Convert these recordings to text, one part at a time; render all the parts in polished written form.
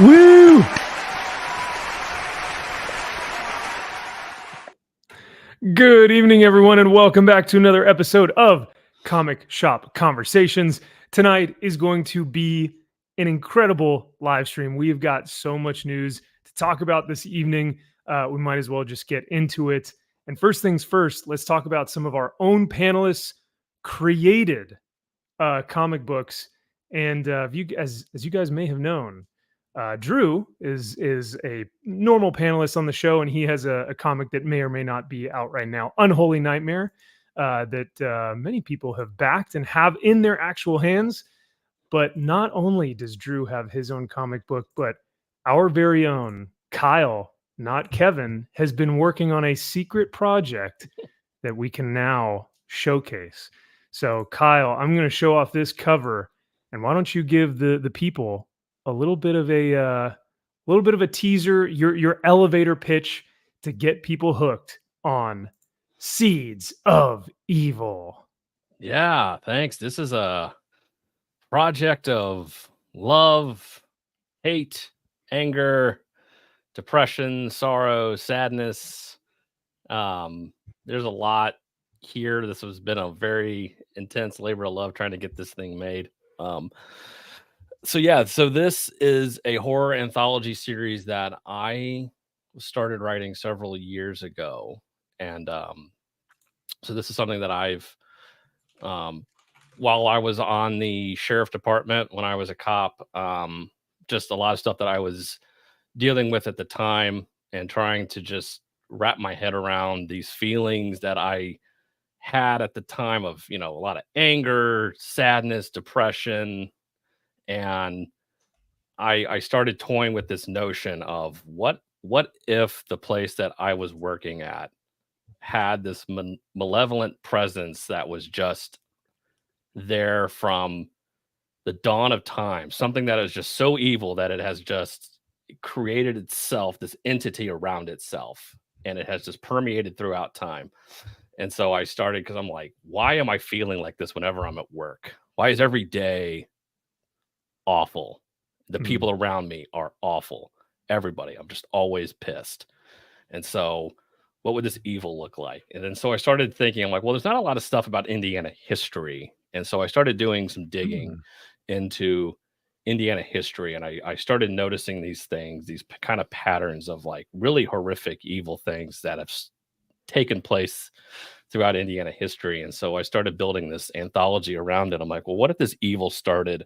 Woo! Good evening, everyone, and welcome back to another episode of Comic Shop Conversations. Tonight is going to be an incredible live stream. We've got so much news to talk about this evening. We might as well just get into it. And first things first, let's talk about some of our own panelists created comic books. And as you guys may have known, Drew is a normal panelist on the show, and he has a comic that may or may not be out right now, Unholy Nightmare, that many people have backed and have in their actual hands. But not only does Drew have his own comic book, but our very own Kyle, not Kevin, has been working on a secret project that we can now showcase. So Kyle, I'm going to show off this cover, and why don't you give the people a little bit of a teaser, your elevator pitch to get people hooked on Seeds of Evil. Yeah, thanks. This is a project of love, hate, anger, depression, sorrow, sadness. There's a lot here. This has been a very intense labor of love trying to get this thing made. So this is a horror anthology series that I started writing several years ago. And so this is something that I've, while I was on the sheriff department, when I was a cop, just a lot of stuff that I was dealing with at the time and trying to just wrap my head around these feelings that I had at the time of, a lot of anger, sadness, depression. And I started toying with this notion of what if the place that I was working at had this malevolent presence that was just there from the dawn of time, something that is just so evil that it has just created itself, this entity around itself, and it has just permeated throughout time. And so I started, because I'm like, why am I feeling like this whenever I'm at work? Why is every day awful? The people around me are awful. Everybody. I'm just always pissed. And so what would this evil look like? And then so I started thinking, I'm like, well, there's not a lot of stuff about Indiana history. And so I started doing some digging into Indiana history. And I started noticing these things, these kind of patterns of like really horrific, evil things that have taken place throughout Indiana history. And so I started building this anthology around it. I'm like, well, what if this evil started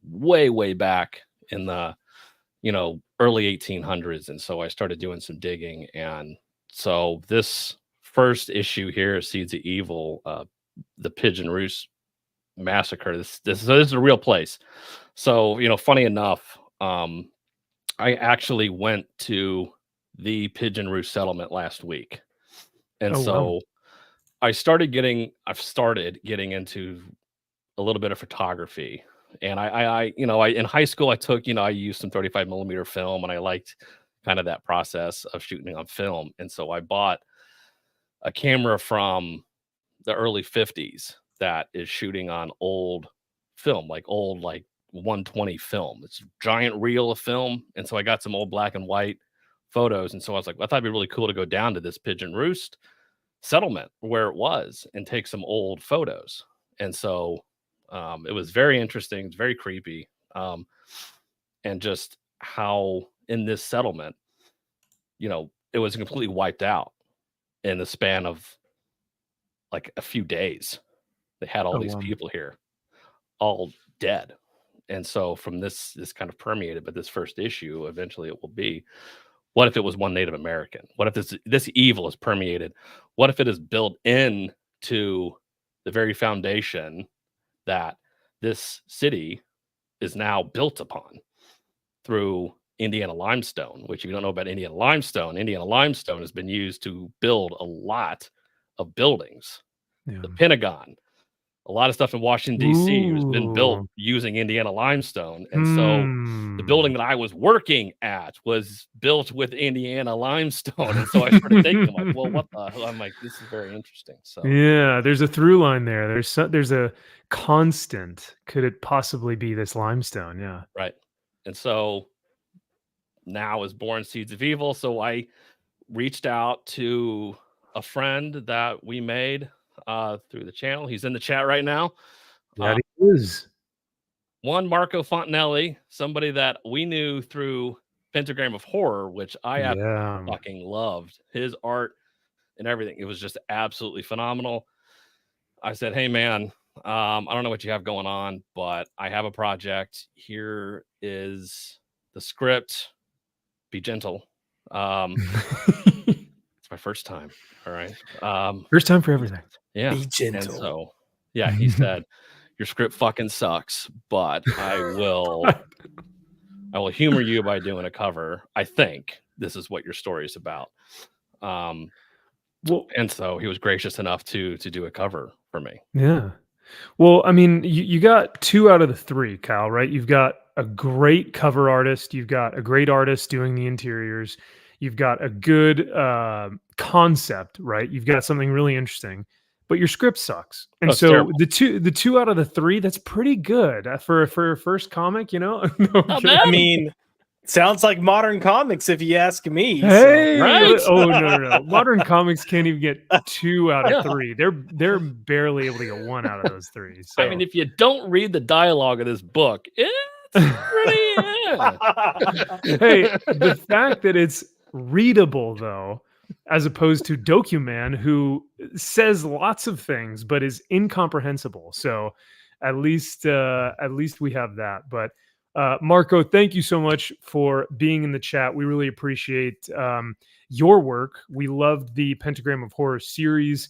way back in the early 1800s? And so I started doing some digging, and so this first issue here, Seeds of Evil, the Pigeon Roost Massacre, this is a real place. So funny enough, I actually went to the Pigeon Roost settlement last week, and wow. I've started getting into a little bit of photography. And I in high school, I took, I used some 35 millimeter film, and I liked kind of that process of shooting on film. And so I bought a camera from the early 50s that is shooting on old film, like 120 film. It's a giant reel of film. And so I got some old black and white photos. And so I was like, I thought it'd be really cool to go down to this Pigeon Roost settlement where it was and take some old photos. And so it was very interesting. It's very creepy. And just how in this settlement, it was completely wiped out in the span of like a few days. They had all these people here all dead. And so from this kind of permeated, but this first issue, eventually it will be, what if it was one Native American? What if this evil is permeated? What if it is built into the very foundation that this city is now built upon through Indiana limestone? Which, if you don't know about Indiana limestone has been used to build a lot of buildings. Yeah. The Pentagon, a lot of stuff in Washington, D.C. has been built using Indiana limestone. And so the building that I was working at was built with Indiana limestone. And so I started thinking, like, well, what the hell? I'm like, this is very interesting. So yeah, there's a through line there. There's a constant. Could it possibly be this limestone? Yeah. Right. And so now is born Seeds of Evil. So I reached out to a friend that we made through the channel. He's in the chat right now. That he is. One Marco Fontinelli, somebody that we knew through Pentagram of Horror, which I fucking loved. His art and everything. It was just absolutely phenomenal. I said, hey, man, I don't know what you have going on, but I have a project. Here is the script. Be gentle. It's my first time. All right. First time for everything. Yeah. Be gentle. And so, yeah, he said, your script fucking sucks, but I will humor you by doing a cover. I think this is what your story is about. Well, and so he was gracious enough to do a cover for me. Yeah. Well, I mean, you got 2 out of the 3, Kyle, right? You've got a great cover artist. You've got a great artist doing the interiors. You've got a good concept, right? You've got something really interesting, but your script sucks. And so terrible. the two out of the 3, that's pretty good for a first comic, you know? I mean, sounds like modern comics, if you ask me. Hey, so, right? Oh no! Modern comimes can't even get 2 out of 3. They're barely able to get 1 out of those 3. So. I mean, if you don't read the dialogue of this book, it's pretty. Hey, the fact that it's readable though, as opposed to Dokuman, who says lots of things but is incomprehensible. So at least we have that. But Marco, thank you so much for being in the chat. We really appreciate your work. We loved the Pentagram of Horror series.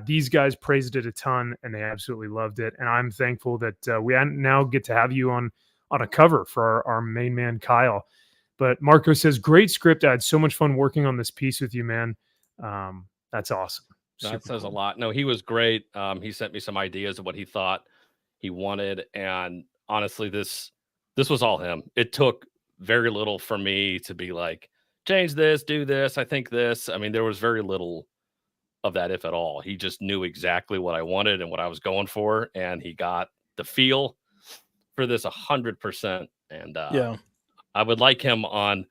These guys praised it a ton, and they absolutely loved it. And I'm thankful that we now get to have you on a cover for our main man, Kiel. But Marco says, great script. I had so much fun working on this piece with you, man. That's awesome. That says a lot. No, he was great. He sent me some ideas of what he thought he wanted. And honestly, this was all him. It took very little for me to be like, change this, do this. I think this. I mean, there was very little of that, if at all. He just knew exactly what I wanted and what I was going for. And he got the feel for this 100%. And yeah, I would like him on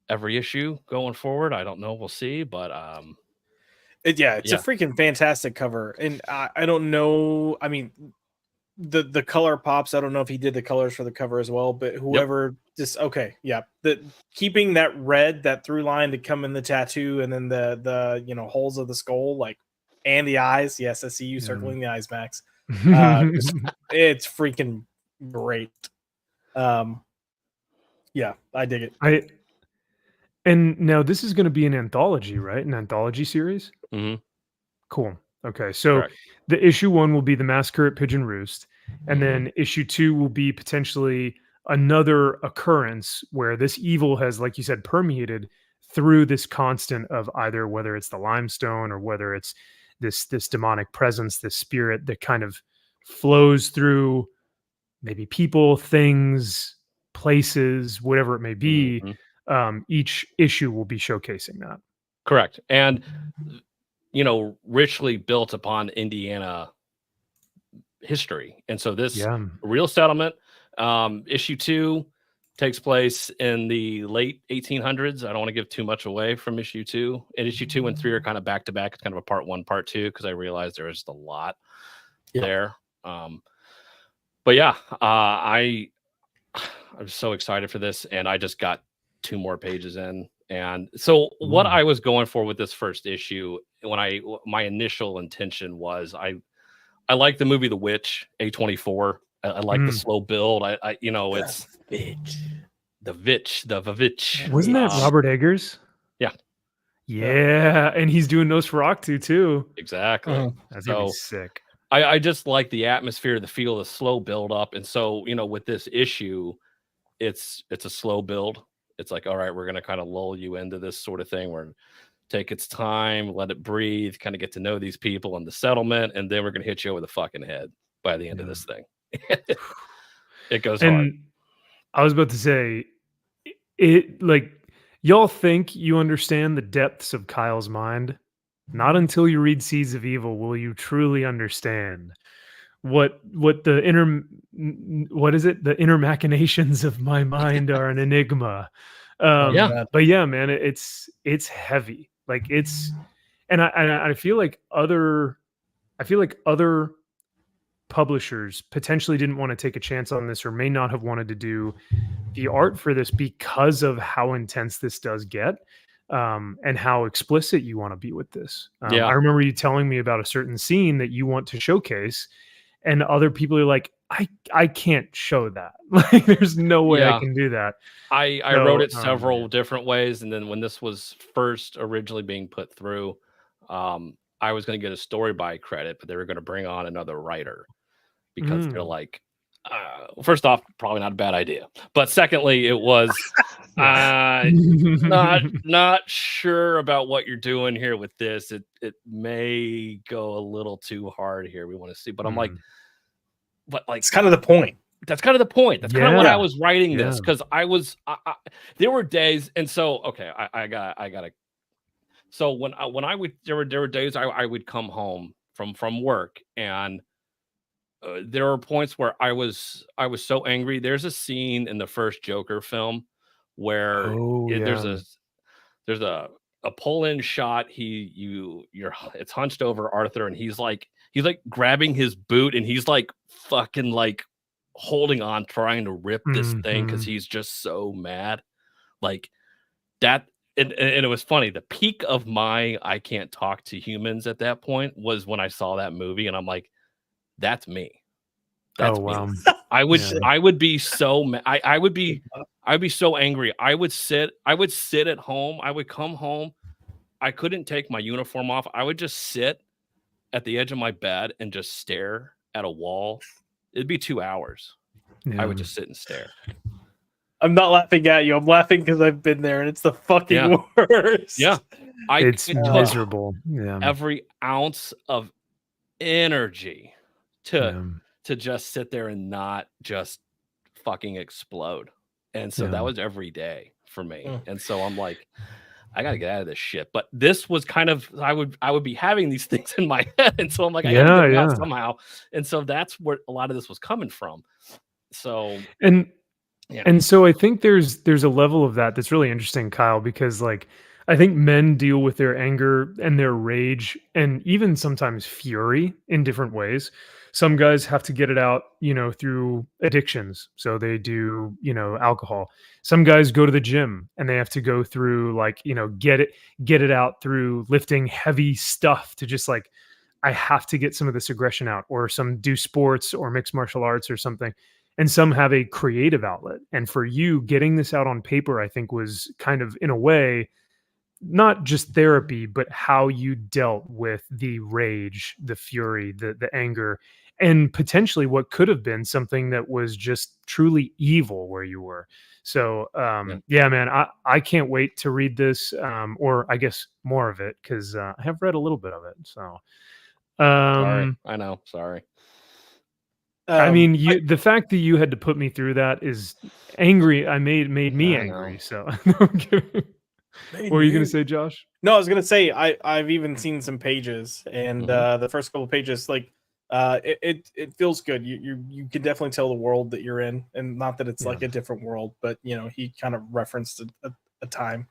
every issue going forward. I don't know. We'll see. But it's a freaking fantastic cover. And I don't know. I mean, the color pops. I don't know if he did the colors for the cover as well, but whoever keeping that red, that through line to come in the tattoo, and then the holes of the skull, like, and the eyes. Yes, I see you circling the eyes, Max. It's freaking great. Yeah, I dig it. And now this is going to be an anthology, right? An anthology series. Mm-hmm. Cool. Okay, so the issue 1 will be the Massacre at Pigeon Roost, and then issue 2 will be potentially another occurrence where this evil has, like you said, permeated through this constant of either whether it's the limestone or whether it's this demonic presence, this spirit that kind of flows through maybe people, things, places, whatever it may be. Each issue will be showcasing that. Correct. And richly built upon Indiana history. And so this real settlement, issue 2 takes place in the late 1800s. I don't want to give too much away from issue 2. And issue 2 and 3 are kind of back to back. It's kind of a part 1, part 2, because I realized there was just a lot there. But yeah, I'm so excited for this, and I just got 2 more pages in. And so what I was going for with this first issue, my initial intention was I like the movie The Witch, A24. I like the slow build. It's the Vavitch. Wasn't that Robert Eggers? Yeah. Yeah, and he's doing Nosferatu too. Exactly. That's gonna be sick. I just like the atmosphere, the feel, the slow build up. And so, with this issue, it's a slow build. It's like, all right, we're going to kind of lull you into this sort of thing. We're going to take its time, let it breathe, kind of get to know these people and the settlement. And then we're going to hit you over the fucking head by the end of this thing. It goes hard. I was about to say, y'all think you understand the depths of Kyle's mind. Not until you read Seeds of Evil will you truly understand what the what is it? The inner machinations of my mind are an enigma. Yeah. But yeah, man, it's heavy. Like and I feel like other publishers potentially didn't want to take a chance on this or may not have wanted to do the art for this because of how intense this does get, and how explicit you want to be with this. Yeah. I remember you telling me about a certain scene that you want to showcase, and other people are like, I can't show that. Like, there's no way I Yeah. can do that. I So, wrote it several different ways, and then when this was first originally being put through, I was going to get a story by credit, but they were going to bring on another writer because they're like, first off, probably not a bad idea, but secondly, it was not sure about what you're doing here with this. It may go a little too hard here. We want to see, but I'm like, but like, It's kind of the point. that's kind of the point. That's kind of what I was writing this, Yeah. because I was there were days, and so okay, I gotta. So when I would there were days I would come home from work, and there were points where I was so angry. There's a scene in the first Joker film where there's a pull-in shot. It's hunched over Arthur, and he's like grabbing his boot, and he's like fucking like holding on, trying to rip this thing because he's just so mad. Like that. And it was funny. The peak of my I can't talk to humans at that point was when I saw that movie, and I'm like, that's me. That's me. I would be so I would be so angry. I would sit at home. I would come home. I couldn't take my uniform off. I would just sit at the edge of my bed and just stare at a wall. It'd be 2 hours. I would just sit and stare. I'm not laughing at you. I'm laughing because I've been there, and it's the fucking worst. Yeah, it's miserable. Yeah, every ounce of energy to just sit there and not just fucking explode. And so that was every day for me. And so I'm like, I gotta get out of this shit. But this was kind of I would be having these things in my head, and so I'm like, I gotta get it out somehow. And so that's where a lot of this was coming from. So and so I think there's a level of that's really interesting, Kyle, because like I think men deal with their anger and their rage and even sometimes fury in different ways. Some guys have to get it out, through addictions. So they do, alcohol. Some guys go to the gym and they have to go through get it out through lifting heavy stuff to just like, I have to get some of this aggression out, or some do sports or mixed martial arts or something. And some have a creative outlet. And for you, getting this out on paper, I think was kind of, in a way, not just therapy, but how you dealt with the rage, the fury, the anger, and potentially what could have been something that was just truly evil where you were. So, man, I can't wait to read this, or I guess more of it, because I have read a little bit of it. So, sorry. I know. Sorry. I mean, the fact that you had to put me through that is angry. Made me angry. So, no, I'm kidding. What were you going to say, Josh? No, I was going to say I've even seen some pages, and the first couple of pages, like it feels good. You can definitely tell the world that you're in, and not that it's like a different world, but he kind of referenced a time.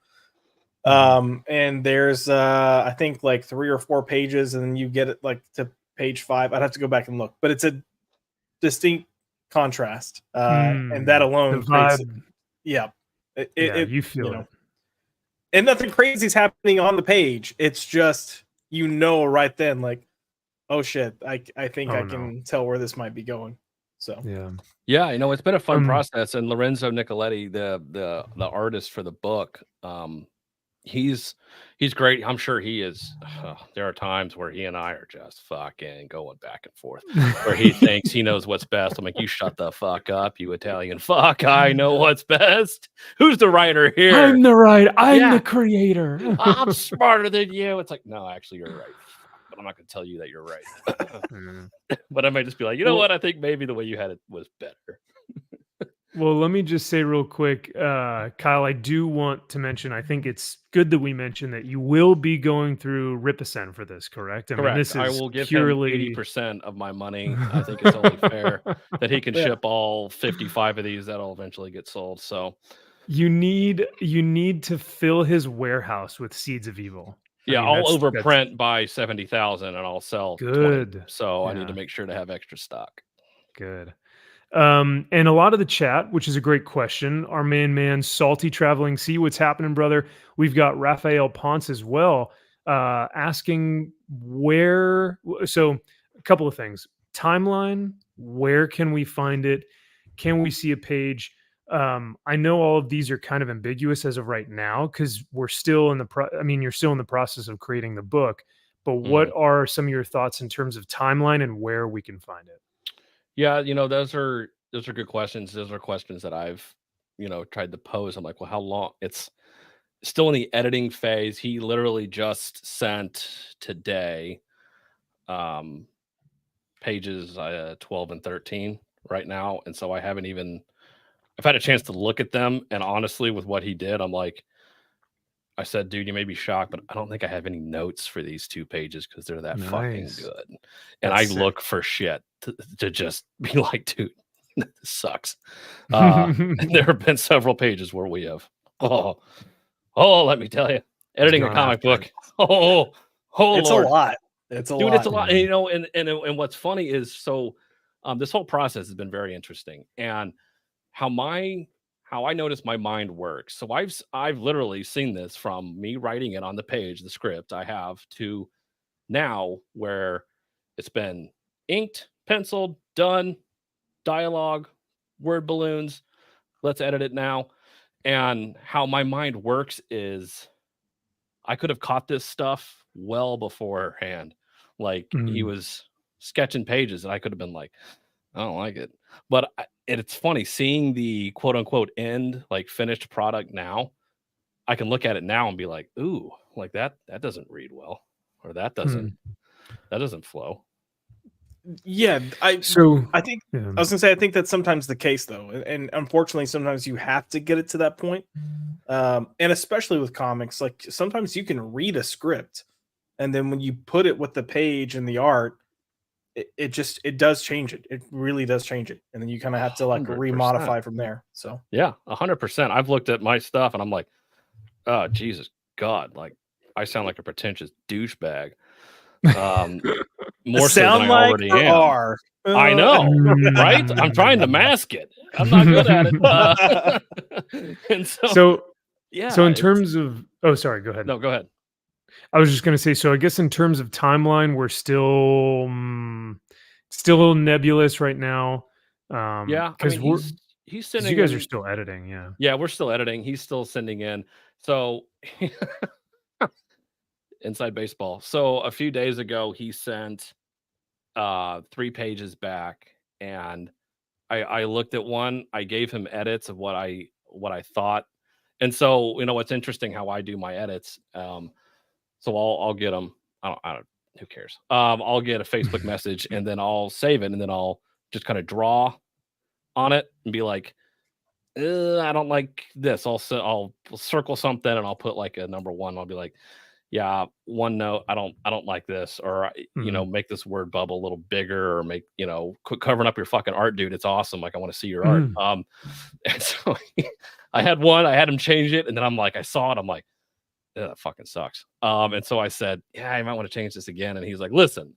And there's I think like 3 or 4 pages, and then you get it like to page 5. I'd have to go back and look, but it's a distinct contrast, and that alone creates you feel it. And nothing crazy is happening on the page. It's just right then, like, oh shit, I think I can tell where this might be going. So yeah, it's been a fun process. And Lorenzo Nicoletti, the artist for the book, he's great. I'm sure he is. There are times where he and I are just fucking going back and forth, where he thinks he knows what's best. I'm like, you shut the fuck up, you Italian fuck. I know what's best. Who's the writer here? I'm the writer. I'm the creator. I'm smarter than you. It's like, no, actually, you're right. But I'm not going to tell you that you're right. But I might just be like, you know what? I think maybe the way you had it was better. Well, let me just say real quick, Kyle, I do want to mention, I think it's good that we mention that you will be going through Ripicen for this, correct? I mean, Correct. this I is will give purely... him 80% of my money. I think it's only fair that he can Yeah. ship all 55 of these that'll eventually get sold. So You need to fill his warehouse with Seeds of Evil. yeah, I mean, I'll that's overprint by 70,000 and I'll sell 20. good. So I need Yeah. to make sure to have extra stock. Good. And a lot of the chat, which is a great question. Our man, Salty Traveling Sea, what's happening, brother? We've got Raphael Ponce as well, asking where. So, a couple of things. Timeline. Where can we find it? Can we see a page? I know all of these are kind of ambiguous as of right now because we're still in the. You're still in the process of creating the book. But what are some of your thoughts in terms of timeline and where we can find it? Yeah, those are good questions. Those are questions that I've, tried to pose. I'm like, well, how long? It's still in the editing phase. He literally just sent today pages 12 and 13 right now. And so I've had a chance to look at them. And honestly, with what he did, I'm like, I said, dude, you may be shocked, but I don't think I have any notes for these 2 pages because they're that fucking good. And That's I sick. look for shit to just be like, dude, this sucks. There have been several pages where we have, let me tell you, editing a comic book. Oh, it's Lord. a lot. It's a Dude, lot. it's a lot. And, and what's funny is, so this whole process has been very interesting. And how I notice my mind works. So I've literally seen this from me writing it on the page, the script I have, to now where it's been inked, penciled, done, dialogue, word balloons. Let's edit it now. And how my mind works is I could have caught this stuff well beforehand. Like he was sketching pages and I could have been like, I don't like it. But it's funny seeing the quote unquote end, like finished product now. I can look at it now and be like, ooh, like that doesn't read well, or that doesn't flow. Yeah, I think I was gonna say I think that's sometimes the case though, and unfortunately sometimes you have to get it to that point. And especially with comics, like sometimes you can read a script and then when you put it with the page and the art, it does change it. It really does change it. And then you kind of have to like 100%. remodify from there. So yeah, 100%. I've looked at my stuff and I'm like, oh Jesus God, like I sound like a pretentious douchebag. More so than I already am. I know, right? I'm trying to mask it. I'm not good at it. And so yeah. So in terms of, sorry, go ahead. No, go ahead. I was just going to say, so I guess in terms of timeline, we're still a little nebulous right now. Yeah, because he's sending. You guys are still editing, yeah. Yeah, we're still editing. He's still sending in. So inside baseball. So a few days ago, he sent 3 pages back, and I looked at one. I gave him edits of what I thought, and so what's interesting how I do my edits. So I'll get them. I don't. Who cares? I'll get a Facebook message and then I'll save it and then I'll just kind of draw on it and be like, I don't like this. I'll circle something and I'll put like a number 1. I'll be like, yeah, 1 note. I don't like this, or make this word bubble a little bigger, or make quit covering up your fucking art, dude. It's awesome. Like I want to see your art. And so I had him change it, and then I'm like, I saw it. I'm like, that fucking sucks. And so I said, yeah, I might want to change this again. And he's like, listen,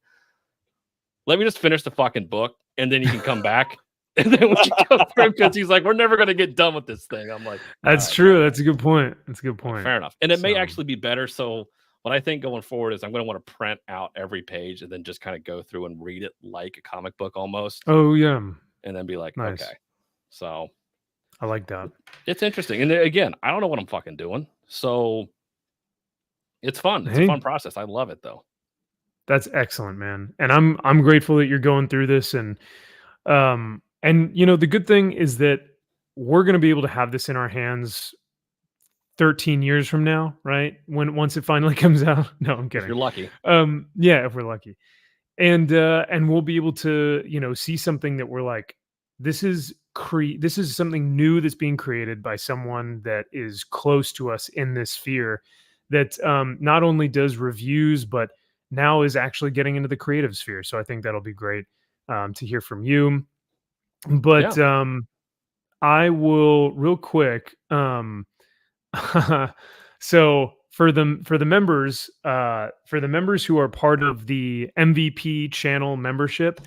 let me just finish the fucking book and then you can come back. And then we can go through, because he's like, we're never going to get done with this thing. I'm like, that's true. That's a good point. Fair enough. And it may actually be better. So what I think going forward is I'm going to want to print out every page and then just kind of go through and read it like a comic book almost. Oh yeah. And then be like, nice. Okay. So I like that. It's interesting. And again, I don't know what I'm fucking doing. So it's fun. It's a fun process. I love it though. That's excellent, man. And I'm grateful that you're going through this. And the good thing is that we're going to be able to have this in our hands 13 years from now, right? Once it finally comes out. No, I'm kidding. If you're lucky. Yeah, if we're lucky. And we'll be able to, see something that we're like, this is something new that's being created by someone that is close to us in this sphere, that not only does reviews, but now is actually getting into the creative sphere. So I think that'll be great to hear from you. But I will real quick. So for the members who are part of the MVP channel membership,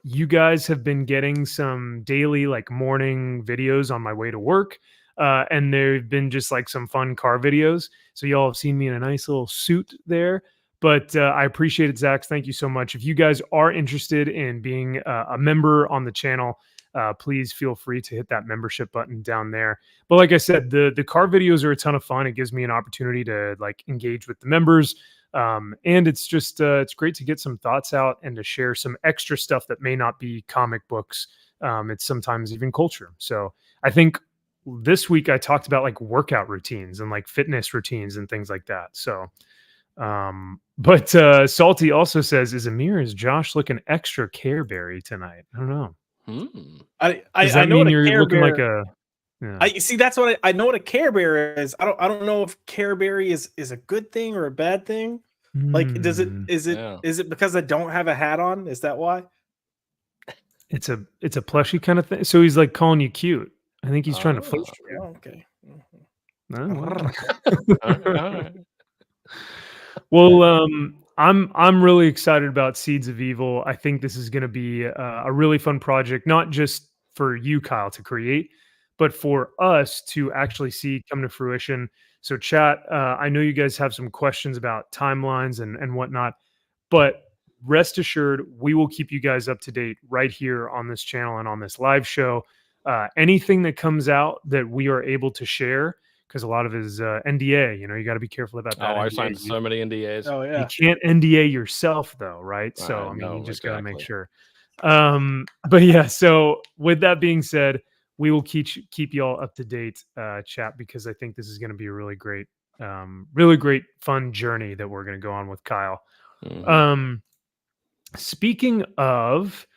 you guys have been getting some daily like morning videos on my way to work, and they've been just like some fun car videos. So y'all have seen me in a nice little suit there. But I appreciate it, Zach. Thank you so much. If you guys are interested in being a member on the channel, please feel free to hit that membership button down there. But like I said, the car videos are a ton of fun. It gives me an opportunity to like engage with the members. And it's just it's great to get some thoughts out and to share some extra stuff that may not be comic books. It's sometimes even culture. So I think this week I talked about like workout routines and like fitness routines and things like that. So but Salty also says, is Josh looking extra Careberry tonight? I don't know. Does that mean you're looking like a? Yeah. I see. That's what I know. What a Care Bear is. I don't know if Care Berry is a good thing or a bad thing. Like, is it because I don't have a hat on? Is that why? It's a plushie kind of thing. So he's like calling you cute. I think he's trying to flirt you. Okay. All right. Well, I'm really excited about Seeds of Evil. I think this is going to be a really fun project, not just for you, Kyle, to create, but for us to actually see come to fruition. So chat, I know you guys have some questions about timelines and whatnot, but rest assured, we will keep you guys up to date right here on this channel and on this live show. Anything that comes out that we are able to share, because a lot of it is NDA. You know, you got to be careful about that. Oh, I signed so many NDAs. Oh yeah. You can't NDA yourself though, right? So I mean, you just got to make sure. But yeah, so with that being said, we will keep y'all up to date, chat, because I think this is going to be a really great fun journey that we're going to go on with Kyle. Mm-hmm. Speaking of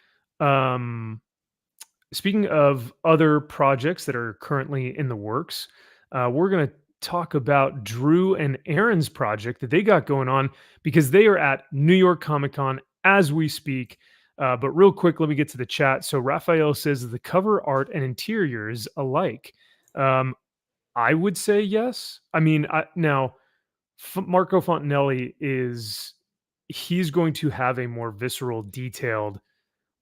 other projects that are currently in the works, we're going to talk about Drew and Aaron's project that they got going on, because they are at New York Comic Con as we speak. But real quick, let me get to the chat. So Raphael says the cover art and interiors alike. I would say yes. I mean, now Marco Fontinelli he's going to have a more visceral, detailed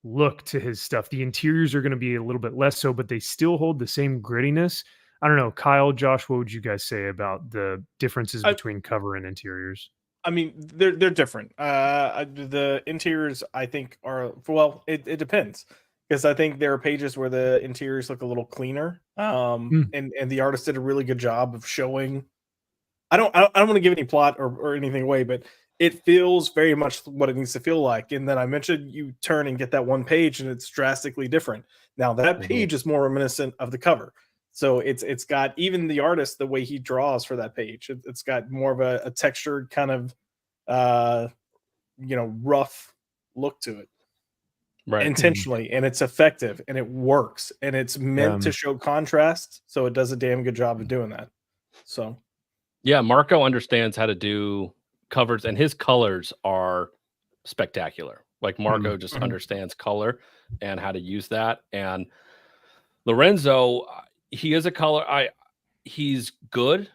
look to his stuff. The interiors are going to be a little bit less so, but they still hold the same grittiness. I don't know, Kyle, Josh, what would you guys say about the differences between cover and interiors? I mean, they're different. The interiors, I think, are it depends, because I think there are pages where the interiors look a little cleaner. And the artist did a really good job of showing. I don't want to give any plot or anything away, but it feels very much what it needs to feel like. And then I mentioned you turn and get that one page, and it's drastically different. Now that page is more reminiscent of the cover. So it's got, even the artist, the way he draws for that page, it's got more of a textured kind of rough look to it, right? Intentionally, and it's effective and it works, and it's meant to show contrast, so it does a damn good job of doing that. So yeah, Marco understands how to do covers, and his colors are spectacular. Like Marco just understands color and how to use that. And Lorenzo, he is a color. He's good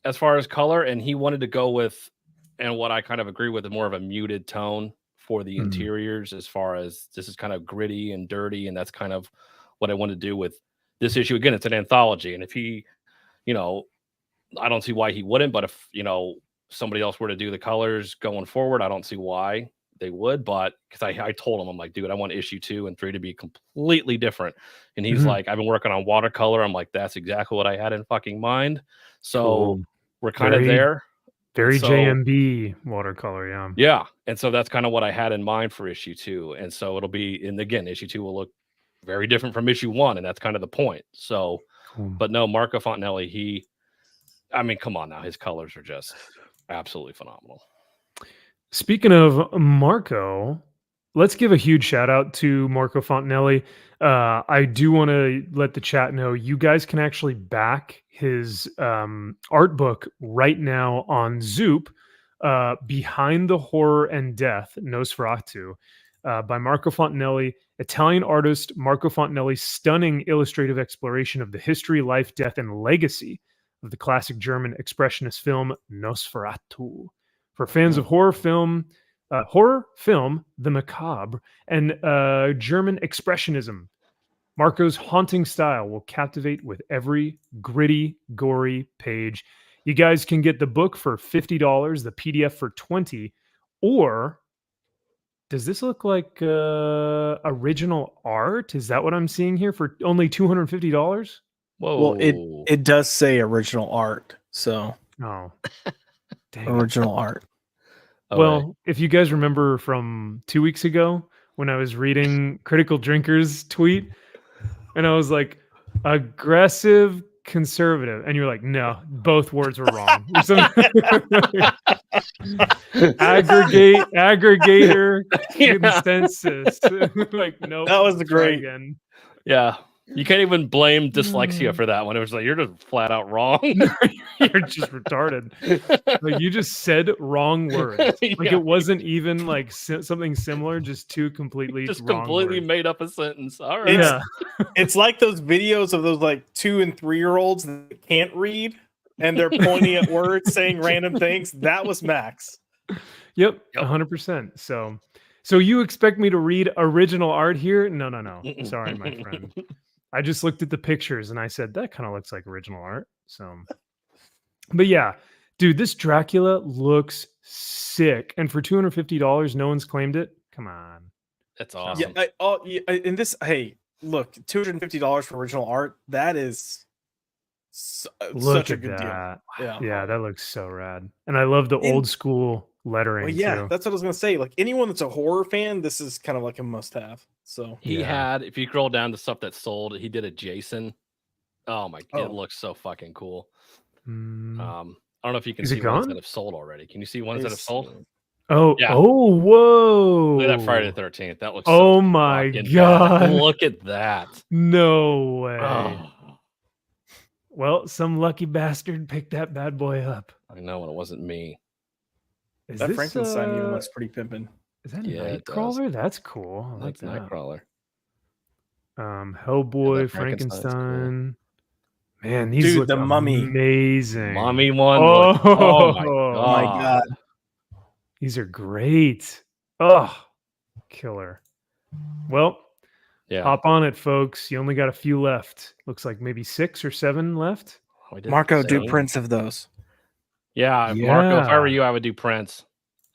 as far as color, and he wanted to go with, and what I kind of agree with, more of a muted tone for the interiors, as far as this is kind of gritty and dirty, and that's kind of what I want to do with this issue. Again, it's an anthology, and if he, I don't see why he wouldn't, but if, somebody else were to do the colors going forward, I don't see why they would. But because I told him, I'm like, dude, I want issue 2 and 3 to be completely different. And he's like, I've been working on watercolor. I'm like, that's exactly what I had in fucking mind. So we're kind of there. Very JMB watercolor, yeah. Yeah. And so that's kind of what I had in mind for issue 2. And so it'll be, and again, issue 2 will look very different from issue 1. And that's kind of the point. So, but no, Marco Fontinelli, I mean, come on now. His colors are just absolutely phenomenal. Speaking of Marco, let's give a huge shout out to Marco Fontinelli. I do want to let the chat know you guys can actually back his art book right now on Zoop, Behind the Horror and Death, Nosferatu, by Marco Fontinelli, Italian artist Marco Fontinelli's stunning illustrative exploration of the history, life, death, and legacy of the classic German expressionist film Nosferatu. For fans of horror film, the macabre, and German expressionism, Marco's haunting style will captivate with every gritty, gory page. You guys can get the book for $50, the PDF for $20, or does this look like original art? Is that what I'm seeing here for only $250? Whoa. Well, it does say original art, so Oh, dang. original art. Well, if you guys remember from 2 weeks ago when I was reading Critical Drinker's tweet, and I was like, aggressive conservative, and you're like, no, both words were wrong. Aggregator consensus. Like, no, That was the great. again. Yeah. You can't even blame dyslexia for that one. It was like, you're just flat out wrong. You're just retarded. Like, you just said wrong words. Like, Yeah. it wasn't even like something similar, just two completely Just wrong completely words. made up a sentence. All right. Yeah. It's like those videos of those like 2 and 3-year-olds that can't read and they're pointing at words saying random things. That was Max. Yep, Yep. 100%. So you expect me to read original art here? No. Sorry, my friend. I just looked at the pictures and I said, that kind of looks like original art. So, but yeah, dude, this Dracula looks sick. And for $250, no one's claimed it. Come on. That's awesome. Yeah, and this, hey, look, $250 for original art. That is Look such a at good that. deal. Yeah, that looks so rad. And I love the old school lettering. Well, yeah, too. that's what I was gonna say. Like anyone that's a horror fan, this is kind of like a must-have. So He Yeah. had, if you scroll down to stuff that sold, he did a Jason. Oh my, it looks so fucking cool. Mm. I don't know if you can Is it see ones gone? that have sold already. Can you see ones that have sold? Oh, Yeah. oh, whoa. Look at that Friday the 13th. That looks Oh so my fucking God. bad. Look at that. No way. Oh, Well, some lucky bastard picked that bad boy up. I know, and it wasn't me. Is that this, Frankenstein even looks pretty pimpin'. Is that Yeah, it does. Nightcrawler? That's cool. I like That's that. Nightcrawler. Hellboy, that Frankenstein's cool. Frankenstein. Man, these Dude, look the Mummy. amazing. Mommy one. Oh, Oh my my god. God. These are great. Oh, killer. Well, Yeah. hop on it, folks. You only got a few left. Looks like maybe 6 or 7 left. We did Marco, do seven. prints of those. Yeah, Marco, if I were Yeah. you, I would do prints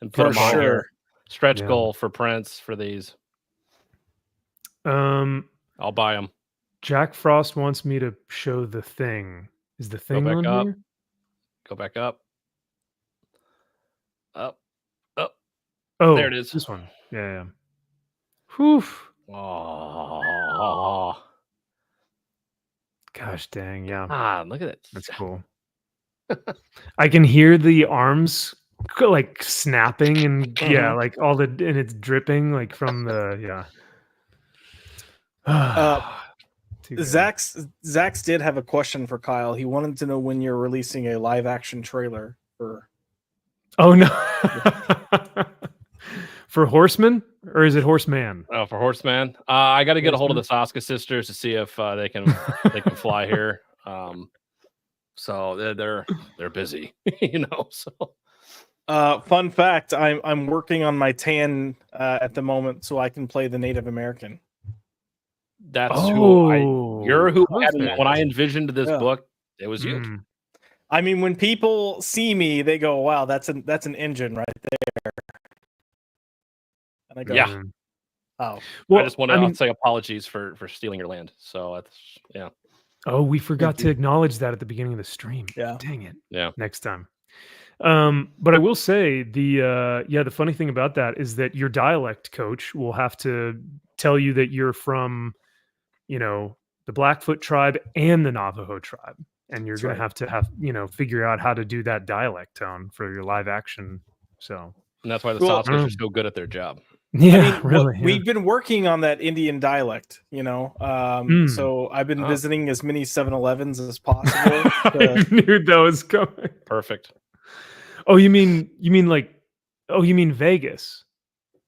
and put For them on sure. here. Stretch Yeah. goal for prints for these. I'll buy them. Jack Frost wants me to show the thing. Is the thing back on up. here? Go back up. Up. Oh, There it is. This one. Yeah. Whew. Oh. Gosh dang, yeah. Look at it. That's cool. I can hear the arms like snapping and yeah, like all the and it's dripping like from the Too good. Zach's did have a question for Kyle. He wanted to know when you're releasing a live action trailer for. Oh no. For Horseman or is it Horseman? Oh, for Horseman. I got to get a hold of the Saska sisters to see if they can fly here. So they're busy, So Fun fact: I'm working on my tan at the moment, so I can play the Native American. that's You're who I had when I envisioned this Yeah. book. It was you. I mean, when people see me, they go, "Wow, that's an engine right there." And I go, Yeah. "Oh, Well, I just want to say apologies for stealing your land. So that's Oh, we forgot to you. acknowledge that at the beginning of the stream. Yeah. Dang it. Yeah. Next time. But I will say the funny thing about that is that your dialect coach will have to tell you that you're from, the Blackfoot tribe and the Navajo tribe. And you're going to have figure out how to do that dialect tone for your live action. So, and that's why the Well, Saskers are so good at their job. Yeah, really. Yeah. We've been working on that Indian dialect, you know. So I've been visiting as many 7-Elevens as possible. I knew that was coming. Perfect. Oh, you mean Vegas?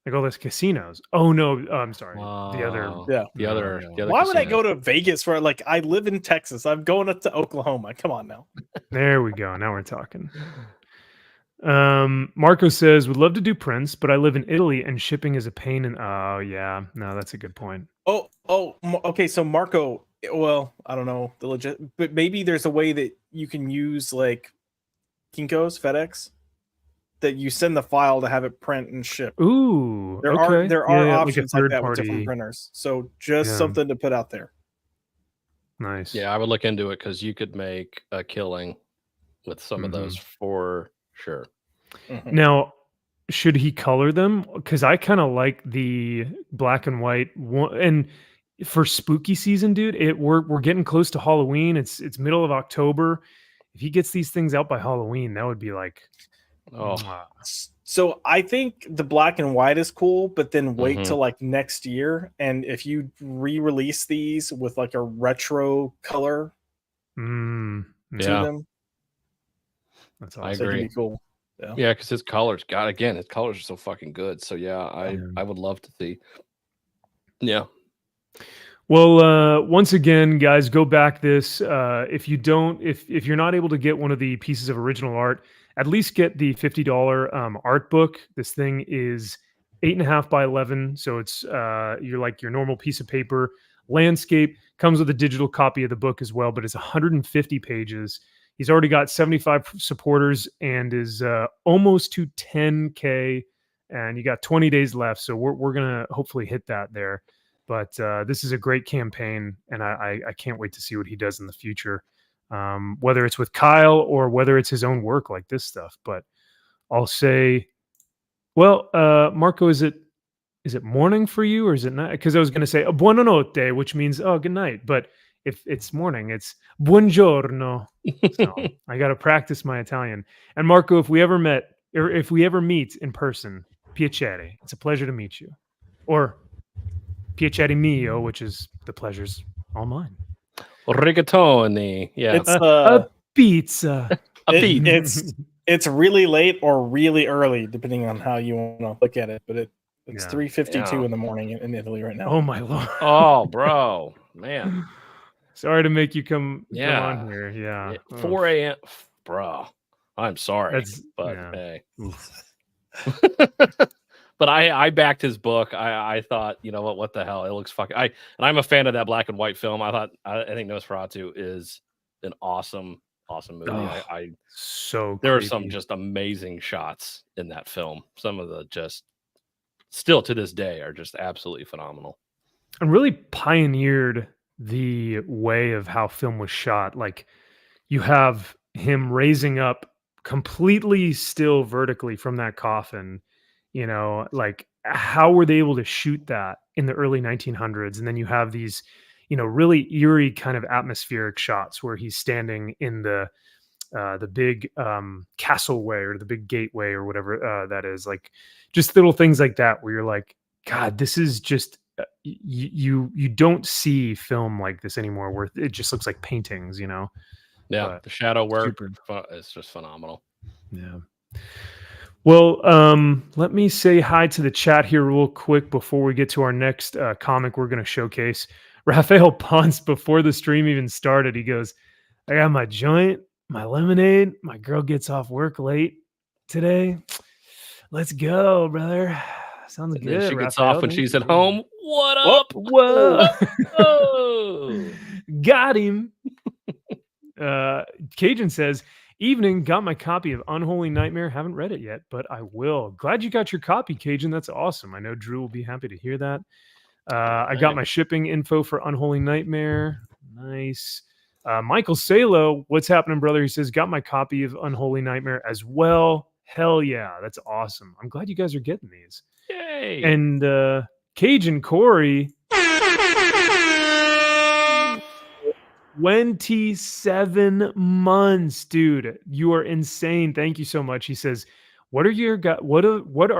Like all those casinos? Oh no, I'm sorry. The other, Yeah. the other. Why would I casino. go to Vegas for like I live in Texas? I'm going up to Oklahoma. Come on now. There we go. Now we're talking. Marco says would love to do Prince, but I live in Italy and shipping is a pain. And oh yeah, no, that's a good point. Okay. So Marco, well, I don't know the legit, but maybe there's a way that you can use like Kinko's FedEx that you send the file to have it print and ship. Ooh, There okay. are Yeah, options like that with different printers. So just something to put out there. Nice. Yeah, I would look into it because you could make a killing with some of those for sure. Now, should he color them? Because I kind of like the black and white one. And for spooky season, dude, we're getting close to Halloween. It's middle of October. If he gets these things out by Halloween, that would be like, mwah. So I think the black and white is cool, but then wait till like next year. And if you re-release these with like a retro color to them, that's awesome. I agree. Be cool. Yeah, because his colors, God, again, his colors are so fucking good. So yeah, I would love to see. Yeah. Well, once again, guys, go back this. If you're not able to get one of the pieces of original art, at least get the $50 art book. This thing is 8.5 by 11, so it's you're like your normal piece of paper. Landscape comes with a digital copy of the book as well, but it's 150 pages. He's already got 75 supporters and is almost to 10K, and you got 20 days left. So we're gonna hopefully hit that there. But this is a great campaign, and I can't wait to see what he does in the future, whether it's with Kyle or whether it's his own work like this stuff. But I'll say, well, Marco, is it morning for you or is it night? Because I was going to say buonanotte, which means good night. But if it's morning, it's buongiorno. So I got to practice my Italian. And Marco, if we ever meet in person, piacere. It's a pleasure to meet you. Or piacere mio, which is the pleasure's all mine. Rigatoni. Yeah. It's a pizza. It's really late or really early, depending on how you want to look at it. But it's 3:52 in the morning in Italy right now. Oh my lord. Oh, bro, man. Sorry to make you come on here. Yeah. 4 a.m. Bro, I'm sorry. Hey. But I backed his book. I thought, you know what the hell? It looks fucking. And I'm a fan of that black and white film. I think Nosferatu is an awesome movie. There are some just amazing shots in that film. Some of the just still to this day are just absolutely phenomenal. And really pioneered the way of how film was shot. Like you have him raising up completely still vertically from that coffin. You know, like how were they able to shoot that in the early 1900s? And then you have these, you know, really eerie kind of atmospheric shots where he's standing in the big castleway or the big gateway or whatever that is. Like just little things like that where you're like, God, this is just you don't see film like this anymore where it just looks like paintings, you know. Yeah, but the shadow work is just phenomenal. Yeah. Well, let me say hi to the chat here real quick before we get to our next comic we're going to showcase. Raphael Ponce, before the stream even started, he goes, I got my joint, my lemonade. My girl gets off work late today. Let's go, brother. Sounds good. Then she Raphael, gets off when she's at home. What up? Whoa. Whoa. Got him. Cajun says, evening, got my copy of Unholy Nightmare. Haven't read it yet, but I will. Glad you got your copy, Cajun. That's awesome. I know Drew will be happy to hear that. I got my shipping info for Unholy Nightmare. Nice. Michael Salo, what's happening, brother? He says, got my copy of Unholy Nightmare as well. Hell yeah. That's awesome. I'm glad you guys are getting these. Yay. And Cajun Corey, 27 months, dude. You are insane. Thank you so much. He says, what are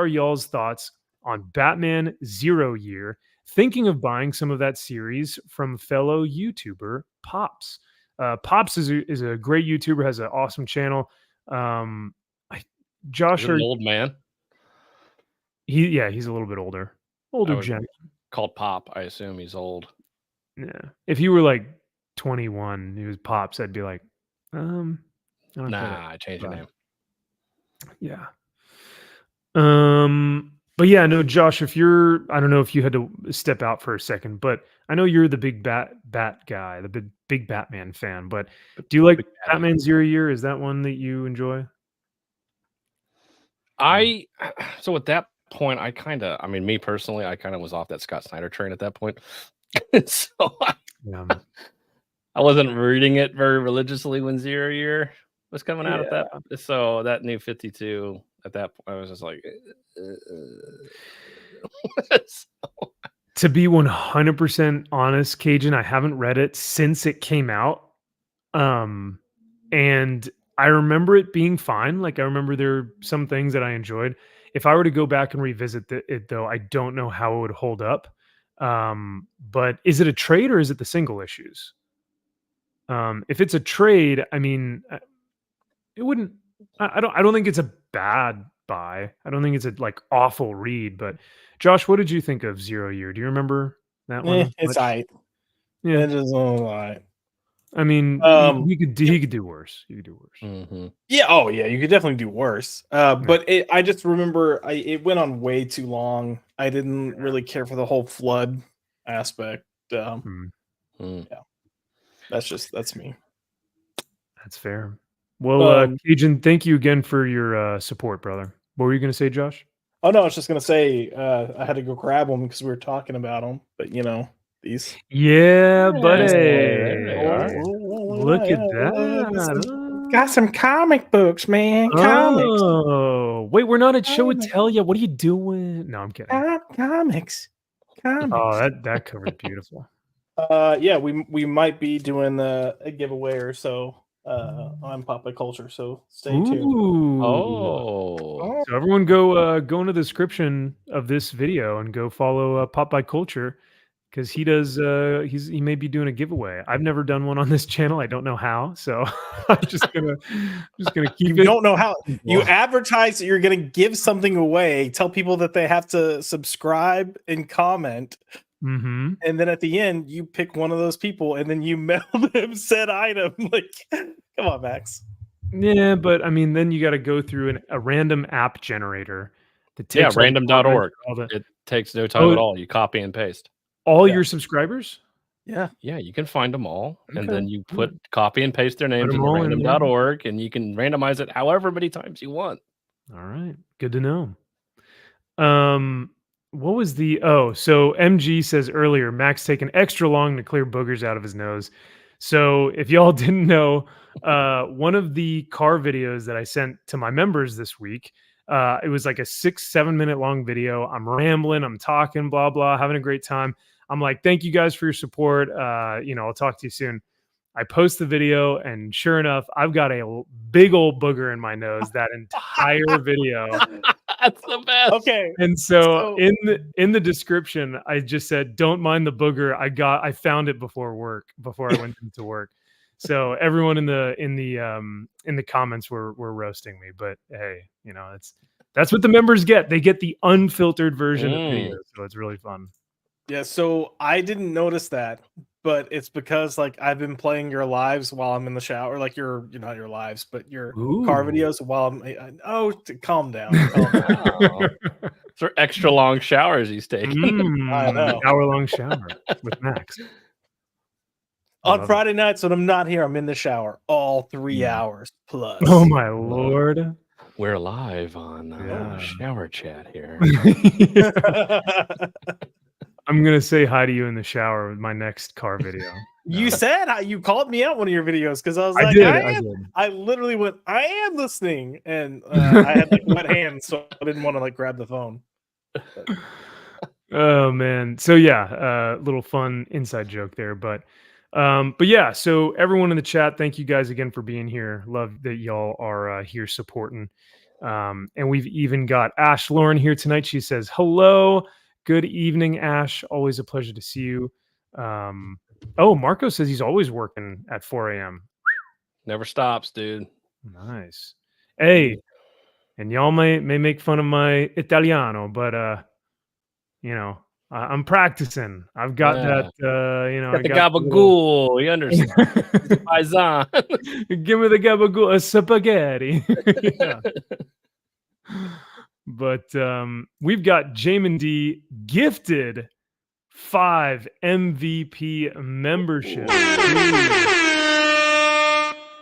y'all's thoughts on Batman 0 Year. Thinking of buying some of that series from fellow YouTuber Pops. Pops is a great YouTuber, has an awesome channel. Josh, He's an old man. he's a little bit older. I was Gen. called Pop. I assume he's old. Yeah. If you were like 21, he was Pops, I'd be like, I don't get it. Nah, I changed the Right. name. Yeah. But yeah, no, Josh, I don't know if you had to step out for a second, but I know you're the big bat guy, the big Batman fan, but do you like Big Batty. Batman 0 Year? Is that one that you enjoy? So at that point, me personally, I kind of was off that Scott Snyder train at that point. So Yeah. I wasn't reading it very religiously when 0 Year was coming out at that. So that new 52 at that point, I was just like, So- To be 100% honest, Cajun, I haven't read it since it came out. And I remember it being fine. Like, I remember there are some things that I enjoyed. If I were to go back and revisit it, though, I don't know how it would hold up. But is it a trade or is it the single issues? If it's a trade, I mean, it wouldn't. I don't think it's a bad buy. I don't think it's a like awful read. But Josh, what did you think of 0 Year? Do you remember that one? It's much? aight. Yeah, It is all right. I mean, he could do worse. He could do worse. Mhm. Yeah. Oh, yeah. You could definitely do worse. But I just remember it went on way too long. I didn't really care for the whole flood aspect. Hmm. That's me. That's fair. Well, Um, Cajun, thank you again for your support, brother. What were you going to say, Josh? Oh no, I was just gonna say I had to go grab them because we were talking about them. But these. Yeah, buddy. there they are. Look at that. Got some comic books, man. Comics. Oh, wait, we're not at Show and Tell yet. What are you doing? No, I'm kidding. Comics. Oh, that cover is beautiful. Yeah, we might be doing a giveaway or so on Pop Culture, so stay tuned. Ooh. Oh, So everyone go in the description of this video and go follow Pop by Culture because he does he may be doing a giveaway. I've never done one on this channel. I don't know how, so I'm just gonna keep You it. don't know how you advertise that you're gonna give something away. Tell people that they have to subscribe and comment. Mm-hmm. And then at the end, you pick one of those people, and then you mail them said item. Like, come on, Max. Yeah, but I mean, then you got to go through a random app generator that takes random.org. all the It takes no time at all. You copy and paste. all your subscribers. Yeah. Yeah, you can find them all, and Okay. then you copy and paste their names them into all in there. random.org, and you can randomize it however many times you want. All right, good to know. What was so MG says earlier, Max taking extra long to clear boogers out of his nose. So if y'all didn't know, one of the car videos that I sent to my members this week, it was like a 6-7 minute long video. I'm rambling, I'm talking, blah, blah, having a great time. I'm like, thank you guys for your support. I'll talk to you soon. I post the video, and sure enough, I've got a big old booger in my nose that entire video. That's the best. Okay. And so in the description, I just said, "Don't mind the booger. I found it before I went into work." So everyone in the comments were roasting me, but hey, that's what the members get. They get the unfiltered version of the video, so it's really fun. Yeah, so I didn't notice that, but it's because like I've been playing your lives while I'm in the shower, like you're not your lives, but your car videos while calm down. Wow. For extra long showers he's taking. I know. Hour-long shower with Max. On Friday nights when I'm not here, I'm in the shower all 3 hours plus. Oh my Lord. We're live on shower chat here. I'm gonna say hi to you in the shower with my next car video. You said you called me out one of your videos because I was I like, did. I literally went, I am listening, and I had like wet hands, so I didn't want to like grab the phone. Oh man, so yeah, little fun inside joke there, but yeah. So everyone in the chat, thank you guys again for being here. Love that y'all are here supporting. And we've even got Ash Lauren here tonight. She says, hello, good evening, Ash. Always a pleasure to see you. Oh, Marco says he's always working at 4 a.m. Never stops, dude. Nice. Hey, and y'all may make fun of my Italiano, but I'm practicing. I've got that. Got the gabagool. You understand? Paisan. Give me the gabagool, spaghetti. Yeah. But we've got Jamin D gifted 5 MVP memberships.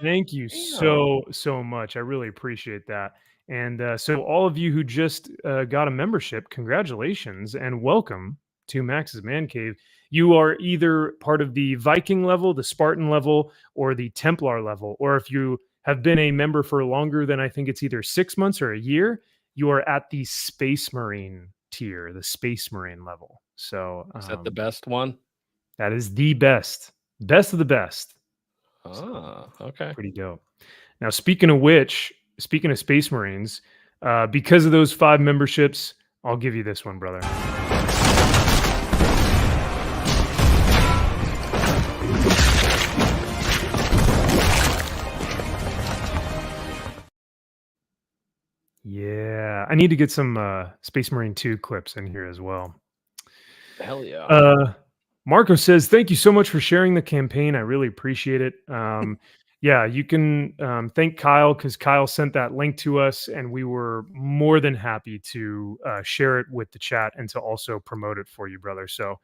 Thank you so much. I really appreciate that. And so all of you who just got a membership, congratulations and welcome to Max's Man Cave. You are either part of the Viking level, the Spartan level, or the Templar level. Or if you have been a member for longer than I think it's either 6 months or a year, you are at the Space Marine tier, the Space Marine level. So is that the best one? That is the best of the best. Oh, okay. Pretty dope. Now, speaking of which, speaking of Space Marines, because of those 5 memberships, I'll give you this one, brother. Yeah, I need to get some Space Marine 2 clips in here as well. Hell yeah. Marco says, thank you so much for sharing the campaign. I really appreciate it. Yeah, you can thank Kyle because Kyle sent that link to us and we were more than happy to share it with the chat and to also promote it for you, brother. So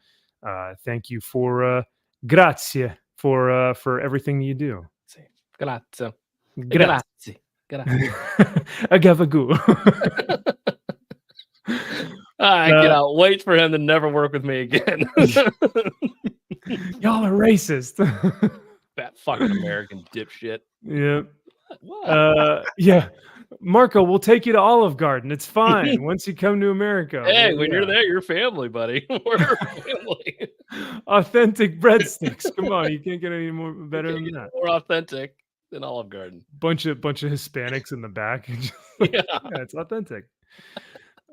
thank you for grazie for everything you do. Grazie. Grazie. Agavagoo. I cannot wait for him to never work with me again. Y'all are racist. That fucking American dipshit. Yeah. Yeah. Marco, we'll take you to Olive Garden. It's fine. Once you come to America. Hey, when you're there, you're family, buddy. We're family. Authentic breadsticks. Come on, you can't get any more better than that. More authentic than Olive Garden. Bunch of Hispanics in the back. Yeah, it's authentic.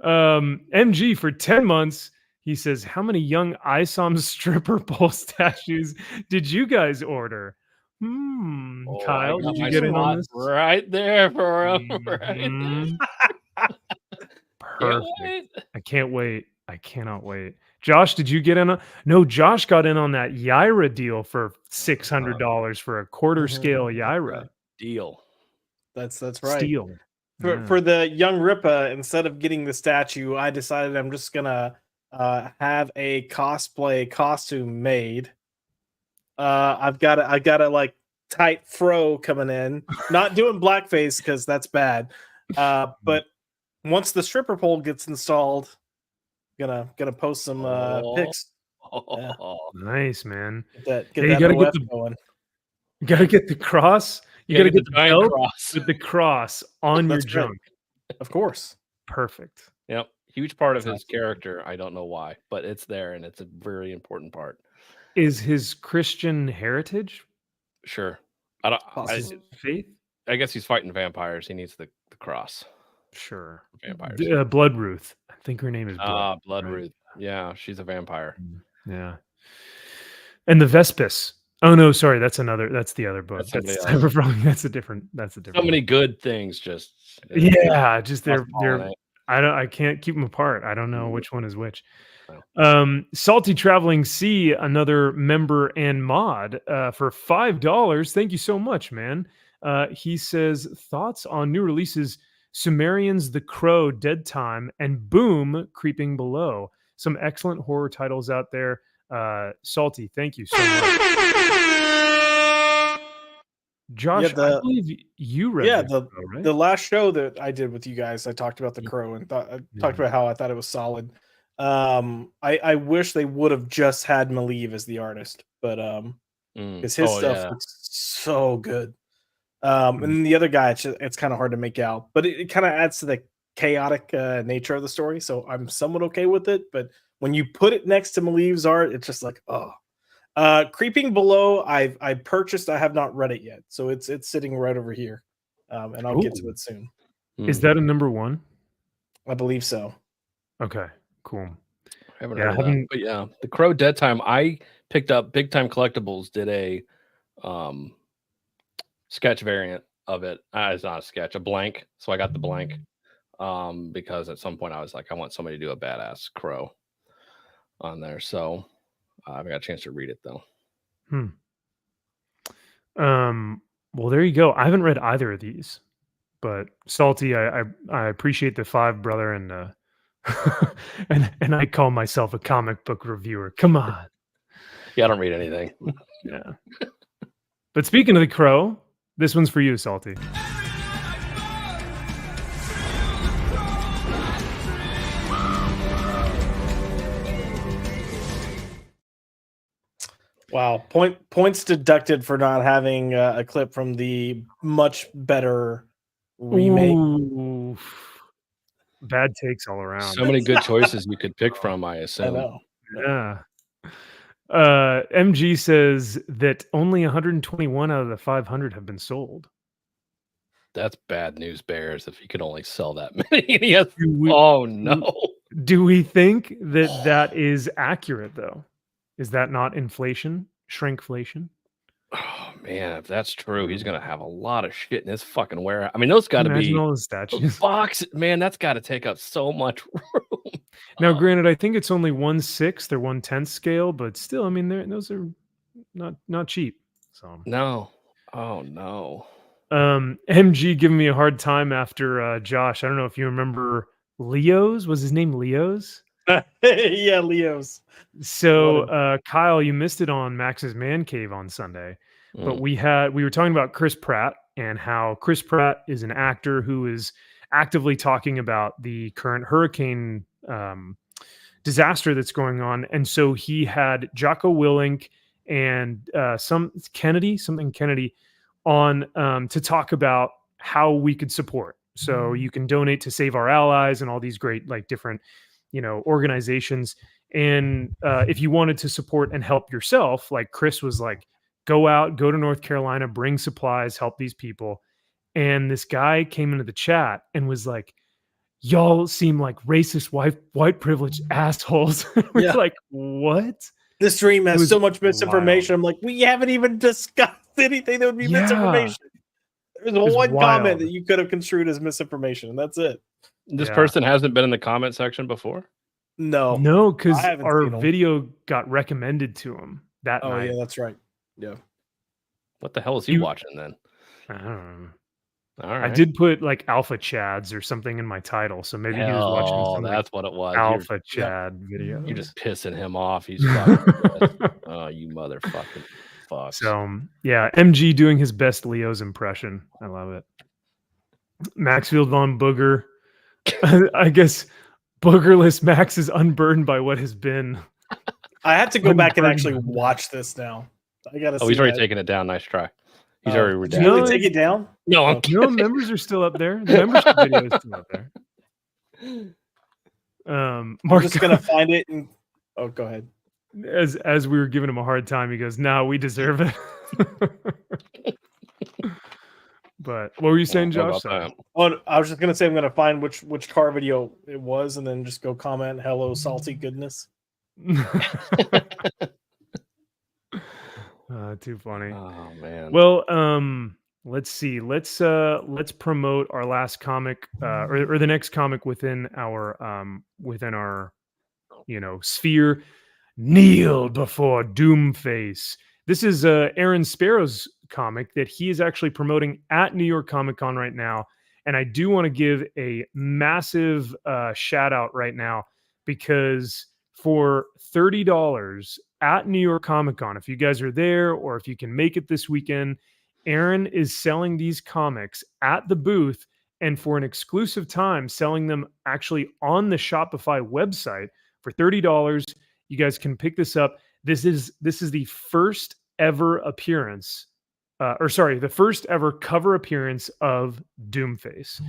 MG for 10 months. He says, how many young ISOM stripper pole statues did you guys order? Kyle, did you get in on this? Right there, bro. Right there. Perfect. I can't wait. I cannot wait. Josh, did you get in on? No, Josh got in on that Yaira deal for $600 for a quarter scale Yaira. Deal. That's right. Steal. For the young Rippa, instead of getting the statue, I decided I'm just gonna have a cosplay costume made. I've got a like tight fro coming in, not doing blackface because that's bad. But once the stripper pole gets installed, gonna post some pics. Yeah. Nice, man. Get that going. You gotta get the cross. You gotta get the belt cross with the cross on your junk. Of course. Perfect. Yep. Huge part of his character. I don't know why, but it's there and it's a very important part. Is his Christian heritage? Sure. Faith? I guess he's fighting vampires. He needs the cross. Sure. Vampires. Bloodruth. I think her name is Bloodruth. Right? Yeah, she's a vampire. Yeah. And the Vespis. Oh no, sorry, that's the other book. That's a different. So many good things. Just they're. I can't keep them apart. I don't know which one is which. Salty Traveling Sea, another member and mod for $5. Thank you so much, man. He says thoughts on new releases: Sumerians, The Crow, Dead Time, and Boom, Creeping Below. Some excellent horror titles out there. Salty, thank you so much. Josh, I believe you read the last show that I did with you guys. I talked about The Crow and talked about how I thought it was solid. I wish they would have just had Maleev as the artist, but because his stuff looks so good. And the other guy, it's kind of hard to make out, but it kind of adds to the chaotic nature of the story. So I'm somewhat okay with it. But when you put it next to Maleev's art, it's just like, oh. Creeping Below, I purchased. I have not read it yet, so it's sitting right over here, and I'll get to it soon. Is that a number one? I believe so. Okay, cool. I haven't heard of that. But yeah, the Crow Dead Time. I picked up Big Time Collectibles. Did a sketch variant of it. It's not a sketch, a blank. So I got the blank because at some point I was like, I want somebody to do a badass Crow on there. So I haven't got a chance to read it though. Well, there you go. I haven't read either of these, but Salty, I appreciate the 5, brother, and and I call myself a comic book reviewer. Come on. Yeah, I don't read anything. Yeah. But speaking of the Crow, this one's for you, Salty. Wow. Points deducted for not having a clip from the much better remake. Ooh. Bad takes all around. So many good choices you could pick from, I assume. I know. Yeah. MG says that only 121 out of the 500 have been sold. That's bad news, Bears, if you could only sell that many. Yes. Oh, no. Do we think that that is accurate, though? Is that not inflation? Shrinkflation? Oh, man, if that's true, he's going to have a lot of shit in his fucking warehouse. I mean, those got to be all the statues. Box, man, that's got to take up so much room. Now, granted, I think it's only 1/6 or 1/10 scale, but still, I mean, those are not cheap. So no. Oh, no. MG giving me a hard time after Josh. I don't know if you remember Leo's. Was his name Leo's? Yeah, Leo's. So Kyle, you missed it on Max's Man Cave on Sunday, but we were talking about Chris Pratt and how Chris Pratt is an actor who is actively talking about the current hurricane disaster that's going on, and so he had Jocko Willink and something Kennedy on to talk about how we could support. So you can donate to Save Our Allies and all these great different organizations. And if you wanted to support and help yourself, like Chris was like, go to North Carolina, bring supplies, help these people. And this guy came into the chat and was like, y'all seem like racist white privileged assholes. We're like, what? This stream has so much misinformation. Wild. I'm like, we haven't even discussed anything that would be misinformation. There's one comment that you could have construed as misinformation, and that's it. This person hasn't been in the comment section before? No, because our video got recommended to him that night. Oh, yeah, that's right. Yeah. What the hell is he watching then? I don't know. All right. I did put like Alpha Chads or something in my title, so maybe he was watching some that's what it was. Alpha Chad video. You're just pissing him off. He's oh, you motherfucking fucks. So yeah, MG doing his best Leo's impression. I love it. Maxfield von Booger. I guess Boogerless Max is unburdened by what has been. I have to go back and actually watch this now. I gotta. Oh, he's already taken it down. Nice try. He's already redacted. Did you really take it down? No, no, members are still up there. The membership video is still up there. I'm just gonna find it and go ahead. As we were giving him a hard time, he goes, "No, we deserve it." But what were you saying, Josh? Oh, I was just gonna say I'm gonna find which car video it was, and then just go comment, "Hello, salty goodness." Too funny. Oh man. Well, let's see. Let's promote our last comic or the next comic within our sphere. Kneel before Doomface. This is Aaron Sparrow's comic that he is actually promoting at New York Comic Con right now, and I do want to give a massive shout out right now, because for $30 at New York Comic Con, if you guys are there or if you can make it this weekend, Aaron is selling these comics at the booth, and for an exclusive time selling them actually on the Shopify website for $30. You guys can pick this up. This is the first ever appearance, the first ever cover appearance of Doomface.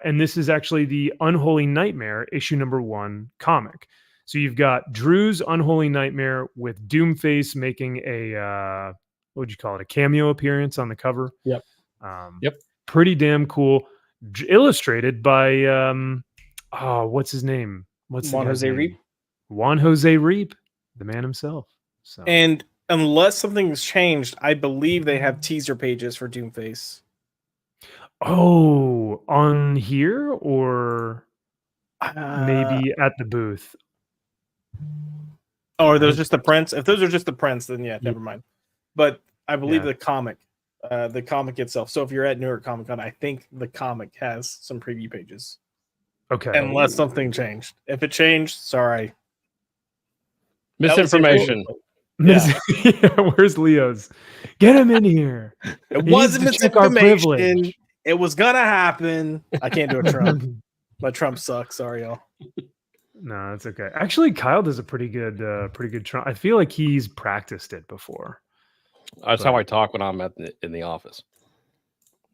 And this is actually the Unholy Nightmare issue #1 comic. So you've got Drew's Unholy Nightmare with Doomface making a, what would you call it? A cameo appearance on the cover. Yep. Pretty damn cool. illustrated by what's his name? What's the Juan guy's Jose name? Reap. Juan Jose Reap, the man himself. So And unless something's changed, I believe they have teaser pages for Doomface. oh, on here or maybe at the booth. Oh, are those just the prints? If those are just the prints, then yeah, Yeah. never mind. But I believe Yeah. the comic itself. So if you're at New York Comic Con, I think the comic has some preview pages. Okay. Unless something changed. If it changed, sorry. Misinformation. Yeah. Yeah, where's Leo's? Get him in here. It He wasn't needs to check our misinformation. privilege. It was gonna happen. I can't do a Trump. But Trump sucks. Sorry, y'all. No, that's okay. Actually, Kyle does a pretty good Trump. I feel like he's practiced it before. That's how I talk when I'm in the office.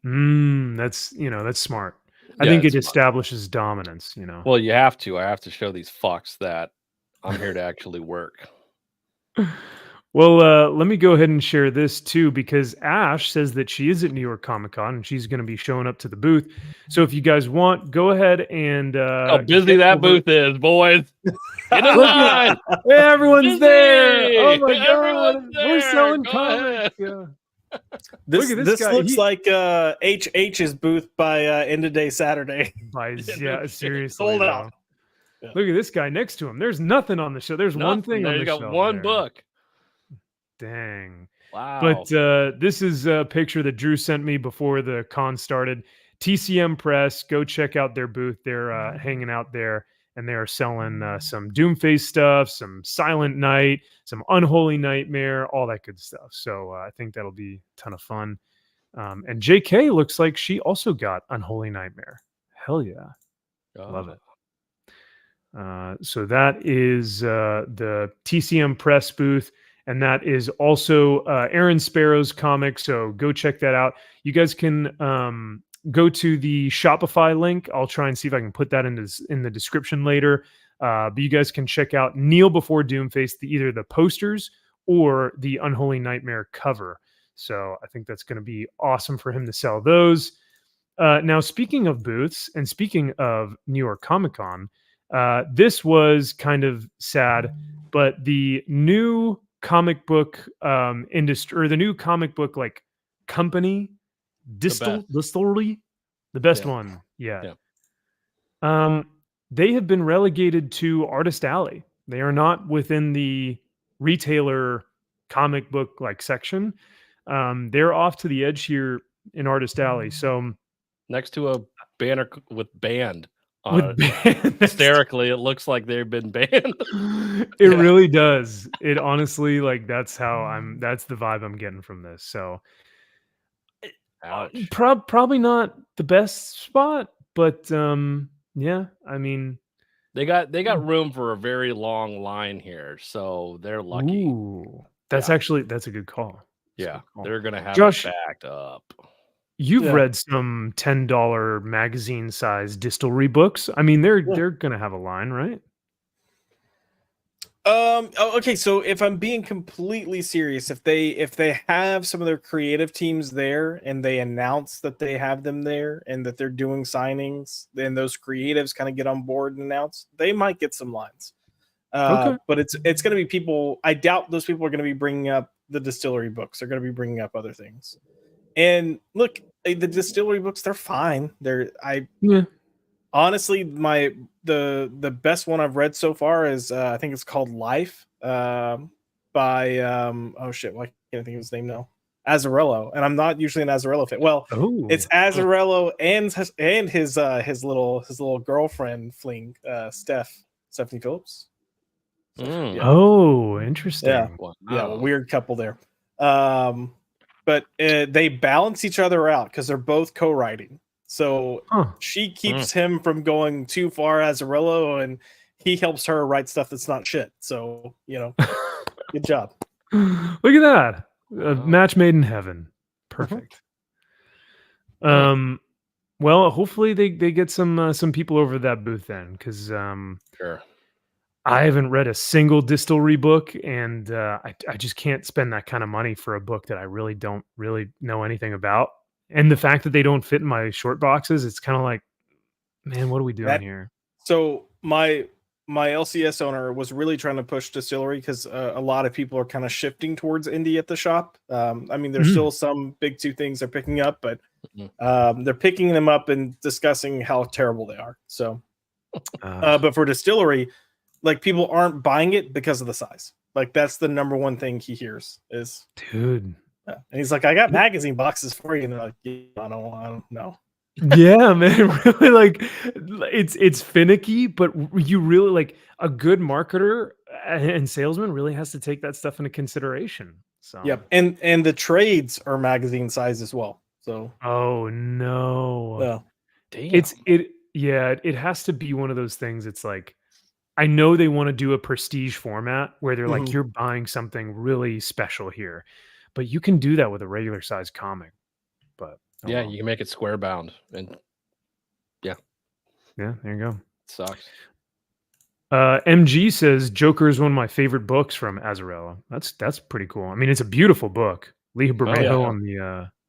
That's smart. I Yeah, think it it's smart. establishes dominance, Well, you have to. I have to show these fucks that I'm here to actually work. Well, let me go ahead and share this too, because Ash says that she is at New York Comic Con and she's going to be showing up to the booth. So if you guys want, go ahead and How busy get that over- booth is, boys. Get in Look at- line. Hey, everyone's there. Oh my god, Everyone's we're there. selling Go comics. Yeah. This Look at this guy. looks like HH's booth by End of Day Saturday. Yeah, seriously. Sold out. though. Yeah. Look at this guy next to him. There's nothing on the show. There's one Nothing. thing There on you the got shelf one there. book. Dang. Wow. But this is a picture that Drew sent me before the con started. TCM Press, go check out their booth. They're hanging out there, and they're selling some Doomface stuff, some Silent Night, some Unholy Nightmare, all that good stuff. So I think that'll be a ton of fun. And JK looks like she also got Unholy Nightmare. Hell yeah. Love it. So that is the TCM Press booth. And that is also Aaron Sparrow's comic. So go check that out. You guys can go to the Shopify link. I'll try and see if I can put that in the description later. But you guys can check out Kneel Before Doomface, either the posters or the Unholy Nightmare cover. So I think that's going to be awesome for him to sell those. Now, speaking of booths and speaking of New York Comic Con, this was kind of sad, but the new comic book industry, or the new comic book like company, distillery, the best one. Yeah. They have been relegated to Artist Alley. They are not within the retailer comic book like section. They're off to the edge here in Artist Alley. So next to a banner with banned. with hysterically, it looks like they've been banned. It really does. It honestly, like, that's the vibe I'm getting from this. So probably not the best spot, but yeah, I mean, they got room for a very long line here, so they're lucky. Ooh, that's a good call. Yeah, they're gonna have Josh, it backed up. You've read some $10 magazine size distillery books. I mean, they're gonna have a line, right? Okay, so if I'm being completely serious, if they have some of their creative teams there and they announce that they have them there and that they're doing signings, then those creatives kind of get on board and announce, they might get some lines. Okay. But it's going to be people. I doubt those people are going to be bringing up the distillery books. They're going to be bringing up other things. And look, the distillery books, they're fine. Honestly, the best one I've read so far is I think it's called Life by oh shit, why can't I think of his name now? Azarello, and I'm not usually an Azarello fan. Well, it's Azarello and his little girlfriend fling, Stephanie Phillips. Mm. Yeah. Oh, interesting. Yeah, yeah, a weird couple there. But they balance each other out because they're both co-writing. So she keeps him from going too far Azarello, and he helps her write stuff that's not shit. So, good job. Look at that. A match made in heaven. Perfect. Well, hopefully they get some people over that booth then, because sure. I haven't read a single distillery book, and I just can't spend that kind of money for a book that I really don't know anything about. And the fact that they don't fit in my short boxes, it's kind of like, man, what are we doing here? So my LCS owner was really trying to push distillery because a lot of people are kind of shifting towards indie at the shop. I mean, there's still some big two things they're picking up, but they're picking them up and discussing how terrible they are. So, but for distillery, like people aren't buying it because of the size. Like that's the number one thing he hears is, dude. And he's like, I got magazine boxes for you, and they're like, yeah, I don't know. Yeah, man, really, like it's finicky, but you really like a good marketer and salesman really has to take that stuff into consideration. So yep, and the trades are magazine size as well. So oh no, damn. It has to be one of those things. It's like I know they want to do a prestige format where they're like you're buying something really special here, but you can do that with a regular size comic. But yeah, you can make it square bound, and yeah, there you go. Sucks. MG says Joker is one of my favorite books from Azzarello. That's pretty cool. I mean, it's a beautiful book. Lee Bermejo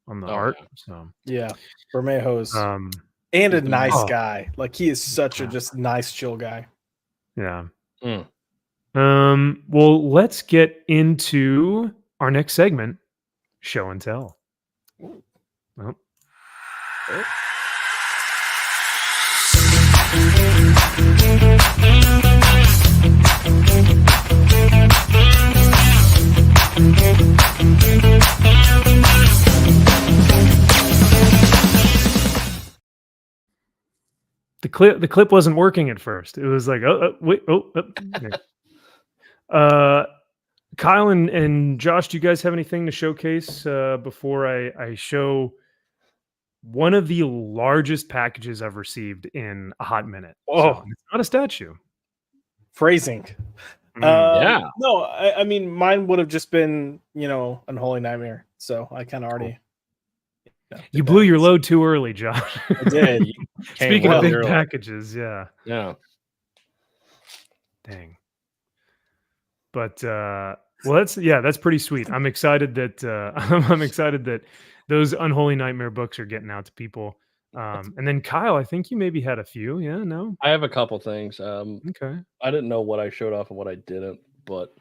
on the art. Yeah. So yeah, Bermejo's and a nice guy. Like he is such a just nice, chill guy. Yeah. Well, let's get into our next segment, show and tell. Well. The clip wasn't working at first. It was like, Kyle and Josh, do you guys have anything to showcase before I show one of the largest packages I've received in a hot minute? Oh, so it's not a statue. Phrasing. Yeah. No, I mean, mine would have just been, Unholy Nightmare. So I kind of already. You blew your load too early, Josh. I did. Speaking of big packages, yeah. Dang. But that's pretty sweet. I'm excited that those Unholy Nightmare books are getting out to people. And then Kyle, I think you maybe had a few. Yeah, no. I have a couple things. Okay. I didn't know what I showed off and what I didn't, but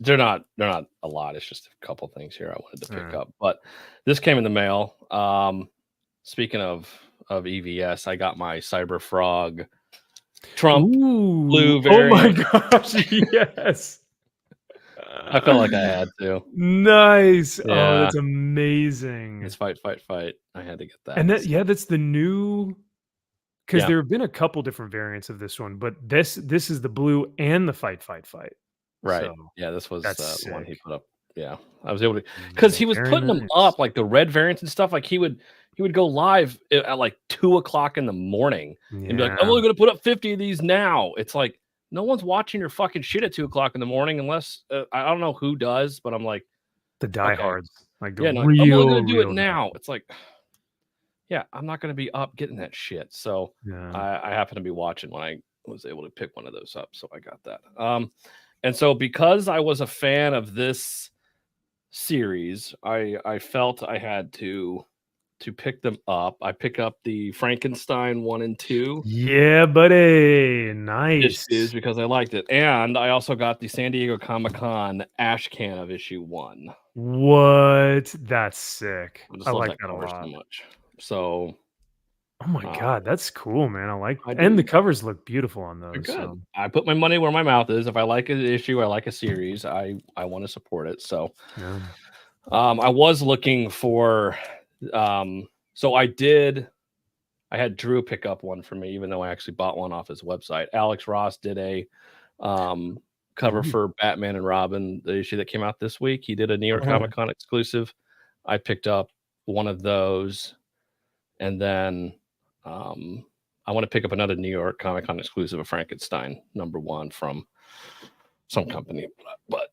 they're not a lot. It's just a couple things here I wanted to pick up. But this came in the mail. Speaking of EVS, I got my Cyber Frog Trump blue variant. Oh my gosh, yes. I felt like I had to. Nice. Yeah. Oh, that's amazing. It's fight. I had to get that. And that's the new, because there have been a couple different variants of this one, but this is the blue and the fight. Right. So, yeah, this was the one he put up. Yeah. I was able to, because because he was putting them up, like the red variants and stuff. Like he would go live at like 2:00 in the morning and be like, I'm only going to put up 50 of these now. It's like, no one's watching your fucking shit at 2:00 in the morning unless I don't know who does, but I'm like the diehards, like the I'm only going to do it now. It's like, yeah, I'm not going to be up getting that shit. So I happened to be watching when I was able to pick one of those up, so I got that. And so because I was a fan of this series, I felt I had to pick them up. I pick up the Frankenstein 1 and 2. Yeah, buddy. Nice. Issues because I liked it. And I also got the San Diego Comic-Con ash can of issue 1. What? That's sick. I like that a lot. So much. So oh my god, that's cool, man. I like and the covers look beautiful on those. So. I put my money where my mouth is. If I like an issue, I like a series, I want to support it. So I was looking for so I had Drew pick up one for me, even though I actually bought one off his website. Alex Ross did a cover for Batman and Robin, the issue that came out this week. He did a New York Comic Con exclusive. I picked up one of those, and then I want to pick up another New York Comic Con exclusive of Frankenstein #1 from some company, but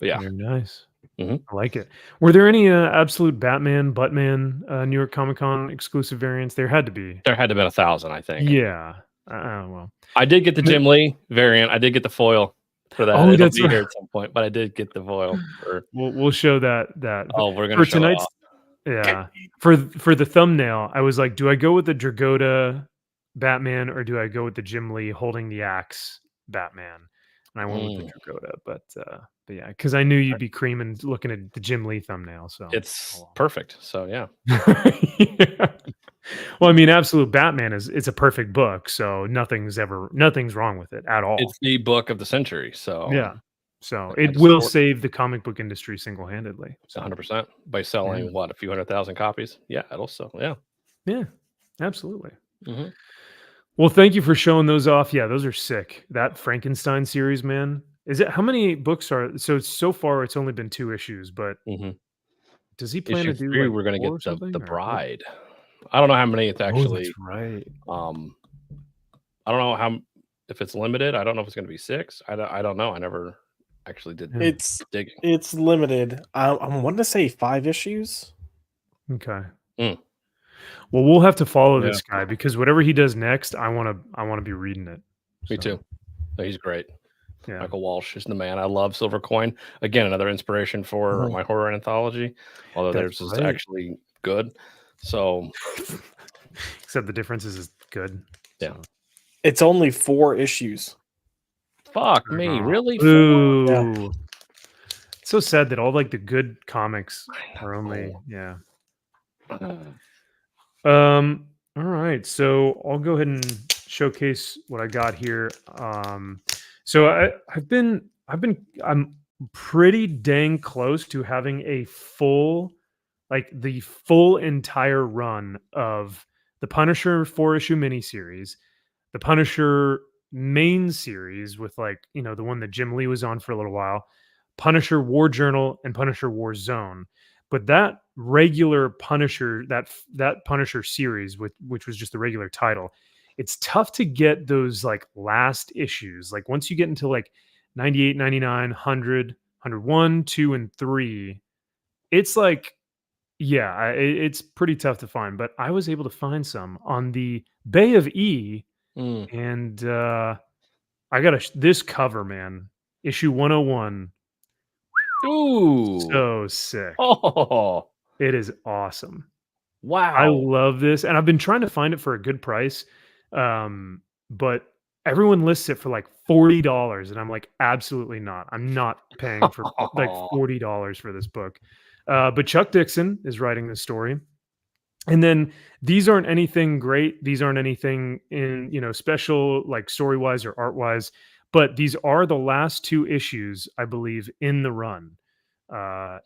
yeah, very nice. I like it. Were there any absolute Batman, Buttman, New York Comic Con exclusive variants? There had to be. There had to have been 1,000, I think. Yeah. Well, I did get the Jim Lee variant. I did get the foil for that. It'll be here at some point, but I did get the foil. We'll show that. Oh, we're gonna show Yeah. For the thumbnail, I was like, do I go with the Dragotta Batman or do I go with the Jim Lee holding the axe Batman? And I went with the Dragotta, but yeah, because I knew you'd be creaming looking at the Jim Lee thumbnail. So It's perfect. So yeah. Yeah. Well, I mean, Absolute Batman it's a perfect book, so nothing's wrong with it at all. It's the book of the century. So Yeah. So I it just will support- save the comic book industry single-handedly. So 100% by selling what, a few 100,000 copies. Yeah, it'll sell. Yeah. yeah, absolutely. Mhm. Well, thank you for showing those off. Yeah, those are sick. That Frankenstein series, man. Is it how many books are so far it's only been 2 issues, but Mhm. does he plan Issue to do 3, like we're gonna 4 get or something? the or what? bride. I don't know how many it's Oh, actually. that's right. I don't know how if it's limited. I don't know if it's gonna be 6. I don't know. I never actually did digging. It's limited. I want to say 5 issues. Okay. Mm. Well, we'll have to follow Yeah. this guy because whatever he does next, I want to be reading it. Me So, too. No, he's great. Yeah. Michael Walsh is the man. I love Silver Coin. Again, another inspiration for my horror anthology. Although That's theirs is right. actually good. So Except the difference is good. Yeah. So. It's only 4 issues. fuck me, really? Ooh. Yeah. It's so sad that all like the good comics are only all right, so I'll go ahead and showcase what I got here. So I'm pretty dang close to having a full entire run of the Punisher 4-issue miniseries, the Punisher main series with the one that Jim Lee was on for a little while, Punisher War Journal and Punisher War Zone. But that regular Punisher, that Punisher series, which was just the regular title, it's tough to get those like last issues. Like once you get into like 98, 99, 100, 101, 2, and 3, it's like, yeah, it's pretty tough to find. But I was able to find some on the Bay of E, and I got this cover, man. Issue 101. Ooh. So sick. Oh, It is awesome. wow. I love this, and I've been trying to find it for a good price, but everyone lists it for like $40, and I'm like, absolutely not. I'm not paying for like $40 for this book. But Chuck Dixon is writing this story, and then these aren't anything great. These aren't anything in special like story wise or art wise, but these are the last 2 issues I believe in the run.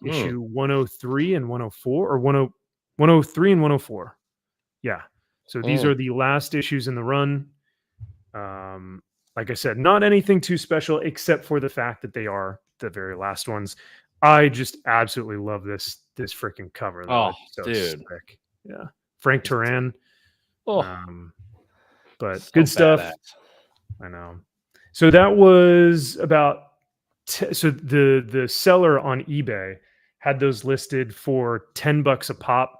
Issue 103 and 104 or 103 and 104. Yeah. So these are the last issues in the run. Like I said, not anything too special except for the fact that they are the very last ones. I just absolutely love this freaking cover. Though. Oh, it's so dude. sick. Yeah. Frank Turan. Oh, but so good stuff. badass. I know. So that was about so the seller on eBay had those listed for $10 a pop,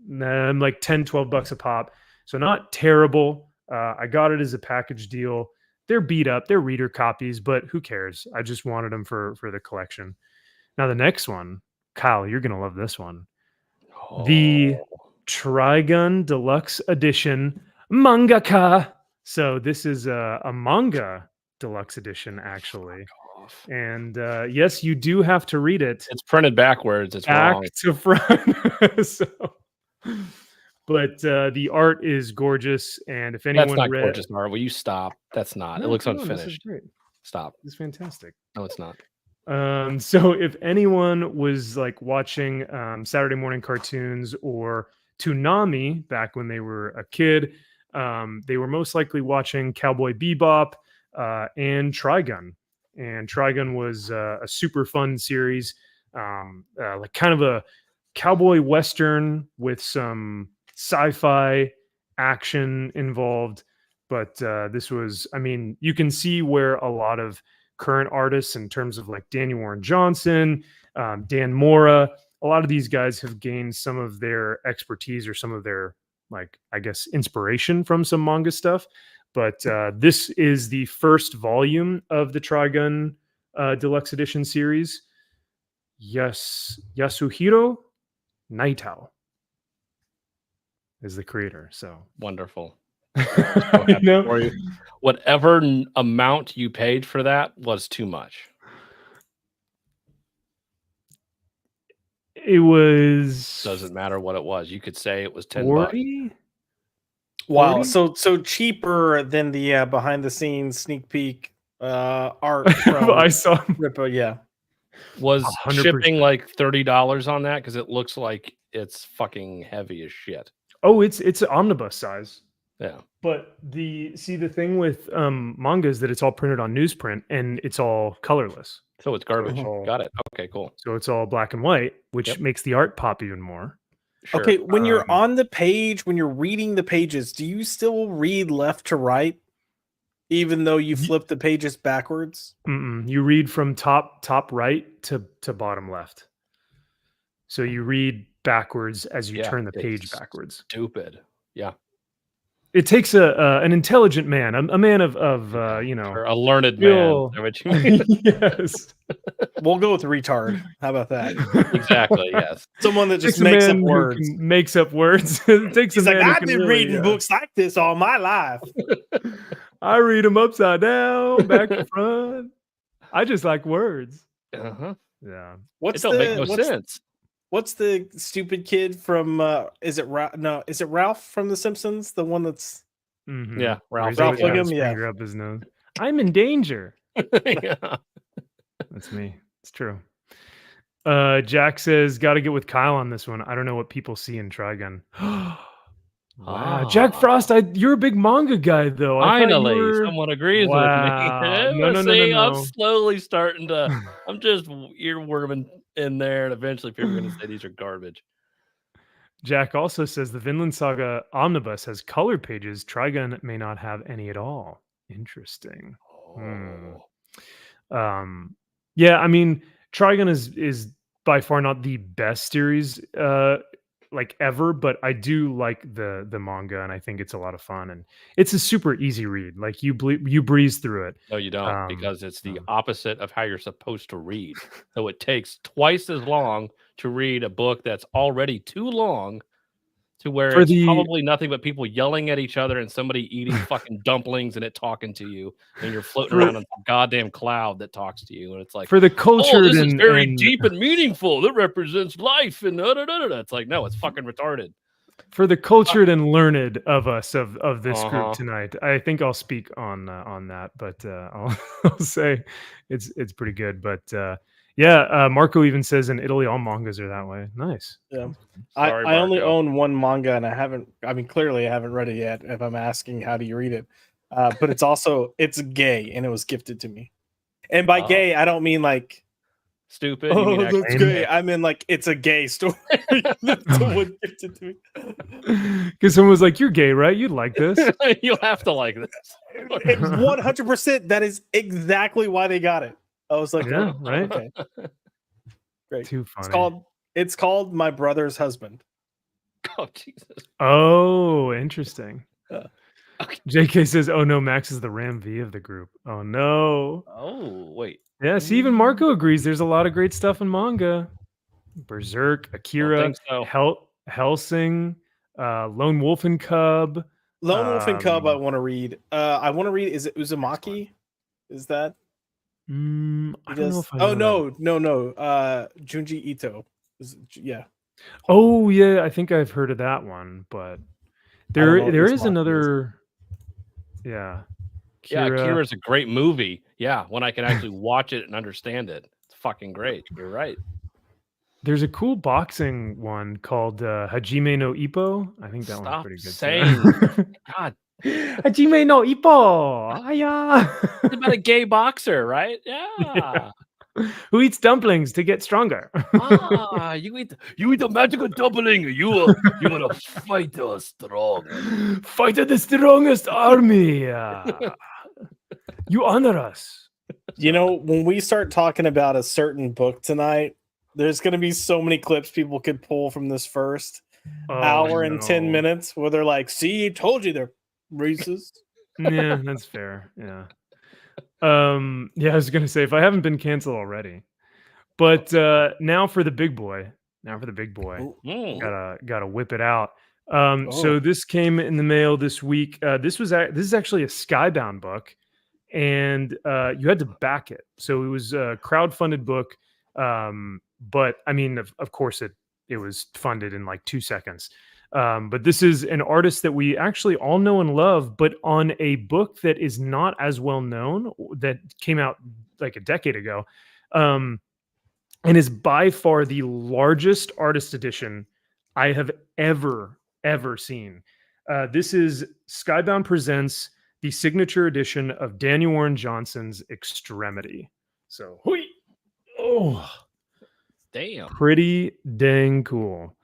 like $10-12 a pop. So not terrible. I got it as a package deal. They're beat up, they're reader copies, but who cares? I just wanted them for the collection. Now the next one, Kyle, you're gonna love this one. The Trigun Deluxe Edition Mangaka. So this is a manga deluxe edition, actually. And yes, you do have to read it. It's printed backwards. It's back wrong. to front. But the art is gorgeous, and if anyone That's not read, gorgeous art. Will you stop? That's not. No, it looks come on, this is unfinished. great. Stop. It's fantastic. No, it's not. So if anyone was like watching Saturday morning cartoons or Toonami back when they were a kid, they were most likely watching Cowboy Bebop and Trigun. And Trigun was a super fun series, like kind of a cowboy western with some sci-fi action involved. But this was, I mean, you can see where a lot of current artists in terms of like Daniel Warren Johnson, Dan Mora, a lot of these guys have gained some of their expertise or some of their, like, I guess, inspiration from some manga stuff. But this is the first volume of the Trigun Deluxe Edition series. Yes, Yasuhiro Naitao. is the creator. So Wonderful. you know, For you. Whatever amount you paid for that was too much. it was Doesn't matter what it was. You could say it was $10. 40. Wow, 40? so cheaper than the behind the scenes sneak peek art from I saw Rippo. Yeah, Was 100%. shipping like $30 on that? Because it looks like it's fucking heavy as shit. Oh, it's omnibus size. Yeah. But the thing with manga is that it's all printed on newsprint and it's all colorless. So it's garbage. all- Got it. Okay, cool. So it's all black and white, which Yep. makes the art pop even more. Sure. Okay, when you're Um, on the page, when you're reading the pages, do you still read left to right, even though you flip the pages backwards? You read from top right to bottom left. So you read backwards as you Yeah, turn the page it's backwards. Stupid. Yeah. It takes an intelligent man, a man of you know, Or a learned real- man. Is that what you mean? yes, We'll go with retard. How about that? Exactly. Yes. Someone that just Takes a makes up man who words. can- makes up words. It takes He's a like, man who I've can been really, reading books like this all my life. I read them upside down, back to front. I just like words. Uh-huh. Yeah. What's It don't make no what's, sense. what's the stupid kid from? Is it Ralph from The Simpsons? The one that's Mhm. Yeah, Where he's Ralph always got Wiggum, his yeah. finger up his nose. I'm in danger. Yeah. That's me. It's true. Jack says, got to get with Kyle on this one. I don't know what people see in Trigun. Wow, Jack Ah. Frost, you're a big manga guy, though. I thought you Finally, were- someone agrees Wow. with me. No. See, I'm No. slowly starting to. I'm just earworming in there, and eventually people are going to say these are garbage. Jack also says the Vinland Saga omnibus has color pages. Trigun may not have any at all. Interesting. Hmm. Yeah, I mean, Trigun is by far not the best series like ever, but I do like the manga, and I think it's a lot of fun, and it's a super easy read. Like you breeze through it. No, you don't, Um, because it's the opposite of how you're supposed to read. So it takes twice as long to read a book that's already too long, to where For it's the- probably nothing but people yelling at each other and somebody eating fucking dumplings and it talking to you, and you're floating around on some goddamn cloud that talks to you, and it's like, For the oh, cultured this is and, very and deep and meaningful. It represents life and da, da, da, da, da. It's like, no, it's fucking retarded. for the cultured and learned of us of this Uh-huh. group tonight, I think I'll speak on that, but I'll say it's pretty good. But yeah, Marco even says in Italy all mangas are that way. Nice. Yeah. Sorry, I only Marco. own one manga and I mean, clearly I haven't read it yet if I'm asking how do you read it. But it's gay and it was gifted to me. And by Oh. gay, I don't mean like, Stupid. You oh, mean that's actually- gay. I mean like it's a gay story. that someone gifted to me. Because someone was like, "You're gay, right? You'd like this." You'll have to like this. It's 100%. That is exactly why they got it. I was like, Yeah, oh, right? okay. Great. Too funny. It's called My Brother's Husband. Oh, Jesus. Oh, interesting. Okay. JK says, "Oh no, Max is the Ram V of the group." Oh no. Oh, wait. Yeah, see, even Marco agrees. There's a lot of great stuff in manga. Berserk, Akira, think so. Hellsing, Lone Wolf and Cub. Lone Wolf and Cub, I Um, want to read. I want to read. Is it Uzumaki? Is that? I He don't know does. if I Oh know that. no. Junji Ito. Yeah. Oh yeah, I think I've heard of that one, but don't know what there this is one is. another. Yeah. Yeah, Kira. Akira's a great movie. Yeah, when I can actually watch it and understand it. It's fucking great. You're right. There's a cool boxing one called Hajime no Ippo. I think that one's Stop pretty good. too. saying- God, Hajime no Ippo. Aya. it's about a gay boxer, right? Yeah. Who eats dumplings to get stronger? Ah, you eat the magical dumpling. You wanna fight us strong. Fight the strongest army. You honor us. You know, when we start talking about a certain book tonight, there's going to be so many clips people could pull from this first hour and 10 no. minutes where they're like, "See, told you they're racist." Yeah, that's fair. Yeah. Yeah, I was gonna say if I haven't been canceled already. But now for the big boy. Ooh. Mm. Gotta whip it out. So this came in the mail this week. This is actually a Skybound book, and you had to back it. So it was a crowdfunded book, but I mean, of course, it was funded in like 2 seconds. But this is an artist that we actually all know and love, but on a book that is not as well known, that came out like a decade ago, and is by far the largest artist edition I have ever seen. This is Skybound presents the signature edition of Daniel Warren Johnson's Extremity. So, damn, pretty dang cool.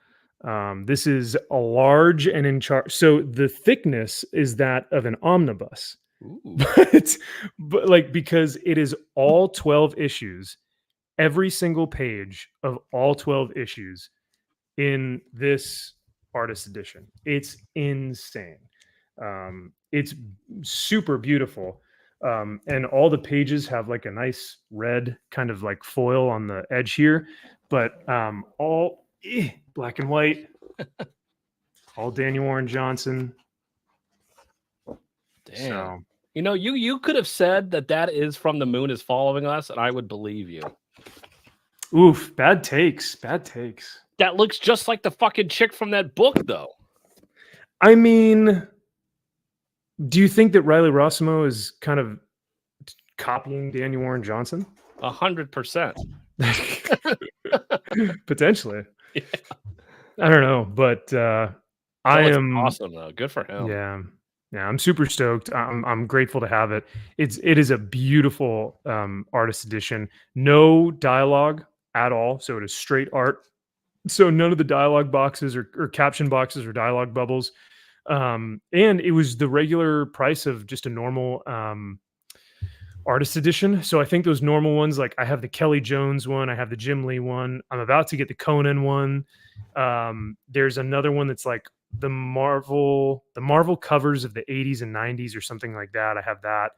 This is a large and in charge. So the thickness is that of an omnibus, but like, because it is all 12 issues, every single page of all 12 issues in this artist edition. It's insane. It's super beautiful. And all the pages have like a nice red kind of like foil on the edge here, but all black and white, all Daniel Warren Johnson. Damn. So, you know, you could have said that is From the Moon Is Following Us, and I would believe you. Oof, bad takes. That looks just like the fucking chick from that book, though. I mean, do you think that Riley Rossimo is kind of copying Daniel Warren Johnson? 100%. Potentially. Yeah. I don't know, but I am awesome though. Good for him. Yeah, I'm super stoked. I'm grateful to have it. It is a beautiful artist edition. No dialogue at all, so it is straight art. So none of the dialogue boxes or caption boxes or dialogue bubbles. And it was the regular price of just a normal artist edition. So I think those normal ones, like I have the Kelly Jones one, I have the Jim Lee one, I'm about to get the Conan one. There's another one that's like the Marvel covers of the 80s and 90s or something like that. I have that,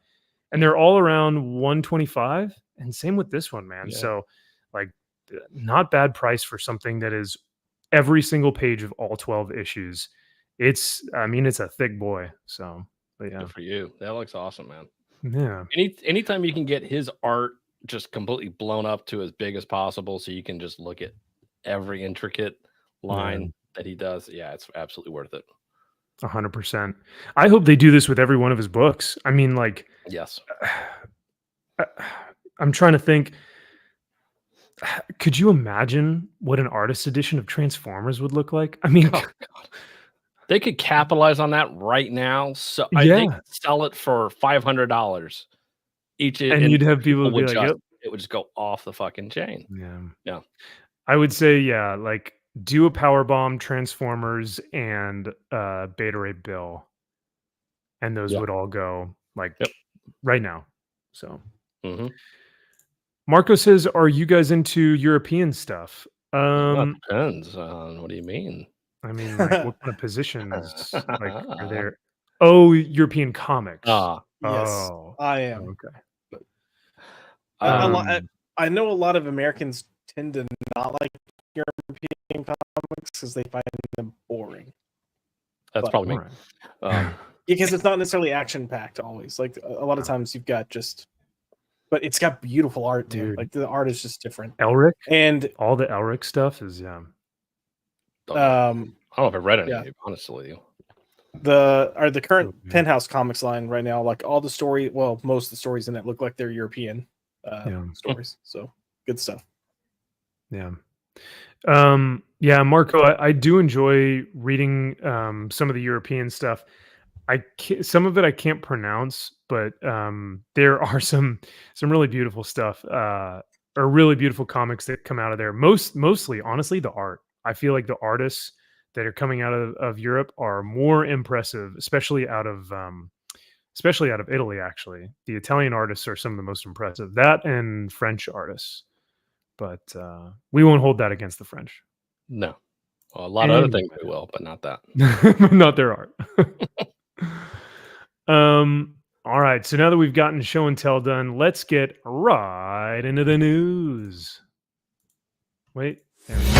and they're all around 125, and same with this one, man. Yeah. So like, not bad price for something that is every single page of all 12 issues. It's a thick boy. So, but yeah, good for you. That looks awesome, man. Yeah. Anytime you can get his art just completely blown up to as big as possible, so you can just look at every intricate line that he does. Yeah, it's absolutely worth it. 100%. I hope they do this with every one of his books. I mean, like, yes. I'm trying to think. Could you imagine what an artist edition of Transformers would look like? I mean, God. They could capitalize on that right now. So they could sell it for $500 each, and you'd have people be like, "Yep." It would just go off the fucking chain. Yeah. I would say, like do a Powerbomb, Transformers, and Beta Ray Bill, and those would all go like right now. So. Mm-hmm. Marco says, "Are you guys into European stuff?" Well, depends on, what do you mean? I mean, like, what kind of positions like are there? Oh, European comics. Yes, I am. Okay. I know a lot of Americans tend to not like European comics because they find them boring. That's probably me. Because it's not necessarily action packed always. Like a lot of times you've got but it's got beautiful art, dude. Like the art is just different. Elric, and all the Elric stuff is I don't know if I've read any, honestly. The current Penthouse Comics line right now, like all the most of the stories in it look like they're European stories. So good stuff. Yeah. Marco, I do enjoy reading some of the European stuff. Some of it I can't pronounce, but there are some really beautiful stuff, or really beautiful comics that come out of there. Mostly, honestly, the art. I feel like the artists that are coming out of Europe are more impressive, especially out of Italy. Actually, the Italian artists are some of the most impressive. That and French artists, but we won't hold that against the French. No, well, a lot of other things we will, but not that. Not their art. All right, so now that we've gotten show and tell done, let's get right into the news. Wait. There we go.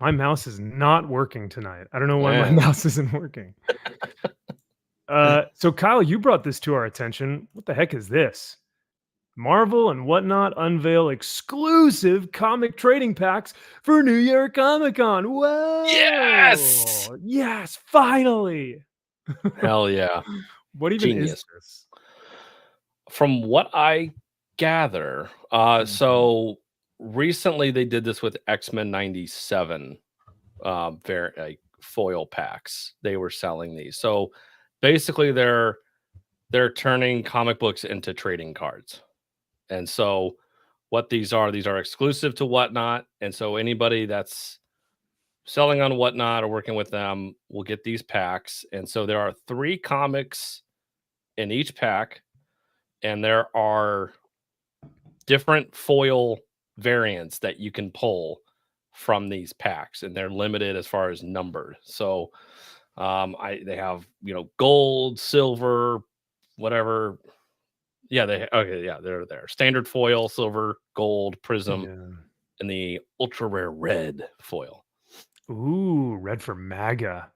My mouse is not working tonight. I don't know why my Man. mouse isn't working. So Kyle, you brought this to our attention. What the heck is this? Marvel and Whatnot unveil exclusive comic trading packs for New York Comic Con. Whoa! Yes! Yes, finally. Hell yeah. What even Genius. is this? From what I gather, so recently they did this with X-Men 97 like foil packs. They were selling these. So basically they're turning comic books into trading cards. And so what these are exclusive to Whatnot. And so anybody that's selling on Whatnot or working with them will get these packs. And so there are 3 comics in each pack, and there are different foil variants that you can pull from these packs, and they're limited as far as number. So they have, gold, silver, whatever. Yeah, they're there. Standard foil, silver, gold, prism, and the ultra rare red foil. Ooh, red for MAGA.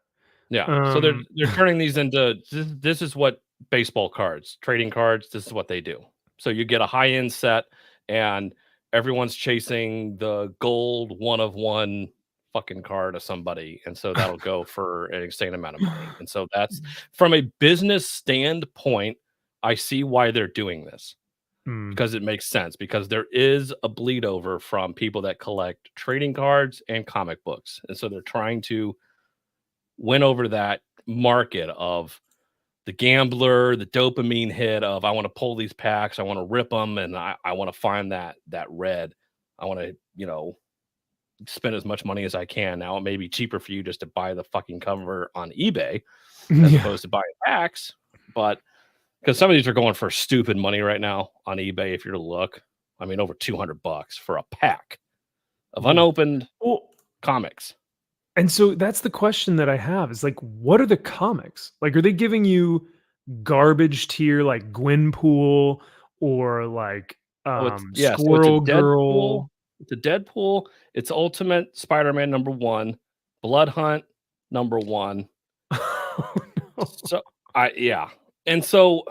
Yeah. So they're turning these into this is what baseball cards, trading cards, this is what they do. So you get a high-end set and everyone's chasing the gold 1-of-1 fucking card of somebody. And so that'll go for an insane amount of money. And so that's from a business standpoint, I see why they're doing this. Because it makes sense, because there is a bleed over from people that collect trading cards and comic books. And so they're trying to win over that market of the gambler, the dopamine hit of, I want to pull these packs, I want to rip them, and I want to find that red. I want to, spend as much money as I can. Now it may be cheaper for you just to buy the fucking cover on eBay as opposed to buying packs, but because some of these are going for stupid money right now on eBay. If you're to look, I mean, over $200 for a pack of unopened comics. And so that's the question that I have is like, what are the comics? Like, are they giving you garbage tier like Gwenpool or like Squirrel Girl? It's a Deadpool. It's Ultimate Spider-Man #1, Blood Hunt #1. Oh, no. So and so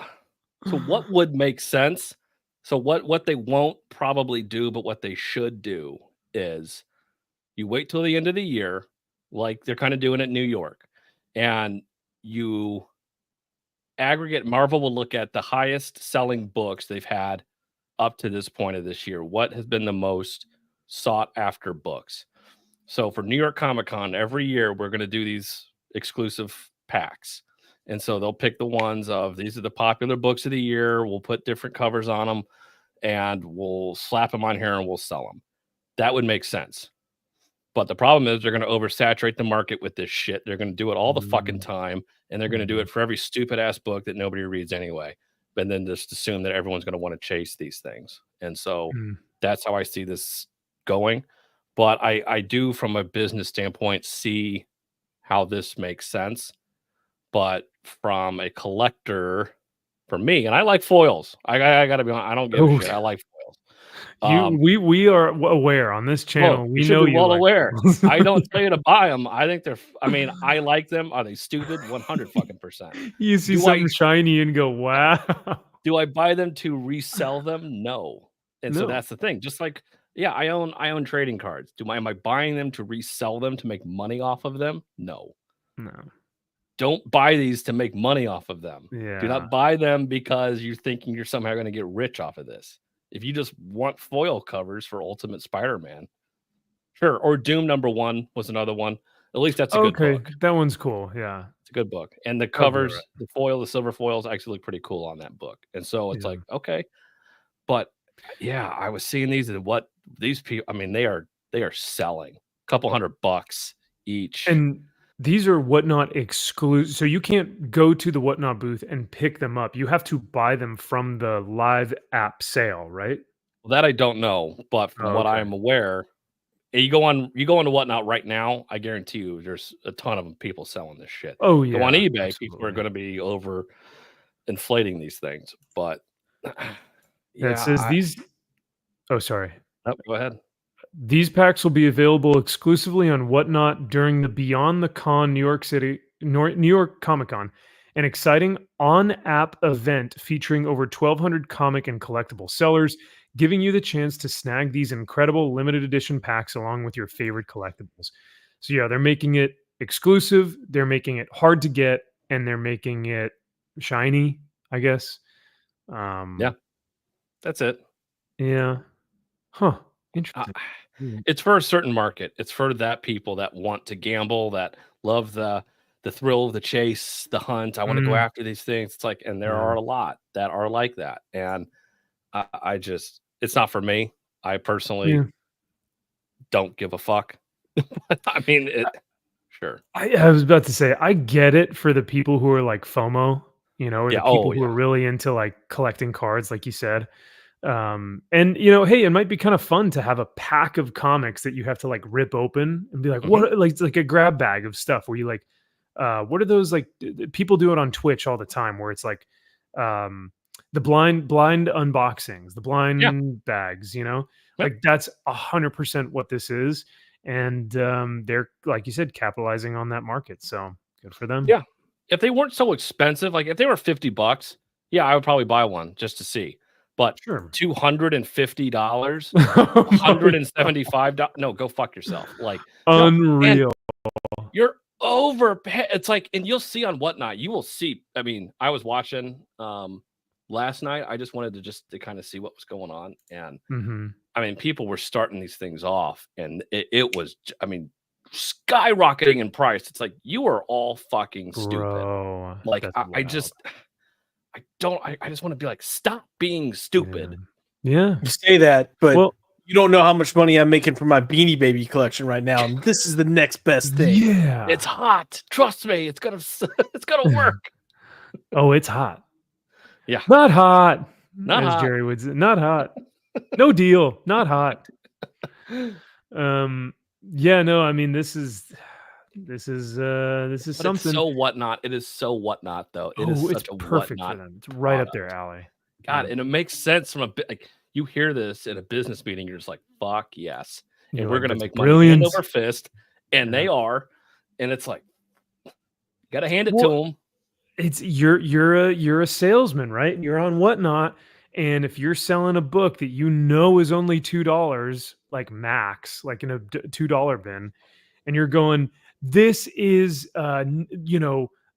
what would make sense? So what they won't probably do, but what they should do is you wait till the end of the year, like they're kind of doing at New York, and you aggregate. Marvel will look at the highest selling books they've had up to this point of this year. What has been the most sought after books? So for New York Comic Con, every year we're going to do these exclusive packs. And so they'll pick the ones of, these are the popular books of the year. We'll put different covers on them and we'll slap them on here and we'll sell them. That would make sense. But the problem is they're going to oversaturate the market with this shit. They're going to do it all the fucking time. And they're going to do it for every stupid ass book that nobody reads anyway. But then just assume that everyone's going to want to chase these things. And so that's how I see this going. But I do, from a business standpoint, see how this makes sense. But from a collector, for me, and I like foils. I got to be honest, I don't give a shit. I like foils. We are aware on this channel. We know you well like aware. I don't tell you to buy them. I think I like them. Are they stupid? 100%. You see something shiny and go, wow. Do I buy them to resell them? No. And so that's the thing. Just like, I own trading cards. Am I buying them to resell them to make money off of them? No. Don't buy these to make money off of them. Do not buy them because you're thinking you're somehow going to get rich off of this. If you just want foil covers for Ultimate Spider-Man, sure. Or Doom #1 was another one. At least that's a good book. That one's cool. Yeah. It's a good book. And the covers, the foil, the silver foils actually look pretty cool on that book. And so it's like, okay. But I was seeing these and what these people, I mean, they are selling a couple $100 each. And these are Whatnot exclusive. So you can't go to the Whatnot booth and pick them up. You have to buy them from the live app sale, right? Well, that I don't know, but from what I'm aware, you go on to Whatnot right now, I guarantee you there's a ton of people selling this shit. Oh yeah. Go on eBay, people are going to be over inflating these things. But it says these. Oh, sorry. Oh, go ahead. These packs will be available exclusively on Whatnot during the Beyond the Con New York Comic Con, an exciting on-app event featuring over 1,200 comic and collectible sellers, giving you the chance to snag these incredible limited edition packs along with your favorite collectibles. So yeah, they're making it exclusive, they're making it hard to get, and they're making it shiny, I guess. Yeah, that's it. Yeah. Huh. Interesting. It's for a certain market. It's for that people that want to gamble, that love the thrill of the chase, the hunt. I want to go after these things. It's like, and there are a lot that are like that. And I just, it's not for me. I personally don't give a fuck. I mean, sure. I was about to say, I get it for the people who are like FOMO, or the people who are really into like collecting cards, like you said. And hey, it might be kind of fun to have a pack of comics that you have to like rip open and be like, what, like it's like a grab bag of stuff where you like, what are those, like people do it on Twitch all the time where it's like the blind unboxings, the blind bags, like that's 100% what this is. And they're, like you said, capitalizing on that market. So good for them. Yeah. If they weren't so expensive, like if they were $50, yeah, I would probably buy one just to see. But $250, $175. No, go fuck yourself. Like unreal. You're overpaid. It's like, and you'll see on Whatnot. You will see. I mean, I was watching last night. I just wanted to kind of see what was going on, and I mean, people were starting these things off, and it was, I mean, skyrocketing in price. It's like you are all fucking stupid. Like I just want to be like, stop being stupid. Yeah. You say that, but you don't know how much money I'm making from my Beanie Baby collection right now. And this is the next best thing. Yeah. It's hot. Trust me. It's gonna work. Oh, it's hot. Yeah. Not hot. Not as hot. Jerry would say. Not hot. No deal. Not hot. Yeah, no, I mean, this is something. It's so Whatnot. It is so Whatnot, though. It is such a perfect Whatnot for them. It's right up their alley. God, and it makes sense from a bit. Like you hear this in a business meeting, you're just like, "Fuck yes!" And we're gonna make money hand over fist, and they are. And it's like, you gotta hand it to them. It's you're a salesman, right? You're on Whatnot, and if you're selling a book that is only $2, like max, like in a $2 bin, and you're going, this is a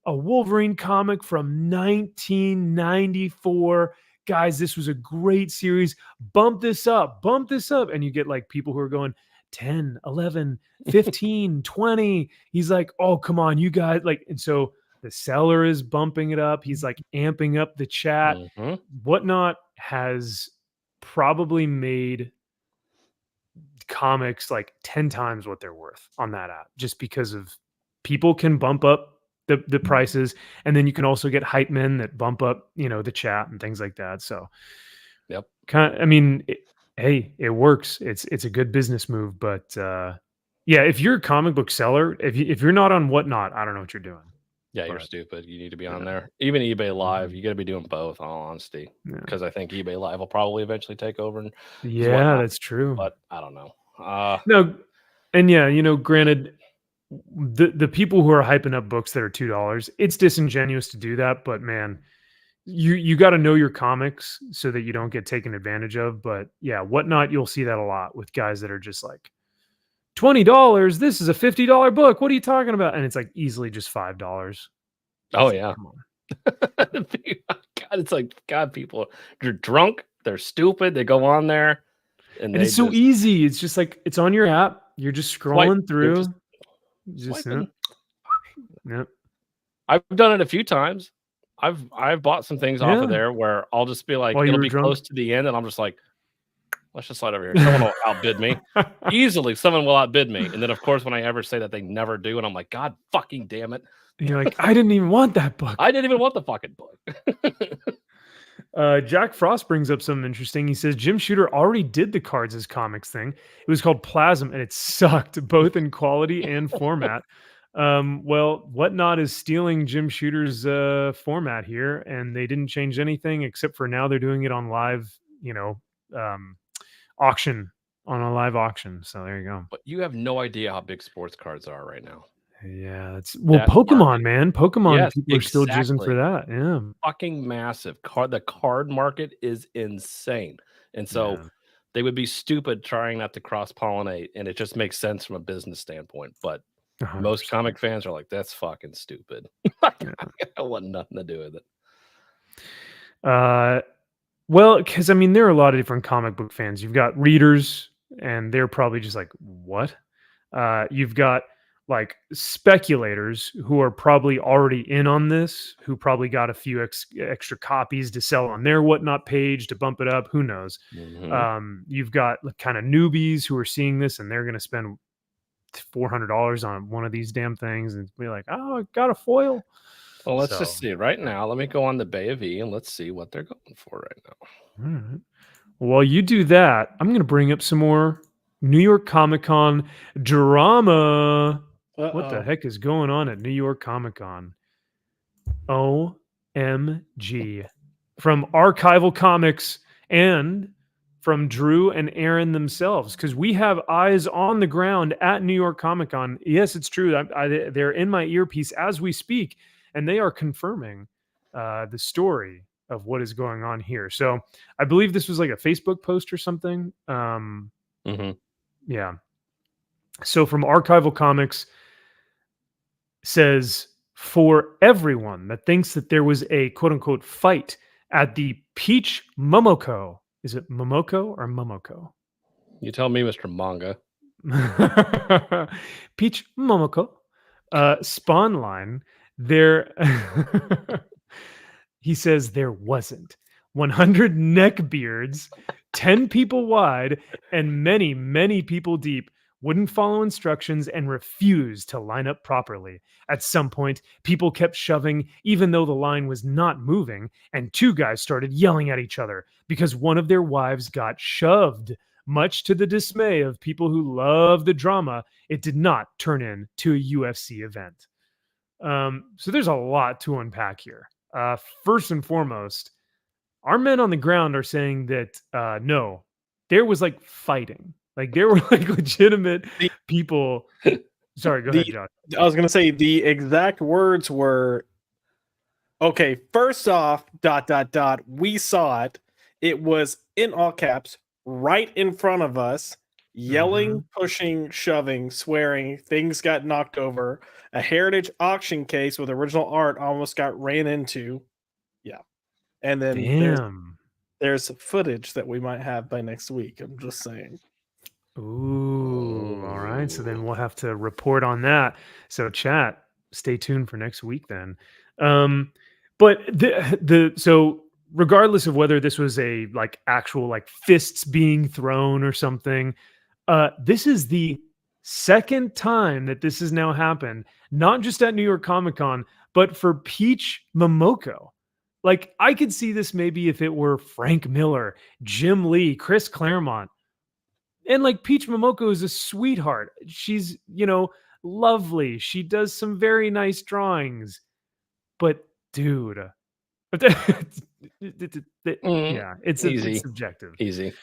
Wolverine comic from 1994. Guys, this was a great series. Bump this up. And you get like people who are going 10, 11, 15, 20. He's like, oh, come on, you guys. Like, and so the seller is bumping it up. He's like amping up the chat. Whatnot has probably made comics like 10 times what they're worth on that app, just because of people can bump up the prices, and then you can also get hype men that bump up the chat and things like that. So I mean, it works. It's a good business move. But if you're a comic book seller, if you're not on Whatnot, I don't know what you're doing. Yeah, you're stupid. You need to be on there. Even eBay Live, you got to be doing both, in all honesty, because I think eBay Live will probably eventually take over. That's true. But I don't know. No, and granted, the people who are hyping up books that are $2, it's disingenuous to do that. But man, you got to know your comics so that you don't get taken advantage of. But yeah, Whatnot, you'll see that a lot with guys that are just like, $20. This is a $50 book. What are you talking about? And it's like easily just $5. Oh yeah. Come on. God, it's like, God, people, they're drunk, they're stupid, they go on there, and it's so easy. It's just like, it's on your app. You're just scrolling through. Yep. I've done it a few times. I've bought some things off of there where I'll just be like, it'll be close to the end, and I'm just like, let's just slide over here. Someone will outbid me. Easily, someone will outbid me. And then, of course, when I ever say that, they never do. And I'm like, God fucking damn it. And you're like, I didn't even want that book. I didn't even want the fucking book. Jack Frost brings up something interesting. He says, Jim Shooter already did the cards as comics thing. It was called Plasm, and it sucked, both in quality and format. Well, Whatnot is stealing Jim Shooter's format here, and they didn't change anything except for now they're doing it on live, auction on a live auction. So there you go. But you have no idea how big sports cards are right now. Yeah, that's That Pokemon, market. man. Pokemon Yes, people are still jizzing for exactly. that. Yeah. Fucking massive. The card market is insane. And so Yeah. they would be stupid trying not to cross-pollinate, and it just makes sense from a business standpoint. But 100%. most comic fans are like, that's fucking stupid. I want nothing to do with it. Well, because I mean, there are a lot of different comic book fans. You've got readers, and they're probably just like, what? You've got like speculators who are probably already in on this, who probably got a few extra copies to sell on their whatnot page to bump it up. Who knows? You've got kind of newbies who are seeing this and they're going to spend $400 on one of these damn things and be like, oh, I got a foil. Well, let's just see right now. Let me go on the Bay of E and let's see what they're going for right now. All right. While you do that, I'm going to bring up some more New York Comic Con drama. What the heck is going on at New York Comic Con? OMG. From Archival Comics and from Drew and Aaron themselves, because we have eyes on the ground at New York Comic Con. Yes, it's true. They're in my earpiece as we speak, and they are confirming the story of what is going on here. So I believe this was like a Facebook post or something. Yeah. So from Archival Comics says, for everyone that thinks that there was a quote unquote fight at the Peach Momoko. Is it Momoko or Momoko? You tell me, Mr. Manga. Peach Momoko spawn line. There, he says there wasn't. 100 neckbeards, 10 people wide, and many, many people deep wouldn't follow instructions and refused to line up properly. At some point, people kept shoving even though the line was not moving, and two guys started yelling at each other because one of their wives got shoved. Much to the dismay of people who love the drama, it did not turn into a UFC event. So there's a lot to unpack here. First and foremost, our men on the ground are saying that no, there was like fighting. Like there were like legitimate people. Sorry, go ahead, Josh. I was going to say the exact words were, okay, first off, ... We saw it. It was in all caps right in front of us, yelling, pushing, shoving, swearing. Things got knocked over. A heritage auction case with original art almost got ran into. Yeah. And then there's footage that we might have by next week. I'm just saying. Ooh, all right. So then we'll have to report on that. So chat, stay tuned for next week then. But so regardless of whether this was a like actual like fists being thrown or something, this is the second time that this has now happened, not just at New York Comic Con, but for Peach Momoko. Like I could see this maybe if it were Frank Miller, Jim Lee, Chris Claremont. And like Peach Momoko is a sweetheart. She's, lovely. She does some very nice drawings. But dude, yeah, it's easy. It's subjective. Easy.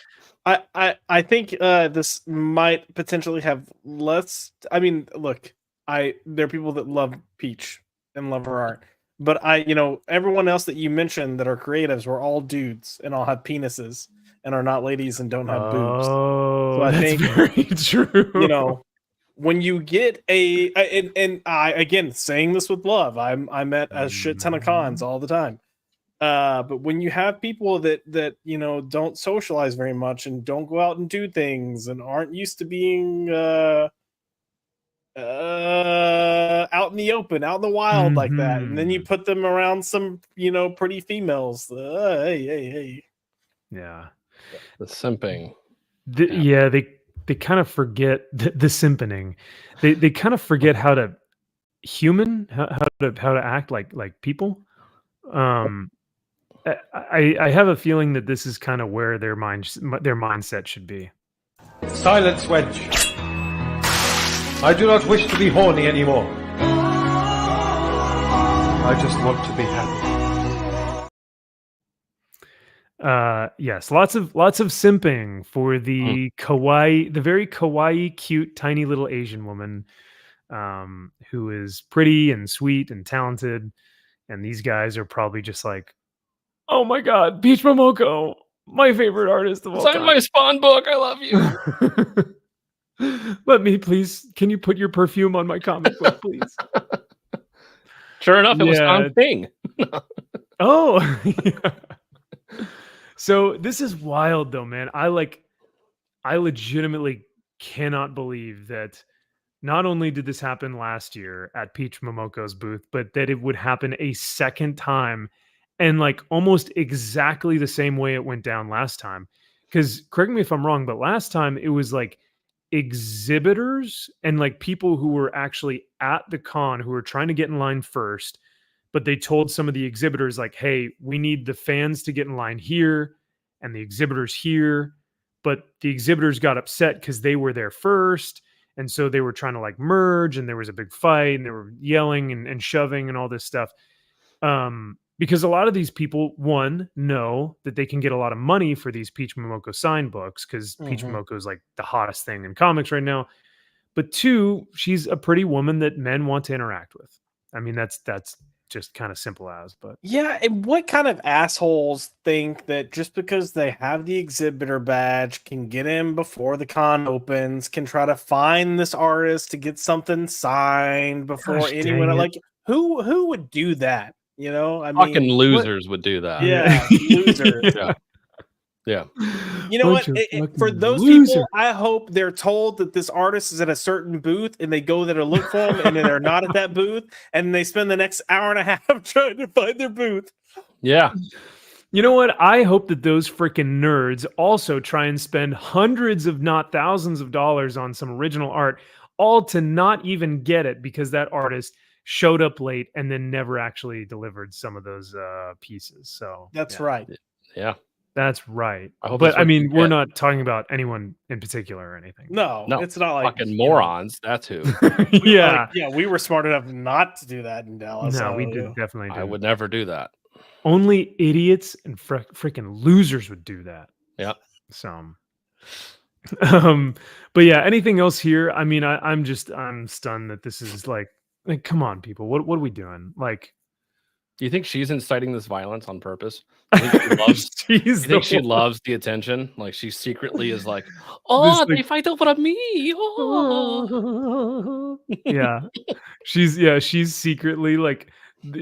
I think this might potentially have less. I mean, look, there are people that love Peach and love her art. But everyone else that you mentioned that are creatives were all dudes and all have penises and are not ladies and don't have boobs. So I think very true. When you get and I again saying this with love, I'm at a shit ton of cons all the time. But when you have people that don't socialize very much and don't go out and do things and aren't used to being out in the open, out in the wild like that, and then you put them around some pretty females, hey, yeah, the simping. They kind of forget the simpening. They kind of forget how to act like people. I have a feeling that this is kind of where their mindset should be. Silence, wench. I do not wish to be horny anymore. I just want to be happy. Yes, lots of simping for the kawaii, the very kawaii, cute, tiny little Asian woman, who is pretty and sweet and talented. And these guys are probably just like, oh my god, Peach Momoko, my favorite artist of all Sign time. my Spawn book. I love you. Let me, please. Can you put your perfume on my comic book, please? Sure enough, it was Yeah. Tom King. Oh, yeah. So this is wild, though, man. I legitimately cannot believe that not only did this happen last year at Peach Momoko's booth, but that it would happen a second time, and like almost exactly the same way it went down last time. Because correct me if I'm wrong, but last time it was like exhibitors and like people who were actually at the con who were trying to get in line first, but they told some of the exhibitors like, hey, we need the fans to get in line here and the exhibitors here. But the exhibitors got upset because they were there first, and so they were trying to like merge, and there was a big fight, and they were yelling and shoving and all this stuff. Because a lot of these people, one, know that they can get a lot of money for these Peach Momoko signed books because Peach Momoko is like the hottest thing in comics right now. But two, she's a pretty woman that men want to interact with. I mean, that's just kind of simple as. But yeah, and what kind of assholes think that just because they have the exhibitor badge can get in before the con opens, can try to find this artist to get something signed before Gosh, anyone dang it. like who would do that? You know, I Fucking mean, losers would do that. yeah, losers. Yeah. You know Bunch what? of For fucking those losers. people, I hope they're told that this artist is at a certain booth and they go there to look for him and then they're not at that booth and they spend the next hour and a half trying to find their booth. Yeah. You know what? I hope that those freaking nerds also try and spend hundreds, if not thousands of dollars on some original art, all to not even get it because that artist showed up late and then never actually delivered some of those pieces. So That's yeah, right. Yeah. that's right. I hope But that's I what mean, you we're get. not talking about anyone in particular or anything. No, No, it's not like fucking you know, morons. That's who. Yeah. we were smart enough not to do that in Dallas. No, we so, did definitely I do. would never do that. Only idiots and freaking losers would do that. Yeah. So, but yeah, anything else here? I mean, I'm stunned that this is like, come on, people, what are we doing? Like, Do you think she's inciting this violence on purpose? Do you think she loves, she's you think the she one- loves the attention? Like she secretly is like, oh, they like- fight over me. Oh. yeah, she's secretly like,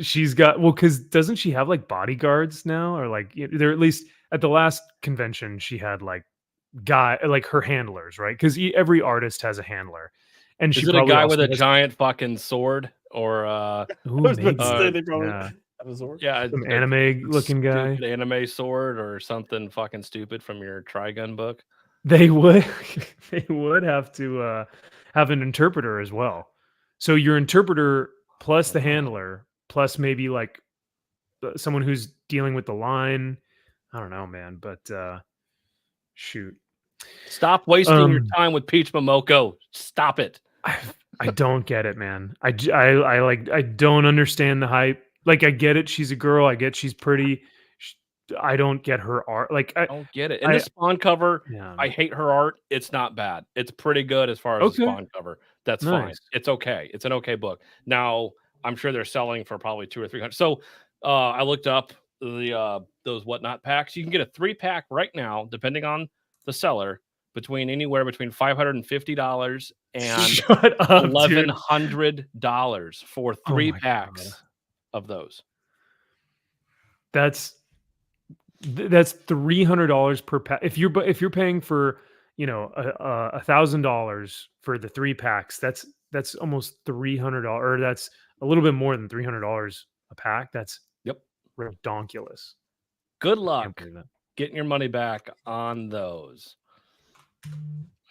she's got, well, because doesn't she have like bodyguards now, or like they're at least at the last convention she had like like her handlers, right? Because every artist has a handler, and she Is it a probably guy with also a giant fucking sword or Ooh, I was about to say maybe. they probably Yeah. have a sword. yeah, Some a anime looking guy. stupid anime sword or something fucking stupid from your Trigun book? They would they would have to have an interpreter as well. So your interpreter plus the handler plus maybe like someone who's dealing with the line. I don't know, man, but shoot. Stop wasting your time with Peach Momoko. Stop it. I don't get it, man. I don't understand the hype. Like I get it, she's a girl. I get she's pretty. I don't get her art. Like I don't get it. And this Spawn cover, yeah. I hate her art. It's not bad. It's pretty good as far as the Spawn cover. That's fine. Nice. It's okay. It's an okay book. Now, I'm sure they're selling for probably $200 or $300. So I looked up the those whatnot packs. You can get a 3-pack right now, depending on the seller, anywhere between $550 and Shut up, dude. $1,100 for 3 packs God. of those. That's $300 per pack. If you're paying for $1,000 for the 3 packs, that's almost $300, or that's a little bit more than $300 a pack. That's redonkulous. Good luck getting your money back on those.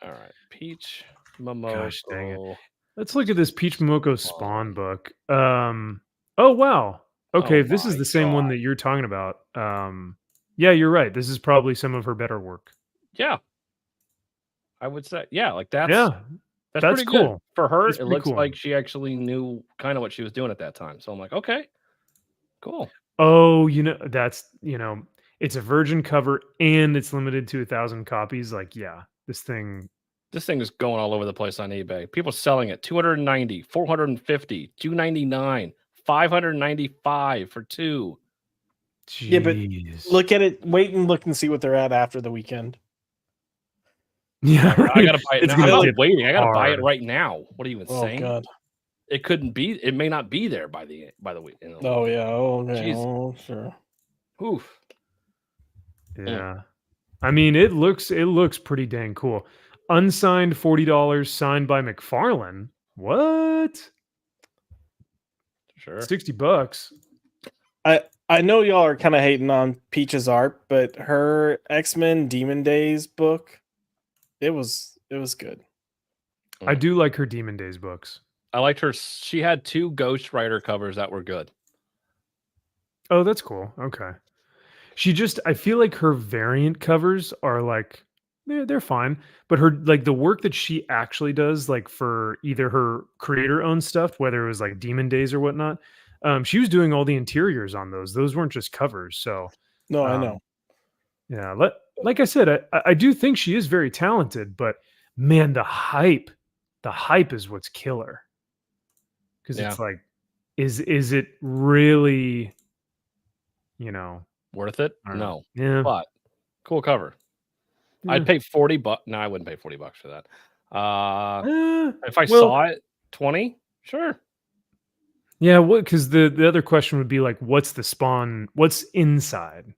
All right, Peach Momoko. Gosh dang it. Let's look at this Peach Momoko Spawn book. Oh wow. Okay, if this is the same one that you're talking about. Yeah, you're right. This is probably some of her better work. Yeah. I would say, yeah, like that's that's pretty cool. Good. For her, That's it looks cool. like she actually knew kind of what she was doing at that time. So I'm like, okay, cool. Oh, that's it's a virgin cover and it's limited to 1,000 copies. Like, yeah, this thing is going all over the place on eBay. People selling it 290, 450, 299, 595 for 2. Yeah, but Jeez. look at it. Wait and look and see what they're at after the weekend. Yeah, I gotta buy it It's now. I'm gonna not dip waiting. I gotta buy it hard. right now. What are you insane? Oh God. It couldn't be. It may not be there by the week. Oh yeah. Oh okay. Jeez. Oh sure. Oof. Yeah. I mean, it looks pretty dang cool. Unsigned $40, signed by McFarlane. What? Sure. $60. I know y'all are kind of hating on Peach's art, but her X-Men Demon Days book, it was good. I do like her Demon Days books. I liked her. She had 2 Ghost Rider covers that were good. Oh, that's cool. Okay. I feel like her variant covers are like, they're fine. But her, like the work that she actually does, like for either her creator owned stuff, whether it was like Demon Days or whatnot, she was doing all the interiors on those. Those weren't just covers. So, No, I know. yeah, like I said, I do think she is very talented, but man, the hype is what's killer. Because it's like, is it really, Worth it? I don't No. know. Yeah. But cool cover. Yeah. I'd pay $40. No, I wouldn't pay $40 for that. If I well- saw it, 20, sure. Yeah, because the other question would be like, what's the spawn? What's inside?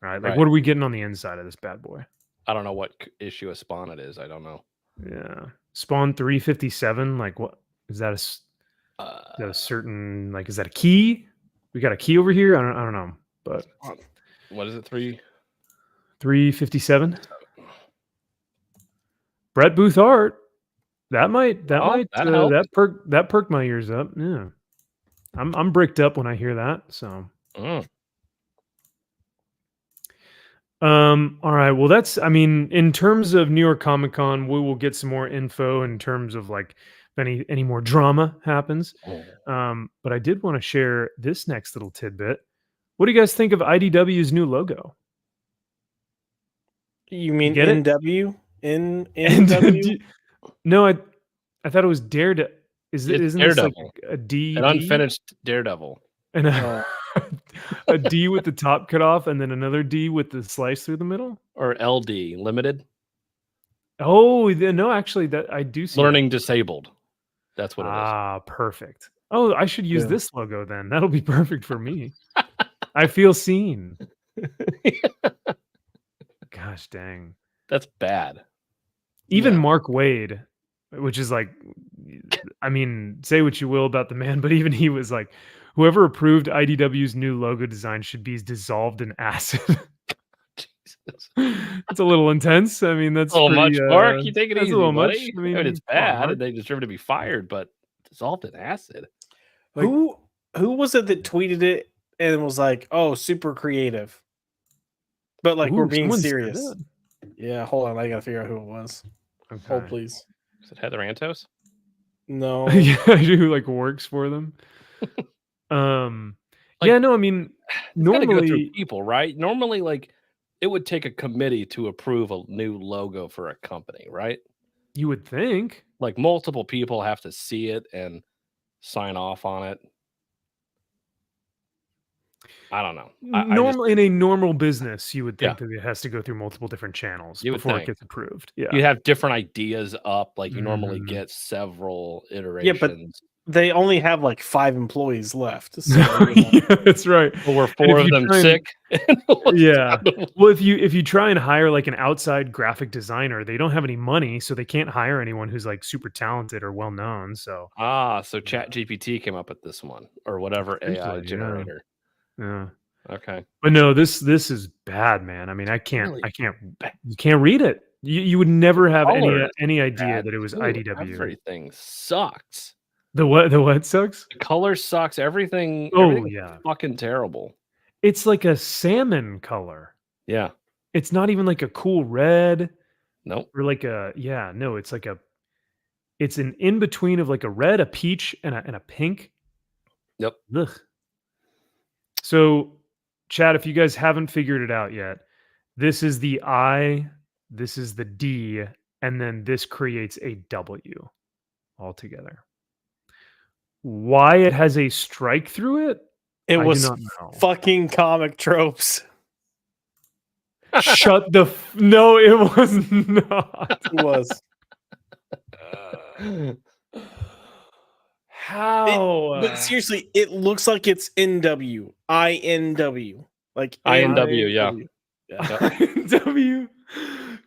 Right? Like, Right. what are we getting on the inside of this bad boy? I don't know what issue of Spawn it is. I don't know. Yeah, Spawn 357. Like, what is that? Is that a certain like? Is that a key? We got a key over here. I don't know, but What is it? 3? 357. Brett Booth art. That might that helped. that perked my ears up. Yeah, I'm bricked up when I hear that. So. All right. Well, in terms of New York Comic Con, we will get some more info in terms of like if any more drama happens. But I did want to share this next little tidbit. What do you guys think of IDW's new logo? You mean Get it? NW? NW? No, I thought it was Daredevil. Isn't this like Daredevil. a D? An unfinished Daredevil. And a D with the top cut off, and then another D with the slice through the middle? Or LD, limited. Oh, no, actually, that I do see. Learning disabled. That's what it is. Ah, perfect. Oh, I should use Yeah. this logo then. That'll be perfect for me. I feel seen. Gosh dang. That's bad. Even Yeah. Mark Wade, which is like, I mean, say what you will about the man, but even he was like, whoever approved IDW's new logo design should be dissolved in acid. Jesus. It's a little intense. I mean, that's A little pretty, much, Mark. You take it that's easy, a little much. buddy. I I mean, mean, it's come on, bad, Mark. and they deserve to be fired, but dissolved in acid. Like- Who was it that tweeted it and was like, "Oh, super creative," but like we're Ooh, being someone said serious? that. Yeah, hold on, I gotta figure out who it was. Hold, Okay. please. Is it Heather Antos? No. Yeah, who like works for them. Like, yeah, no, I mean, It's gotta go through normally people, right? Normally, like it would take a committee to approve a new logo for a company, right? you would think. Like multiple people have to see it and sign off on it. I don't know. Normally, in a normal business, you would think Yeah. that it has to go through multiple different channels You would before it think. gets approved. Yeah. You have different ideas up, like you normally Mhm. get several Yeah, iterations. but they only have like 5 employees left. So, Yeah, that's right. Well, were And 4 if of you them try and- sick? Yeah. Well, if you try and hire like an outside graphic designer, they don't have any money, so they can't hire anyone who's like super talented or well known. So So ChatGPT came up with this one or whatever AI Potentially, yeah. generator. yeah. Okay. But no, this is bad, man. I mean, Really you can't read it. You would never have Colors any idea bad that it was too. IDW. Everything sucks. The what sucks? The color sucks. Everything. Oh, everything's yeah. fucking terrible. It's like a salmon color. Yeah. It's not even like a cool red Nope. or like it's like it's an in between of like a red, a peach, and a pink. Yep. Ugh. So chat, if you guys haven't figured it out yet, this is the I, this is the D, and then this creates a W altogether. Why it has a strike through it? It I do was not know. fucking comic tropes. Shut the no, it was not. It was. How? But seriously, it looks like it's NW. INW. Like INW, yeah. W.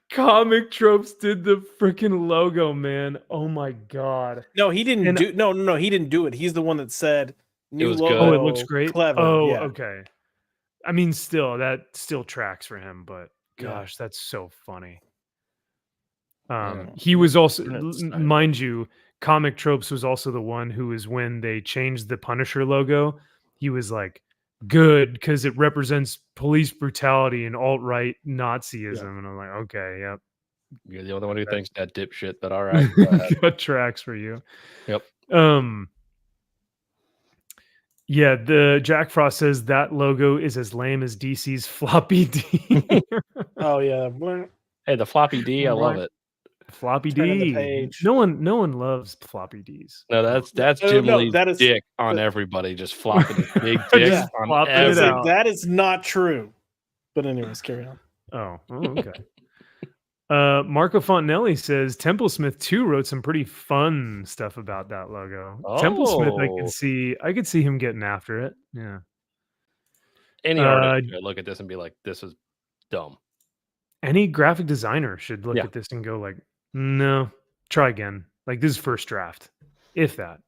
Comic Tropes did the freaking logo, man. Oh my god. No, he didn't And- do no, he didn't do it. He's the one that said new was logo. good. Oh, it looks great. Clever. Oh, yeah. okay. I mean, that still tracks for him, but Yeah. gosh, that's so funny. Yeah. He was also, That's nice. mind you, Comic Tropes was also the one who was, when they changed the Punisher logo, he was like, good, because it represents police brutality and alt-right Nazism. And I'm like, okay, yep. You're the only one who thinks that dipshit, but all right. Go ahead. That tracks for you. Yep. Yeah, the Jack Frost says that logo is as lame as DC's floppy D. Oh yeah. Bleh. Hey, the floppy D, I love it. Floppy Turning the D. page. No one loves floppy Ds. No, that's Oh, Jim no, Lee's that is- dick on everybody, just flopping his big dick Just on flopping it I was like, out. that is not true. But anyways, carry on. Oh, okay. Marco Fontinelli says Templesmith 2 wrote some pretty fun stuff about that logo. Templesmith, I could see him getting after it. Yeah. Any artist could look at this and be like, this is dumb. Any graphic designer should look Yeah. at this and go like, no, try again. Like, this is first draft, if that.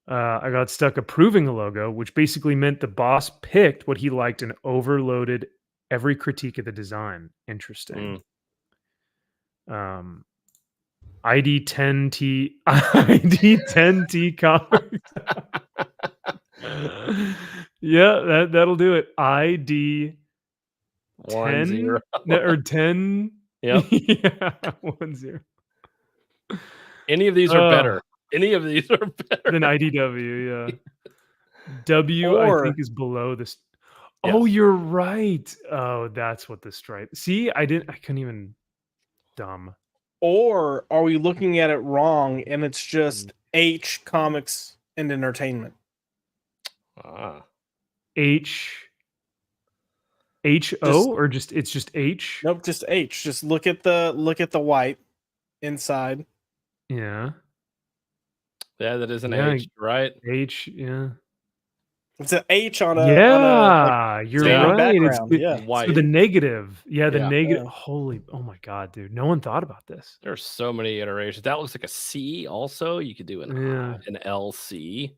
I got stuck approving a logo, which basically meant the boss picked what he liked and overloaded every critique of the design. Interesting. ID10T ID10T comics. Yeah, that'll do it. ID 1 0. or 10. Yep. Yeah, 10. Any of these are better. Any of these are better Than IDW, yeah. W, Or- I think, is below this. Yes. Oh, you're right. Oh, that's what the stripe. See, I couldn't even. Dumb. Or are we looking at it wrong and it's just H Comics and Entertainment? Ah. H Just- O, or it's just H. Nope, just H. Just look at the white inside. Yeah, Yeah, that is an Yeah. H, right? H. Yeah, It's an H on a yeah. You're same right. It's background, yeah. White. so the negative. Yeah, the Yeah. negative. Yeah. Holy, oh my god, dude! No one thought about this. There's so many iterations. That looks like a C also. You could do an Yeah. an LC.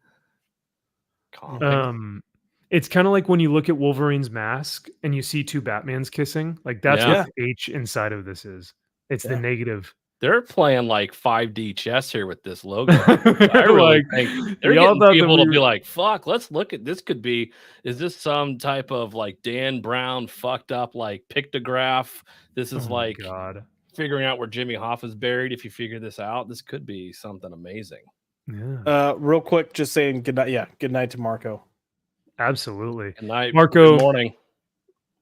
Comic. It's kind of like when you look at Wolverine's mask and you see two Batmans kissing. Like, that's Yeah. what the H inside of this is. It's the Yeah. negative. They're playing like 5D chess here with this logo. I really Like, think they're y'all getting thought that people we to be were- like, fuck, let's look at this. Is this some type of like Dan Brown fucked up like pictograph? This is Oh my like God. figuring out where Jimmy Hoffa's buried. If you figure this out, this could be something amazing. Yeah, Real quick, just saying good night. Yeah, good night to Marco. absolutely. Good night, Marco. Good morning.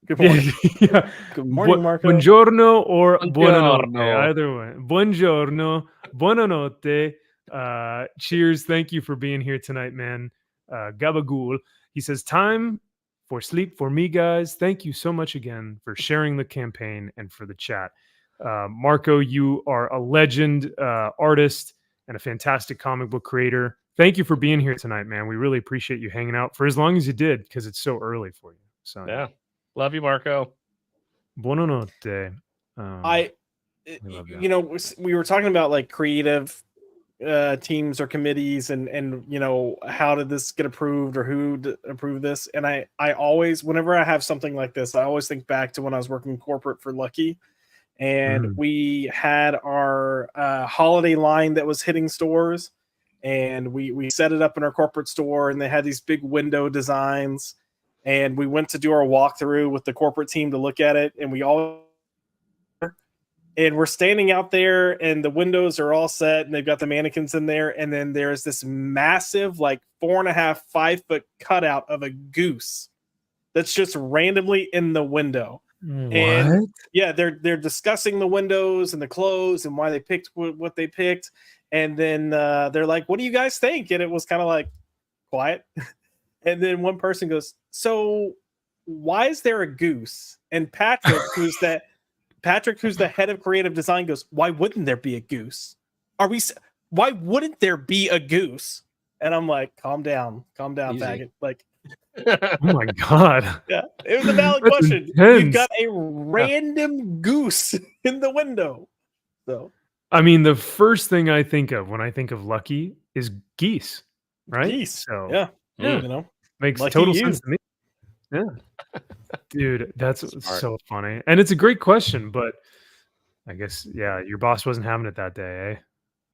Good morning. Yeah. Good morning, Marco. Buongiorno or Buongiorno. buonanotte. Either way. Buongiorno, buonanotte. Cheers. Thank you for being here tonight, man. Gabagool. He says, time for sleep for me, guys. Thank you so much again for sharing the campaign and for the chat. Marco, you are a legend artist and a fantastic comic book creator. Thank you for being here tonight, man. We really appreciate you hanging out for as long as you did, because it's so early for you. So Yeah. Love you, Marco. buonanotte. I love that. you know, we were talking about like creative teams or committees and you know, how did this get approved or who approved this, and I always, whenever I have something like this, I always think back to when I was working corporate for Lucky, and we had our holiday line that was hitting stores, and we set it up in our corporate store, and they had these big window designs, and we went to do our walkthrough with the corporate team to look at it, and we're standing out there and the windows are all set and they've got the mannequins in there. And then there's this massive, like 4.5, 5 foot cutout of a goose that's just randomly in the window. What? And yeah, they're discussing the windows and the clothes and why they picked what they picked. And then they're like, "What do you guys think?" And it was kind of like quiet. And then one person goes, "So why is there a goose?" And Patrick, who's the head of creative design, goes, "Why wouldn't there be a goose? Why wouldn't there be a goose?" And I'm like, calm down, Easy. faggot. Like, Oh my god. yeah, it was a valid That's question. intense. You've got a random goose in the window. So I mean, the first thing I think of when I think of Lucky is geese, right? geese. So Yeah. Mm. You know, makes lucky total you. sense to me. Yeah. Dude, that's Smart. so funny. And it's a great question, but I guess, yeah, your boss wasn't having it that day,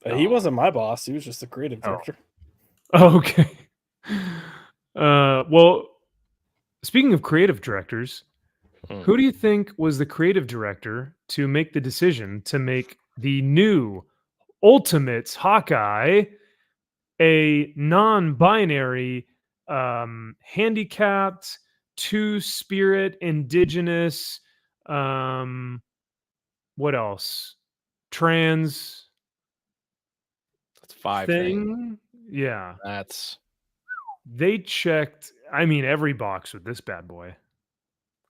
eh? He wasn't my boss. He was just the creative director. Oh, okay. Well, speaking of creative directors, who do you think was the creative director to make the decision to make the new Ultimates Hawkeye a non-binary, handicapped, two-spirit, indigenous, what else? Trans That's 5 things. thing? Yeah. That's They checked, I mean, every box with this bad boy.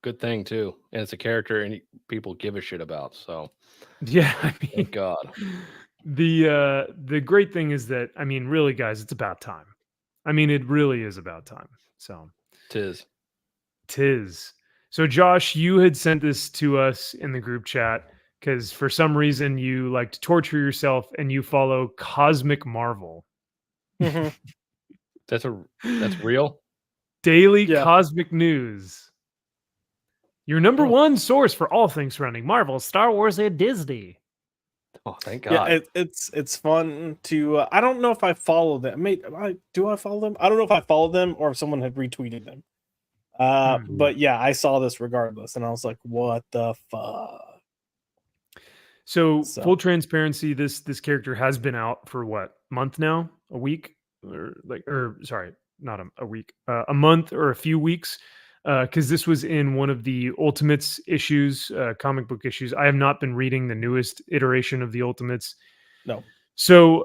good thing too. And it's a character and people give a shit about. So Yeah, I mean, thank God. the great thing is that, I mean, really, guys, it's about time. I mean, it really is about time. So Tis. So Josh, you had sent this to us in the group chat because for some reason you like to torture yourself and you follow Cosmic Marvel. Mhm. That's real. Daily Yeah. Cosmic News. Your number one source for all things surrounding Marvel, Star Wars, and Disney. Oh, thank God. Yeah, it's fun to. I don't know if I follow them. Do I follow them? I don't know if I follow them or if someone had retweeted them. But yeah, I saw this regardless, and I was like, "What the fuck?" So full transparency, this character has been out for what, month now, a week, or sorry, not a week, a month or a few weeks, because this was in one of the Ultimates issues, comic book issues. I have not been reading the newest iteration of the Ultimates. No. So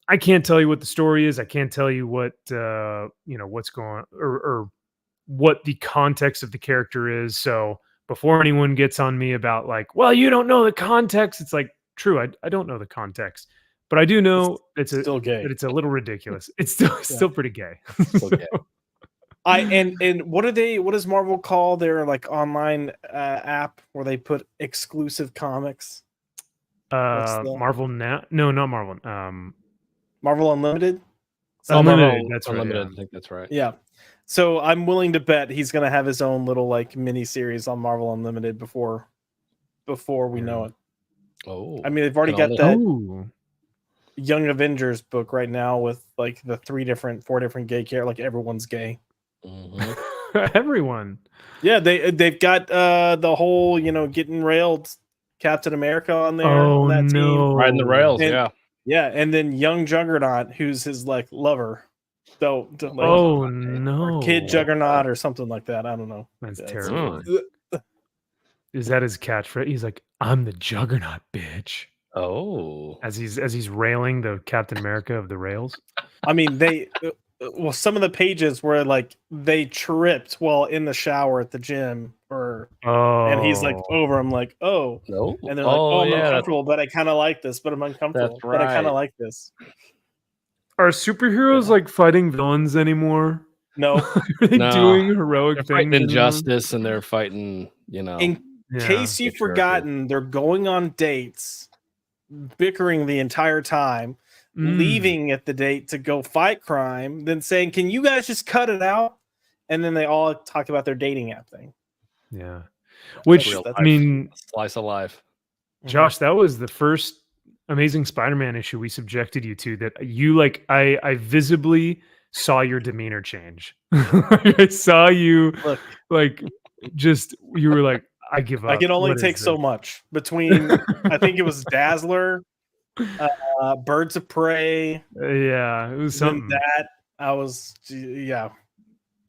I can't tell you what the story is. I can't tell you what what's going on or what the context of the character is. So before anyone gets on me about like, well, you don't know the context, it's like, true, I don't know the context, but I do know it's still gay. that it's a little ridiculous. It's still pretty gay. Still gay. And what does Marvel call their like online app where they put exclusive comics? Marvel now? No, not Marvel. Marvel Unlimited. Unlimited. That's right. Unlimited. Yeah. I think that's right. Yeah. So I'm willing to bet he's gonna have his own little like mini series on Marvel Unlimited before we know it. Oh, I mean, they've already got that Young Avengers book right now with like the 4 different gay characters. Like everyone's gay. Mm-hmm. Everyone. Yeah, they've got the whole getting railed Captain America on there. Oh on that no! team. Riding the rails. And, yeah. And then young Juggernaut, who's his like lover. So like, oh no! or Kid Juggernaut or something like that. I don't know. That's terrible. Is that his catchphrase? He's like, "I'm the Juggernaut, bitch." Oh, as he's railing the Captain America of the rails. I mean, some of the pages where like they tripped while in the shower at the gym, and he's like over. I'm like, oh no, and they're like, oh, I'm yeah, uncomfortable, but I kind of like this. But I'm uncomfortable, but I kind of like this. Are superheroes like fighting villains anymore? No, are they doing heroic things? Fighting injustice, and they're fighting. In case you've forgotten, they're going on dates, bickering the entire time, leaving at the date to go fight crime, then saying, "Can you guys just cut it out?" And then they all talk about their dating app thing. Yeah, which I mean, slice of life. Josh, that was the first Amazing Spider-Man issue we subjected you to that you like. I visibly saw your demeanor change. I saw you like just you were like, I give up. I can only take so much between. I think it was Dazzler, Birds of Prey. Yeah, it was something that I was. Yeah,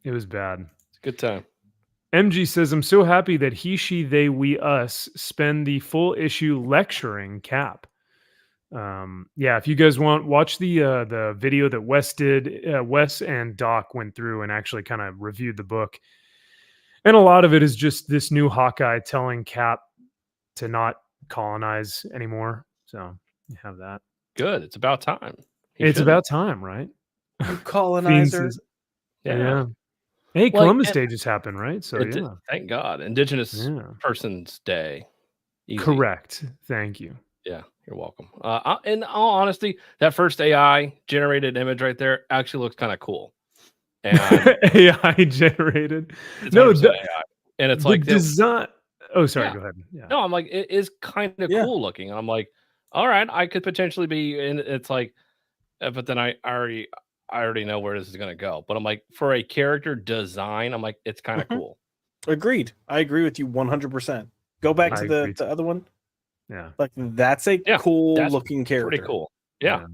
it was bad. Good time. MG says, I'm so happy that he, she, they, we, us spend the full issue lecturing Cap. Yeah, if you guys want, watch the video that Wes did. Wes and Doc went through and actually kind of reviewed the book. And a lot of it is just this new Hawkeye telling Cap to not colonize anymore. So you have that. Good. It's about time. It's about time, right? Colonizer. Yeah. Hey, Columbus Day just happened, right? So yeah. Thank God. Indigenous Persons Day. Easy. Correct. Thank you. Yeah, you're welcome. In all honesty, that first AI generated image right there actually looks kind of cool. And AI generated. No, AI. And it's like design. Oh, sorry. Go ahead. Yeah. No, I'm like, it is kind of cool looking. And I'm like, all right, I could potentially be. And it's like, but then I already know where this is going to go. But I'm like, for a character design, I'm like, it's kind of cool. Agreed. I agree with you 100%. Go back to the other one. Yeah. Like, that's a cool looking character. Pretty cool. Yeah.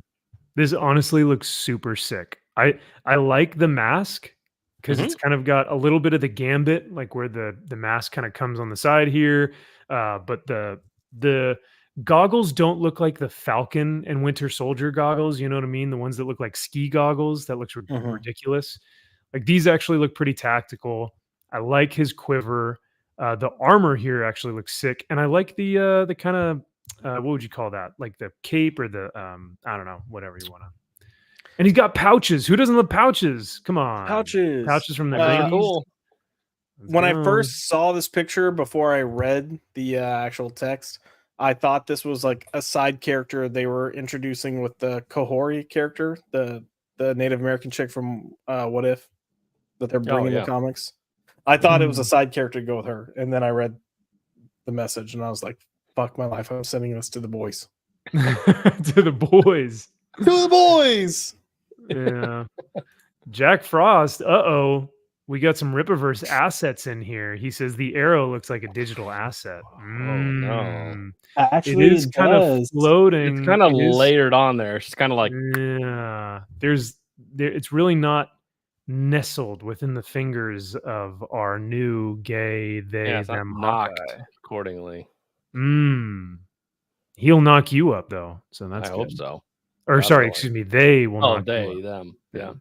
This honestly looks super sick. I like the mask because it's kind of got a little bit of the gambit, like where the mask kind of comes on the side here. But the goggles don't look like the Falcon and Winter Soldier goggles. You know what I mean? The ones that look like ski goggles. That looks ridiculous. Like, these actually look pretty tactical. I like his quiver. The armor here actually looks sick. And I like the kind of, what would you call that? Like the cape or the, I don't know, whatever you want to. And he's got pouches. Who doesn't love pouches? Come on. Pouches from the 80s. Cool. When I first saw this picture before I read the actual text, I thought this was like a side character they were introducing with the Kohori character, the Native American chick from What If that they're bringing in the comics. I thought it was a side character to go with her. And then I read the message and I was like, fuck my life. I'm sending this to the boys. To the boys. To the boys. Yeah. Jack Frost. We got some Rippaverse assets in here. He says the arrow looks like a digital asset. Oh no. Actually, it is kind of floating. It's kind of layered on there. It's kind of like it's really not nestled within the fingers of our new gay them knocked Hawkeye. Accordingly. He'll knock you up though, so that's I good. hope so. Or sorry, excuse me, they will knock you up. Them. Yeah.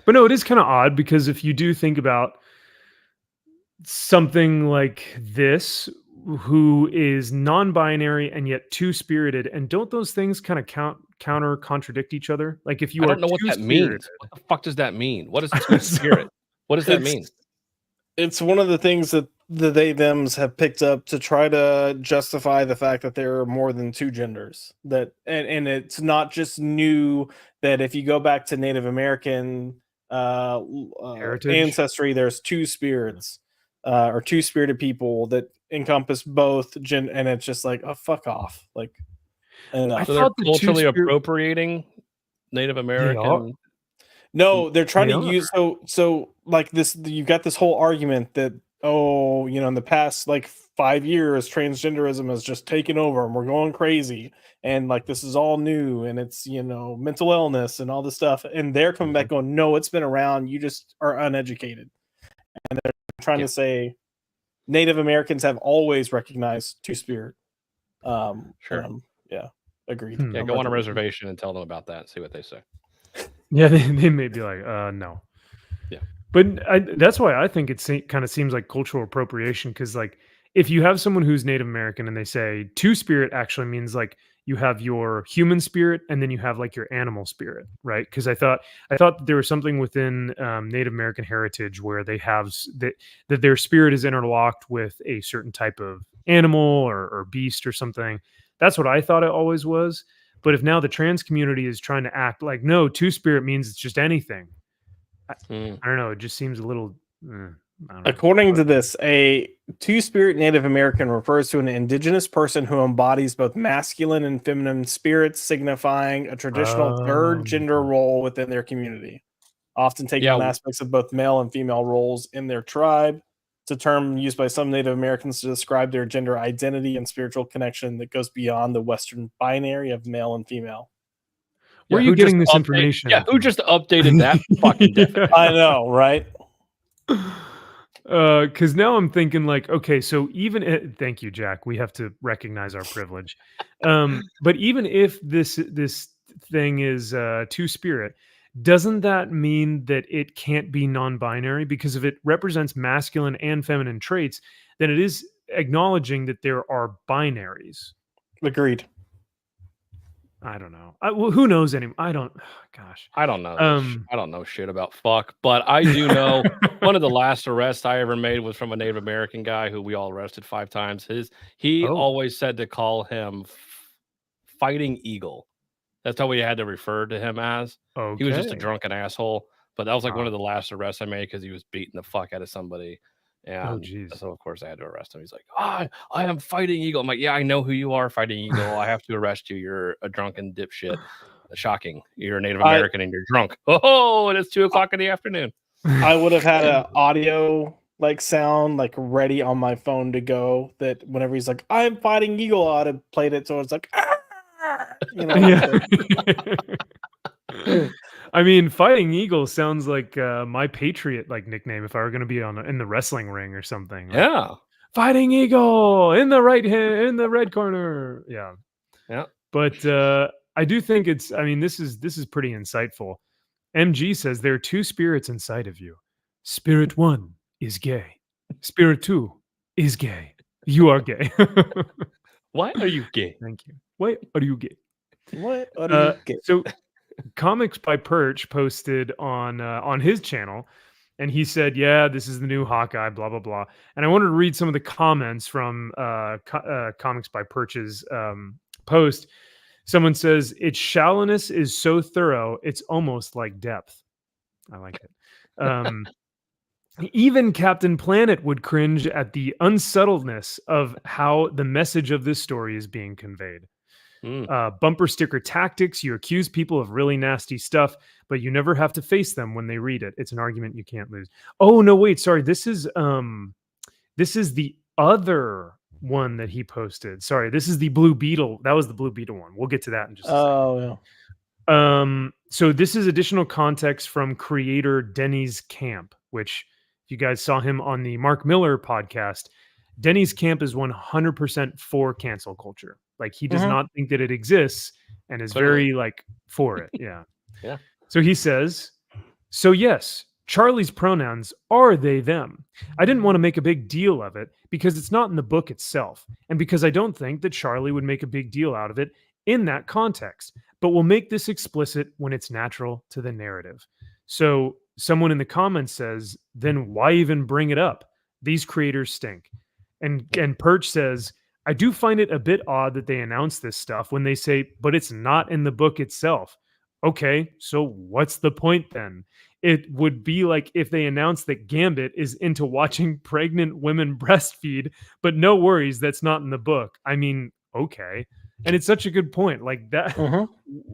But no, it is kind of odd because if you do think about something like this, who is non-binary and yet two-spirited, and don't those things kind of counter contradict each other? Like, if you I don't know what that means. What the fuck does that mean? What is two-spirit? What does that mean? It's one of the things that the they-thems have picked up to try to justify the fact that there are more than two genders. That and it's not just new that if you go back to Native American ancestry, there's two spirits or two-spirited people that encompass both and it's just like, oh, fuck off. Like, so they're culturally appropriating Native American. No, they're trying to use so like this. You've got this whole argument that in the past like 5 years, transgenderism has just taken over and we're going crazy, and like this is all new and it's mental illness and all this stuff, and they're coming back going, no, it's been around. You just are uneducated, and they're trying to say Native Americans have always recognized two-spirit. Sure. Yeah, agreed. Yeah, go on a reservation and tell them about that and see what they say. Yeah, they may be like, no. Yeah. But that's why I think it kind of seems like cultural appropriation, because like if you have someone who's Native American and they say two-spirit actually means like you have your human spirit and then you have like your animal spirit, right? Because I thought there was something within Native American heritage where they have that their spirit is interlocked with a certain type of animal or beast or something. That's what I thought it always was. But if now the trans community is trying to act like, no, two-spirit means it's just anything. I don't know. It just seems a little... According to this, a two-spirit Native American refers to an indigenous person who embodies both masculine and feminine spirits, signifying a traditional third gender role within their community, often taking on aspects of both male and female roles in their tribe. It's a term used by some Native Americans to describe their gender identity and spiritual connection that goes beyond the Western binary of male and female. Where are you getting this information? Yeah, who just updated that fucking definition? I know, right? Because now I'm thinking like, okay, so even thank you, Jack. We have to recognize our privilege. But even if this thing is two spirit, doesn't that mean that it can't be non-binary? Because if it represents masculine and feminine traits, then it is acknowledging that there are binaries. Agreed. I don't know. Well, who knows anymore? I don't. Gosh. I don't know. I don't know shit about fuck, but I do know one of the last arrests I ever made was from a Native American guy who we all arrested 5 times. He Oh. always said to call him Fighting Eagle. That's how we had to refer to him as. He was just a Okay. drunken asshole. But that was like one Wow. of the last arrests I made because he was beating the fuck out of somebody. And geez. so of course I had to arrest him. He's like, "Oh, I am Fighting Eagle." I'm like, "Yeah, I know who you are, Fighting Eagle. I have to arrest you. You're a drunken dipshit." Shocking. You're a Native American and you're drunk. Oh, and it's 2:00 in the afternoon. I would have had an audio like sound like ready on my phone to go that whenever he's like, "I'm Fighting Eagle," I'd have played it so it's like, you know. Yeah. I mean, Fighting Eagle sounds like my Patriot like nickname if I were going to be in the wrestling ring or something. Like, Yeah. Fighting Eagle in the right hand, in the red corner. Yeah. Yeah. But I do think it's. I mean, this is pretty insightful. MG says there are two spirits inside of you. Spirit 1 is gay. Spirit 2 is gay. You are gay. Why are you gay? Thank you. Why are you gay? What? What do you get? So Comics by Perch posted on his channel, and he said, "Yeah, this is the new Hawkeye." Blah blah blah. And I wanted to read some of the comments from Comics by Perch's post. Someone says, "Its shallowness is so thorough, it's almost like depth." I like it. Even Captain Planet would cringe at the unsubtledness of how the message of this story is being conveyed. Bumper sticker tactics. You accuse people of really nasty stuff, but you never have to face them when they read it. It's an argument you can't lose. Oh no, wait, sorry. This is the other one that he posted. Sorry, this is the Blue Beetle. That was the Blue Beetle one. We'll get to that in just a second. Oh, yeah. So this is additional context from creator Denny's Camp, which if you guys saw him on the Mark Miller podcast, Denny's Camp is 100% for cancel culture. Like he does not think that it exists and is very like for it. Yeah. Yeah. So he says, "So yes, Charlie's pronouns are they, them. I didn't want to make a big deal of it because it's not in the book itself. And because I don't think that Charlie would make a big deal out of it in that context, but we'll make this explicit when it's natural to the narrative." So someone in the comments says, "Then why even bring it up? These creators stink." And Perch says, "I do find it a bit odd that they announce this stuff when they say, but it's not in the book itself." Okay, so what's the point then? It would be like if they announced that Gambit is into watching pregnant women breastfeed, but no worries, that's not in the book. I mean, okay. And it's such a good point. Like that.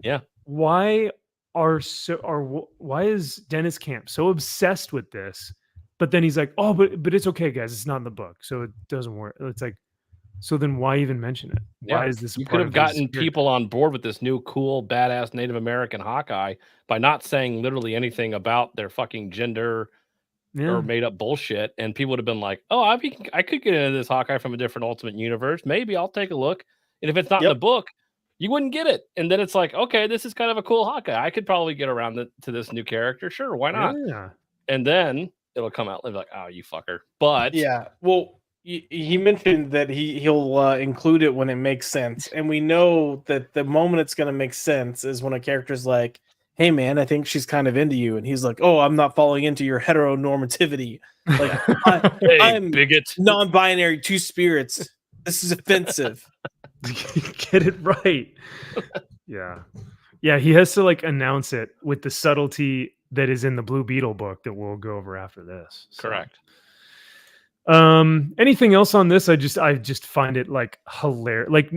Yeah. Why is Dennis Camp so obsessed with this? But then he's like, "Oh, but it's okay, guys. It's not in the book, so it doesn't work." It's like, so then why even mention it? Why is this? You could have gotten people on board with this new cool badass Native American Hawkeye by not saying literally anything about their fucking gender or made up bullshit, and people would have been like, "Oh, I could get into this Hawkeye from a different Ultimate Universe. Maybe I'll take a look." And if it's not in the book, you wouldn't get it. And then it's like, okay, this is kind of a cool Hawkeye. I could probably get around to this new character. Sure, why not? Yeah. And then it'll come out and be like, "Oh, you fucker." But yeah, well, he mentioned that he'll include it when it makes sense, and we know that the moment it's going to make sense is when a character's like, "Hey, man, I think she's kind of into you," and he's like, "Oh, I'm not falling into your heteronormativity. Like, I'm bigot, non-binary, two spirits. This is offensive." Get it right. Yeah. He has to like announce it with the subtlety that is in the Blue Beetle book that we'll go over after this. So. Correct. Anything else on this? I just find it like hilarious. Like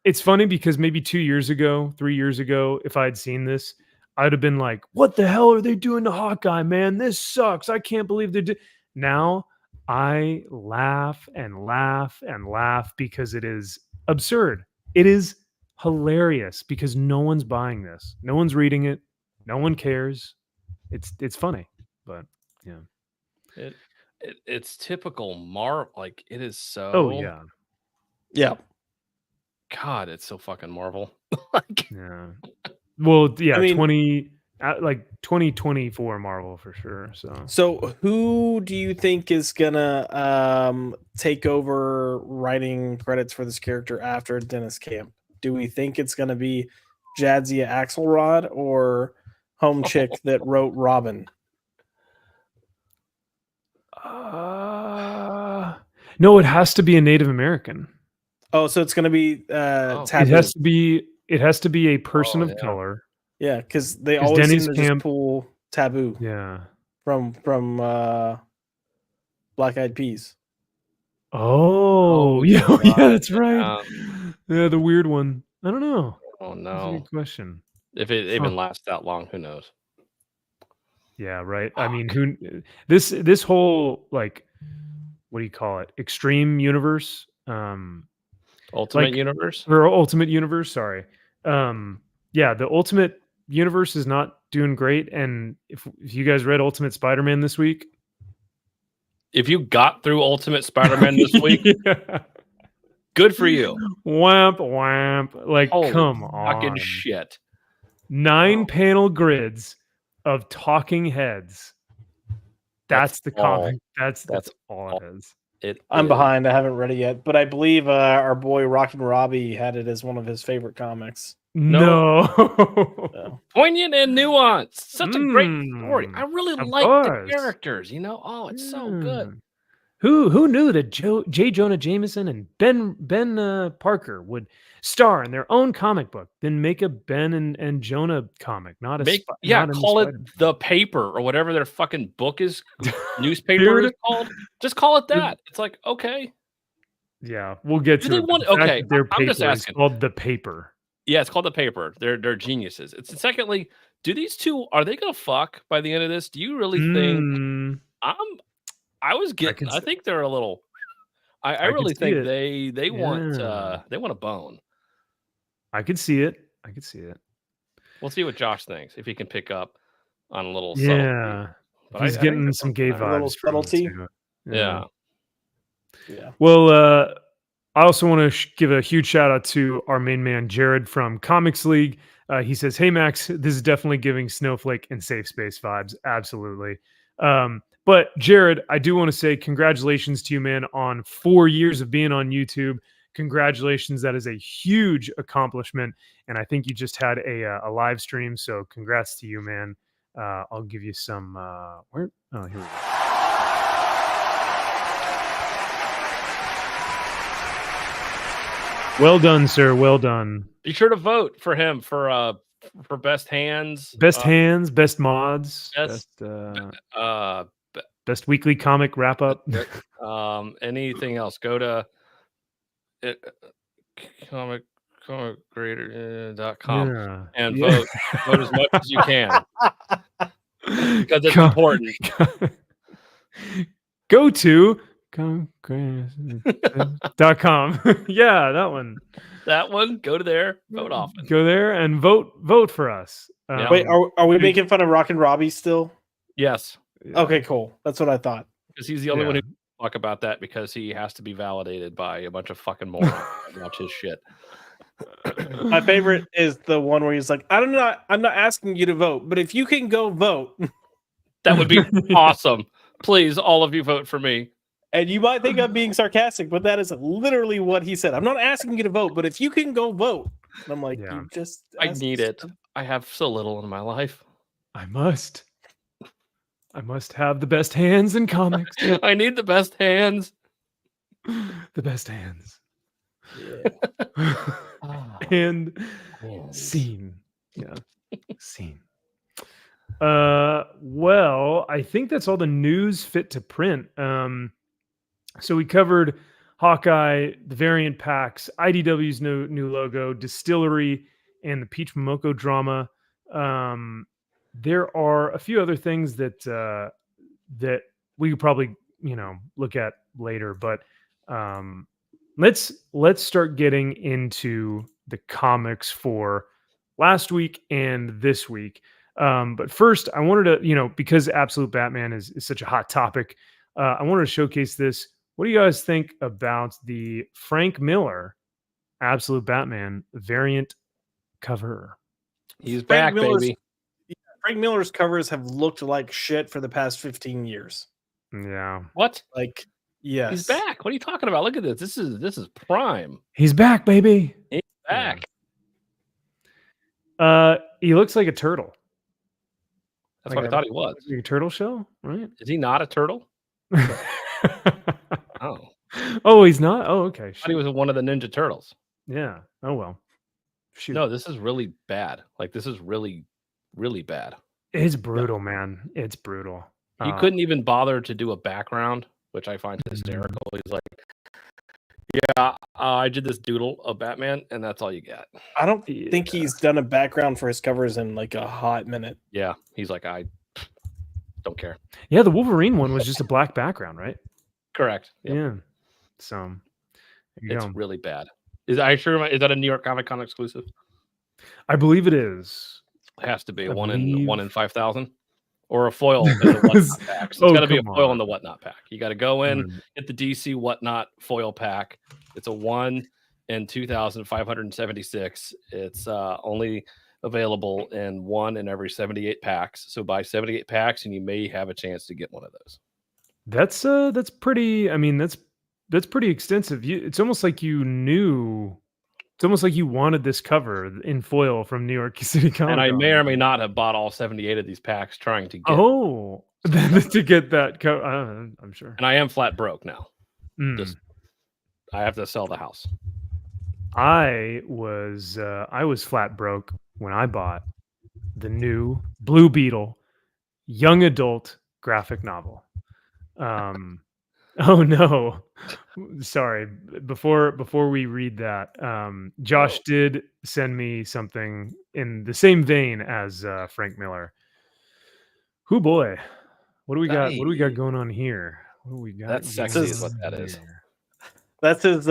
it's funny because maybe 3 years ago, if I had seen this, I'd have been like, "What the hell are they doing to Hawkeye, man? This sucks. I can't believe they did." Now I laugh and laugh and laugh because it is absurd. It is hilarious because no one's buying this. No one's reading it. No one cares. It's funny, but yeah. it's typical Marvel. Like it is so. Oh yeah, Yeah. God, it's so fucking Marvel. Like, yeah. Well, yeah, I mean- 2024 Marvel for sure. So So who do you think is gonna take over writing credits for this character after Dennis Camp? Do we think it's gonna be Jadzia Axelrod or Home Chick that wrote Robin? no, it has to be a Native American. Oh, so it's gonna be Oh. Taboo. It has to be a person Oh, of yeah. color. Yeah, because they 'Cause always Denny's seem to just Camp- pull Taboo Yeah. from Black Eyed Peas. Oh, Oh, yeah, you're yeah, right. that's right. Yeah, the weird one. I don't know. Oh That's a no! good question. If it even Huh. lasts that long, who knows? Yeah, right. I mean, this whole like, what do you call it? Extreme universe, Ultimate Like- Universe. or Ultimate Universe. Sorry. Yeah, the Ultimate Universe is not doing great. And if you guys read Ultimate Spider-Man this week, If you got through Ultimate Spider-Man this week, yeah. good for you. Whamp whamp. Like, Holy come fucking on. shit! 9 panel grids of talking heads. That's the all. comic. That's That's all it is. I'm Is- behind. I haven't read it yet, but I believe our boy Rockin' Robbie had it as one of his favorite comics. No. So, Poignant and nuanced. Such a great story. Mm, I really of like course. the characters. You know, oh, it's so good. Mm. Who knew that J. Jonah Jameson and Ben Parker would star in their own comic book, then make a Ben and Jonah comic, not a not in the Call it Spider-Man. the paper or whatever their fucking book is, newspaper Dude. is called. Just call it that. It's like, okay, Yeah, we'll get Do to they it. but want- the fact okay, that their I'm just paper is asking. called the paper. yeah, it's called the paper. They're geniuses. It's secondly, do these two are they gonna fuck by the end of this? Do you really think? Mm, I think they're a little. I I could really see think it. they want Yeah. they want a bone. I could see it. I could see it. We'll see what Josh thinks if he can pick up on a little. Yeah, But he's I think getting they're some fucking gay nice. A little vibes. from it, subtlety? too. Yeah. yeah. Well, I also want to give a huge shout out to our main man, Jared from Comics League. He says, "Hey, Max, this is definitely giving Snowflake and Safe Space vibes. Absolutely." But Jared, I do want to say congratulations to you, man, on 4 years of being on YouTube. Congratulations. That is a huge accomplishment. And I think you just had a live stream. So congrats to you, man. I'll give you some, where? Oh, here we go. Well done, sir. Well done. Be sure to vote for him for best hands, Best hands, best mods, best- best weekly comic wrap up. anything else. Go to comiccreator.com Yeah. and Yeah. vote as much as you can because it's Com- important. Go to com. Yeah, that one. That one, go to there, vote often. Go there and vote for us. Yeah. Wait, are we making fun of Rockin' Robbie still? Yes, Okay, cool. That's what I thought. because he's the only one Yeah. who can talk about that because he has to be validated by a bunch of fucking morons to watch his shit. My favorite is the one where he's like, I'm not asking you to vote, but if you can go vote, That would be awesome. Please, all of you vote for me. and you might think I'm being sarcastic, but that is literally what he said. I'm not asking you to vote, but if you can go vote. And I'm like, Yeah. you just I asked need us it. to- I have so little in my life. I must have the best hands in comics. I need the best hands. The best hands. Yeah. And scene. Yeah. Scene. Well, I think that's all the news fit to print. So we covered Hawkeye, the variant packs, IDW's new logo, Distillery, and the Peach Momoko drama. There are a few other things that we could probably look at later, but let's start getting into the comics for last week and this week. But first, I wanted to, because Absolute Batman is such a hot topic, I wanted to showcase this. What do you guys think about the Frank Miller Absolute Batman variant cover? He's Frank back, Miller's- baby. Frank Miller's covers have looked like shit for the past 15 years. Yeah, What? Like, yes, He's back. What are you talking about? Look at this. This is prime. he's back, baby. He's back. He looks like a turtle. That's Like what I thought he was. Like a turtle shell, right? Is he not a turtle? Oh, Oh, he's not. Oh, okay. I thought he was one of the Ninja Turtles. Yeah. Oh well. Shoot. No, this is really bad. Like this is really, really bad. It's brutal, man. It's brutal. He couldn't even bother to do a background, which I find hysterical. He's like, "Yeah, I did this doodle of Batman, and that's all you get." I don't think he's done a background for his covers in like a hot minute. Yeah, he's like, I don't care. Yeah, the Wolverine one was just a black background, right? Correct. Yep. Yeah. So there you It's go. really bad. Is that a New York Comic Con exclusive? I believe it is. It has to be I one believe- in 5,000, or a foil in the whatnot pack. So Oh, it's got to be a come foil on. in the whatnot pack. You got to go in, Mm. get the DC whatnot foil pack. It's a 1 in 2,576. It's only available in 1 in every 78 packs. So buy 78 packs, and you may have a chance to get one of those. That's pretty. I mean, that's pretty extensive. It's almost like you knew. It's almost like you wanted this cover in foil from New York City Comic. And I Con. may or may not have bought all 78 of these packs trying to get. Oh, to get that cover. I'm sure. And I am flat broke now. Mm. Just I have to sell the house. I was flat broke when I bought the new Blue Beetle young adult graphic novel. Oh no. Sorry. Before we read that, Josh did send me something in the same vein as Frank Miller. Who boy. What do we got? What do we got going on here? What do we got? That's sexy going is what on that is. here? That's his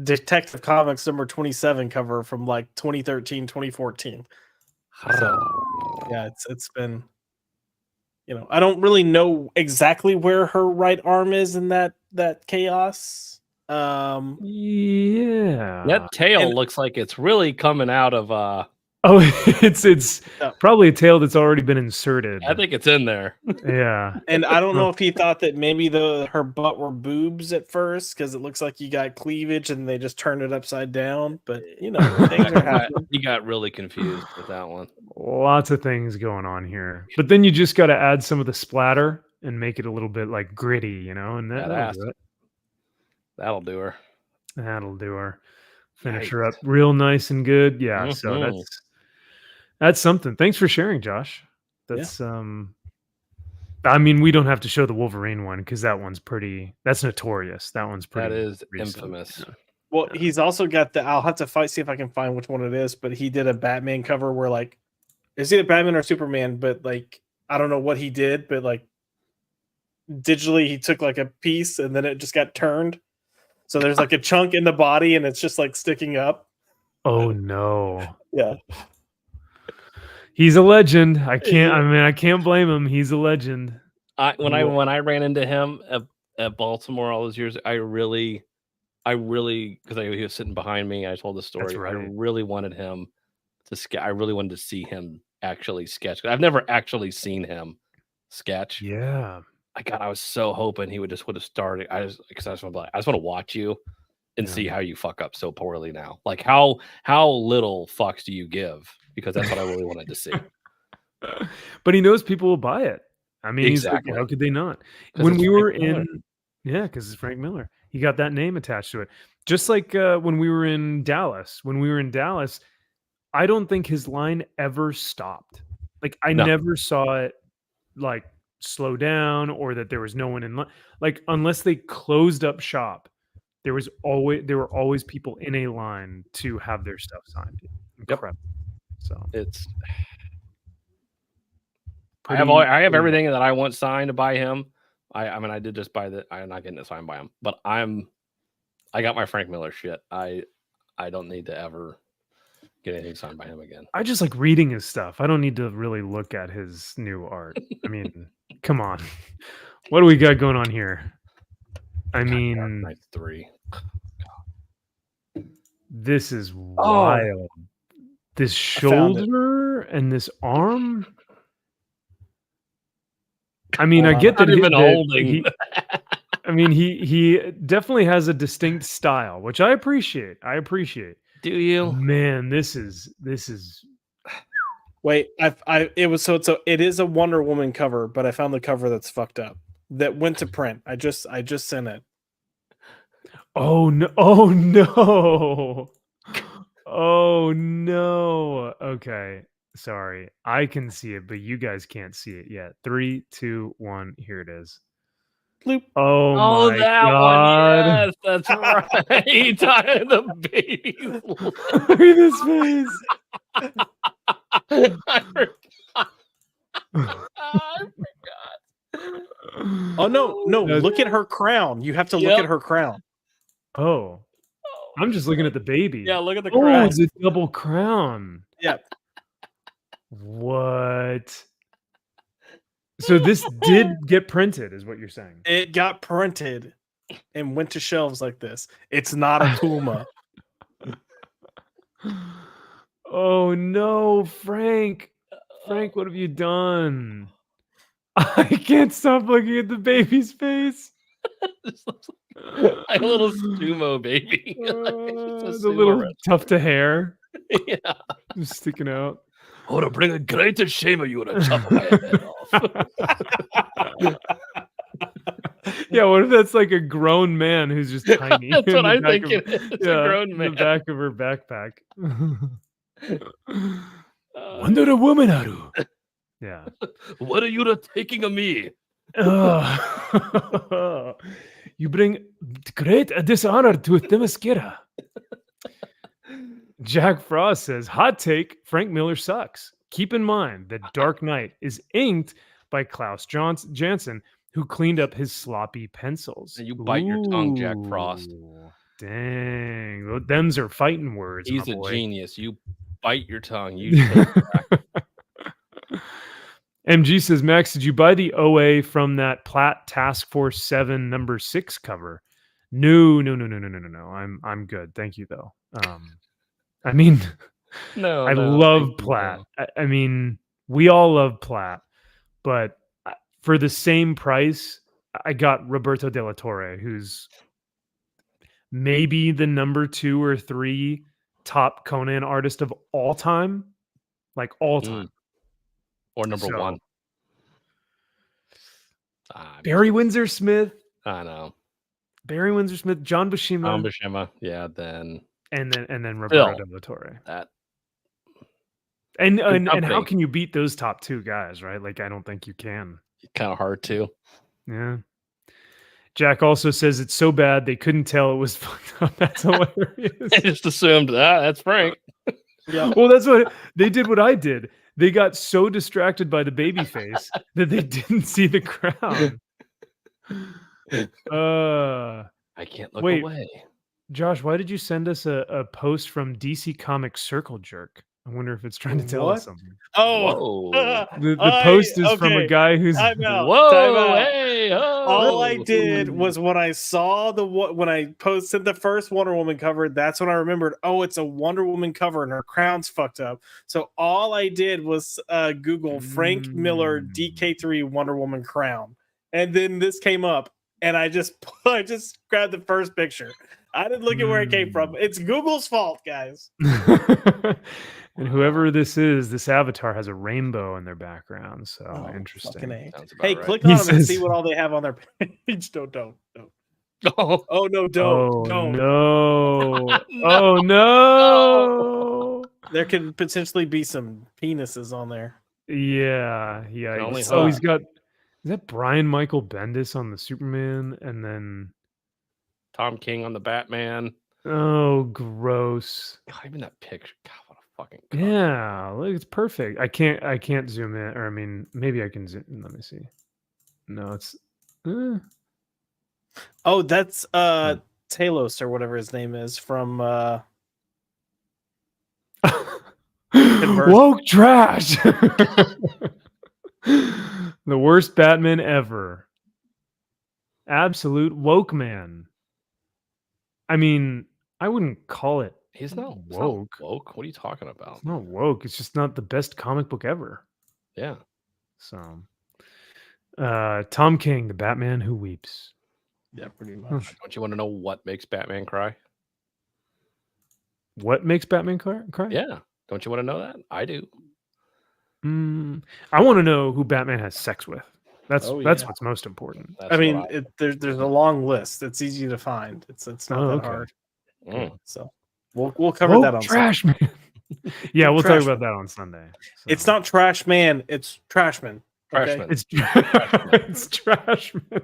Detective Comics number 27 cover from like 2013, 2014. So yeah, it's been, I don't really know exactly where her right arm is in that chaos. Yeah. That tail And- looks like it's really coming out of Oh, it's Yeah. probably a tail that's already been inserted. I think it's in there. Yeah. And I don't know if he thought that maybe her butt were boobs at first because it looks like you got cleavage and they just turned it upside down. But things are happening. He got really confused with that one. Lots of things going on here. But then you just got to add some of the splatter and make it a little bit like gritty, and That that'll ass. do it. That'll do her. That'll do her. Finish Yikes. her up real nice and good. Yeah. So Mhm. that's something. Thanks for sharing, Josh. That's I mean, we don't have to show the Wolverine one because that's notorious. That one's pretty. That is recent. infamous. Well, he's also got I'll have to see if I can find which one it is, but he did a Batman cover where like, it's either Batman or Superman, but like, I don't know what he did, but like, digitally he took like a piece and then it just got turned. So there's like a chunk in the body and it's just like sticking up. Oh no. Yeah. He's a legend. I can't blame him. He's a legend. When I ran into him at Baltimore all those years, I really because he was sitting behind me. I told the story. That's right. I really wanted him to I really wanted to see him actually sketch. I've never actually seen him sketch. Yeah. I was so hoping he would have started. I just want to watch you and Yeah. see how you fuck up so poorly now. Like how little fucks do you give? Because that's what I really wanted to see. But he knows people will buy it. I mean, Exactly. he's like, how could they not? 'Cause When it's we were Frank Miller. because it's Frank Miller. He got that name attached to it. Just like when we were in Dallas. When we were in Dallas, I don't think his line ever stopped. Like I No. never saw it like slow down or that there was no one in line. Like unless they closed up shop, there were always people in a line to have their stuff signed. Incredible. So It's pretty- I have everything that I want signed by him. I mean I did just buy I'm not getting it signed by him, but I got my Frank Miller shit. I don't need to ever get anything signed by him again. I just like reading his stuff. I don't need to really look at his new art. I mean, come on. What do we got going on here? I Dark mean, Knight 3. this is wild. This shoulder and this arm. I mean, I get that Not even holding. I mean, he definitely has a distinct style, which I appreciate. Do you? Man, this is Wait, it is a Wonder Woman cover, but I found the cover that's fucked up. That went to print. I just sent it. oh no. Oh no. Oh no. Okay. Sorry. I can see it, but you guys can't see it yet. 3, 2, 1. Here it is. Bloop. Oh my that god. one. Yes, that's right. Talking the baby. Look at this face. I forgot. I forgot. Oh no, That's- look at her crown. You have to look Yep. at her crown. Oh. I'm just looking at the baby. Yeah, look at the Oh, crown. it's a double crown. Yeah. What? So this did get printed, is what you're saying? It got printed and went to shelves like this. It's not a Puma. Oh no, Frank. Frank, what have you done? I can't stop looking at the baby's face. This looks like a little sumo baby. Like, it's a The sumo little wrestler. tuft of hair Yeah. just sticking out. I want to bring a greater shame of you to chop my head off. Yeah, what if that's like a grown man who's just tiny? That's in what the I'm back thinking. Of, It's a grown in man. the back of her backpack. Uh, Wonder Woman Haru. Yeah. what are you taking of me? You bring great dishonor to Themyscira. Jack Frost says, hot take, Frank Miller sucks. Keep in mind that Dark Knight is inked by Klaus Janson, who cleaned up his sloppy pencils. And you bite your tongue, Jack Frost. Ooh, dang. Them's are fighting words. He's my a boy. genius. You bite your tongue. You take it back. MG says, Max, did you buy the OA from that Platt Task Force 7 number 6 cover? No. I'm good. Thank you though. I mean, No, I no, love thank you, Platt. no. I mean, we all love Platt, but for the same price, I got Roberto De La Torre, who's maybe the number 2 or 3 top Conan artist of all time, like all time. Or number So, 1. Barry Windsor Smith, I know. John Buscema, Bashima. Yeah, then and then Roberto Phil. De La Torre. that. And how company. can you beat those top 2 guys, right? Like, I don't think you can. Kind of hard to. Yeah. Jack also says it's so bad they couldn't tell it was fucked up. That's hilarious. I just assumed that's Frank. Yeah. Well, that's what they did. What I did, they got so distracted by the baby face that they didn't see the crown. I can't look Wait. away. Josh, why did you send us a post from DC Comics Circle Jerk? I wonder if it's trying to tell us What? something. Oh, Whoa. The post is from a okay. guy who's Time out. Whoa. Time out. Hey. Oh. All I did was when I saw when I posted the first Wonder Woman cover, that's when I remembered, oh, it's a Wonder Woman cover and her crown's fucked up. So all I did was Google Frank Miller DK3 Wonder Woman crown. And then this came up and I just grabbed the first picture. I didn't look at where it came from. It's Google's fault, guys. And whoever this is, this avatar has a rainbow in their background. So Oh, interesting. fucking A. Sounds about Hey, right. click He on them and says- see what all they have on their page. Don't. Oh. Oh no, don't. No. Oh no. There could potentially be some penises on there. Yeah. only So he's hope. got, is that Brian Michael Bendis on the Superman? And then, Tom King on the Batman. oh, gross. God, even that picture. God, what a fucking cover. Yeah, look, it's perfect. I can't zoom in, or I mean, maybe I can zoom. Let me see. No, it's. Oh, that's Talos or whatever his name is from Woke trash. The worst Batman ever. Absolute woke man. I mean, I wouldn't call it He's not woke. woke. What are you talking about? It's not woke. It's just not the best comic book ever. Yeah. So, Tom King, the Batman who weeps. Yeah, pretty much. Don't you want to know what makes Batman cry? What makes Batman cry? Yeah. Don't you want to know that? I do. I want to know who Batman has sex with. That's Oh, that's yeah. what's most important. That's I mean, what there's a long list. It's easy to find. It's not that okay. hard. Mm. So we'll cover that on Trash Sunday. Man. Yeah, we'll Trash talk about Man. that on Sunday. So. It's not Trash Man. It's Trashman. Okay? Freshman. It's it's Trash Man.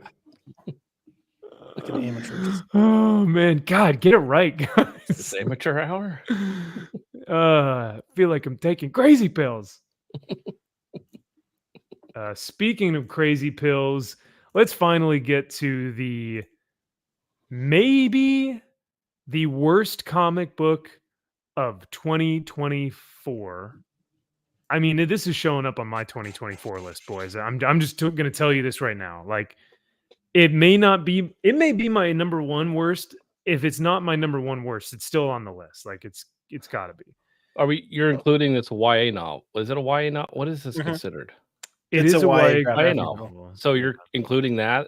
Look at the amateurs. Oh man, God, get it right, guys. It's amateur hour. Feel like I'm taking crazy pills. Speaking of crazy pills, let's finally get to the maybe the worst comic book of 2024. I mean, this is showing up on my 2024 list, boys. I'm just going to tell you this right now. Like, it may be my number one worst. If it's not my number one worst, it's still on the list. Like, it's got to be. You're including this YA novel? Is it a YA novel? What is this considered? It It's is a a YA YA graphic novel. So you're including that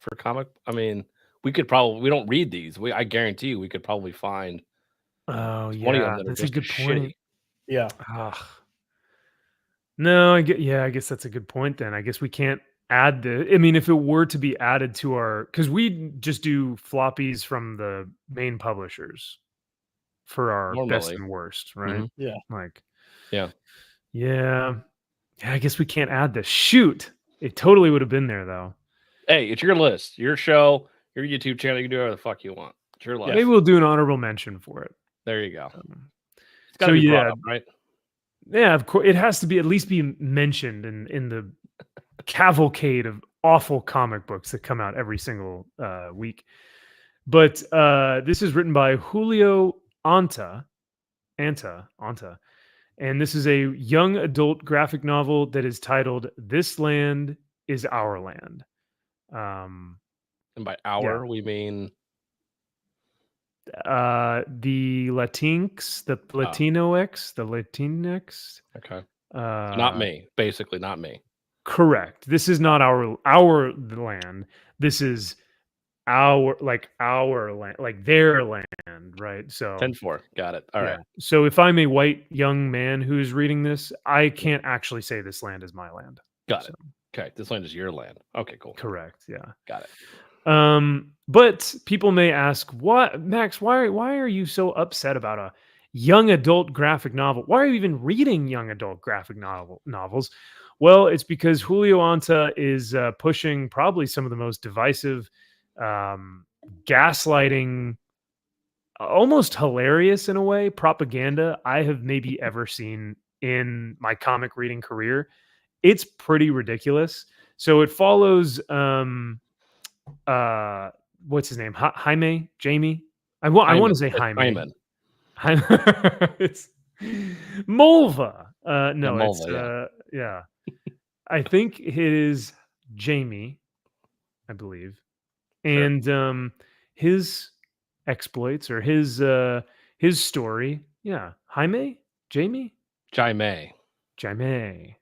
for comic? I mean, we don't read these. I guarantee you we could probably find 20 of them that that's are a just good point. shitty. Yeah. Ugh. No, I guess that's a good point then. I guess we can't add I mean, if it were to be added to because we just do floppies from the main publishers for our best Normally. and worst, right? Mhm. Yeah. Like, Yeah. yeah. I guess we can't add this. Shoot. It totally would have been there though. Hey, it's your list, your show, your YouTube channel. You can do whatever the fuck you want. It's your life. Maybe we'll do an honorable mention for it. There you go. It's So got to be brought yeah, up, right? yeah, of course, it has to be at least be mentioned in the cavalcade of awful comic books that come out every single week. But this is written by Julio Anta, and this is a young adult graphic novel that is titled "This Land Is Our Land." And by our, we mean the Latinx, the Latinox, the Latinx. okay. Not me, basically, not me. Correct. This is not our land. This is our land, like their land, right? So 10-4. Got it. All right. So if I'm a white young man who's reading this, I can't actually say this land is my land. Got it. Okay. This land is your land. Okay, cool. Correct. Yeah. Got it. But people may ask, "What, Max? Why are you so upset about a young adult graphic novel? Why are you even reading young adult graphic novels?" Well, it's because Julio Anta is pushing probably some of the most divisive, gaslighting, almost hilarious in a way, propaganda I have maybe ever seen in my comic reading career. It's pretty ridiculous. So it follows what's his name? Jamie? I want to say Jaime. It's Mulva. No, Mulva, it's yeah. I think it is Jamie, I believe. Sure. And his exploits or his story. Yeah. Jamie? Jaime. Jamie.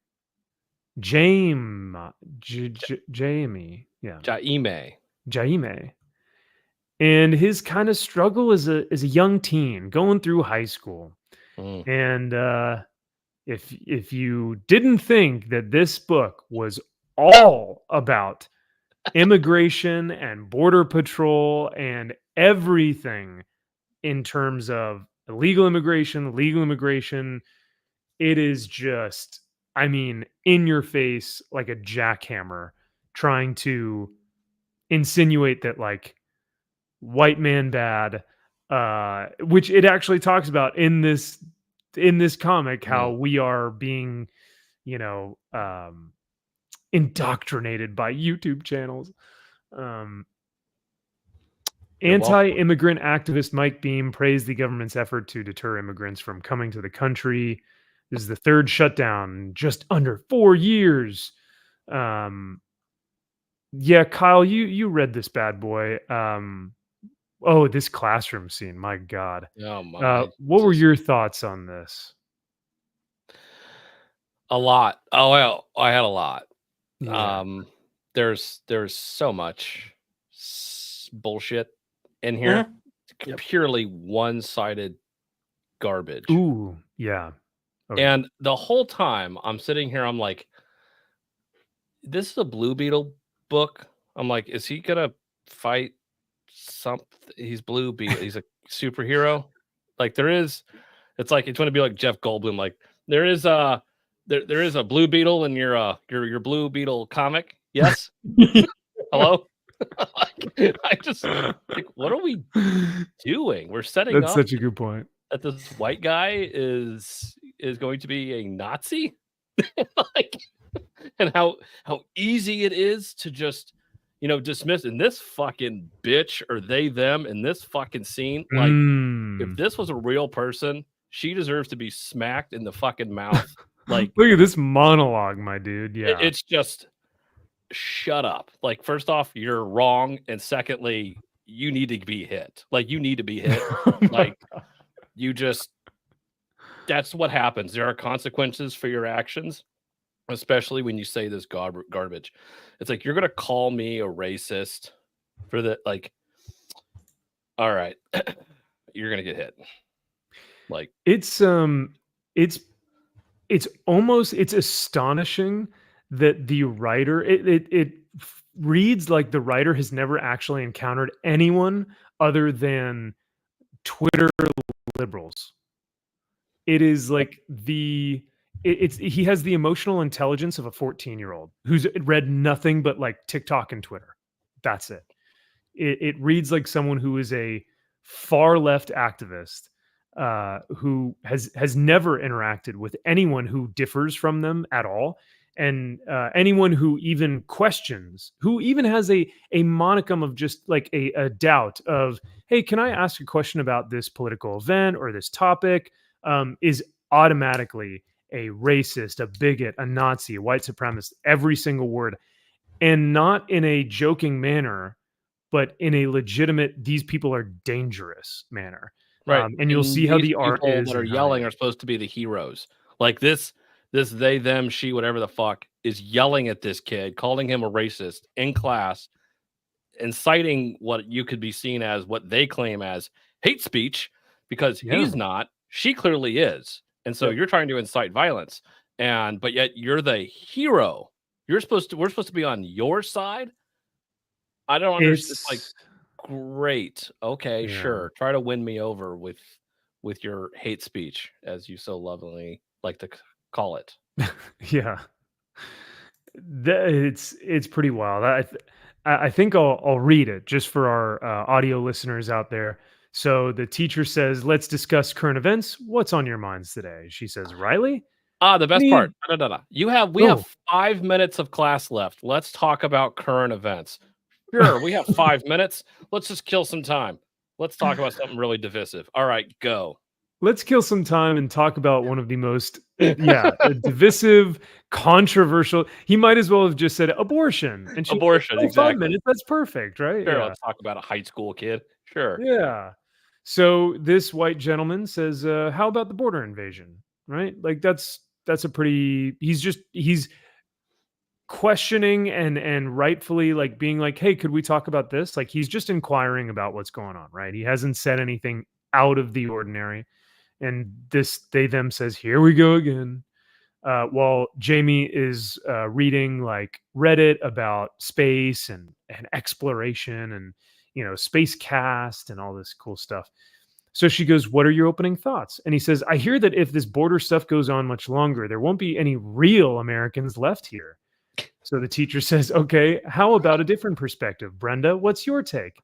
Yeah. Jaime. And his kind of struggle as a young teen going through high school. And if you didn't think that this book was all about immigration and border patrol and everything in terms of illegal immigration, legal immigration, it is just, I mean, in your face like a jackhammer trying to insinuate that like white man bad, which it actually talks about in this comic, how we are being, indoctrinated by YouTube channels. Anti-immigrant activist Mike Beam praised the government's effort to deter immigrants from coming to the country. This is the third shutdown in just under 4 years. Yeah, Kyle, you read this bad boy. Oh, this classroom scene, my God. Oh my, What were Jesus. your thoughts on this? A lot. Oh well, I had a lot. Yeah. There's so much bullshit in here. Yep. Purely one-sided garbage. Ooh, yeah. Oh, yeah. And the whole time I'm sitting here, I'm like, this is a Blue Beetle book. I'm like, is he gonna fight something? He's Blue Beetle. He's a superhero. Like it's like it's going to be like Jeff Goldblum. Like there is a Blue Beetle in your Blue Beetle comic. Yes. Hello. Like, I just like, what are we doing? We're setting That's up such a good point. that this white guy is going to be a Nazi. Like, and how easy it is to just dismiss. And this fucking bitch or they them in this fucking scene, like if this was a real person, she deserves to be smacked in the fucking mouth. Like, look at this monologue, my dude. Yeah. it's just shut up. Like, first off, you're wrong, and secondly, you need to be hit. Like, you need to be hit. Like, you just that's what happens. There are consequences for your actions, especially when you say this garbage. It's like, you're gonna call me a racist for the like. All right, you're gonna get hit. Like, it's astonishing that the writer it reads like the writer has never actually encountered anyone other than Twitter liberals. It is like he has the emotional intelligence of a 14-year-old who's read nothing but like TikTok and Twitter. That's it. It reads like someone who is a far left activist who has never interacted with anyone who differs from them at all, and anyone who even questions, who even has a monicum of just like a doubt of, hey, can I ask a question about this political event or this topic, is automatically a racist, a bigot, a Nazi, a white supremacist, every single word, and not in a joking manner, but in a legitimate, these people are dangerous manner. right. And you'll see how these the art people is. that are and how yelling are supposed to be the heroes. Like this they, them, she, whatever the fuck, is yelling at this kid, calling him a racist in class, inciting what you could be seen as what they claim as hate speech, because he's not. She clearly is. And so you're trying to incite violence. But yet you're the hero. We're supposed to be on your side. I don't understand. It's like, great. Okay, sure. Try to win me over with your hate speech, as you so lovingly like to call it. Yeah. It's pretty wild. I think I'll read it just for our audio listeners out there. So the teacher says, let's discuss current events. What's on your minds today? She says, Riley? The best part. We have 5 minutes of class left. Let's talk about current events. Sure, we have 5 minutes. Let's just kill some time. Let's talk about something really divisive. All right, go. Let's kill some time and talk about one of the most divisive, controversial. He might as well have just said abortion. And abortion, exactly. 5 minutes. That's perfect, right? Sure, let's talk about a high school kid. Sure. Yeah. So this white gentleman says, how about the border invasion? Right? Like that's a pretty, he's questioning and rightfully like being like, hey, could we talk about this? Like he's just inquiring about what's going on, right? He hasn't said anything out of the ordinary. And this they them says, here we go again. While Jamie is reading like Reddit about space and exploration and space cast and all this cool stuff. So she goes, what are your opening thoughts? And he says, I hear that if this border stuff goes on much longer, there won't be any real Americans left here. So the teacher says, okay, how about a different perspective? Brenda, what's your take?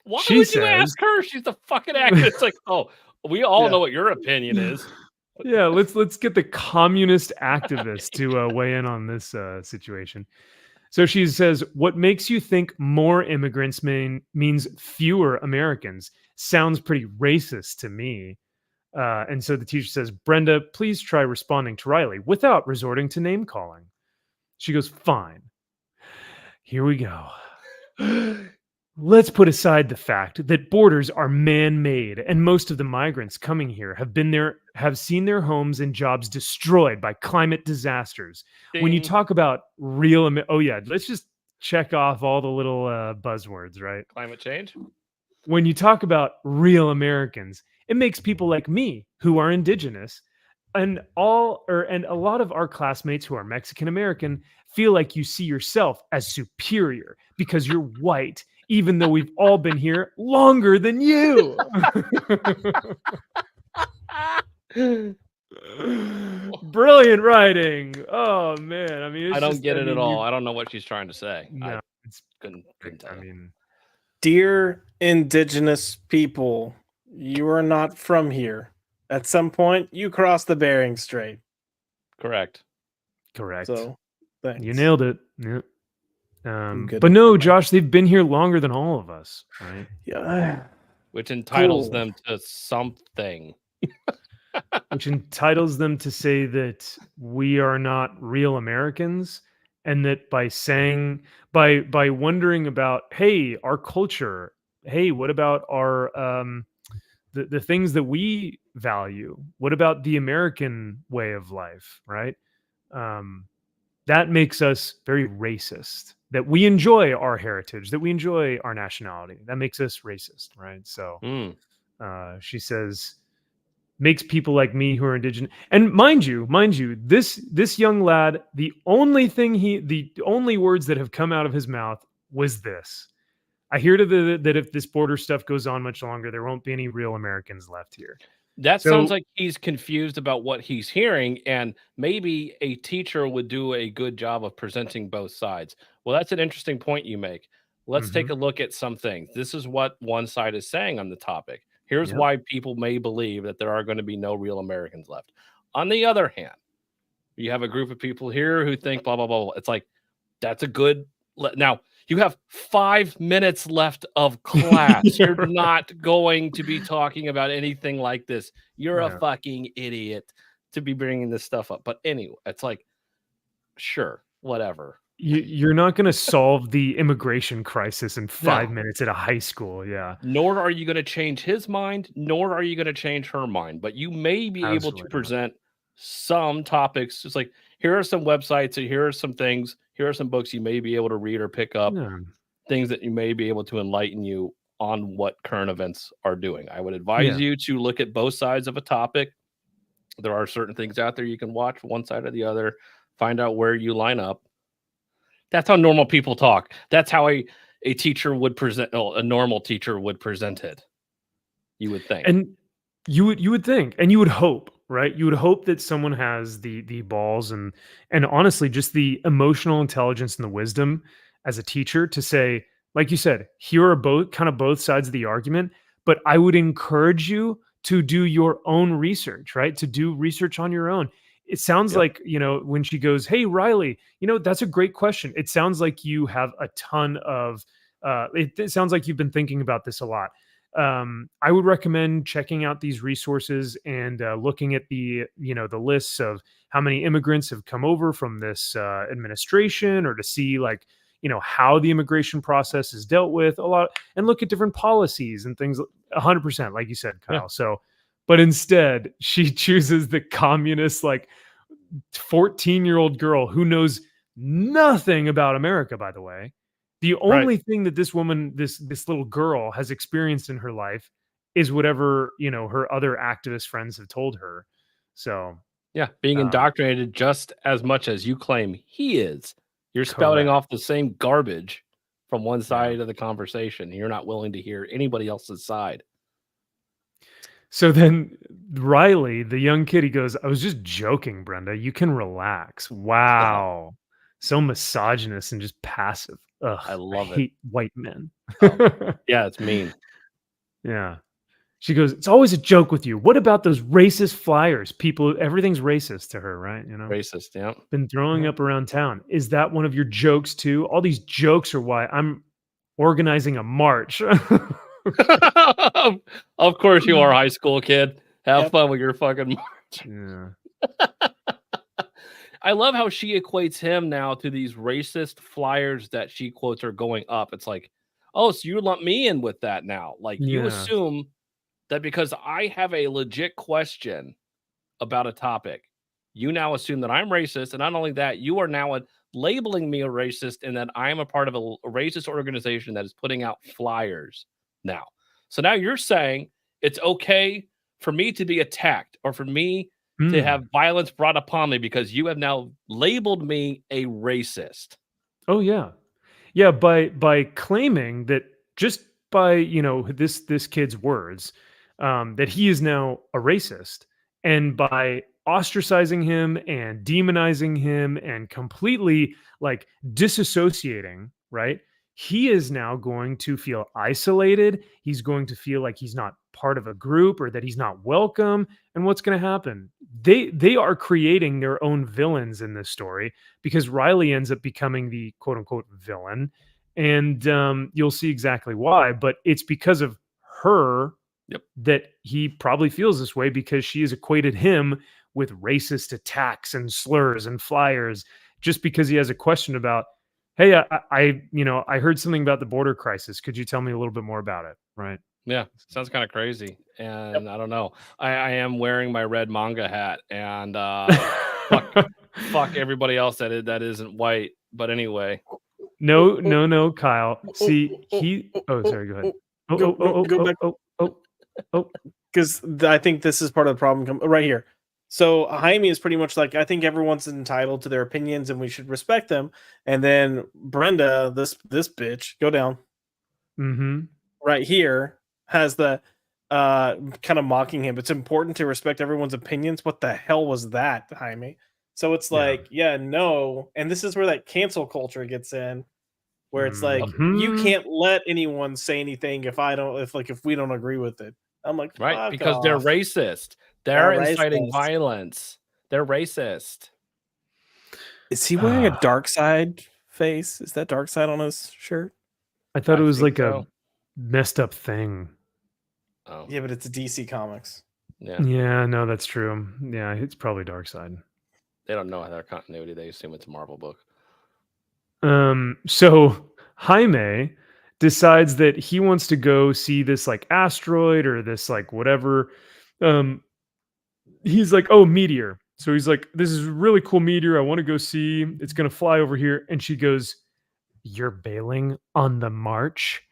Why would you ask her? She's the fucking actor. It's like, oh, we all know what your opinion is. Yeah, let's get the communist activist to weigh in on this situation. So she says, what makes you think more immigrants means fewer Americans? Sounds pretty racist to me. And so the teacher says, Brenda, please try responding to Riley without resorting to name calling. She goes, fine. Here we go. Let's put aside the fact that borders are man-made and most of the migrants coming here have seen their homes and jobs destroyed by climate disasters. When you Ding. talk about real oh yeah, let's just check off all the little buzzwords, right? Climate change. When you talk about real Americans, it makes people like me who are indigenous and a lot of our classmates who are Mexican American feel like you see yourself as superior because you're white, even though we've all been here longer than you. Brilliant writing. Oh man, I mean, I don't get it at all. I don't know what she's trying to say. No, I it's couldn't tell. I mean, Dear indigenous people, you are not from here. At some point, you crossed the Bering Strait. Correct. So, thanks. You nailed it. Yeah. good But at no, that. Josh, they've been here longer than all of us, right? Yeah. Which entitles Cool. them to something. Which entitles them to say that we are not real Americans, and that by wondering about, hey, our culture, hey, what about our the things that we value? What about the American way of life, right? That makes us very racist. That we enjoy our heritage, that we enjoy our nationality. That makes us racist, right? So she says, makes people like me who are indigenous. And mind you, this young lad, the only words that have come out of his mouth was this. I hear that if this border stuff goes on much longer, there won't be any real Americans left here. That sounds like he's confused about what he's hearing, and maybe a teacher would do a good job of presenting both sides. Well, that's an interesting point you make. Let's take a look at some things. This is what one side is saying on the topic. Here's why people may believe that there are going to be no real Americans left. On the other hand, you have a group of people here who think blah, blah, blah, blah. It's like, that's a good... Now, you have 5 minutes left of class. You're not going to be talking about anything like this. You're a fucking idiot to be bringing this stuff up. But anyway, it's like, sure, whatever. You're not going to solve the immigration crisis in 5 minutes at a high school. Yeah. Nor are you going to change his mind, nor are you going to change her mind. But you may be able to present some topics. Just like, here are some websites, and here are some things. Here are some books you may be able to read or pick up. Things that you may be able to enlighten you on what current events are doing. I would advise you to look at both sides of a topic. There are certain things out there you can watch one side or the other. Find out where you line up. That's how normal people talk. That's how a teacher would present. A normal teacher would present it. You would think, and you would think, and you would hope, right? You would hope that someone has the balls and honestly just the emotional intelligence and the wisdom as a teacher to say, like you said, here are both sides of the argument. But I would encourage you to do your own research, right? To do research on your own. It sounds like, when she goes, hey, Riley, that's a great question. It sounds like you have a ton of, it sounds like you've been thinking about this a lot. I would recommend checking out these resources and looking at the lists of how many immigrants have come over from this administration, or to see how the immigration process is dealt with a lot, and look at different policies and things. 100%, like you said, Kyle. So, but instead she chooses the communist, 14-year-old girl who knows nothing about America, by the way. The only thing that this woman, this little girl, has experienced in her life is whatever, her other activist friends have told her. So, being indoctrinated just as much as you claim he is. You're spouting off the same garbage from one side of the conversation. You're not willing to hear anybody else's side. So then Riley, the young kid, he goes, I was just joking, Brenda. You can relax. Wow. So misogynist and just passive. Ugh, I love it. Hate white men. Yeah, it's mean. Yeah. She goes, it's always a joke with you. What about those racist flyers? People, everything's racist to her, right? Racist, yeah. Been throwing up around town. Is that one of your jokes too? All these jokes are why I'm organizing a march. Of course you are, high school kid. Have fun with your fucking march. Yeah. I love how she equates him now to these racist flyers that she quotes are going up. It's like, oh, so you lump me in with that now. Like you Yeah. assume that because I have a legit question about a topic, you now assume that I'm racist. And not only that, you are now labeling me a racist and that I am a part of a racist organization that is putting out flyers now. So now you're saying it's okay for me to be attacked or for me to have violence brought upon me because you have now labeled me a racist. Oh yeah. Yeah, by claiming that just by, this kid's words, that he is now a racist, and by ostracizing him and demonizing him and completely like disassociating, right? He is now going to feel isolated. He's going to feel like he's not part of a group or that he's not welcome. And what's going to happen? They are creating their own villains in this story because Riley ends up becoming the quote unquote villain. And you'll see exactly why. But it's because of her that he probably feels this way because she has equated him with racist attacks and slurs and flyers just because he has a question about, hey, I heard something about the border crisis. Could you tell me a little bit more about it? Right. Yeah, sounds kind of crazy. And I don't know. I am wearing my red manga hat and fuck everybody else that isn't white. But anyway. No, Kyle. See, sorry, go ahead. Go back. Because I think this is part of the problem right here. So Jaime is pretty much like, I think everyone's entitled to their opinions and we should respect them. And then Brenda, this bitch, go down. Right here has the kind of mocking him. It's important to respect everyone's opinions. What the hell was that, Jaime? So it's like, no. And this is where that cancel culture gets in, where it's like, you can't let anyone say anything if we don't agree with it. I'm like, right, because they're racist. They're inciting violence. They're racist. Is he wearing a dark side face? Is that dark side on his shirt? I thought it was like a messed up thing. Oh. Yeah, but it's a DC Comics. Yeah, no, that's true. Yeah, it's probably dark side. They don't know their continuity. They assume it's a Marvel book. So Jaime decides that he wants to go see this like asteroid or this like whatever. He's like, oh, meteor. So he's like, this is a really cool meteor. I want to go see. It's going to fly over here. And she goes, you're bailing on the march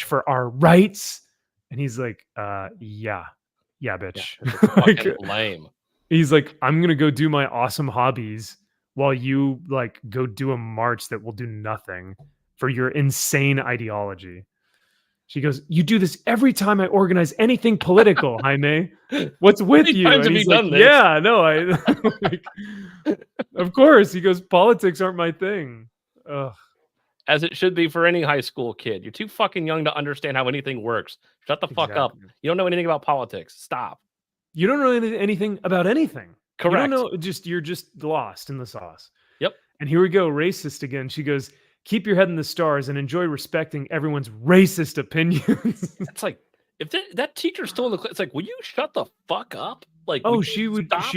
for our rights. And he's like, yeah, bitch. Fucking lame. He's like, I'm going to go do my awesome hobbies while you like go do a march that will do nothing for your insane ideology. She goes, you do this every time I organize anything political, Jaime. What's with you? And he's like, yeah, no, like, of course. He goes, politics aren't my thing. Ugh. As it should be for any high school kid. You're too fucking young to understand how anything works. Shut the fuck up. You don't know anything about politics. Stop. You don't know anything about anything. Correct. You don't know, you're just lost in the sauce. Yep. And here we go, racist again. She goes, keep your head in the stars and enjoy respecting everyone's racist opinions. It's like, if that teacher's still in the class, it's like, will you shut the fuck up? Like, she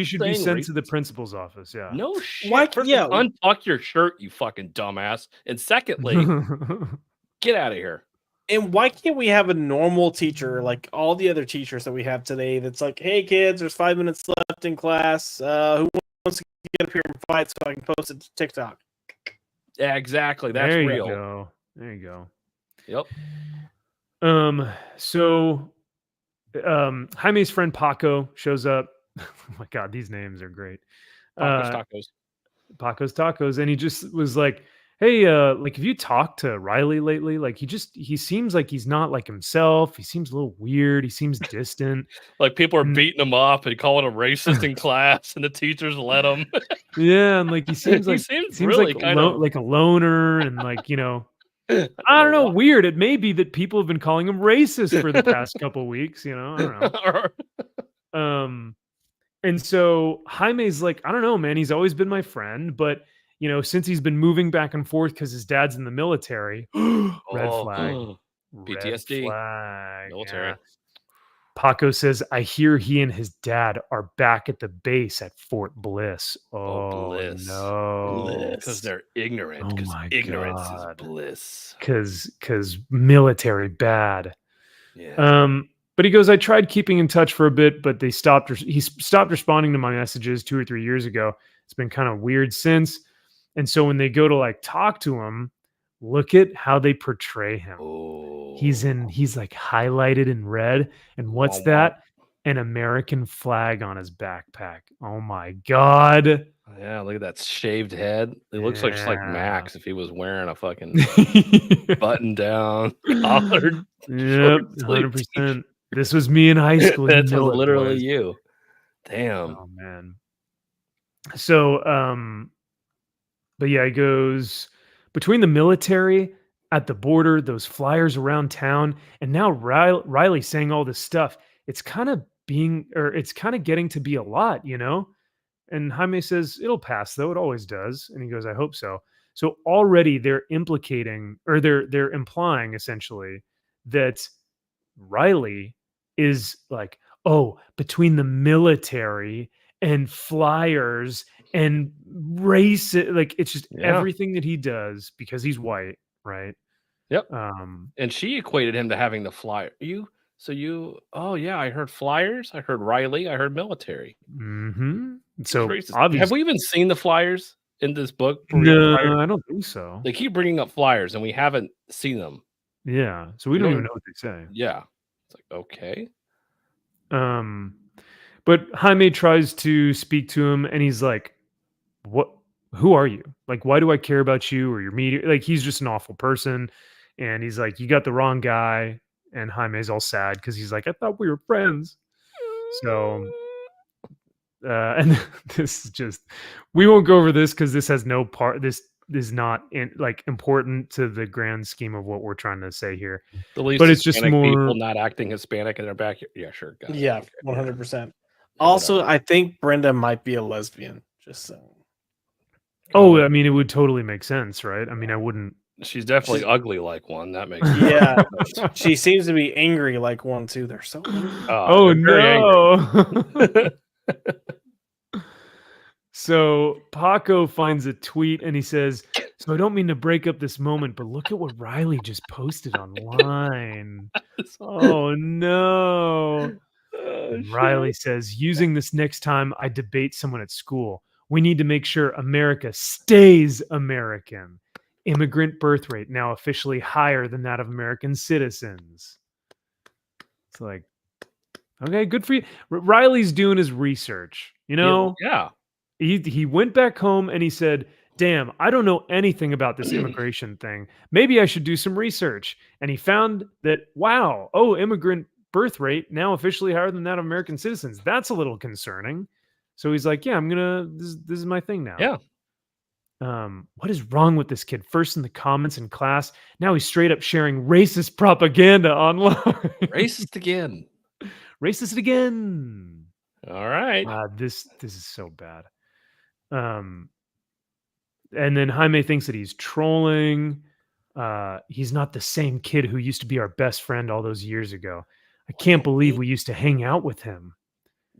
should be sent to the principal's office. Yeah. No shit. Untuck your shirt, you fucking dumbass. And secondly, get out of here. And why can't we have a normal teacher like all the other teachers that we have today that's like, hey kids, there's 5 minutes left in class. Who wants to get up here and fight so I can post it to TikTok? Yeah, exactly. That's real. There you go. Yep. So Jaime's friend Paco shows up. Oh my god, these names are great. Paco's Tacos. And he just was like, hey, like, have you talked to Riley lately? Like, he seems like he's not like himself. He seems a little weird. He seems distant. Like people are beating him up and calling him racist in class, and the teachers let him. Yeah, and like he seems like really like like a loner, and like, I don't know, weird. It may be that people have been calling him racist for the past couple weeks. I don't know. And so Jaime's like, I don't know, man. He's always been my friend, but since he's been moving back and forth because his dad's in the military, red flag, PTSD, red flag, military. Paco says, I hear he and his dad are back at the base at Fort Bliss. Oh, Bliss. no. Because they're ignorant. Oh Because my ignorance God. is bliss. Because military bad. Yeah. But he goes, I tried keeping in touch for a bit, but he stopped responding to my messages 2 or 3 years ago. It's been kind of weird since. And so when they go to like talk to him, look at how they portray him. Oh. He's like highlighted in red. And what's that? An American flag on his backpack. Oh my God. Yeah, look at that shaved head. It looks like just like Max if he was wearing a fucking button down collared. Yep, 100%. This was me in high school. That's literally you. Damn. Oh man. So but yeah, it goes between the military at the border, those flyers around town, and now Riley saying all this stuff. It's kind of getting to be a lot, you know? And Jaime says, it'll pass though. It always does. And he goes, I hope so. So already they're they're implying essentially that Riley is like, oh, between the military and flyers and race, like it's just everything that he does because he's white, right? Yep. And she equated him to having the flyer. Oh yeah, I heard flyers, I heard Riley, I heard military. Mm-hmm. So obviously, have we even seen the flyers in this book? No, I don't think so. They keep bringing up flyers, and we haven't seen them. Yeah, so we don't even know what they say. Yeah, it's like okay. But Jaime tries to speak to him, and he's like, "What? Who are you? Like, why do I care about you or your media?" Like, he's just an awful person, and he's like, "You got the wrong guy." And Jaime's all sad because he's like, "I thought we were friends." So, and this is just, we won't go over this because this has no part. This is not important to the grand scheme of what we're trying to say here. But it's just more people not acting Hispanic in their back. Yeah, sure. Yeah, 100%. Also, I think Brenda might be a lesbian. Just saying. Oh, I mean, it would totally make sense, right? I mean, I wouldn't. She's definitely ugly like one. That makes sense. Yeah. She seems to be angry like one too. They're so angry. Oh no. So Paco finds a tweet and he says, so I don't mean to break up this moment, but look at what Riley just posted online. Oh no. Riley says, using this next time I debate someone at school, we need to make sure America stays American. Immigrant birth rate now officially higher than that of American citizens. It's like, okay, good for you. Riley's doing his research, you know? Yeah. He went back home and he said, damn, I don't know anything about this immigration thing. Maybe I should do some research. And he found that, wow, immigrant birth rate now officially higher than that of American citizens. That's a little concerning. So he's like, yeah, this is my thing now. Yeah. What is wrong with this kid? First in the comments in class, now he's straight up sharing racist propaganda online. Racist again. Racist again. All right. This is so bad. And then Jaime thinks that he's trolling. He's not the same kid who used to be our best friend all those years ago. I can't believe we used to hang out with him.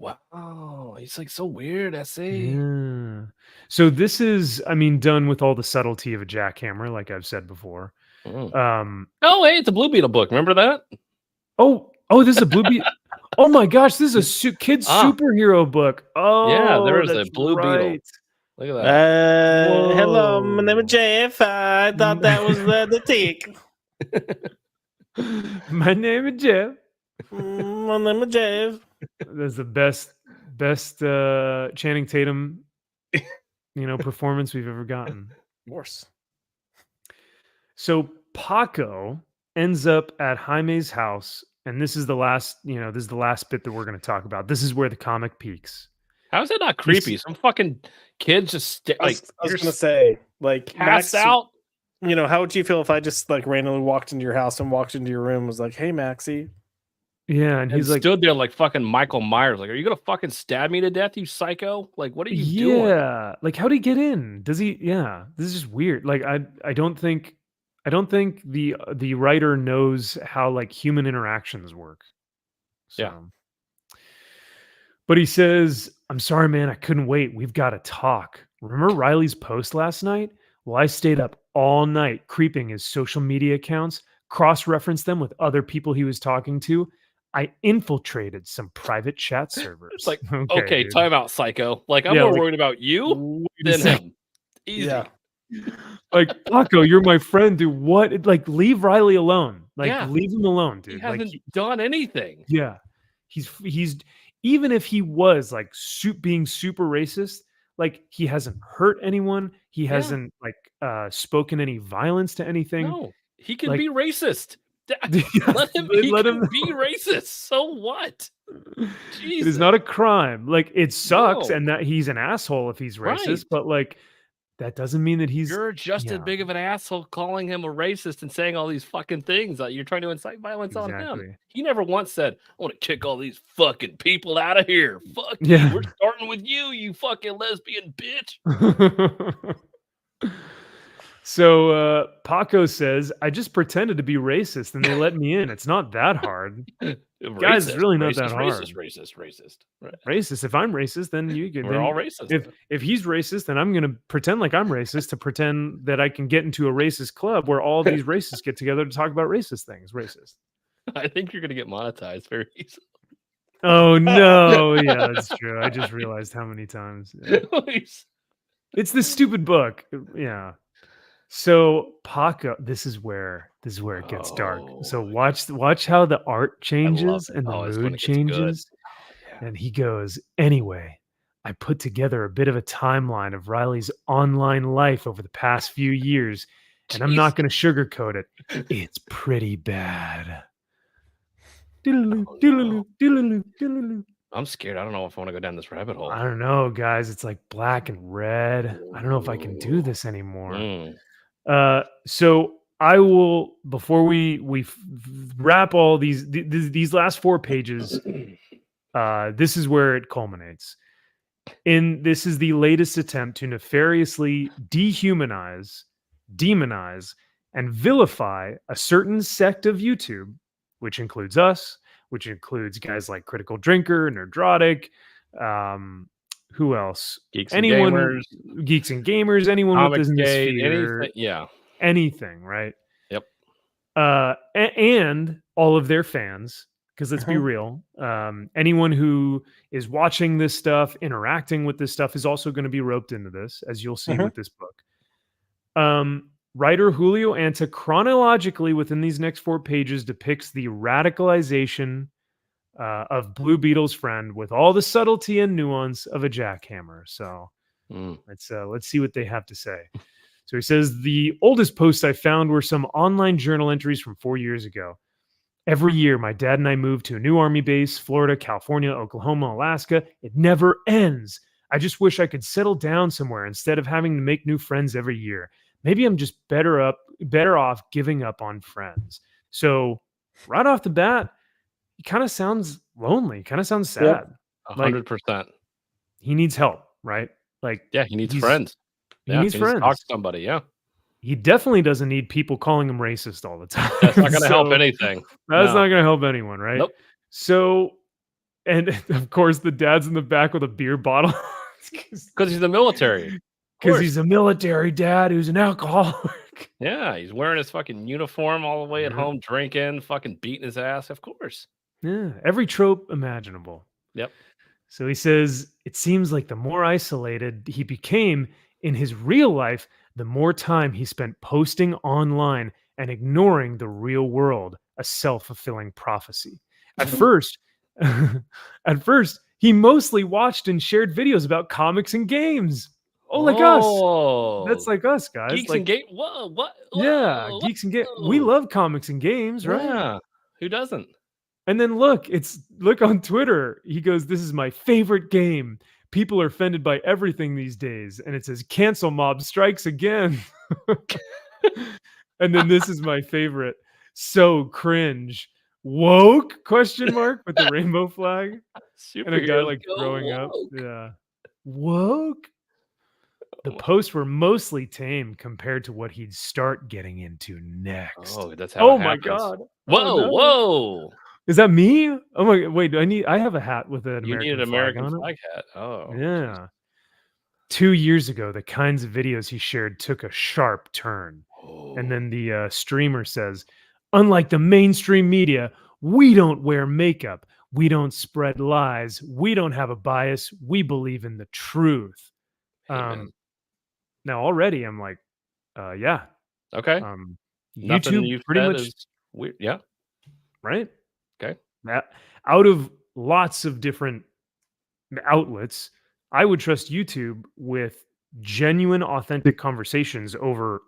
Wow, he's like so weird, S.A. Yeah. So this is, done with all the subtlety of a jackhammer, like I've said before. Oh, hey, it's a Blue Beetle book. Remember that? Oh, this is a Blue Beetle. Oh my gosh, this is a kid's superhero book. Oh, yeah, there's a Blue Beetle. Look at that. Hello, my name is Jeff. I thought that was the Thicc. My name is Jeff. My name is Jeff. That's the best Channing Tatum, performance we've ever gotten. Of course. So Paco ends up at Jaime's house, and this is the last bit that we're going to talk about. This is where the comic peaks. How is that not creepy? Some fucking kids just I was going to say, like, passed out. How would you feel if I just like randomly walked into your house and walked into your room and was like, "Hey, Maxie." Yeah, and he's like stood there like fucking Michael Myers. Like, are you gonna fucking stab me to death, you psycho? Like, what are you doing? Yeah, like how did he get in? Does he? Yeah, this is just weird. Like, I don't think the writer knows how like human interactions work. So. Yeah. But he says, I'm sorry, man, I couldn't wait. We've got to talk. Remember Riley's post last night? Well, I stayed up all night creeping his social media accounts, cross-referenced them with other people he was talking to. I infiltrated some private chat servers. It's like, okay, dude. time out, psycho. Like, I'm Yeah, more like, worried about you wait a than second. him. Easy. Yeah. Like, Paco, you're my friend, dude. What? Like, leave Riley alone. Like, Yeah. leave him alone, He dude. hasn't Like, done anything. yeah. He's even if he was like being super racist, like he hasn't hurt anyone. He Yeah. hasn't like spoken any violence to anything. No, he can Like- be racist. Yeah, Let him. He can be racist. So what? It Jesus. is not a crime. Like it sucks, No. and that he's an asshole if he's racist. Right. But like that doesn't mean that he's. You're just yeah. as big of an asshole calling him a racist and saying all these fucking things that you're trying to incite violence on him. Exactly. He never once said, I want to kick all these fucking people out of here. Fuck Yeah. you. We're starting with you, you fucking lesbian bitch. So Paco says, I just pretended to be racist and they let me in. It's not that hard. Guys, it's really not that hard. Racist. Right. Racist. If I'm racist, then you can. We're then all racist. If he's racist, then I'm gonna pretend like I'm racist to pretend that I can get into a racist club where all these racists get together to talk about racist things. Racist. I think you're gonna get monetized very easily. Oh no! Yeah, that's true. I just realized how many times. Yeah. It's this stupid book. Yeah. So Paco, this is where it gets dark. So watch how the art changes and the mood changes. And he goes, anyway, I put together a bit of a timeline of Riley's online life over the past few years, and I'm not going to sugarcoat it. It's pretty bad. I'm scared. I don't know if I want to go down this rabbit hole. I don't know, guys. It's like black and red. I don't know if I can do this anymore. So I will, before we wrap all these last 4 pages, this is where it culminates. This is the latest attempt to nefariously dehumanize, demonize, and vilify a certain sect of YouTube, which includes us, which includes guys like Critical Drinker, Nerdrotic, who else? Geeks anyone, and gamers, geeks and gamers, anyone with this sphere, anything, yeah, anything, right? Yep. And all of their fans, because let's be real, anyone who is watching this stuff, interacting with this stuff, is also going to be roped into this, as you'll see with this book. Writer Julio Anta chronologically within these next 4 pages depicts the radicalization of Blue Beetle's friend with all the subtlety and nuance of a jackhammer. So let's see what they have to say. So he says, the oldest posts I found were some online journal entries from 4 years ago. Every year, my dad and I move to a new army base, Florida, California, Oklahoma, Alaska. It never ends. I just wish I could settle down somewhere instead of having to make new friends every year. Maybe I'm just better off giving up on friends. So right off the bat, he kind of sounds lonely, kind of sounds sad. 100%. He needs help, right? Like, yeah, he needs friends. He needs friends. To talk to somebody, yeah. He definitely doesn't need people calling him racist all the time. That's not going to help anything. That's not going to help anyone, right? Nope. So, and of course, the dad's in the back with a beer bottle. Because he's the military. Because he's a military dad who's an alcoholic. Yeah, he's wearing his fucking uniform all the way at home, drinking, fucking beating his ass, of course. Yeah, every trope imaginable. Yep. So he says, it seems like the more isolated he became in his real life, the more time he spent posting online and ignoring the real world, a self-fulfilling prophecy. At first, he mostly watched and shared videos about comics and games. Oh, like us. That's like us, guys. Geeks like, and games. Whoa, what? Whoa, yeah, geeks and games. We love comics and games, right? Yeah. Who doesn't? And then look on Twitter. He goes, "This is my favorite game. People are offended by everything these days." And it says, "Cancel mob strikes again." And then this is my favorite. "So cringe. Woke?" Question mark with the rainbow flag. And a guy like growing up. Yeah. Woke? The posts were mostly tame compared to what he'd start getting into next. Oh, that's how. Oh my god. Whoa, whoa. Is that me? Oh my! Wait, I have a hat with an You need American an flag American on it. flag hat. Oh, Yeah. 2 years ago, the kinds of videos he shared took a sharp turn. And then the streamer says, unlike the mainstream media, we don't wear makeup. We don't spread lies. We don't have a bias. We believe in the truth. Amen. Now already I'm like, yeah. Okay. Nothing YouTube you've pretty said much, is weird. Yeah. right? Okay. That out of lots of different outlets, I would trust YouTube with genuine, authentic conversations over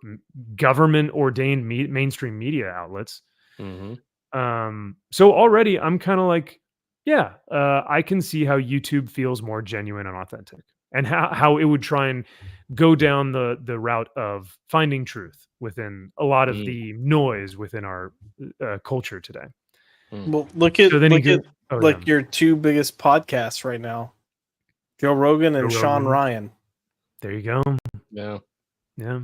government ordained mainstream media outlets. Mm-hmm. So already I'm kind of like, yeah, I can see how YouTube feels more genuine and authentic, and how it would try and go down the route of finding truth within a lot of the noise within our culture today. Well, look at So then your two biggest podcasts right now, Joe Rogan and Joe Sean Rogan. Ryan. There you go. Yeah. Yeah.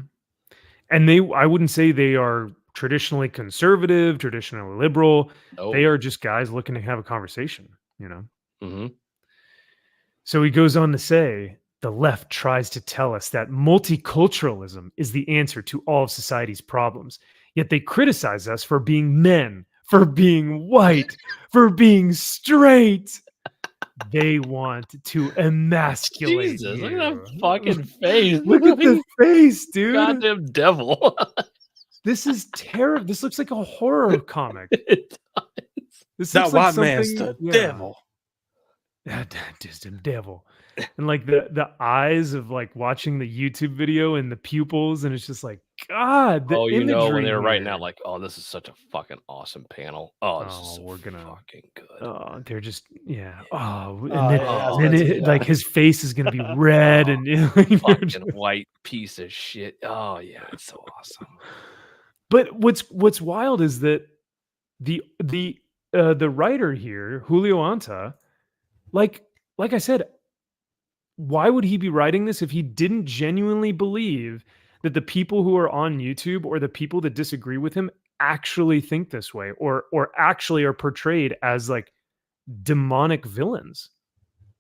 And I wouldn't say they are traditionally conservative, traditionally liberal. Oh. They are just guys looking to have a conversation, Mm-hmm. So he goes on to say, the left tries to tell us that multiculturalism is the answer to all of society's problems. Yet they criticize us for being men, for being white, for being straight. They want to emasculate Jesus, you. look at that fucking face. Look at the face, dude. Goddamn devil. This is terrible. This looks like a horror comic. It does. This That looks like white man's the something- yeah. devil. That just the devil. And like the eyes of like watching the YouTube video and the pupils, and it's just like, God, the Oh, you know, when imagery they were writing here. out, like, oh, this is such a fucking awesome panel. Oh, this is Oh, so we're gonna- fucking good. Oh, they're just, yeah. Oh, and Oh, then, yeah, then that's- it, yeah. like his face is gonna be red, and like, Fucking white piece of shit. Oh yeah, it's so awesome. But what's wild is that the writer here, Julio Anta, like I said, why would he be writing this if he didn't genuinely believe that the people who are on YouTube or the people that disagree with him actually think this way, or actually are portrayed as like demonic villains?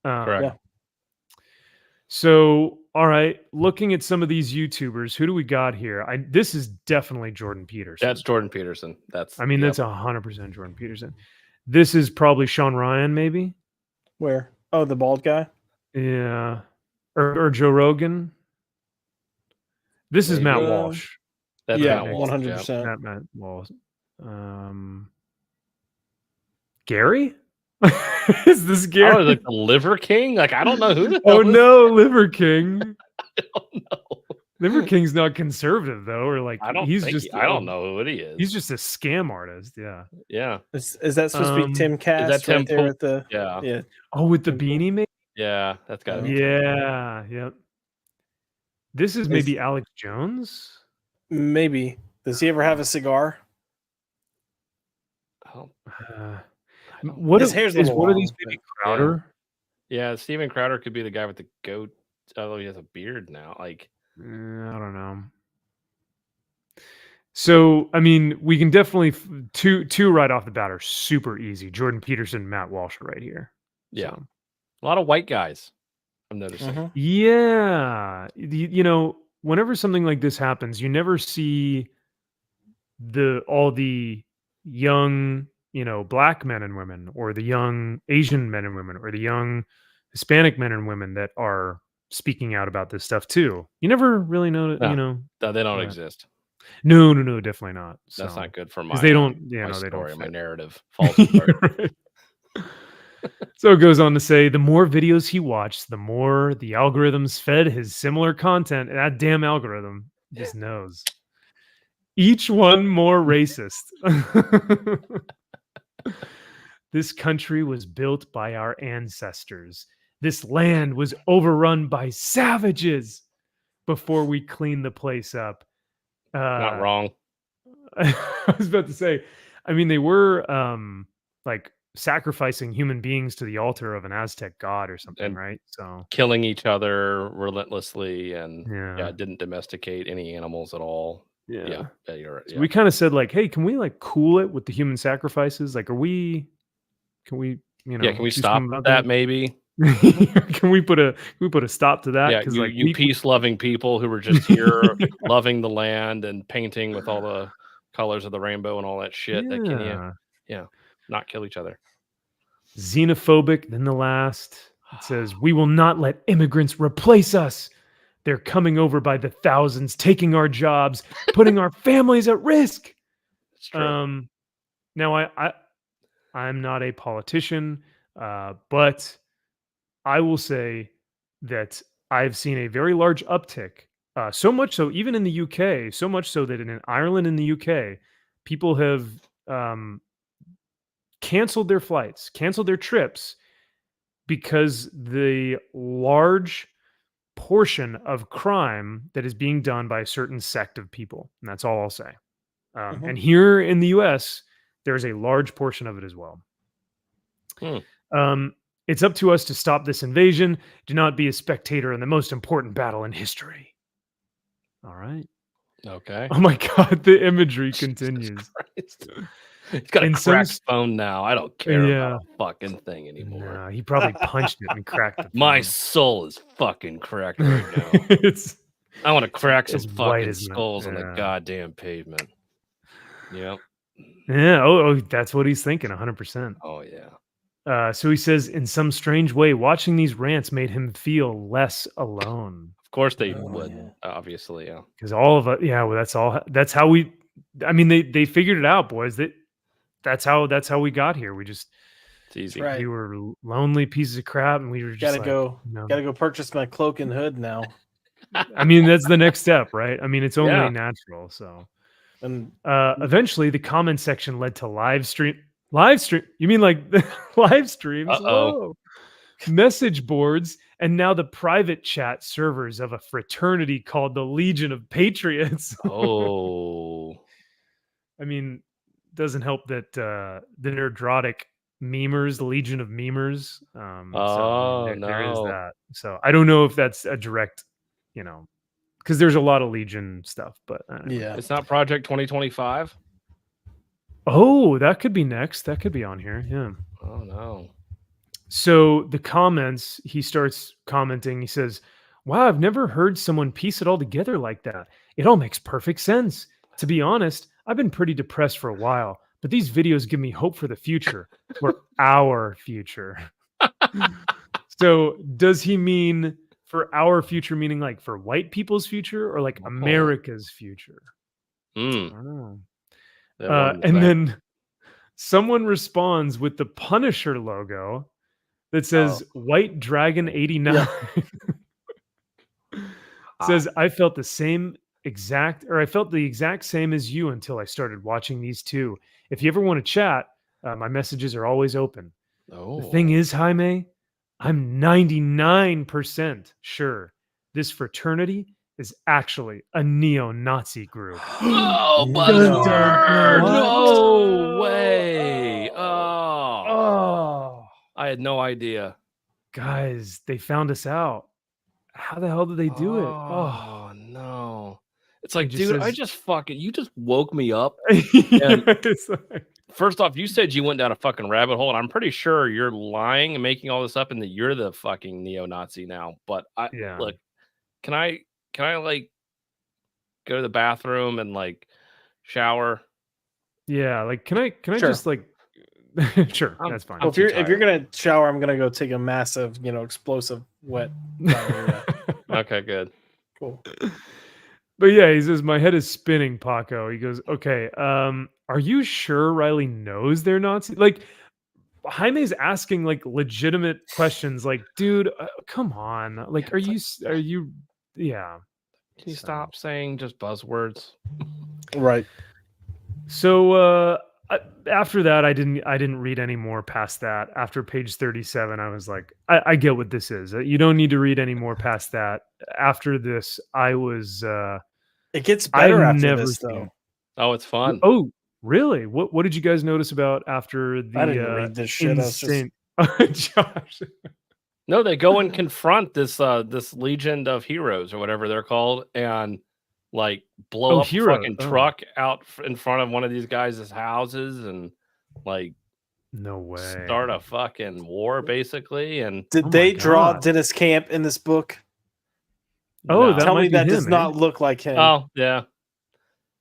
Correct. Yeah. So, all right, looking at some of these YouTubers, who do we got here? This is definitely Jordan Peterson. That's Jordan Peterson. That's that's 100% Jordan Peterson. This is probably Sean Ryan, maybe. Where? Oh, the bald guy. Yeah, or Joe Rogan. This is Matt Maybe. Walsh. that's Yeah, Matt Walsh, 100%. Matt Walsh. Gary? Is this Gary? Oh, like the Liver King? Like, I don't know who the Oh hell is- no, Liver King. I don't know. Liver King's not conservative though, or like I don't he's think just I don't know who it is. He's just a scam artist. Yeah. Yeah. Is that supposed to be Tim Cass? that Tim right there Pool? at the Yeah. yeah. Oh, with the beanie, maybe. Yeah. That's gotta be Yeah. Yep. This is maybe Alex Jones. Maybe. Does he ever have a cigar? Oh, What His is hair's a is little one of long, these but- maybe Crowder? yeah. Steven Crowder could be the guy with the goat. Although he has a beard now. Like, I don't know. So, I mean, we can definitely two right off the bat are super easy. Jordan Peterson, Matt Walsh, are right here. yeah. So, A lot of white guys. I'm noticing. Mhm. yeah, whenever something like this happens, you never see all the young, black men and women, or the young Asian men and women, or the young Hispanic men and women that are speaking out about this stuff too. You never really know, No. No, they don't Yeah. exist. No, definitely not. That's So- not good for my. 'cause they don't, my they story, don't my fit. narrative. False story. Right. So it goes on to say, the more videos he watched, the more the algorithms fed his similar content. That damn algorithm just knows. Each one more racist. This country was built by our ancestors. This land was overrun by savages before we cleaned the place up. Not wrong. I was about to say, I mean, they were like sacrificing human beings to the altar of an Aztec god or something, And- right? So Killing each other relentlessly, and yeah, didn't domesticate any animals at all. yeah. Yeah, you're right. So we kind of said like, hey, can we like cool it with the human sacrifices? Like, are we Can we, Can we do stop something about that maybe? Can we put a stop to that? Yeah, Because you peace-loving people who were just here loving the land and painting with all the colors of the rainbow and all that shit. That can you, not kill each other. Xenophobic. Then the last, it says, "We will not let immigrants replace us. They're coming over by the thousands, taking our jobs, putting our families at risk." It's true. Now I'm not a politician, but I will say that I've seen a very large uptick. So much so, even in the UK, so much so that in Ireland and the UK, people have canceled their flights, canceled their trips because the large portion of crime that is being done by a certain sect of people. And that's all I'll say. And here in the US, there's a large portion of it as well. It's up to us to stop this invasion. Do not be a spectator in the most important battle in history. All right. Okay. Oh my God, the imagery continues. He's got a In cracked phone now. I don't care about a fucking thing anymore. No, he probably punched it and cracked it. My soul is fucking cracked right now. I want to crack some fucking skulls on the goddamn pavement. Yep. Yeah. Oh, that's what he's thinking. 100%. Oh yeah. So he says, in some strange way, watching these rants made him feel less alone. Of course they would, obviously, yeah. Because all of us, well, that's how we. I mean, they figured it out, boys. That's how we got here. It's easy. Right. We were lonely pieces of crap, and we were just gotta go purchase my cloak and hood now. I mean, that's the next step, right? I mean, it's only natural. So, and eventually, the comment section led to live stream. You mean like live streams? Whoa. Message boards, and now the private chat servers of a fraternity called the Legion of Patriots. Oh. I mean, doesn't help that the nerdrotic memers, the Legion of Memers. There is that. So I don't know if that's a direct, because there's a lot of Legion stuff, but it's not Project 2025. Oh, that could be next. That could be on here. Yeah. Oh no. So the comments, he starts commenting. He says, "Wow, I've never heard someone piece it all together like that. It all makes perfect sense. To be honest, I've been pretty depressed for a while, but these videos give me hope for the future, for our future." So does he mean for our future, meaning like for white people's future or like America's future? I don't know. And then someone responds with the Punisher logo that says White Dragon 89. Says, I felt the exact same as you until I started watching these two. If you ever want to chat, my messages are always open. The thing is, Jaime, I'm 99% sure this fraternity is actually a neo-Nazi group. Oh, no way. Oh, I had no idea. Guys, they found us out. How the hell did they do it? Oh no. It's like, dude, you just woke me up. First off, you said you went down a fucking rabbit hole, and I'm pretty sure you're lying and making all this up and that you're the fucking neo-Nazi now. But look, can I like go to the bathroom and like shower? Yeah, like can I just like sure, that's fine. Well, if you're gonna shower, I'm gonna go take a massive, explosive wet. Okay, good. Cool. But yeah, he says, my head is spinning, Paco. He goes, okay, are you sure Riley knows they're Nazi? Like, Jaime's asking like legitimate questions. Like, dude, come on. Like, are you? Yeah. Can you stop saying just buzzwords? Right. So after that, I didn't read any more past that. After page 37, I was like, I get what this is. You don't need to read any more past that. After this, I was. It gets better after this, though. Oh, it's fun. Oh, really? What did you guys notice about after the? I didn't read this shit. Insane... Josh. No, they go and confront this Legion of Heroes or whatever they're called, and like blow up a fucking truck out in front of one of these guys' houses, and like No way. start a fucking war, basically. And Did Oh my they draw God. Dennis Camp in this book? Oh, no. that Tell might me be that does him, not look like him. Oh, yeah.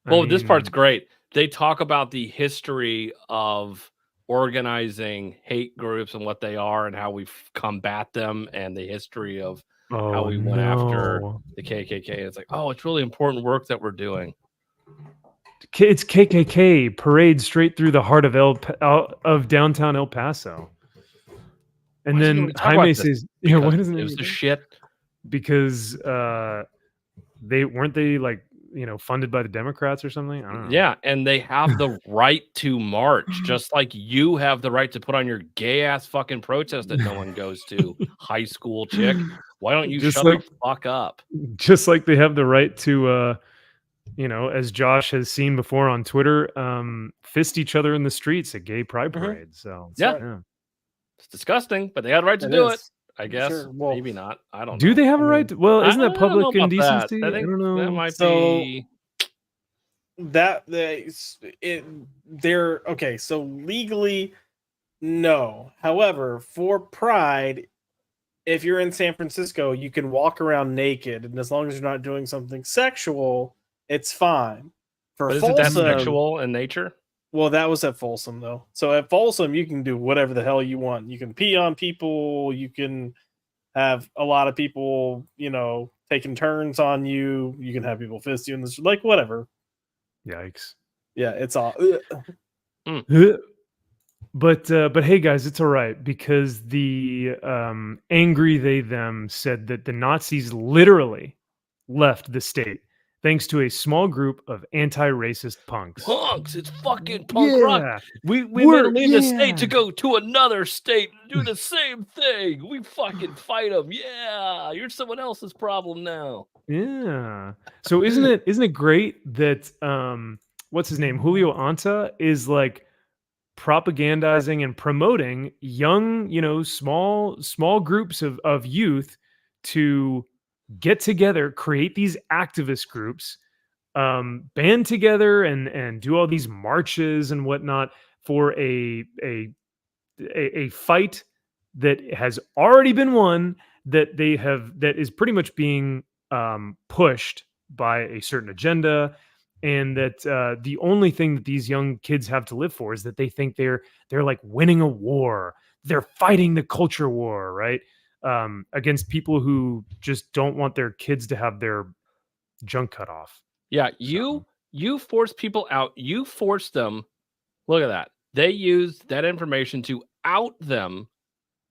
I Well, this part's mean, great. They talk about the history of organizing hate groups and what they are and how we combat them, and the history of how we went after no. the KKK. It's like, oh, it's really important work that we're doing. It's KKK parade straight through the heart of downtown El Paso. And Why doesn't then anybody talk about Jaime this? says, "Yeah, why Because doesn't it was the anybody-" shit. Because they weren't like funded by the Democrats or something. I don't know. Yeah, and they have the right to march, just like you have the right to put on your gay ass fucking protest that no one goes to. High school chick, why don't you Just shut like- the fuck up? Just like they have the right to as Josh has seen before on Twitter, fist each other in the streets at gay pride Mhm. parades. So Yeah. It's disgusting, but they had a right to It do it. is. I guess. Sure, well, Maybe not. I don't know. do they have a I right mean, to? Well, isn't I that don't know public about that. indecency? I I think don't know. that might So- be. They're okay. So legally, no. However, for Pride, if you're in San Francisco, you can walk around naked, and as long as you're not doing something sexual, it's fine. For But isn't that Folsom, sexual in nature? well, that was at Folsom though. So at Folsom, you can do whatever the hell you want. You can pee on people. You can have a lot of people, taking turns on you. You can have people fist you in this, like whatever. Yikes. Yeah, it's all. But hey guys, it's all right, because the angry they them said that the Nazis literally left the state thanks to a small group of anti-racist punks. Punks, it's fucking punk rock. Yeah. We made We're- them leave the state yeah. to go to another state and do the same thing. We fucking fight them. Yeah, you're someone else's problem now. Yeah. So isn't it great that what's his name? Julio Anta is like propagandizing and promoting young, small groups of youth to get together, create these activist groups, band together and do all these marches and whatnot for a fight that has already been won, that is pretty much being pushed by a certain agenda, and that the only thing that these young kids have to live for is that they think they're like winning a war. They're fighting the culture war, right? Against people who just don't want their kids to have their junk cut off. Yeah, you force people out. You force them. Look at that. They used that information to out them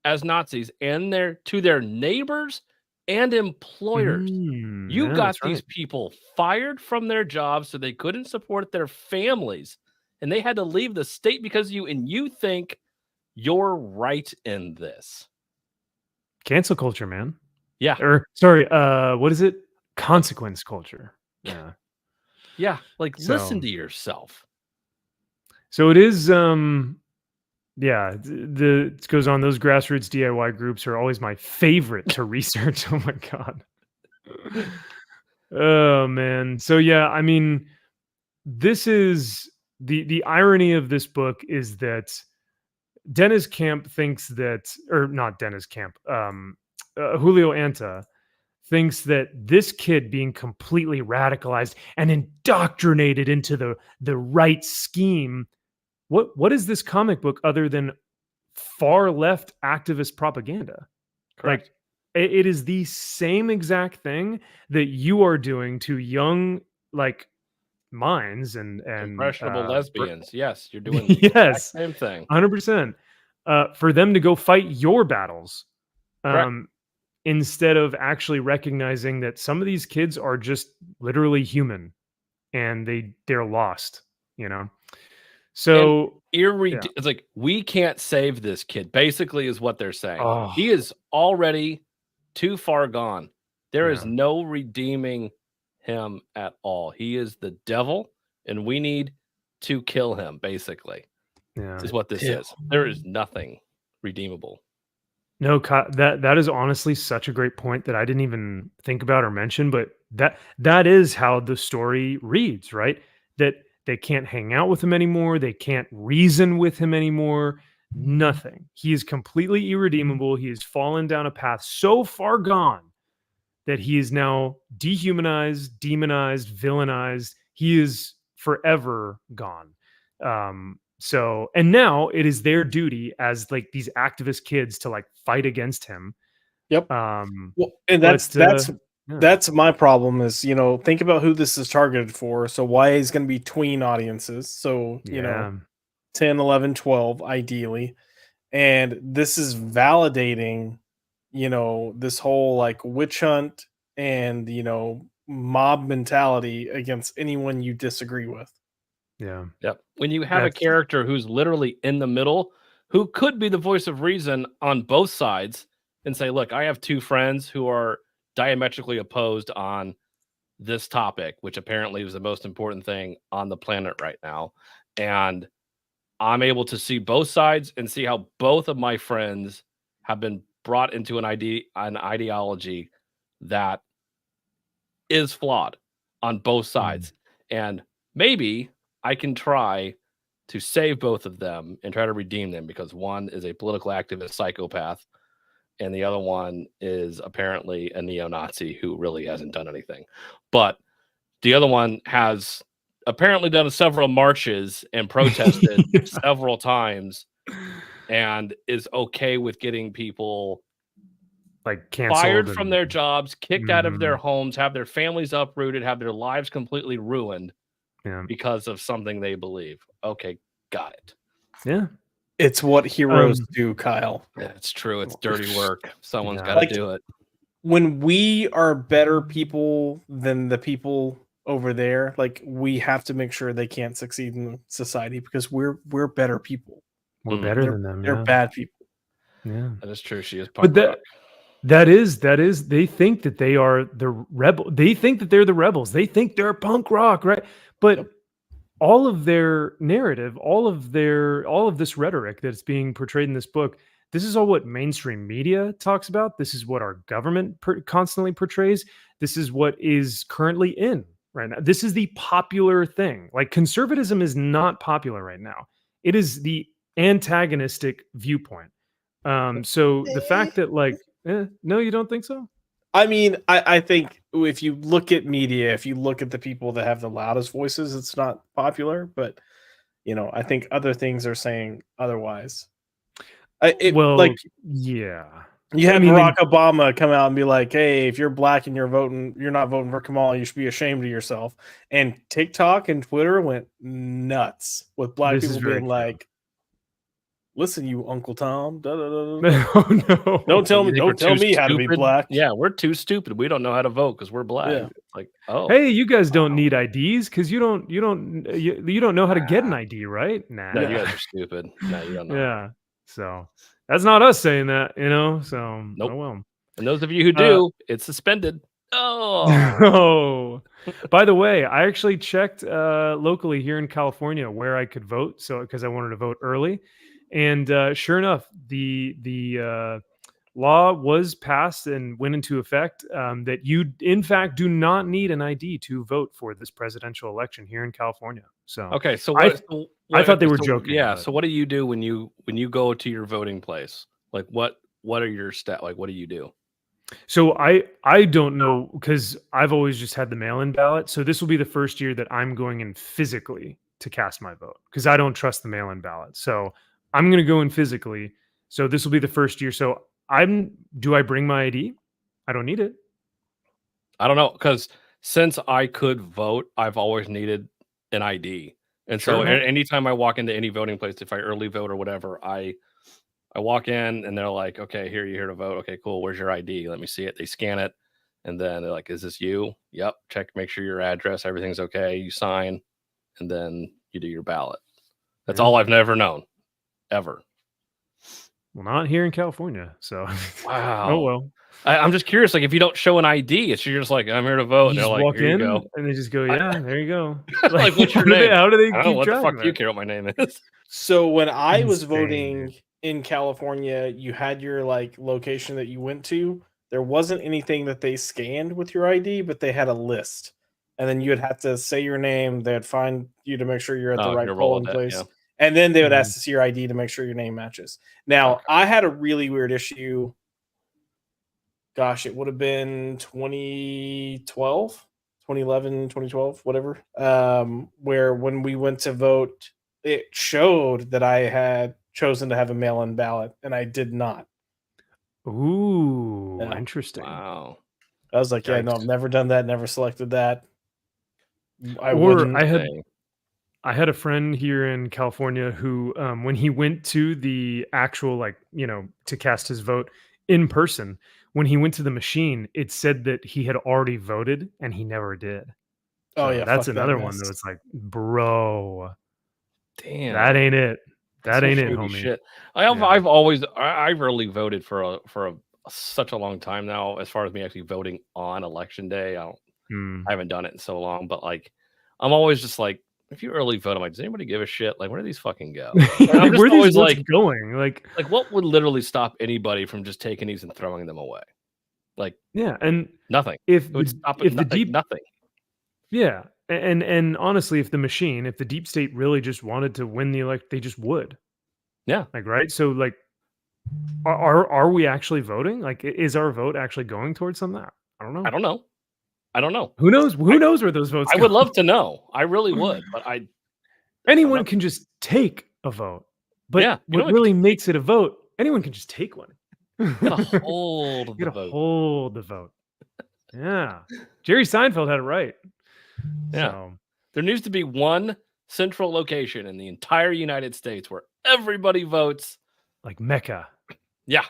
as Nazis and to their neighbors and employers. You Yeah, got that's these right. people fired from their jobs so they couldn't support their families, and they had to leave the state because of you, and you think you're right in this. Cancel culture, man. Yeah. Or sorry, what is it? Consequence culture. Yeah. Yeah, like listen So- to yourself. So it is it goes on. Those grassroots DIY groups are always my favorite to research. Oh my god. Oh man. So yeah, I mean, this is the irony of this book is that Dennis Camp thinks that, or not Dennis Camp, Julio Anta thinks that this kid being completely radicalized and indoctrinated into the right scheme. What is this comic book other than far left activist propaganda? Correct. Like it is the same exact thing that you are doing to young like minds and Impressionable lesbians. Yes, you're doing the exact yes, same thing. 100%. For them to go fight your battles, Correct. instead of actually recognizing that some of these kids are just literally human and they're lost, So It's like, we can't save this kid, basically, is what they're saying. Oh. He is already too far gone. There is Yeah. no redeeming him at all. He is the devil, and we need to kill him, basically, yeah. is what this Yeah. is. There is nothing redeemable. No, that is honestly such a great point that I didn't even think about or mention, but that is how the story reads, right? That they can't hang out with him anymore, they can't reason with him anymore. Nothing. He is completely irredeemable. He has fallen down a path so far gone that he is now dehumanized, demonized, villainized. He is forever gone. And now it is their duty as like these activist kids to like fight against him. Yep. Well, and that's my problem is, think about who this is targeted for. So YA is going to be tween audiences. So, 10, 11, 12, ideally. And this is validating, this whole like witch hunt and, mob mentality against anyone you disagree with. Yeah. Yep. When you have a character who's literally in the middle, who could be the voice of reason on both sides and say, look, I have two friends who are diametrically opposed on this topic, which apparently is the most important thing on the planet right now. And I'm able to see both sides and see how both of my friends have been brought into an ideology that is flawed on both sides. And maybe I can try to save both of them and try to redeem them, because one is a political activist psychopath and the other one is apparently a neo-Nazi who really hasn't done anything. But the other one has apparently done several marches and protested several times and is okay with getting people like canceled, fired from their jobs, kicked out of their homes, have their families uprooted, have their lives completely ruined because of something they believe. Okay, got it. Yeah. It's what heroes do, Kyle. It's true. It's dirty work. Someone's got to do it. When we are better people than the people over there, like, we have to make sure they can't succeed in society because we're better people. We're better than them. They're bad people. Yeah, that is true. She is punk rock. That is. They think that they are the rebel. They think that they're the rebels. They think they're punk rock, right? But all of their narrative, all of this rhetoric that's being portrayed in this book, this is all what mainstream media talks about. This is what our government constantly portrays. This is what is currently in right now. This is the popular thing. Like, conservatism is not popular right now. It is the antagonistic viewpoint. So the fact that no, you don't think so? I mean, I think if you look at media, if you look at the people that have the loudest voices, it's not popular. But, I think other things are saying otherwise. You had Barack Obama come out and be like, hey, if you're black and you're not voting for Kamala, you should be ashamed of yourself. And TikTok and Twitter went nuts with black people being like, listen, you Uncle Tom. Da, da, da, da. Oh, no. Don't tell me how to be black. Yeah, we're too stupid. We don't know how to vote because we're black. Yeah. It's like, oh, hey, you guys don't need IDs because you don't know how to get an ID, right? Nah, no, you guys are stupid. No, you don't know. Yeah, so that's not us saying that, So nope. Oh well. And those of you who do, it's suspended. Oh. By the way, I actually checked locally here in California where I could vote, because I wanted to vote early. And sure enough, the law was passed and went into effect that you, in fact, do not need an ID to vote for this presidential election here in California. So okay, so I thought they were joking. Yeah. So what do you do when you go to your voting place? Like, what are your steps? Like, what do you do? So I don't know, because I've always just had the mail-in ballot. So this will be the first year that I'm going in physically to cast my vote, because I don't trust the mail-in ballot. So I'm going to go in physically. So this will be the first year. So do I bring my ID? I don't need it. I don't know, because since I could vote, I've always needed an ID. And so anytime I walk into any voting place, if I early vote or whatever, I walk in and they're like, okay, you're here to vote. Okay, cool. Where's your ID? Let me see it. They scan it. And then they're like, is this you? Yep. Check, make sure your address, everything's okay. You sign, and then you do your ballot. That's all I've never known. Ever. Well, not here in California. So wow. Oh well. I'm just curious. Like, if you don't show an ID, you're just like, I'm here to vote. You and they're like, walk here in, you go. and they just go, yeah, there you go. Like, what's your name? How do they I don't know what the fuck that? you care what my name is? So when I was voting in California, you had your location that you went to. There wasn't anything that they scanned with your ID, but they had a list, and then you would have to say your name. They'd find you to make sure you're at the right polling place. And then they would ask to see your ID to make sure your name matches. Now, Okay. I had a really weird issue. Gosh, it would have been 2012, 2011, 2012, whatever. Where when we went to vote, it showed that I had chosen to have a mail-in ballot, and I did not. Ooh, Yeah. interesting. Wow. I was like, yeah, no, Yikes. I've never done that, never selected that. Or Dang. I had a friend here in California who, when he went to the actual, like, to cast his vote in person, when he went to the machine, it said that he had already voted and he never did. Oh So yeah, that's fuck that another one mess. that was like, bro, Damn. that ain't it. That's That some ain't it, shady homie. shit. Yeah. I've always I've really voted for such a long time now. As far as me actually voting on election day, I haven't done it in so long. But like, I'm always just like, if you early vote, I'm like, does anybody give a shit? Like, where do these fucking go? And I'm just Where are always these votes like, going? Like, what would literally stop anybody from just taking these and throwing them away? Like, yeah, and nothing. if It would the stop it. deep Nothing. yeah, and honestly, if the deep state really just wanted to win the elect, they just would. Yeah. Like, right? So like, are we actually voting? Like, is our vote actually going towards something? I don't know. I don't know. Who knows? Who knows where those votes I go? would love to know. I really would, but Anyone know. can just take a vote. But Yeah, what really makes it a vote, anyone can just take one. You gotta hold You the gotta vote. hold the vote. Yeah. Jerry Seinfeld had it right. Yeah. So, There needs to be one central location in the entire United States where everybody votes. like Mecca. Yeah.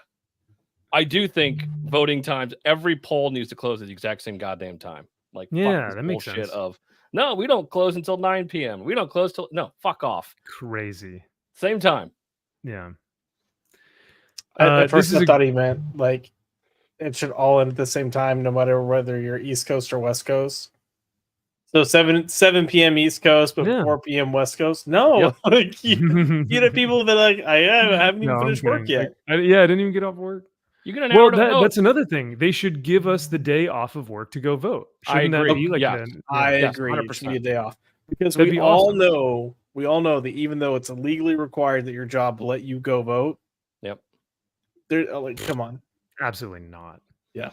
I do think voting times, every poll needs to close at the exact same goddamn time. Like, Yeah, fuck this that makes bullshit sense. of, no, we don't close until 9 p.m. We don't close till, no, fuck off. Crazy. Same time. Yeah. At first, this is I thought he meant like it should all end at the same time, no matter whether you're East Coast or West Coast. So 7 p.m. East Coast, but Yeah. 4 p.m. West Coast. No, Yep. like you know, people that like I haven't even No, I'm finished work kidding. yet. I didn't even get off work. You get an Well, hour to vote. that's another thing. They should give us the day off of work to go vote. I Shouldn't that agree. be like Yes. I Yes, agree. It should be a 100%. day off because That'd we be all awesome. know that even though it's legally required that your job let you go vote, Yep. they're like, come on. Absolutely not. Yeah.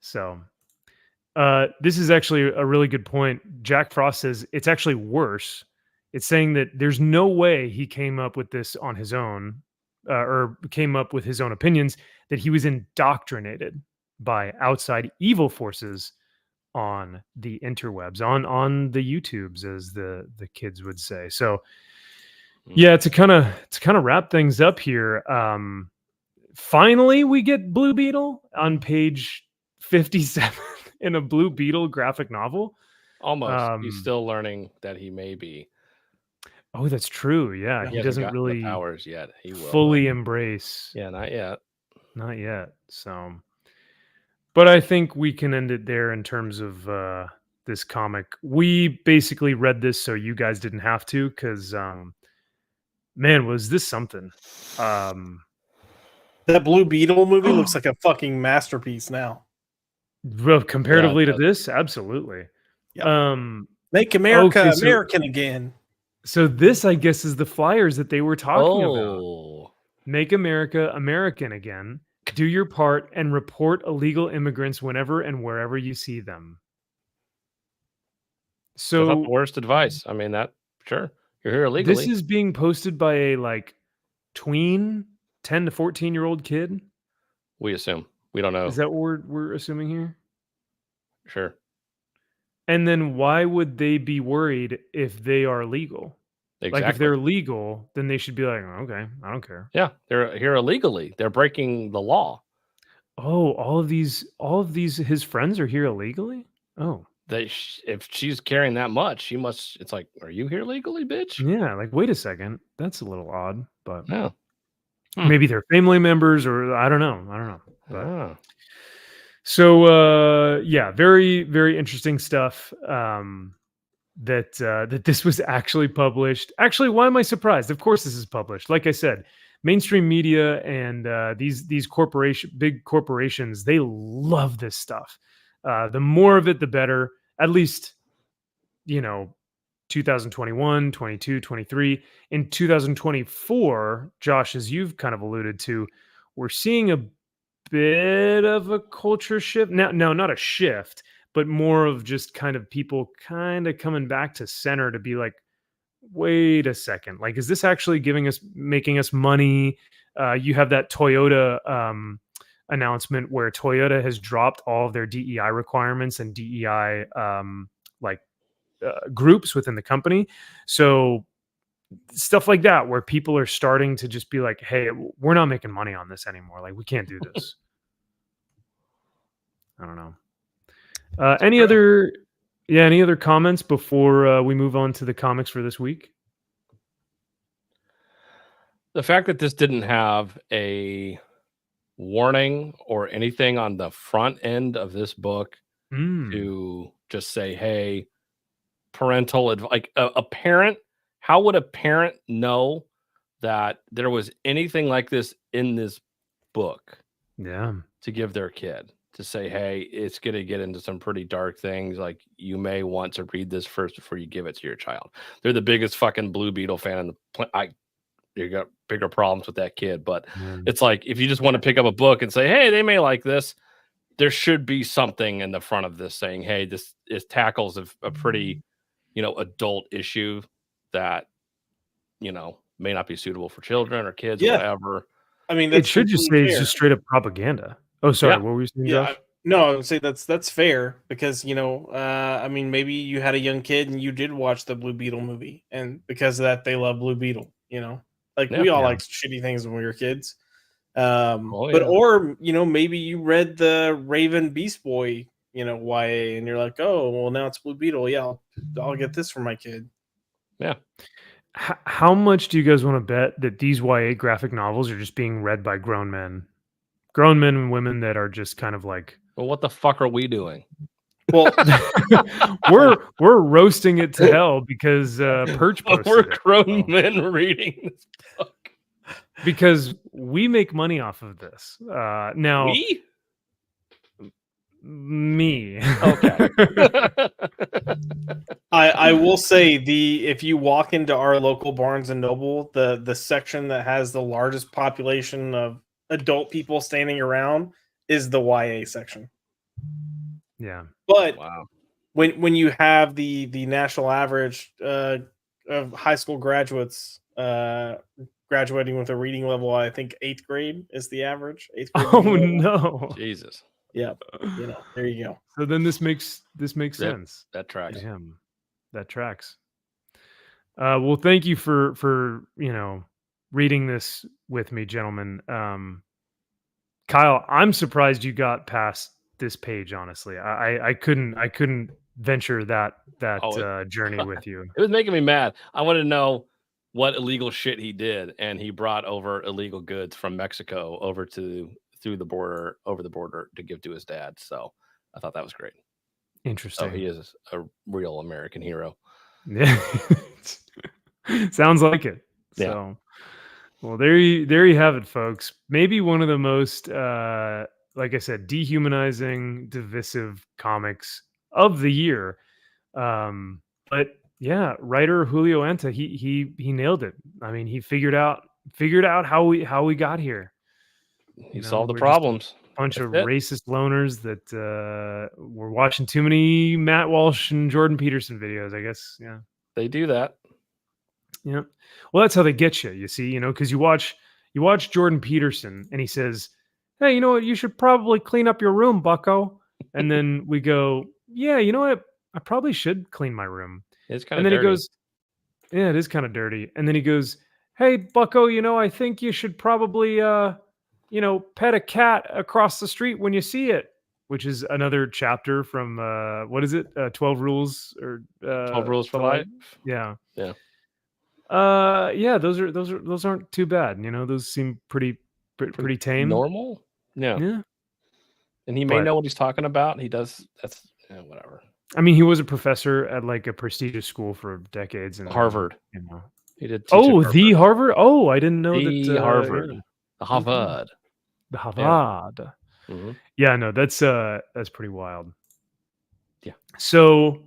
So, this is actually a really good point. Jack Frost says it's actually worse. It's saying that there's no way he came up with this on his own, or came up with his own opinions, that he was indoctrinated by outside evil forces on the interwebs, on the YouTubes, as the kids would say. So, yeah, to kind of wrap things up here. Finally, we get Blue Beetle on page 57 in a Blue Beetle graphic novel. Almost. He's still learning that he may be. Oh, that's true. Yeah, He he hasn't doesn't gotten the really powers yet. He will fully embrace. Yeah, not yet. Not yet. So, but I think we can end it there in terms of this comic. We basically read this so you guys didn't have to, because man, was this something. That Blue Beetle movie looks like a fucking masterpiece now. Well, comparatively Yeah, to this, absolutely. Yep. Make America okay, so- American again. So this, I guess, is the flyers that they were talking about. Oh. Make America American again. Do your part and report illegal immigrants whenever and wherever you see them. That's not So the worst advice. I mean, that sure. You're here illegally. this is being posted by a like tween 10 to 14-year-old kid. We assume. We don't know. Is that what we're assuming here? Sure. And then why would they be worried if they are legal? Exactly. Like if they're legal, then they should be like, okay, I don't care. Yeah, they're here illegally. They're breaking the law. Oh, all of these his friends are here illegally? Oh. If she's carrying that much, she must. It's like, are you here legally, bitch? Yeah, like wait a second. That's a little odd, but Yeah. maybe they're family members, or I don't know. But Ah. so yeah, very, very interesting stuff. That this was actually published. Actually, why am I surprised? Of course this is published. Like I said, mainstream media and these big corporations, they love this stuff. The more of it, the better. At least, 2 2021, 22, 23. In 2024, Josh, as you've kind of alluded to, we're seeing a bit of a culture shift. Now, no, not a shift, but more of just kind of people kind of coming back to center to be like, wait a second, like, is this actually making us money? You have that Toyota announcement where Toyota has dropped all of their DEI requirements and DEI groups within the company. So stuff like that, where people are starting to just be like, hey, we're not making money on this anymore. Like, we can't do this. I don't know. Any other comments before we move on to the comics for this week? The fact that this didn't have a warning or anything on the front end of this book to just say, hey, parental advice, like a parent, how would a parent know that there was anything like this in this book? Yeah. To give their kid, to say, hey, it's going to get into some pretty dark things. Like, you may want to read this first before you give it to your child. They're the biggest fucking Blue Beetle fan in the you got bigger problems with that kid, but it's like, if you just want to pick up a book and say, hey, they may like this, there should be something in the front of this saying, hey, this tackles a pretty, adult issue that, may not be suitable for children or kids or whatever. I mean, it should just say it's just straight up propaganda. Oh, sorry. What were you saying, Josh? No, I would say that's fair because, I mean, maybe you had a young kid and you did watch the Blue Beetle movie, and because of that, they love Blue Beetle, we all liked shitty things when we were kids. Or maybe you read the Raven Beast Boy, YA, and you're like, oh, well, now it's Blue Beetle. Yeah, I'll get this for my kid. Yeah. How much do you guys want to bet that these YA graphic novels are just being read by grown men and women that are just kind of like, well, what the fuck are we doing? Well, we're roasting it to hell because Perch posted we're grown men reading this book because we make money off of this. Now, me. Okay. I will say if you walk into our local Barnes and Noble, the section that has the largest population of adult people standing around is the YA section. Yeah. But wow. when you have the national average of high school graduates graduating with a reading level, I think 8th grade is the average. 8th grade. Oh no. Jesus. Yeah. There you go. So then this makes sense. That tracks. Damn. That tracks. Well, thank you for reading this with me, gentlemen. Kyle, I'm surprised you got past this page. Honestly, I couldn't venture that journey with you. It was making me mad. I wanted to know what illegal shit he did, and he brought over illegal goods from Mexico over the border to give to his dad. So I thought that was great. Interesting. So he is a real American hero. Yeah. Sounds like it. Yeah. So, well, there you have it, folks. Maybe one of the most, like I said, dehumanizing, divisive comics of the year. But yeah, writer Julio Anta, he nailed it. I mean, he figured out how we got here. He solved the problems. Bunch of racist loners that were watching too many Matt Walsh and Jordan Peterson videos, I guess. Yeah, they do that. Yeah, well, that's how they get you. You see, because you watch Jordan Peterson, and he says, "Hey, you know what? You should probably clean up your room, Bucko." And then we go, "Yeah, you know what? I probably should clean my room." It's kind of. And then dirty. he goes, "Yeah, it is kind of dirty." And then he goes, "Hey, Bucko, I think you should probably pet a cat across the street when you see it," which is another chapter from what is it? 12 Rules or 12 Rules for Life. Yeah. Yeah. Yeah, those aren't too bad. Those seem pretty tame. Normal. Yeah. Yeah. And he may know what he's talking about. He does. That's whatever. I mean, he was a professor at like a prestigious school for decades and Harvard. He did. The Harvard. Oh, I didn't know that. Harvard. Yeah. The Harvard. The Harvard. Mm-hmm. Yeah, no, that's pretty wild. Yeah. So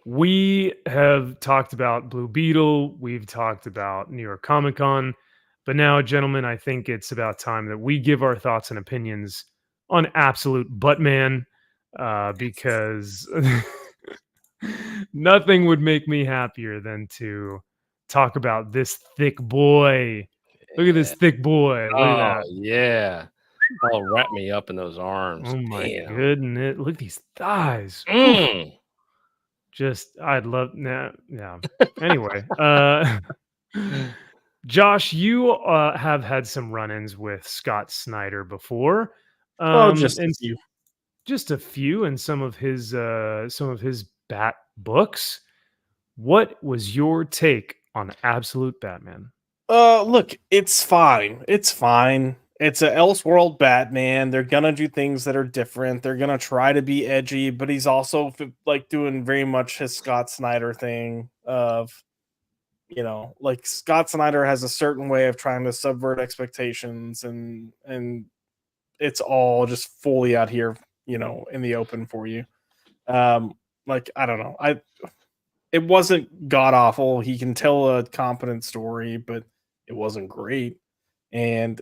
We have talked about Blue Beetle. We've talked about New York Comic Con. But now, gentlemen, I think it's about time that we give our thoughts and opinions on Absolute Buttman, because nothing would make me happier than to talk about this thick boy. Look at this thick boy. Look at that. Yeah. Oh, wrap me up in those arms. Oh my Damn. goodness. Look at these thighs. Mm. Just I'd love yeah. Anyway, Josh, you have had some run-ins with Scott Snyder before. Just a and few. just a few in some of his Bat books. What was your take on Absolute Batman? Look, it's fine. It's fine. It's a Elseworld Batman. They're gonna do things that are different. They're gonna try to be edgy, but he's also like doing very much his Scott Snyder thing of, like Scott Snyder has a certain way of trying to subvert expectations, and it's all just fully out here, in the open for you. Like I don't know, it wasn't god awful. He can tell a competent story, but it wasn't great. And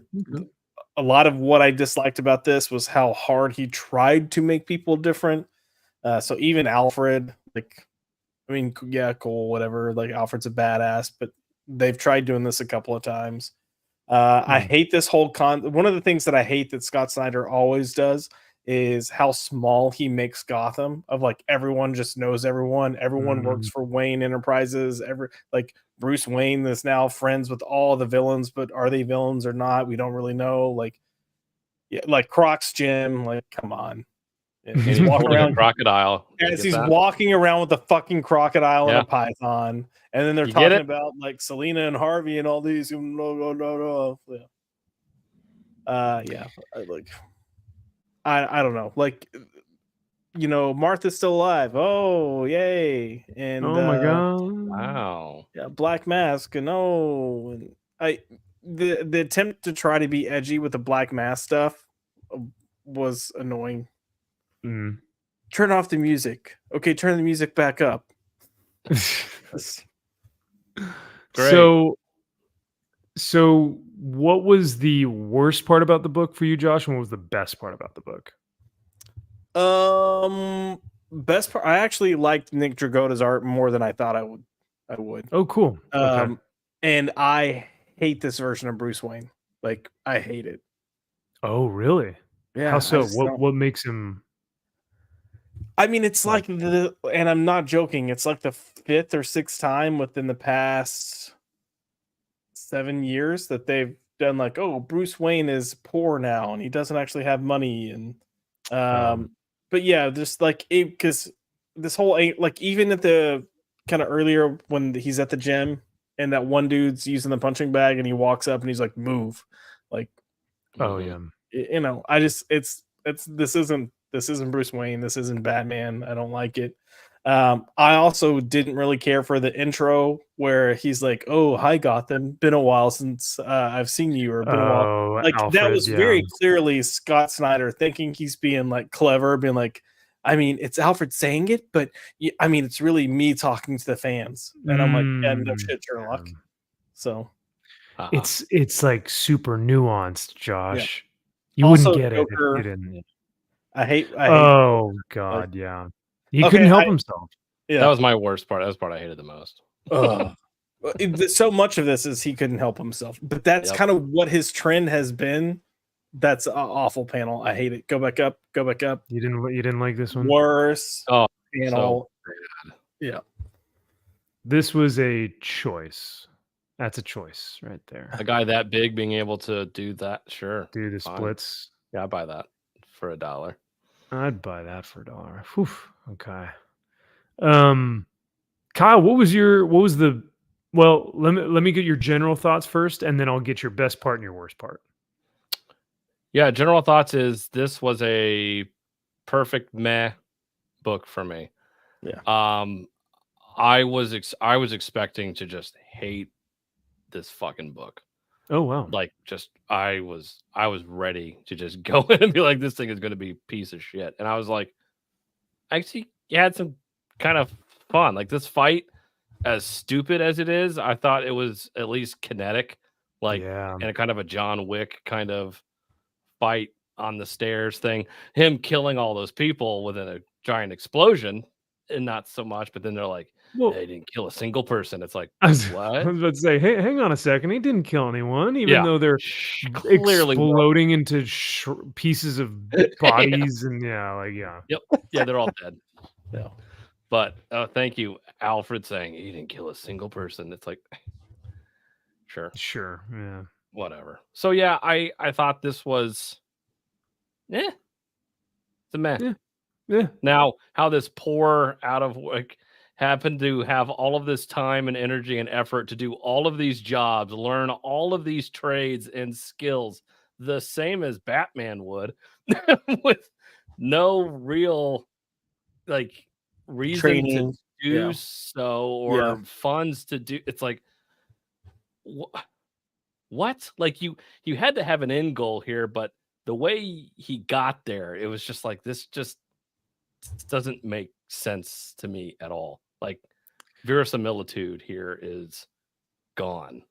a lot of what I disliked about this was how hard he tried to make people different. So even Alfred, like, I mean, yeah, cool, whatever. Like Alfred's a badass, but they've tried doing this a couple of times. I hate this whole one of the things that I hate that Scott Snyder always does is how small he makes Gotham, of like everyone just knows everyone. Everyone works for Wayne Enterprises. Like Bruce Wayne is now friends with all the villains, but are they villains or not? We don't really know. Like, yeah, like Croc's Gym. Like, come on. And he's walking around crocodile. As he's walking around with a fucking crocodile and a python, and then they're talking about like Selena and Harvey and all these. No. Yeah, like. I don't know, like, Martha's still alive. Oh, yay! And oh my god, wow, yeah, Black Mask. And the attempt to try to be edgy with the Black Mask stuff was annoying. Turn off the music. Okay, turn the music back up. Great. So what was the worst part about the book for you, Josh, and what was the best part about the book? Best part, I actually liked Nick Dragotta's art more than I thought I would. Oh, cool. Okay. And I hate this version of Bruce Wayne. Like, I hate it. Oh, really? Yeah. How so? What makes him? I mean, it's like and I'm not joking, it's like the 5th or 6th time within the past 7 years that they've done like, oh, Bruce Wayne is poor now and he doesn't actually have money. And but yeah, just like because this whole like, even at the kind of earlier when he's at the gym and that one dude's using the punching bag and he walks up and he's like, move, like, oh yeah, I just this isn't Bruce Wayne, this isn't Batman. I don't like it. I also didn't really care for the intro where he's like, "Oh, hi Gotham, been a while since I've seen you," or been a while. Like Alfred, that was very clearly Scott Snyder thinking he's being like clever, being like, I mean, it's Alfred saying it, but I mean, it's really me talking to the fans. And I'm like, yeah, no shit, Sherlock. So it's like super nuanced, Josh. Yeah. You also, wouldn't get Joker, it if you didn't. I hate. Oh god, yeah. He couldn't help himself. Yeah. That was my worst part. That was the part I hated the most. So much of this is he couldn't help himself, but that's kind of what his trend has been. That's an awful panel. I hate it. Go back up. Go back up. You didn't like this one? Worse. Oh, panel. So yeah. This was a choice. That's a choice right there. A guy that big being able to do that, sure. Do the splits. Yeah, I'd buy that for $1. I'd buy that for $1. Whew. Okay. Kyle, let me get your general thoughts first, and then I'll get your best part and your worst part. Yeah, general thoughts is this was a perfect meh book for me. Yeah. I was expecting to just hate this fucking book. Oh wow. Like just I was ready to just go in and be like, this thing is going to be a piece of shit. And I was like, actually, you had some kind of fun. Like this fight, as stupid as it is, I thought it was at least kinetic, like Yeah. in a kind of a John Wick kind of fight on the stairs thing. Him killing all those people within a giant explosion, and not so much. But then they're like, Well, they didn't kill a single person. It's like, I was what? about to say, hey, hang on a second. He didn't kill anyone, even Yeah, though they're clearly wrong. exploding into pieces of bodies. And yeah. Yep. Yeah, they're all dead. Yeah. But thank you, Alfred, saying he didn't kill a single person. It's like, sure, Yeah. whatever. So yeah, I thought this was, it's a meh. Yeah. Now, how this poor out of work happened to have all of this time and energy and effort to do all of these jobs, learn all of these trades and skills, the same as Batman would, with no real like reason Training. to do so or funds to do. It's like, what? Like you had to have an end goal here, but the way he got there, it was just like, this just doesn't make sense to me at all. Like verisimilitude here is gone.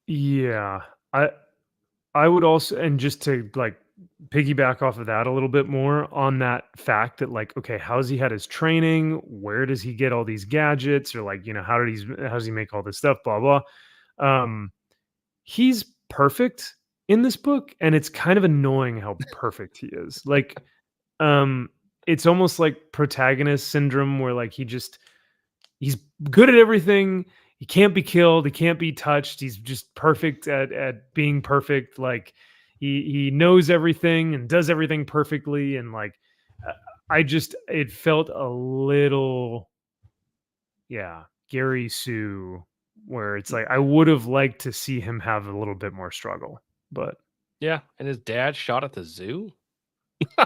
Yeah. I would also, and just to like piggyback off of that a little bit more on that fact that like, okay, how's he had his training? Where does he get all these how does he make all this stuff? Blah, blah. He's perfect in this book. And it's kind of annoying how perfect he is. Like, it's almost like protagonist syndrome where like he's good at everything. He can't be killed. He can't be touched. He's just perfect at being perfect. Like he knows everything and does everything perfectly. And like, it felt a little, Gary Sue, where it's like, I would have liked to see him have a little bit more struggle, but yeah. And his dad shot at the zoo.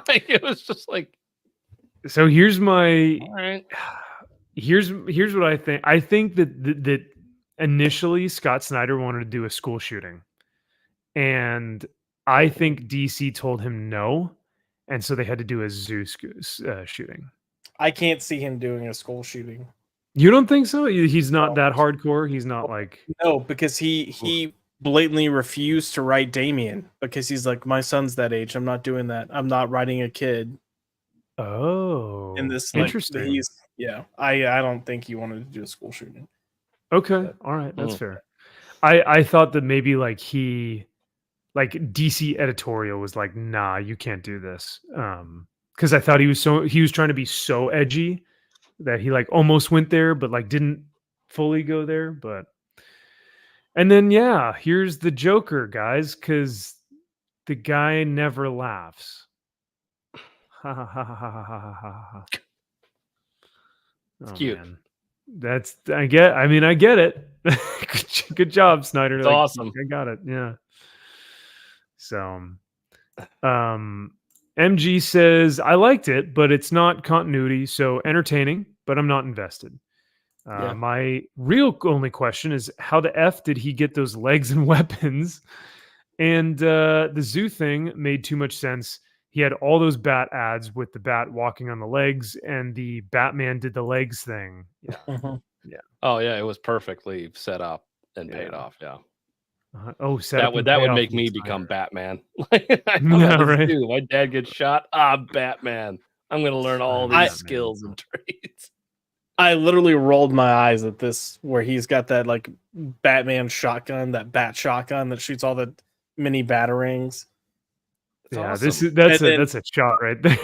It was just like, so here's my, all right. Here's what I think. I think that initially Scott Snyder wanted to do a school shooting, and I think DC told him no, and so they had to do a zoo shooting. I can't see him doing a school shooting. You don't think so? He's not that hardcore. He's not like, no, because he blatantly refused to write Damien because he's like, my son's that age. I'm not doing that. I'm not writing a kid. Oh, In this, interesting. I don't think he wanted to do a school shooting. Okay, all right, that's fair. I thought that maybe like DC editorial was like, nah, you can't do this. Because I thought he was trying to be so edgy that he like almost went there, but like didn't fully go there. But and then here's the Joker, guys, because the guy never laughs. Ha ha ha ha ha ha ha ha. It's cute. Man. I get it. Good job, Snyder. It's awesome. I got it. Yeah. So, MG says, I liked it, but it's not continuity. So entertaining, but I'm not invested. My real only question is how the F did he get those legs and weapons? And the zoo thing made too much sense. He had all those bat ads with the bat walking on the legs, and the Batman did the legs thing. Yeah. Yeah. Oh yeah, it was perfectly set up and paid off. Yeah. That would make me become Batman. Right. My dad gets shot. Batman. I'm gonna learn all these skills and trades. I literally rolled my eyes at this where he's got that like Batman shotgun, that bat shotgun that shoots all the mini batarangs. Awesome. That's a shot right there.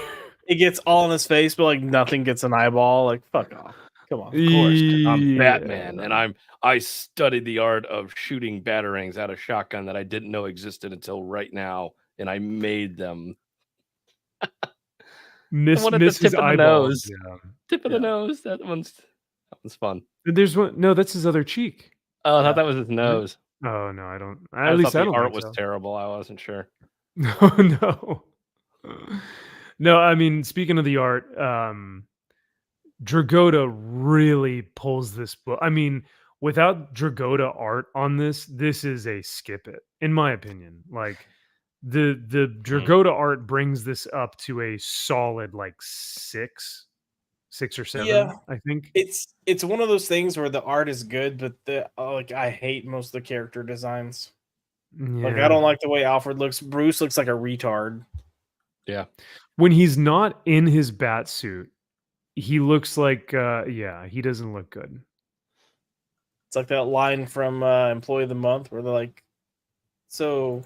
It gets all in his face, but like nothing gets an eyeball. Like fuck off. Come on. Of course. I'm Batman, and I studied the art of shooting batarangs out of shotgun that I didn't know existed until right now, and I made them. Miss his eyeballs. Tip of the nose. That one's fun. There's one. No, that's his other cheek. Oh, I thought that was his nose. Oh no, I don't. At least the art was terrible. I wasn't sure. No. I mean, speaking of the art, Dragotta really pulls this book. I mean, without Dragotta art on this is a skip it, in my opinion. Like the Dragotta art brings this up to a solid like 6. 6 or 7. Yeah. I think. It's one of those things where the art is good, but like I hate most of the character designs. Like I don't like the way Alfred looks. Bruce looks like a retard. Yeah. When he's not in his bat suit, he looks like he doesn't look good. It's like that line from Employee of the Month where they're like, so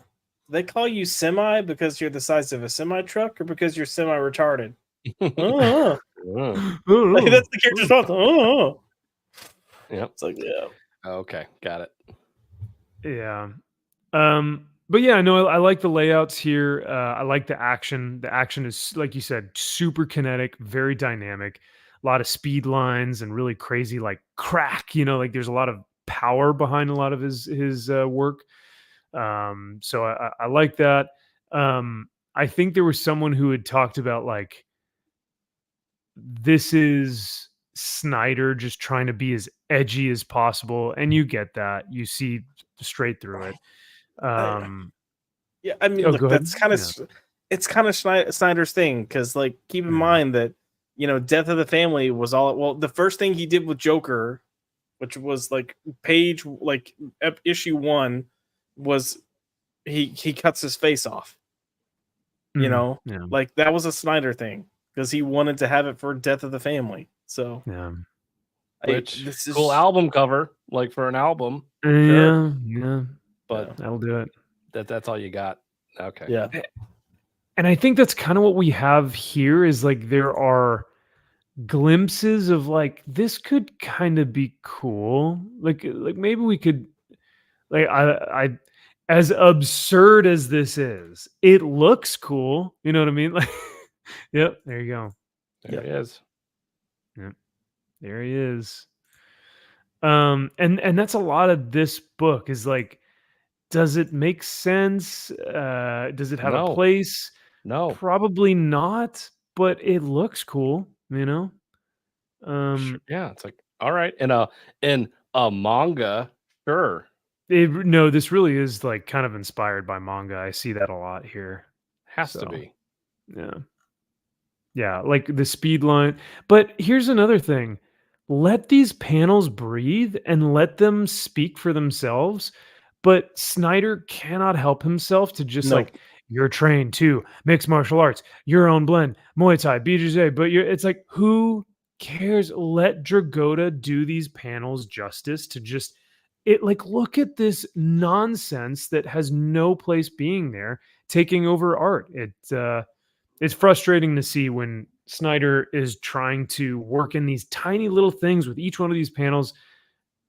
they call you semi because you're the size of a semi truck or because you're semi retarded? Mm. Like, that's the character's response. Yep. It's like, yeah. Okay, got it. Yeah. But yeah, no, I like the layouts here. I like the action. The action is, like you said, super kinetic, very dynamic. A lot of speed lines and really crazy, like crack. Like there's a lot of power behind a lot of his work. So I like that. I think there was someone who had talked about like this is Snyder just trying to be as edgy as possible, and you get that. You see straight through it. Yeah, I mean, look, that's kind of it's kind of Snyder's thing because, like, keep in mind that Death of the Family was all the first thing he did with Joker, which was like issue 1, was he cuts his face off. Like that was a Snyder thing because he wanted to have it for Death of the Family. So which this is cool album cover, like for an album. Yeah. But that'll do it. That's all you got. Okay. Yeah. And I think that's kind of what we have here is like there are glimpses of like this could kind of be cool. Like maybe we could like I as absurd as this is, it looks cool. You know what I mean? Like yep, there you go. There he is. Yep. There he is. And that's a lot of this book is like, does it make sense? Does it have a place? No. Probably not, but it looks cool, Yeah, it's like all right. In a manga, sure. No, this really is like kind of inspired by manga. I see that a lot here. Has to be. Yeah, like the speed line. But here's another thing. Let these panels breathe and let them speak for themselves. But Snyder cannot help himself to just like, you're trained to mixed martial arts, your own blend, Muay Thai, BJJ. But it's like, who cares? Let Dragotta do these panels justice to just look at this nonsense that has no place being there, taking over art. It's frustrating to see when Snyder is trying to work in these tiny little things with each one of these panels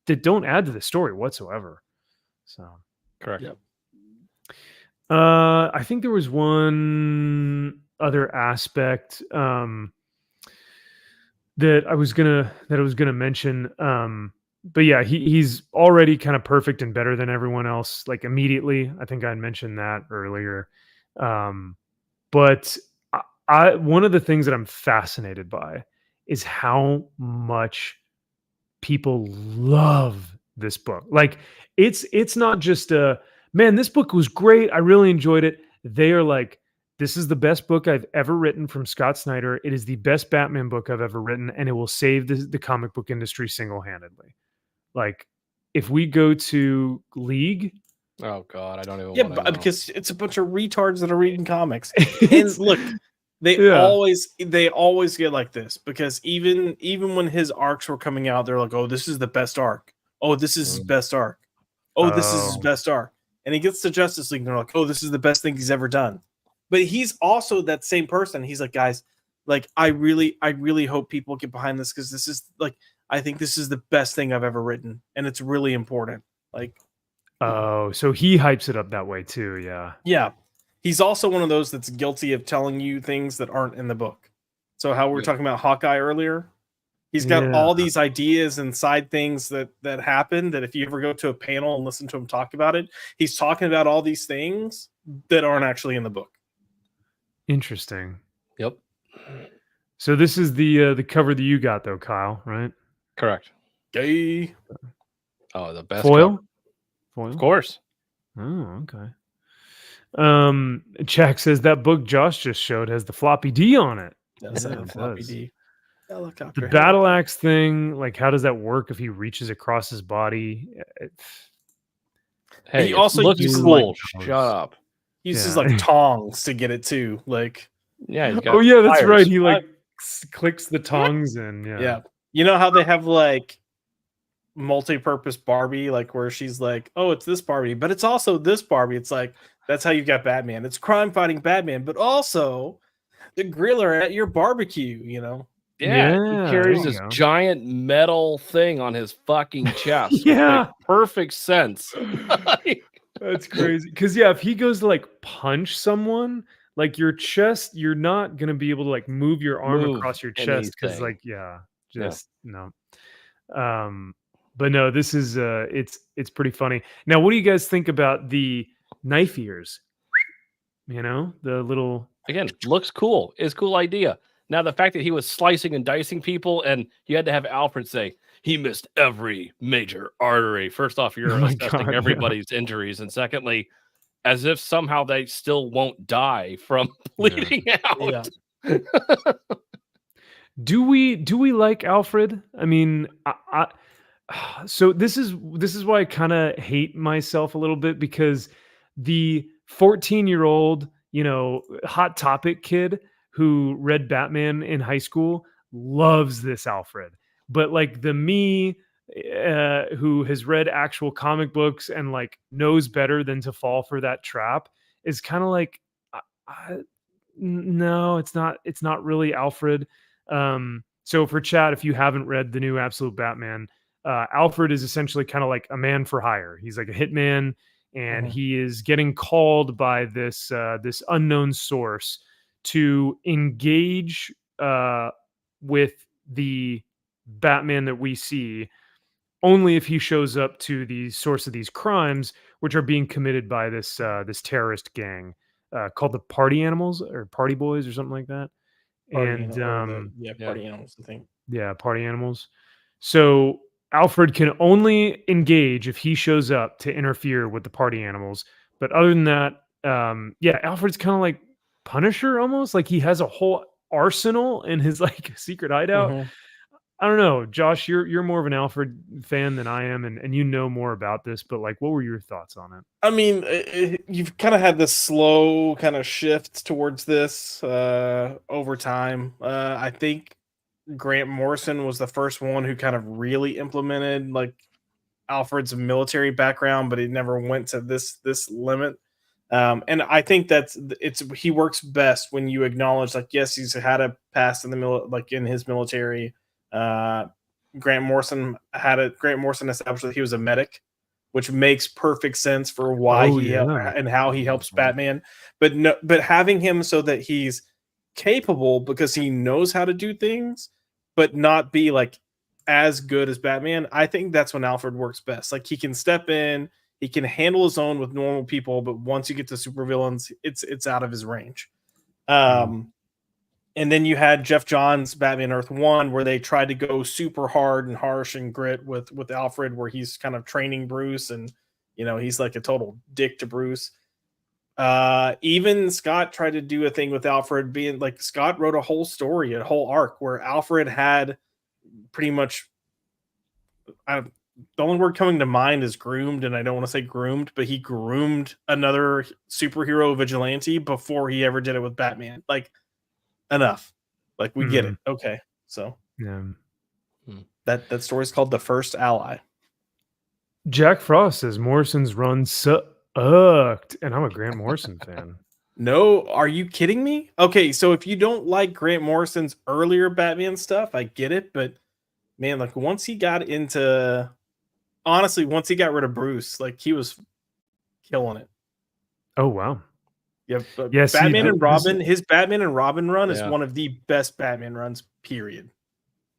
that don't add to the story whatsoever. So correct. Yep. I think there was one other aspect that I was gonna mention. But yeah, he's already kind of perfect and better than everyone else. Like immediately, I think I mentioned that earlier. But one of the things that I'm fascinated by is how much people love this book. Like it's not just man, this book was great. I really enjoyed it. They are like, this is the best book I've ever written from Scott Snyder. It is the best Batman book I've ever written, and it will save the comic book industry single-handedly. Like, if we go to League, oh god, I don't even. Yeah, because it's a bunch of retards that are reading comics. And look, they always get like this because even when his arcs were coming out, they're like, "Oh, this is the best arc. Oh, this is his best arc. Oh, this is his best arc." And he gets to Justice League, and they're like, "Oh, this is the best thing he's ever done." But he's also that same person. He's like, "Guys, like I really hope people get behind this because this is like I think this is the best thing I've ever written, and it's really important." Like, oh, so he hypes it up that way too, yeah. Yeah. He's also one of those that's guilty of telling you things that aren't in the book. So how we were talking about Hawkeye earlier, he's got all these ideas and side things that happen that if you ever go to a panel and listen to him talk about it, he's talking about all these things that aren't actually in the book. Interesting. Yep. So this is the cover that you got though, Kyle, right? Correct. Gay. Oh, the best foil? Foil? Of course. Oh, okay. Jack says that book Josh just showed has the floppy D on it. Does have floppy D. The The helicopter. battle axe thing, like, how does that work if he reaches across his body? Hey, He it also looks uses, cool. like, Shut those. up. He uses Yeah. like tongs to get it too. Like, Yeah, he's got Oh yeah, that's pliers. right. He like clicks the tongs in. Yeah. yeah. You know how they have like multi-purpose Barbie, like where she's like, oh, it's this Barbie, but it's also this Barbie. It's like, that's how you got Batman. It's crime fighting Batman, but also the griller at your barbecue, you know? Yeah, Yeah, he there carries you this go. giant metal thing on his fucking chest. which Yeah. makes perfect sense. That's crazy. Because yeah, if he goes to like punch someone, like your chest, you're not gonna be able to like move your arm Move across your chest because anything. like yeah, Yeah. just no. But no, this is it's pretty funny. Now, what do you guys think about the knife ears? You know, the little Again, looks cool. It's a cool idea. Now, the fact that he was slicing and dicing people and you had to have Alfred say, he missed every major artery. First off, you're Oh my assessing God, yeah. everybody's injuries. And secondly, as if somehow they still won't die from bleeding out. Yeah. Do we like Alfred? I mean, so this is why I kind of hate myself a little bit, because the 14-year-old, you know, hot topic kid who read Batman in high school loves this Alfred. But like the me who has read actual comic books and like knows better than to fall for that trap is kind of like no, it's not really Alfred. So for chat, if you haven't read the new Absolute Batman, Alfred is essentially kind of like a man for hire. He's like a hitman, and he is getting called by this this unknown source to engage with the Batman that we see only if he shows up to the source of these crimes, which are being committed by this this terrorist gang called the Party Animals or Party Boys or something like that. Party And party animals, I think. yeah, Party Animals. So Alfred can only engage if he shows up to interfere with the Party Animals. But other than that, yeah, Alfred's kind of like Punisher almost. Like he has a whole arsenal in his like secret hideout. I don't know, Josh. You're more of an Alfred fan than I am, and you know more about this. But like, what were your thoughts on it? I mean, you've kind of had this slow kind of shift towards this over time. I think Grant Morrison was the first one who kind of really implemented like Alfred's military background, but he never went to this limit. And I think he works best when you acknowledge like, yes, he's had a past in the like in his military. Grant Morrison established that he was a medic, which makes perfect sense for why and how he helps Batman. But having him so that he's capable because he knows how to do things, but not be like as good as Batman. I think that's when Alfred works best. Like he can step in, he can handle his own with normal people, but once you get to supervillains, it's out of his range. And then you had Jeff Johns' Batman Earth 1, where they tried to go super hard and harsh and grit with Alfred, where he's kind of training Bruce, and you know he's like a total dick to Bruce. Even Scott tried to do a thing with Alfred, being like Scott wrote a whole story, a whole arc where Alfred had pretty much. The only word coming to mind is groomed, and I don't want to say groomed, but he groomed another superhero vigilante before he ever did it with Batman. Like. Enough, like we get it. Okay, so yeah, that story is called The First Ally. Jack Frost says Morrison's run sucked, and I'm a Grant Morrison fan. No, are you kidding me? Okay, so if you don't like Grant Morrison's earlier Batman stuff, I get it, but man, like once he got rid of Bruce, like he was killing it. Oh wow. Yeah, Batman and Robin, his Batman and Robin run is Yeah. one of the best Batman runs, period.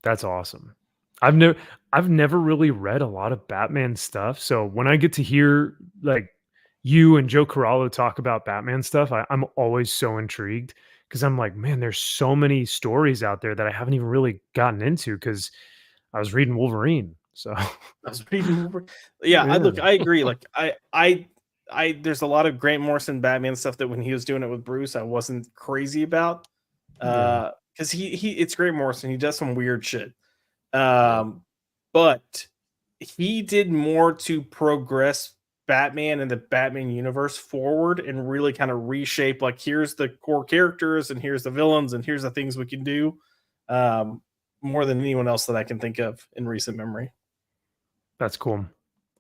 That's awesome. I've never really read a lot of Batman stuff, so when I get to hear like you and Joe Corallo talk about Batman stuff, I'm always so intrigued because I'm like, man, there's so many stories out there that I haven't even really gotten into because I was reading Wolverine. So I was reading Wolverine. Yeah, I agree. Like I there's a lot of Grant Morrison Batman stuff that when he was doing it with Bruce, I wasn't crazy about. because it's Grant Morrison. He does some weird shit. But he did more to progress Batman and the Batman universe forward and really kind of reshape, like, here's the core characters and here's the villains and here's the things we can do, more than anyone else that I can think of in recent memory. That's cool.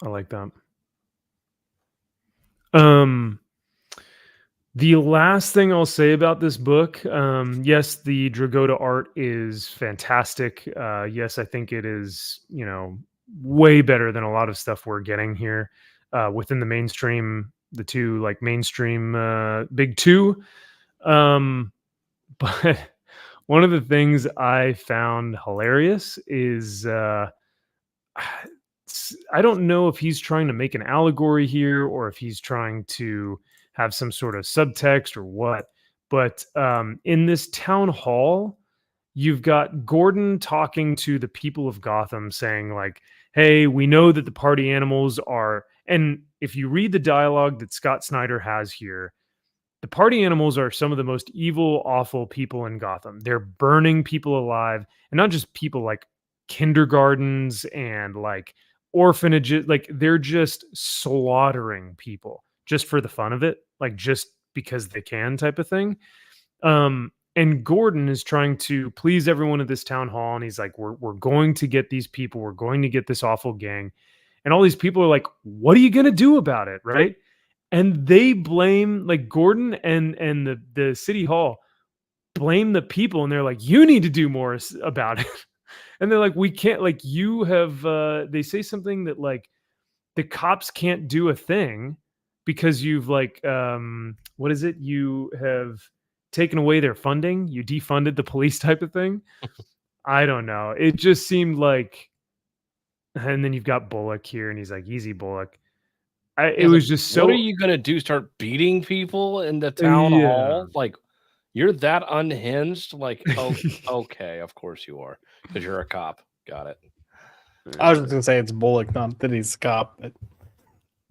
I like that. The last thing I'll say about this book, yes, the Dragotta art is fantastic. Yes, I think it is, way better than a lot of stuff we're getting here within the mainstream, the two like mainstream big two. But one of the things I found hilarious is I don't know if he's trying to make an allegory here or if he's trying to have some sort of subtext or what. But in this town hall, you've got Gordon talking to the people of Gotham saying like, hey, we know that the party animals are, and if you read the dialogue that Scott Snyder has here, the party animals are some of the most evil, awful people in Gotham. They're burning people alive, and not just people, like kindergartens and like orphanages. Like they're just slaughtering people just for the fun of it, like just because they can, type of thing. And Gordon is trying to please everyone at this town hall, and he's like, we're going to get these people, we're going to get this awful gang. And all these people are like, what are you going to do about it, right? And they blame, like, Gordon and the city hall blame the people, and they're like, you need to do more about it. And they're like, we can't, like, you have they say something that like the cops can't do a thing because you've like what is it, you have taken away their funding, you defunded the police, type of thing. I don't know, it just seemed like. And then you've got Bullock here, and he's like, easy, Bullock. It was just so. What are you gonna do? Start beating people in the town hall? Like, you're that unhinged? Like, oh, okay, of course you are, because you're a cop. Got it. I was just gonna say it's Bullock, not that he's a cop. But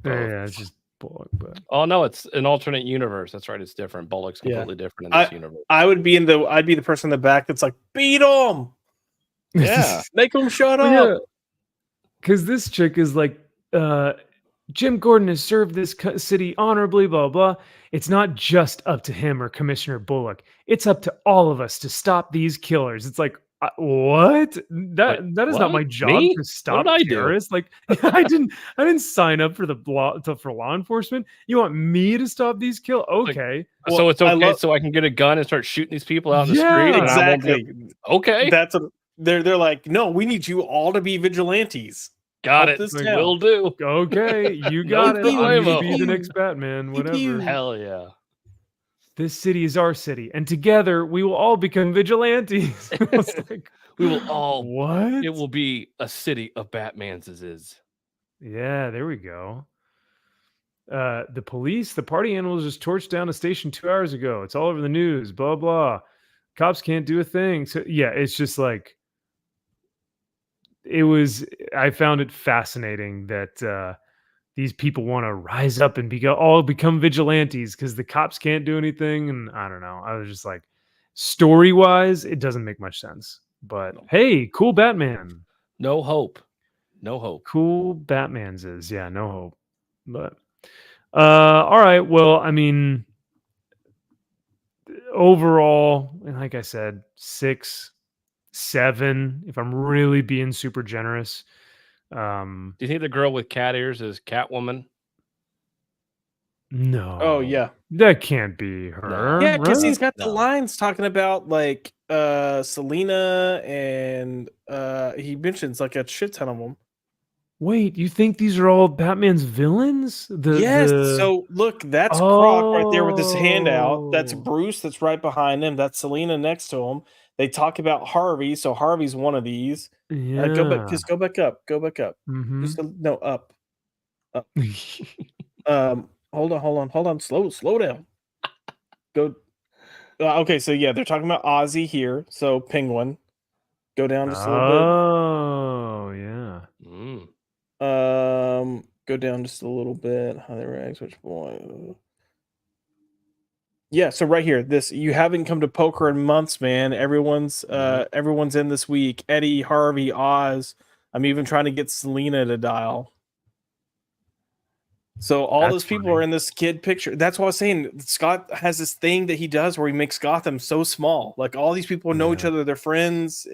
yeah, it's just Bullock. But oh no, it's an alternate universe. That's right, it's different. Bullock's completely different in this universe. I'd be the person in the back that's like, beat him. Yeah, make him shut up. Because this chick is like, Jim Gordon has served this city honorably, blah, blah. It's not just up to him or Commissioner Bullock. It's up to all of us to stop these killers. It's like, what? That is not my job to stop terrorists. Like, I didn't sign up for for law enforcement. You want me to stop these killers? Okay. Like, so it's okay. So I can get a gun and start shooting these people out in the street. Exactly. Okay. That's they're like, no, we need you all to be vigilantes. Got it. Will do. Okay, you got it. I'm gonna be the next Batman. Whatever. Hell yeah. This city is our city, and together we will all become vigilantes. Like, we will all. What? It will be a city of Batman's. Yeah, there we go. The police, the party animals just torched down a station 2 hours ago. It's all over the news. Blah blah. Cops can't do a thing. So yeah, it's just like. I found it fascinating that these people want to rise up and become vigilantes because the cops can't do anything. And I don't know. I was just like, story wise, it doesn't make much sense. But hey, cool Batman. No hope. No hope. Cool Batman's is. Yeah, no hope. But all right. Well, I mean, overall, and like I said, 6, 7, if I'm really being super generous. Do you think the girl with cat ears is Catwoman? No. Oh yeah, that can't be her. Yeah, because right? he's got the lines talking about like Selena, and he mentions like a shit ton of them. Wait, you think these are all Batman's villains? Yes. So look, that's Croc right there with his hand out. That's Bruce. That's right behind him. That's Selena next to him. They talk about Harvey, so Harvey's one of these. Yeah. Go back up. Mm-hmm. Just no up. Hold on. Slow down. Go. Okay, so yeah, they're talking about Ozzy here. So Penguin. Go down just a little bit. Oh yeah. Go down just a little bit. How they rags, which boy? Yeah, so right here, this you haven't come to poker in months, man. Everyone's everyone's in this week. Eddie, Harvey, Oz. I'm even trying to get Selena to dial. So all That's those people funny. are in this kid picture. That's what I was saying. Scott has this thing that he does where he makes Gotham so small. Like all these people know each Yeah. other, they're friends.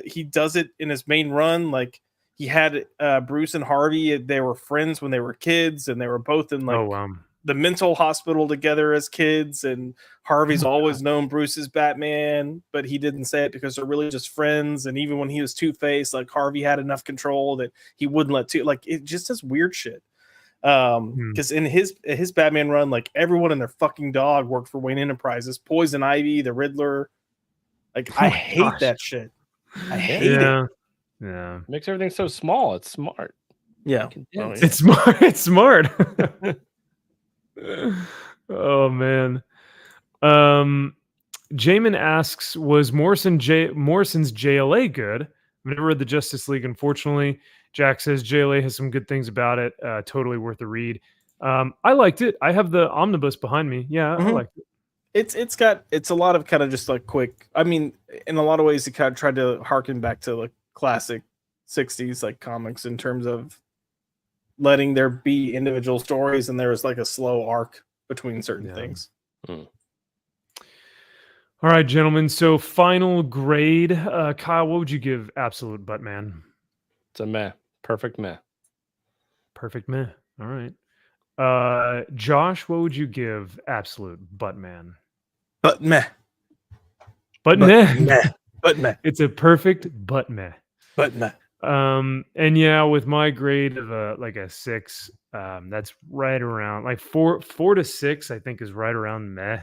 He does it in his main run. Like he had Bruce and Harvey. They were friends when they were kids, and they were both in like Oh wow. the mental hospital together as kids. And Harvey's always known Bruce as Batman, but he didn't say it because they're really just friends. And even when he was Two-Face, like Harvey had enough control that he wouldn't let like it just does weird shit. Because in his Batman run, like everyone and their fucking dog worked for Wayne Enterprises. Poison Ivy, the Riddler. Like I hate that shit. I hate it. Yeah. Makes everything so small. It's smart. Yeah. Condensed. It's smart. It's smart. Oh man. Jamin asks, was Morrison's JLA good? I've never read the Justice League, unfortunately. Jack says JLA has some good things about it. Totally worth a read. I liked it. I have the omnibus behind me. Yeah, I liked it. It's a lot of kind of just like quick. I mean, in a lot of ways, it kind of tried to harken back to like classic 60s like comics in terms of letting there be individual stories, and there was like a slow arc between certain things. All right, gentlemen. So final grade. Kyle, what would you give Absolute Buttman? It's a meh. Perfect meh. Perfect meh. All right. Josh, what would you give Absolute Buttman? But meh. But meh. But meh. It's a perfect but meh. But meh. And yeah, with my grade of like a 6, that's right around like 4 to 6, I think is right around meh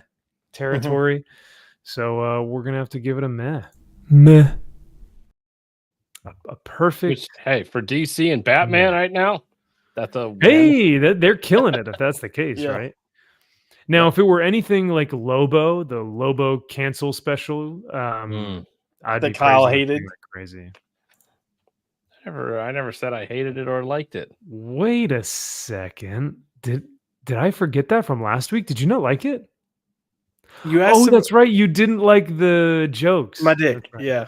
territory. So we're gonna have to give it a meh. Meh. A perfect. Which, hey, for DC and Batman right now, that's a win. Hey, they're killing it if that's the case, Yeah. right? Now, if it were anything like Lobo, the Lobo cancel special, I'd That be Kyle praising it hated. like crazy. I never said I hated it or liked it. Wait a second. Did I forget that from last week? Did you not like it? You asked That's right. You didn't like the jokes. my dick. That's right. Yeah.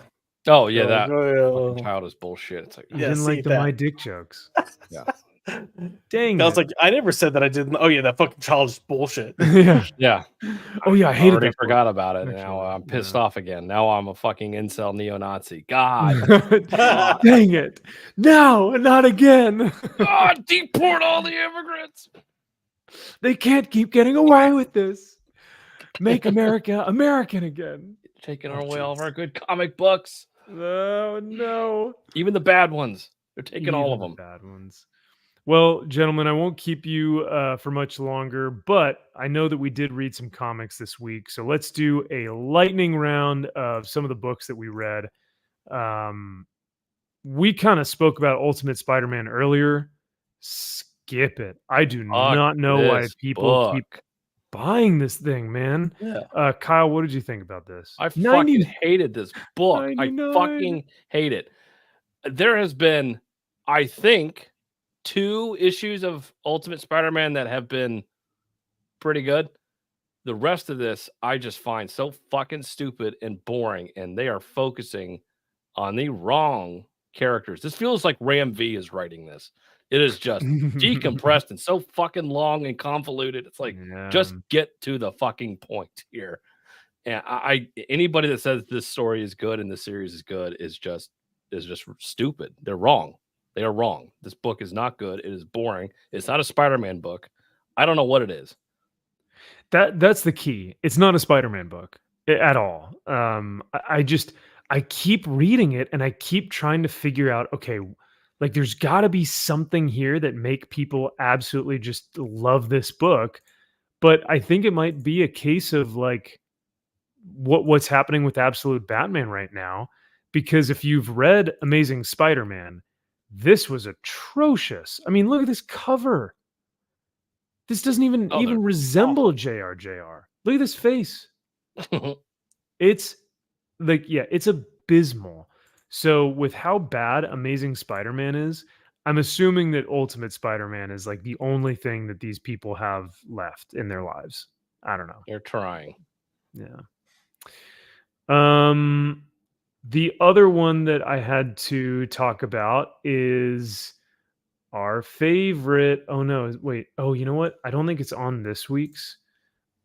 Oh yeah, Oh, that yeah. fucking childish bullshit. It's like, You Yeah, didn't see like the that. my dick jokes. yeah, Dang I was it. like, I never said that I didn't. Oh yeah, that fucking childish bullshit. Yeah. yeah. Oh yeah, I I hated already that. forgot about it. Actually, Now I'm pissed yeah. off again. Now I'm a fucking incel neo-Nazi. God, Dang it. No, not again. God, deport all the immigrants. They can't keep getting away with this. Make America American again. Taking away all of our good comic books, Oh no. even the bad ones. They're taking all of Even them. the bad ones. Well, gentlemen, I won't keep you for much longer, but I know that we did read some comics this week. So let's do a lightning round of some of the books that we read. We kind of spoke about Ultimate Spider-Man earlier. Skip it. I do not know why this people keep book. buying this thing, man. Yeah. Kyle, what did you think about this? I fucking hated this book. 99. I fucking hate it. There has been, I think, 2 issues of Ultimate Spider-Man that have been pretty good. The rest of this, I just find so fucking stupid and boring, and they are focusing on the wrong characters. This feels like Ram V is writing this. It is just decompressed and so fucking long and convoluted. It's like, just get to the fucking point here. And anybody that says this story is good and this series is good is just stupid. They're wrong. They are wrong. This book is not good. It is boring. It's not a Spider-Man book. I don't know what it is. That's the key. It's not a Spider-Man book at all. I keep reading it and I keep trying to figure out, okay, like there's got to be something here that make people absolutely just love this book. But I think it might be a case of like what's happening with Absolute Batman right now. Because if you've read Amazing Spider-Man, this was atrocious. I mean, look at this cover. This doesn't even resemble JRJR. Look at this face. It's like, yeah, it's abysmal. So with how bad Amazing Spider-Man is, I'm assuming that Ultimate Spider-Man is like the only thing that these people have left in their lives. I don't know. They're trying. Yeah. The other one that I had to talk about is our favorite. Oh no, wait. Oh, you know what? I don't think it's on this week's,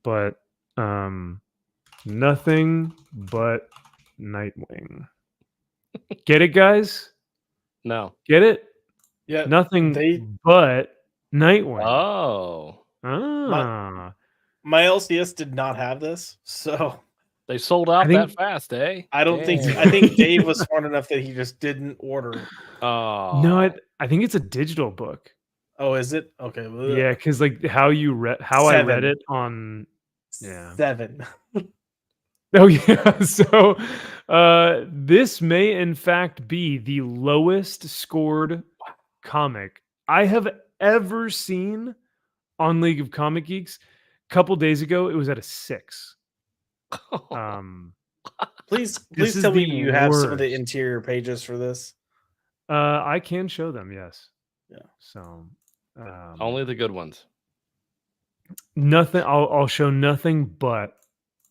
but nothing but Nightwing. Get it, guys? No. Get it? Yeah, Nothing they but Nightwing. Oh, Ah. my LCS did not have this, so they sold out think- that fast, eh? I don't think. Dang. I think Dave was smart enough that he just didn't order it. Oh No, I think it's a digital book. Oh, is it? Okay. well, Yeah, because like how I read 7. it on. Yeah. 7. Oh yeah. So this may in fact be the lowest scored comic I have ever seen on League of Comic Geeks. A couple days ago, it was at a 6. Please This is tell me the you have some of the worst. interior pages for this. I can show them, yes. Yeah. So only the good ones. nothing. I'll show nothing but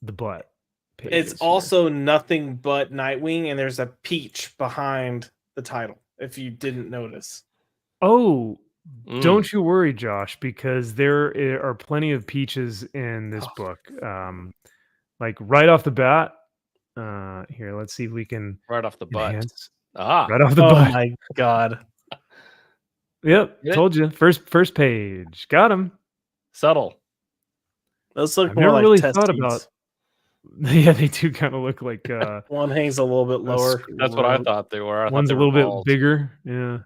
the butt. Pages It's here. also nothing but Nightwing, and there's a peach behind the title. If you didn't notice, Oh, Mm. don't you worry, Josh, because there are plenty of peaches in this Oh. book. Like right off the bat. Here, let's see if we can Right off the butt. enhance. Ah, Right off the oh butt. my god! Yep, Get it? told you. First page. Got him. subtle. Those look I've more never like really test thought tubes. about. Yeah, they do kind of look like. One hangs a little bit lower. That's what I thought they were. I thought One's they a were little balls. bit bigger. Yeah.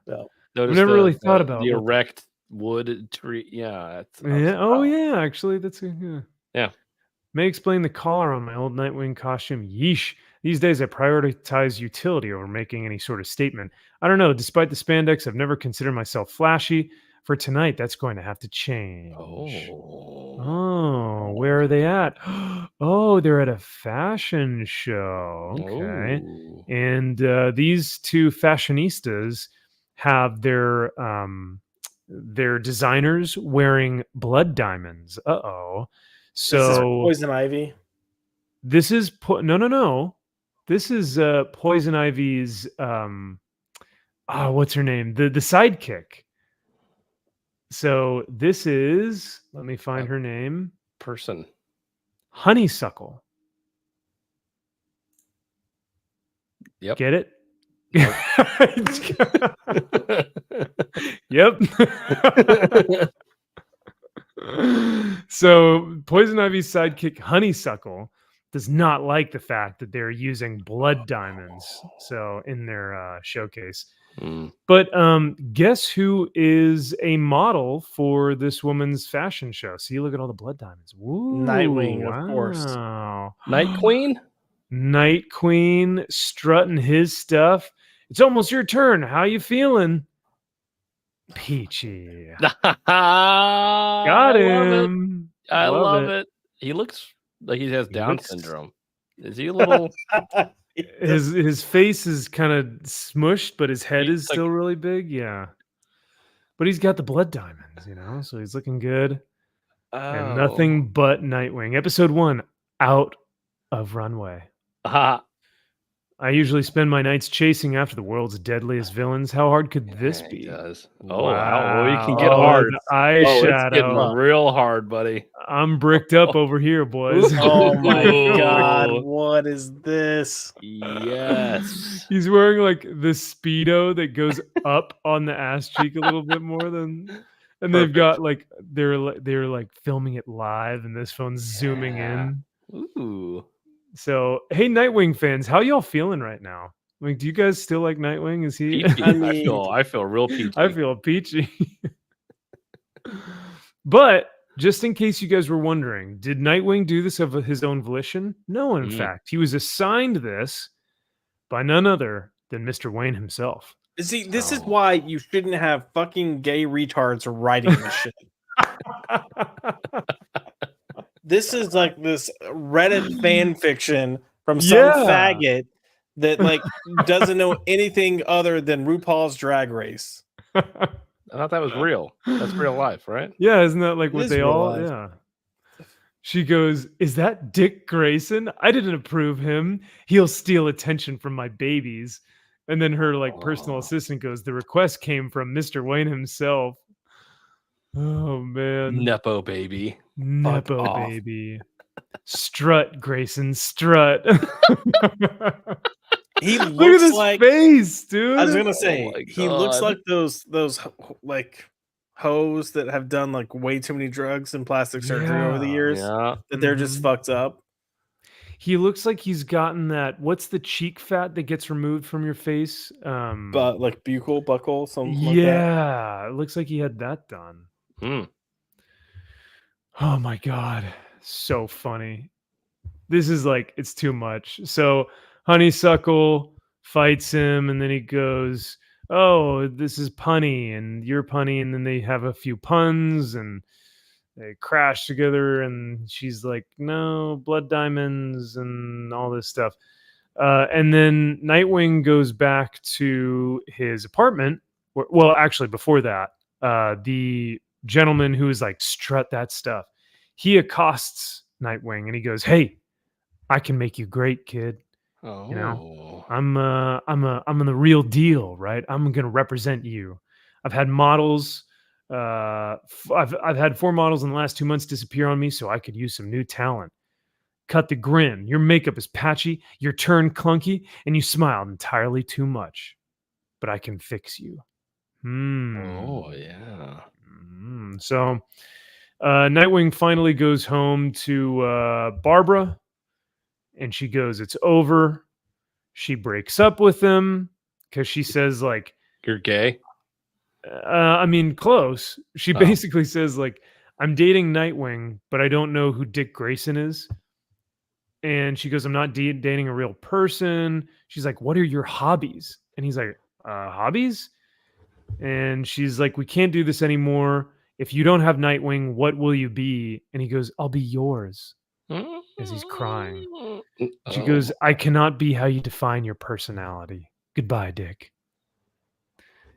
Notice never the- really thought the- about the what- erect wood tree. Yeah. Yeah. Oh, yeah. Actually, that's yeah. Yeah. May explain the collar on my old Nightwing costume. Yeesh. These days, I prioritize utility over making any sort of statement. I don't know. Despite the spandex, I've never considered myself flashy. For tonight, that's going to have to change. Oh, where are they at? Oh, they're at a fashion show. Okay. Ooh. And these two fashionistas have their designers wearing blood diamonds. Uh-oh. So Is this Poison Ivy? this is no. This is Poison Ivy's what's her name? The sidekick. So this is, let me find her name. Person. Honeysuckle. Yep. Get it? Yep. So Poison Ivy's sidekick Honeysuckle does not like the fact that they're using blood diamonds so in their showcase. Mm. But guess who is a model for this woman's fashion show? See, look at all the blood diamonds. Woo, Nightwing, of course. Wow. Night Queen? Night Queen strutting his stuff. It's almost your turn. How you feeling? Peachy. Got him. I love it. it. He looks like he has He Down looks- syndrome. Is he a little? His face is kind of smushed, but his head He's is like- still really big. Yeah. But he's got the blood diamonds, so he's looking good. And Oh. nothing but Nightwing. Episode 1, Out of Runway. Ah, I usually spend my nights chasing after the world's deadliest villains. How hard could this yeah, be? he does. Oh, wow. Well, you can Wow. get hard. the eye Oh, it's shadow. getting real hard, buddy. I'm bricked up over here, boys. Oh my Ooh. god! What is this? Yes. He's wearing like the Speedo that goes up on the ass cheek a little bit more than, and they've got like they're like filming it live, and this phone's zooming Yeah. in. Ooh. So, hey, Nightwing fans, how y'all feeling right now? Like, do you guys still like Nightwing? Is he? Peachy. I I mean- feel real peachy. I feel peachy. But just in case you guys were wondering, did Nightwing do this of his own volition? No, in fact, he was assigned this by none other than Mr. Wayne himself. See, this is Oh. why you shouldn't have fucking gay retards writing this shit. This is like this Reddit fan fiction from some Yeah. faggot that like doesn't know anything other than RuPaul's Drag Race. I thought that was real. That's real life, right? Yeah, isn't that like It what is they real all? life. Yeah. She goes, "Is that Dick Grayson? I didn't approve him. He'll steal attention from my babies." And then her like personal assistant goes, "The request came from Mr. Wayne himself." Oh man. Nepo baby. Nepo off. baby. Strut, Grayson, strut. He Look at looks his like face, dude. I was gonna Oh say my he looks God. like those like hoes that have done like way too many drugs and plastic surgery over the Yeah. years Yeah. that they're just Mhm. fucked up. He looks like he's gotten that. What's the cheek fat that gets removed from your face? But like buckle, something like that. Yeah, it looks like he had that done. Hmm. Oh my god, so funny. This is like it's too much. So Honeysuckle fights him, and then he goes, "Oh, this is punny, and you're punny," and then they have a few puns, and they crash together, and she's like, "No, blood diamonds," and all this stuff. And then Nightwing goes back to his apartment. Well, actually, before that, the gentleman who is like, "Strut that stuff," he accosts Nightwing, and he goes, "Hey, I can make you great, kid. Oh. You know, I'm the real deal, right? I'm gonna represent you. I've had models. I've had 4 models in the last 2 months disappear on me, so I could use some new talent. Cut the grin. Your makeup is patchy, your turn clunky, and you smiled entirely too much. But I can fix you." Oh yeah. So Nightwing finally goes home to Barbara, and she goes, "It's over." She breaks up with him because she says, like, You're gay. I mean, close. She Oh. basically says, like, "I'm dating Nightwing, but I don't know who Dick Grayson is." And she goes, "I'm not dating a real person." She's like, "What are your hobbies?" And he's like, "Hobbies?" And she's like, "We can't do this anymore. If you don't have Nightwing, what will you be?" And he goes, "I'll be yours," as he's crying. She Oh. goes, "I cannot be how you define your personality. Goodbye, Dick.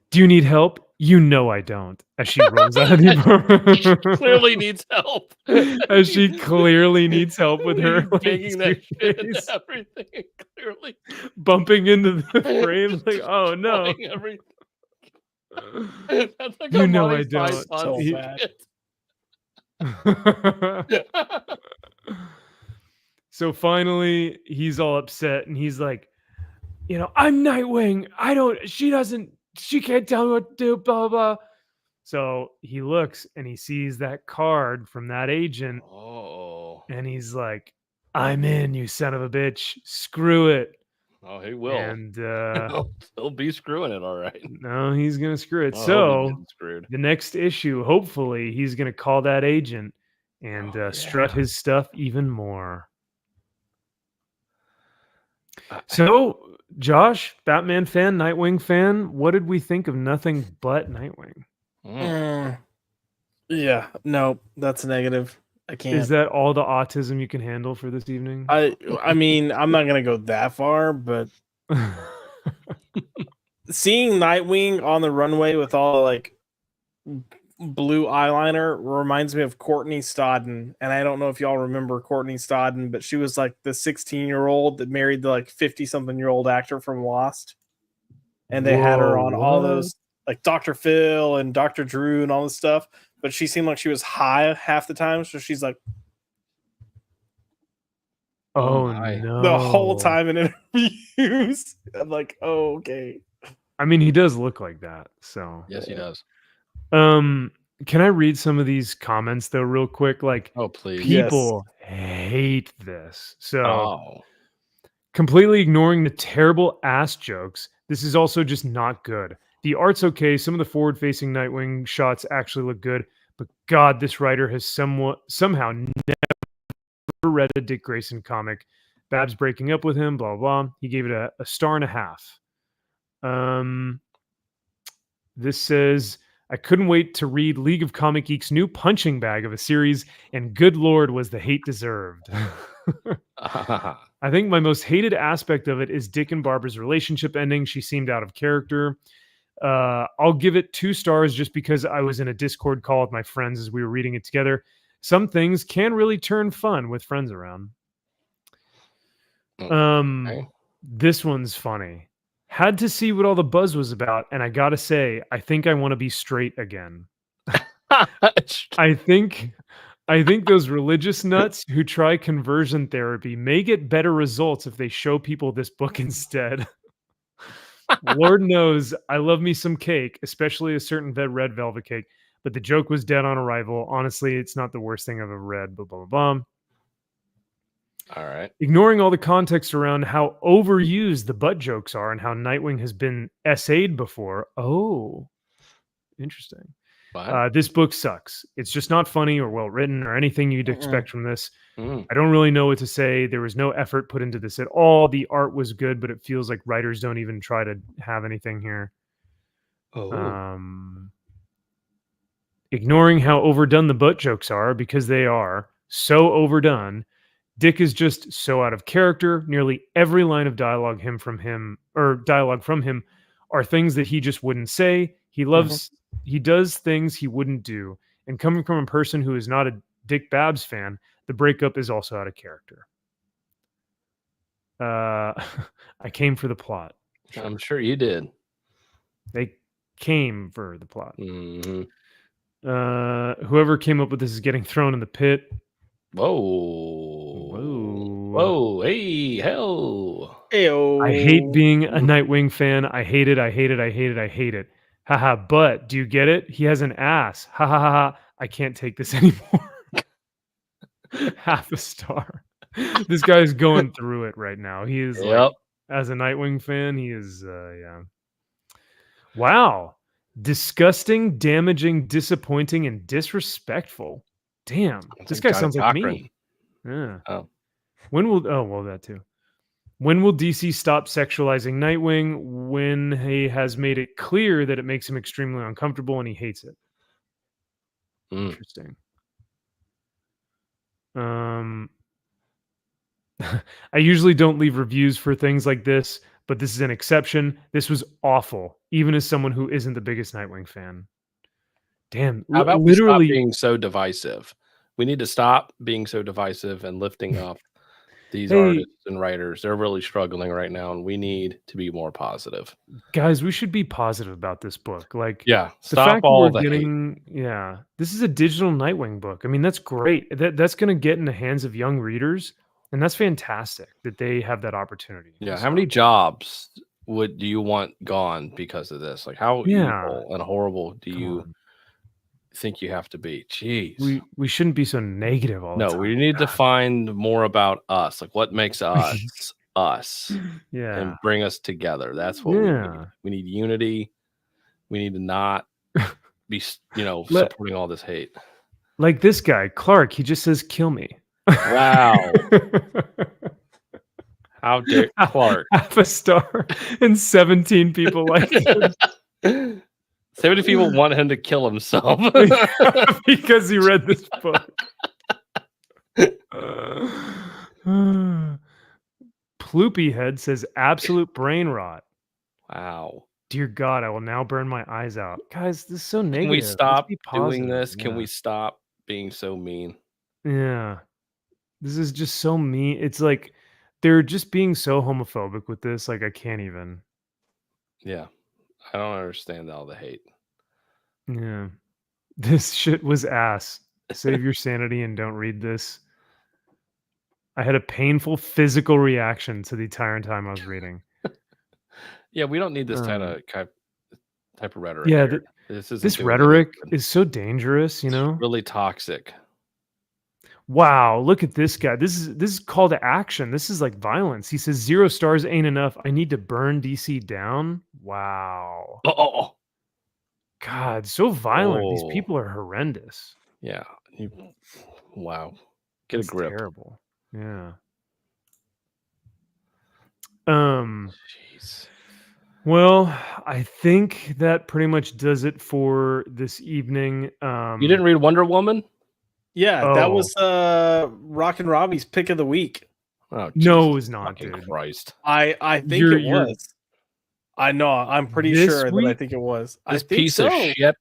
Do you need help? You know I don't." As she rolls out of the apartment. Clearly needs help. As she clearly needs help with her He's like, banging that shit into suitcase, everything. Clearly bumping into the frame. Like, oh no. destroying everything. That's like You a know I Monty Python don't. So He- skit. So finally, he's all upset, and he's like, "I'm Nightwing. She can't tell me what to do, blah, blah." So he looks and he sees that card from that agent, Oh. and he's like, "I'm in, you son of a bitch. Screw it." Oh, he will. And He'll be screwing it, all right. no, he's going to screw it. Oh, he'll be So getting screwed. the next issue, hopefully, he's going to call that agent and strut his stuff even more. So, Josh, Batman fan, Nightwing fan, what did we think of Nothing But Nightwing? Yeah, no, that's a negative. I can't. Is that all the autism you can handle for this evening? I mean, I'm not gonna go that far, but seeing Nightwing on the runway with all like blue eyeliner reminds me of Courtney Stodden, and I don't know if y'all remember Courtney Stodden, but she was like the 16-year-old that married the like 50-something-year-old actor from Lost, and they had her on all those like Dr. Phil and Dr. Drew and all this stuff, but she seemed like she was high half the time, so she's like Oh my. no! the whole time in interviews. I'm like, oh, okay. I mean, he does look like that. So Yes, he does. can I read some of these comments though, real quick? Like, Oh, please. people hate this. So Oh. completely ignoring the terrible ass jokes. This is also just not good. The art's okay. Some of the forward-facing Nightwing shots actually look good, but God, this writer has somehow never read a Dick Grayson comic. Babs breaking up with him, blah, blah, blah. He gave it a 1.5 stars. This says, "I couldn't wait to read League of Comic Geeks' new punching bag of a series, and good Lord, was the hate deserved." I think my most hated aspect of it is Dick and Barbara's relationship ending. She seemed out of character. I'll give it 2 stars just because I was in a Discord call with my friends as we were reading it together. Some things can really turn fun with friends around. Okay. This one's funny. Had to see what all the buzz was about, and I gotta say, I think I want to be straight again. I think those religious nuts who try conversion therapy may get better results if they show people this book instead. Lord knows I love me some cake, especially a certain red velvet cake, but the joke was dead on arrival. Honestly, it's not the worst thing I've ever read, blah, blah, blah, blah. All right. Ignoring all the context around how overused the butt jokes are and how Nightwing has been SA'd before. Oh, interesting. This book sucks. It's just not funny or well written or anything you'd expect from this. I don't really know what to say. There was no effort put into this at all. The art was good, but it feels like writers don't even try to have anything here. Ignoring how overdone the butt jokes are, because they are so overdone. Dick is just so out of character. Nearly every line of dialogue from him are things that he just wouldn't say. He does things he wouldn't do. And coming from a person who is not a Dick Babs fan, the breakup is also out of character. I came for the plot. I'm sure you did. They came for the plot. Mm-hmm. Whoever came up with this is getting thrown in the pit. Whoa. Hey, hell. Ayo. I hate being a Nightwing fan. I hate it. I hate it. I hate it. I hate it. Haha, but do you get it? He has an ass. Ha ha ha ha. I can't take this anymore. Half a star. This guy's going through it right now. He is like, as a Nightwing fan, he is yeah. Wow. Disgusting, damaging, disappointing, and disrespectful. Damn. This guy sounds like me. Yeah. Oh. That too. When will DC stop sexualizing Nightwing? When he has made it clear that it makes him extremely uncomfortable and he hates it. Interesting. I usually don't leave reviews for things like this, but this is an exception. This was awful, even as someone who isn't the biggest Nightwing fan. Damn. How about literally we stop being so divisive? We need to stop being so divisive and lifting up these artists and writers. They're really struggling right now, and we need to be more positive. Guys, we should be positive about this book. Like, yeah, stop all the hate. Yeah, this is a digital Nightwing book. I mean, that's great. That's going to get in the hands of young readers, and that's fantastic that they have that opportunity. Yeah, how many jobs do you want gone because of this? Like, how evil and horrible do you think you have to be? Jeez, we shouldn't be so negative all the time. No, we need to find more about us, like what makes us us, and bring us together. That's what we need. We need unity. We need to not be supporting all this hate. Like this guy Clark, he just says kill me. Wow. How dare Clark? Half a star and 17 people like it. 70 people want him to kill himself because he read this book. Ploopy Head says absolute brain rot. Wow. Dear God, I will now burn my eyes out. Guys, this is so negative. Can we stop doing this? Can we stop being so mean? Yeah. This is just so mean. It's like they're just being so homophobic with this. Like, I can't even. Yeah. I don't understand all the hate. Yeah. This shit was ass. Save your sanity and don't read this. I had a painful physical reaction to the entire time I was reading. Yeah, we don't need this type of rhetoric. Yeah, this rhetoric is so dangerous, you know? It's really toxic. Wow, look at this guy. This is call to action. This is like violence. He says 0 stars ain't enough. I need to burn DC down. Wow. Oh. God, so violent. These people are horrendous. Yeah. Wow. Get a grip. Terrible. Yeah. Jeez. Well, I think that pretty much does it for this evening. You didn't read Wonder Woman? Yeah, that was Rockin' Robbie's pick of the week. Oh, no, it was not, dude. Christ. I think it was. I know. I'm pretty sure that I think it was. This piece of shit.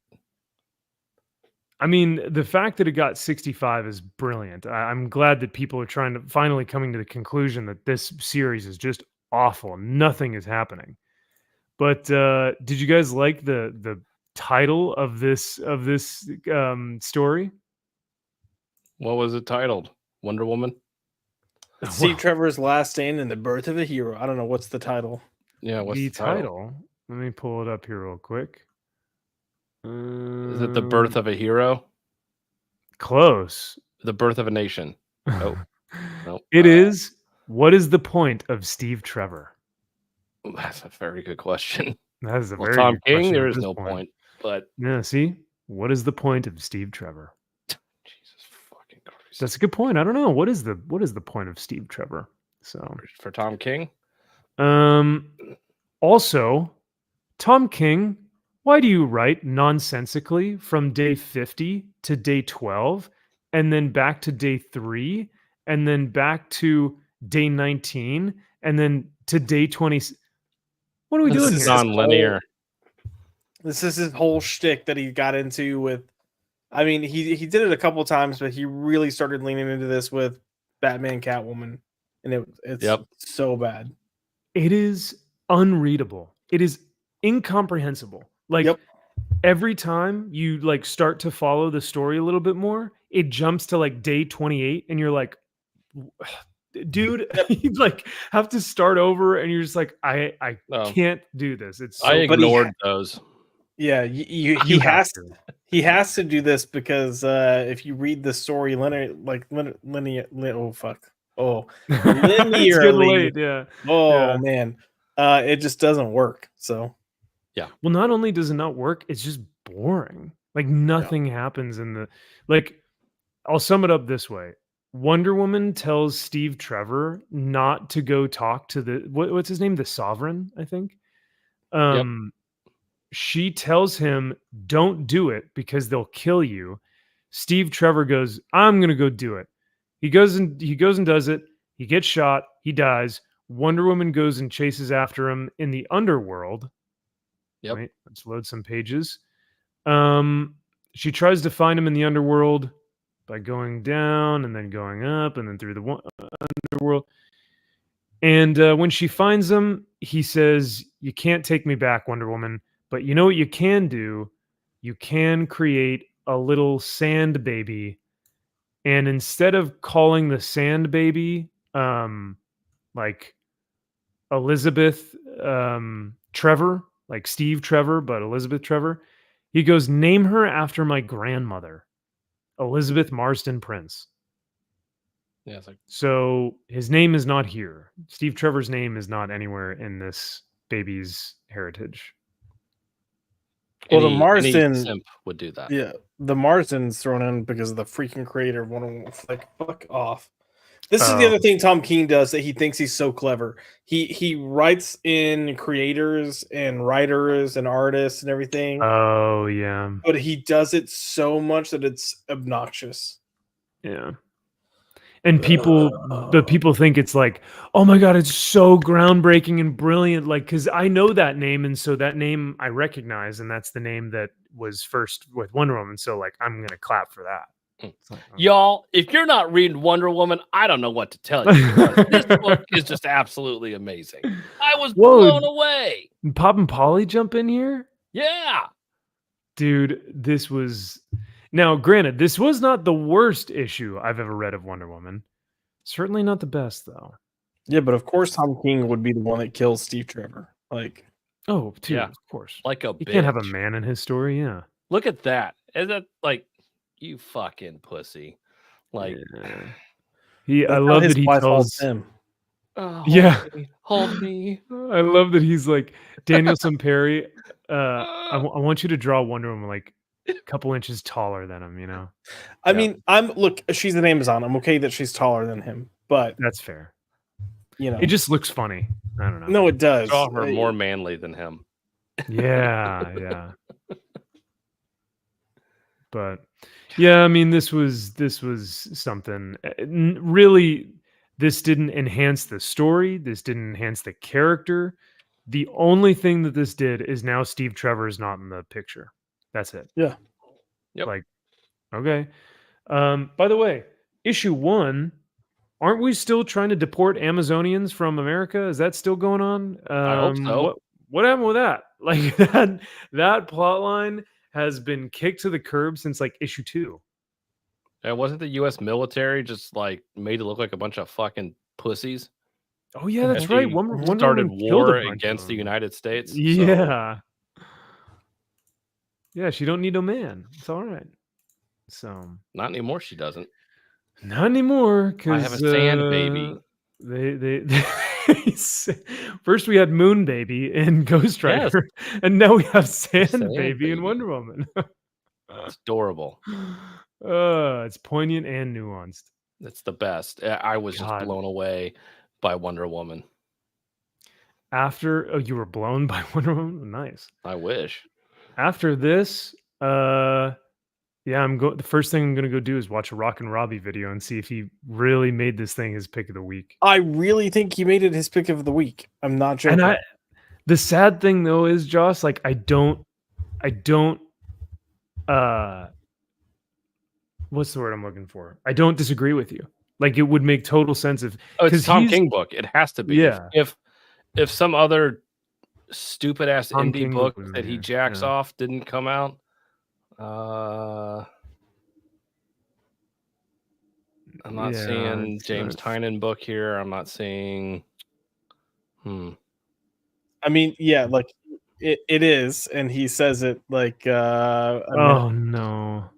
I mean, the fact that it got 65 is brilliant. I'm glad that people are finally coming to the conclusion that this series is just awful. Nothing is happening. But did you guys like the title of this story? What was it titled? Wonder Woman? Steve Trevor's Last Stand and the Birth of a Hero. I don't know what's the title. Yeah, what's the the title? Let me pull it up here real quick. Is it The Birth of a Hero? Close. The Birth of a Nation? Oh, no. It is. What is the point of Steve Trevor? That's a very good question. That is a Well, very Tom good King, question there at is this no point. But Yeah, see? What is the point of Steve Trevor? Jesus fucking Christ. That's a good point. I don't know. What is the point of Steve Trevor? So For Tom King? Also, Tom King, why do you write nonsensically from day 50 to day 12 and then back to day 3 and then back to day 19 and then to day 20? What are we doing This is here? non-linear. This is his whole shtick that he got into with. I mean, he did it a couple times, but he really started leaning into this with Batman, Catwoman, and it's so bad. It is unreadable. It is incomprehensible. Like every time you like start to follow the story a little bit more, it jumps to like day 28 and you're like, dude, you like have to start over and you're just like, I can't do this. It's so I ignored those. Yeah, he has to do this because linearly, yeah. Man, it just doesn't work. So yeah. Well, not only does it not work, it's just boring. Like nothing happens in the like. I'll sum it up this way: Wonder Woman tells Steve Trevor not to go talk to the what's his name, the Sovereign, I think. She tells him, "Don't do it because they'll kill you." Steve Trevor goes, "I'm gonna go do it." He goes and does it. He gets shot. He dies. Wonder Woman goes and chases after him in the underworld. Yep. Right, let's load some pages. She tries to find him in the underworld by going down and then going up and then through the underworld. And when she finds him, he says, "You can't take me back, Wonder Woman. But you know what you can do? You can create a little sand baby. And instead of calling the sand baby like Elizabeth Trevor, like Steve Trevor, but Elizabeth Trevor, he goes, name her after my grandmother, Elizabeth Marsden Prince." Yeah, it's like, so his name is not here. Steve Trevor's name is not anywhere in this baby's heritage. Well, the Marsden simp would do that. Yeah, the Marsden's thrown in because of the freaking creator of Wonder Woman. Like, fuck off. This is the other thing Tom King does that he thinks he's so clever. He writes in creators and writers and artists and everything. Oh yeah. But he does it so much that it's obnoxious. Yeah. And people think it's like, oh my God, it's so groundbreaking and brilliant. Like, because I know that name. And so that name I recognize. And that's the name that was first with Wonder Woman. So, like, I'm going to clap for that. Like, y'all, if you're not reading Wonder Woman, I don't know what to tell you. This book is just absolutely amazing. I was blown away. Pop and Polly jump in here? Yeah. Dude, this was... Now, granted, this was not the worst issue I've ever read of Wonder Woman. Certainly not the best, though. Yeah, but of course Tom King would be the one that kills Steve Trevor. Like, of course. Like a he bitch. Can't have a man in his story, yeah. Look at that. Is that like, you fucking pussy? Like, I love that he tells him. Hold me. I love that he's like, Danielson Perry, I want you to draw Wonder Woman like a couple inches taller than him, you know? I mean, look, she's an Amazon. I'm okay that she's taller than him, but that's fair. You know, it just looks funny. I don't know. No, it does. Draw her more manly than him. Yeah. But yeah, I mean, this was something really. This didn't enhance the story. This didn't enhance the character. The only thing that this did is now Steve Trevor is not in the picture. That's it. Yeah. Yep. Like, Okay. By the way, issue 1, aren't we still trying to deport Amazonians from America? Is that still going on? I hope so. What happened with that? Like that plot line has been kicked to the curb since like issue 2. And wasn't the U.S. military just like made to look like a bunch of fucking pussies? Oh yeah, that's And right. she Wonder started Woman killed a war bunch against of the them. United States. So Yeah. Yeah, she don't need no man. It's all right. So not anymore. She doesn't. not anymore I because have a sand baby. They first we had Moon Baby in Ghost Yes. Rider, and now we have Sand, Sand Baby in Baby. Wonder Woman. It's adorable. It's poignant and nuanced. It's the best. I was just God. blown away by Wonder Woman. After you were blown by Wonder Woman, nice. I wish. After this, yeah, the first thing I'm gonna go do is watch a Rock and Robbie video and see if he really made this thing his pick of the week. I really think he made it his pick of the week. I'm not joking. And the sad thing though is, Josh, like I don't what's the word I'm looking for? I don't disagree with you. Like it would make total sense if it's Tom King book. It has to be. Yeah. If some other stupid ass Tom indie King book was that he there, jacks yeah. off didn't come out, I'm not seeing James Tynion book here. I'm not seeing. I mean, yeah, like it is, and he says it like. Oh no.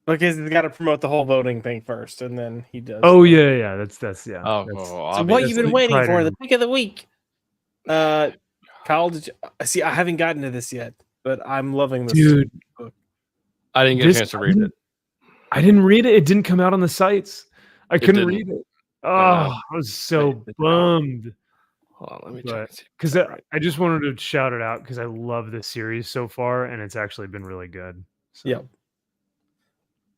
Because he's got to promote the whole voting thing first, and then he does. Oh yeah. That's yeah. So what you've been waiting for? The pick of the week. Kyle, did you see? I haven't gotten to this yet, but I'm loving this book. I didn't get a chance to read it. I didn't read it. It didn't come out on the sites. I couldn't read it. Oh, I was so bummed. Hold on, let me check. Because I just wanted to shout it out because I love this series so far, and it's actually been really good. So. Yep.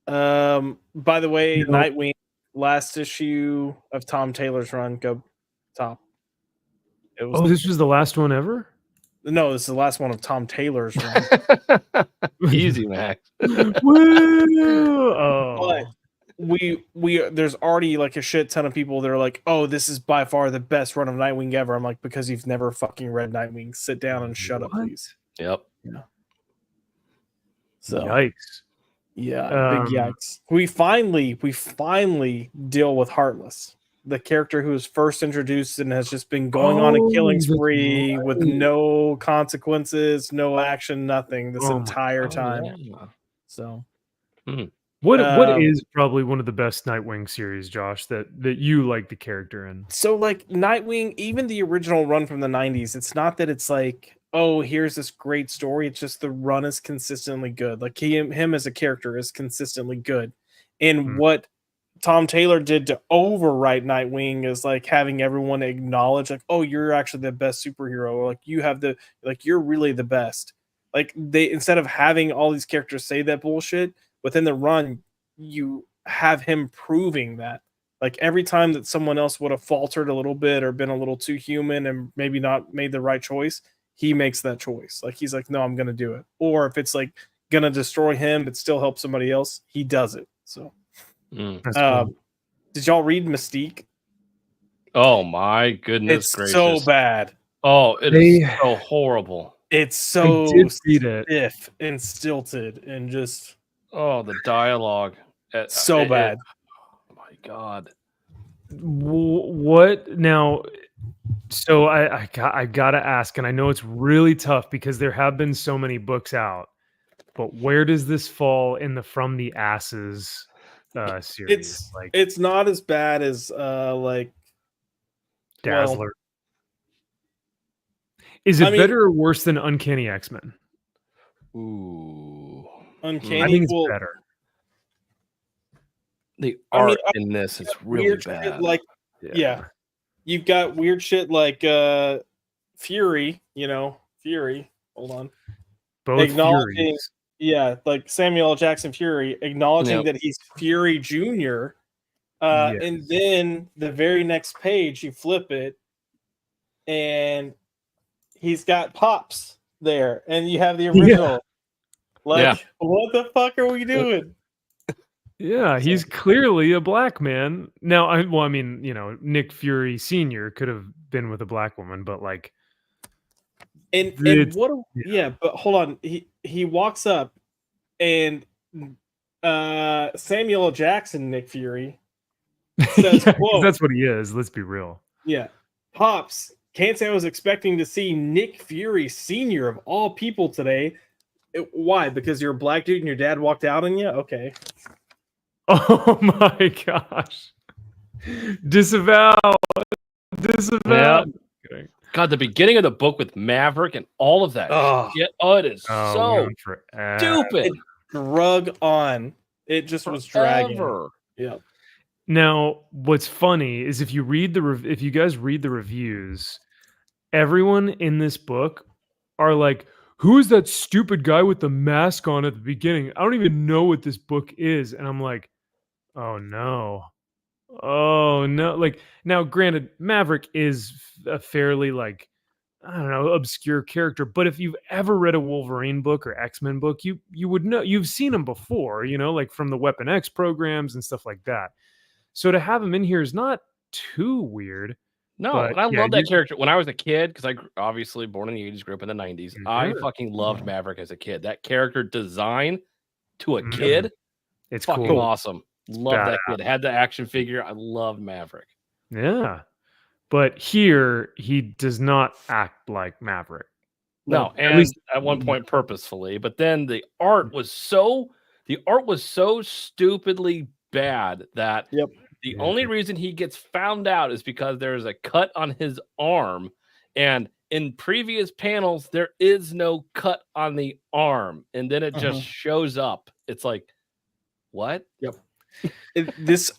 By the way, Nightwing, last issue of Tom Taylor's run, go top. This was the last one ever? No, this is the last one of Tom Taylor's run. Easy, Max. Woo! But there's already like a shit ton of people that are like, oh, this is by far the best run of Nightwing ever. I'm like, because you've never fucking read Nightwing. Sit down and shut up, please. Yep. Yeah. So yikes. Yeah, big yikes. We finally deal with Heartless, the character who was first introduced and has just been going on a killing spree with no consequences, no action, nothing this entire time. Yeah. So, what is probably one of the best Nightwing series, Josh, that you like the character in? So, like Nightwing, even the original run from the 90s, it's not that it's like, oh, here's this great story. It's just the run is consistently good. Like him as a character is consistently good. And what Tom Taylor did to overwrite Nightwing is like having everyone acknowledge, like, oh, you're actually the best superhero. Or like you're really the best. Like instead of having all these characters say that bullshit within the run, you have him proving that. Like every time that someone else would have faltered a little bit or been a little too human and maybe not made the right choice, he makes that choice. Like he's like, no, I'm gonna do it. Or if it's like gonna destroy him but still help somebody else, he does it. So cool. Did y'all read Mystique? Oh my goodness it's gracious. So bad. Oh, it is so horrible. It's so stiff and stilted and just the dialogue. So bad. Oh my god. What now? So I gotta ask, and I know it's really tough because there have been so many books out, but where does this fall in the From the Asses series? It's not as bad as like Dazzler. Is it better or worse than Uncanny X-Men? Ooh, Uncanny. I think it's better. The art in this is really bad. Like yeah. You've got weird shit like Fury, Fury. Hold on. Both acknowledging, Furies. Yeah, like Samuel L. Jackson Fury, acknowledging that he's Fury Jr. And then the very next page, you flip it, and he's got Pops there, and you have the original. Like, what the fuck are we doing? Yeah, he's clearly a black man. Now, I mean, Nick Fury Sr. could have been with a black woman, but like, And what? Yeah, but hold on. He walks up, and Samuel L. Jackson, Nick Fury, says, yeah, "Whoa, that's what he is. Let's be real." yeah, Pops. Can't say I was expecting to see Nick Fury Sr. of all people today. Why? Because you're a black dude and your dad walked out on you? Okay. Oh my gosh! Disavow. Yeah. God, the beginning of the book with Maverick and all of that shit. Oh, it is so stupid. It drug on. It just was dragging. Yeah. Now, what's funny is if you guys read the reviews, everyone in this book are like, "Who is that stupid guy with the mask on at the beginning? I don't even know what this book is." And I'm like, "Oh no. Oh no." Like, now granted, Maverick is a fairly, like, I don't know, obscure character, but if you've ever read a Wolverine book or X-Men book, you would know, you've seen him before, like from the Weapon X programs and stuff like that. So to have him in here is not too weird. No, and I love that character. When I was a kid, because I obviously born in the 80s, grew up in the 90s, I fucking loved Maverick as a kid. That character design to a kid, it's fucking cool. Awesome. Love that kid. Had the action figure. I love Maverick. Yeah. But here, he does not act like Maverick. No, and at least at one point purposefully. But then the art was so stupidly bad that the only reason he gets found out is because there's a cut on his arm. And in previous panels, there is no cut on the arm. And then it just shows up. It's like, what? Yep.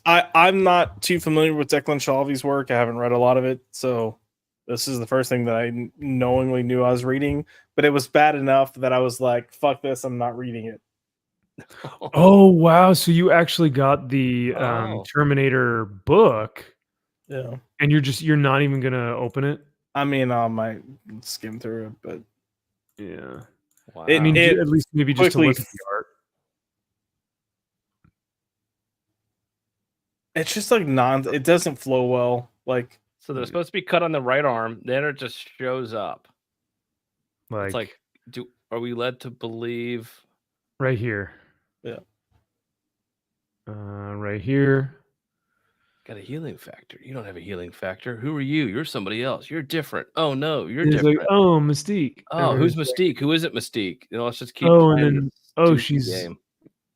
I'm not too familiar with Declan Shalvey's work. I haven't read a lot of it, so this is the first thing that I knowingly knew I was reading. But it was bad enough that I was like, "Fuck this! I'm not reading it." Oh wow! So you actually got the Terminator book, yeah, and you're not even gonna open it. I mean, I might skim through it, but yeah, wow. I mean, at least maybe just to look at the art. It's just like it doesn't flow well. Like, so they're supposed to be cut on the right arm, then it just shows up. It's like, are we led to believe right here? Yeah. Right here. Got a healing factor. You don't have a healing factor. Who are you? You're somebody else. You're different. Oh no, you're different. Like, oh, Mystique. Oh, who's Mystique? Who isn't Mystique? Let's just keep. Oh, and then she's game.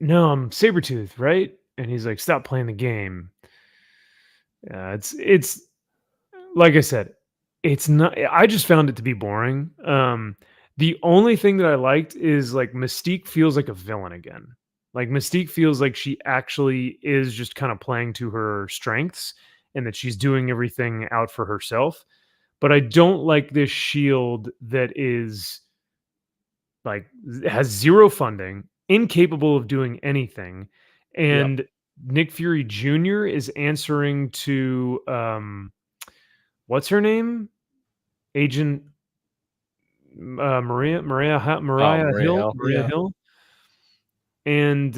No, I'm Sabretooth, right? And he's like, "Stop playing the game." It's like I said, it's not. I just found it to be boring. The only thing that I liked is like Mystique feels like a villain again. Like Mystique feels like she actually is just kind of playing to her strengths and that she's doing everything out for herself. But I don't like this shield that is like has zero funding, incapable of doing anything, and Nick Fury Jr. is answering to what's her name? Agent Maria Hill. And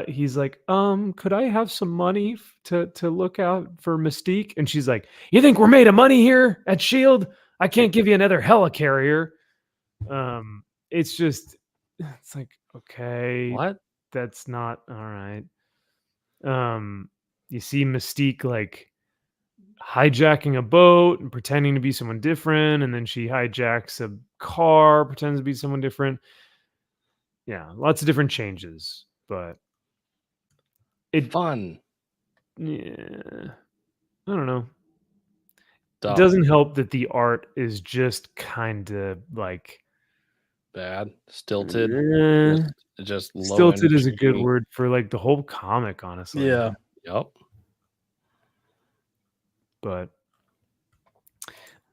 he's like, could I have some money to look out for Mystique? And she's like, "You think we're made of money here at SHIELD? I can't give you another helicarrier." It's like, okay, what? That's not all right. You see Mystique like hijacking a boat and pretending to be someone different, and then she hijacks a car, pretends to be someone different. Yeah, lots of different changes, but fun. Yeah, I don't know. It doesn't help that the art is just kind of like bad, stilted. Just stilted is a good word for like the whole comic, honestly. Yeah. Yep. But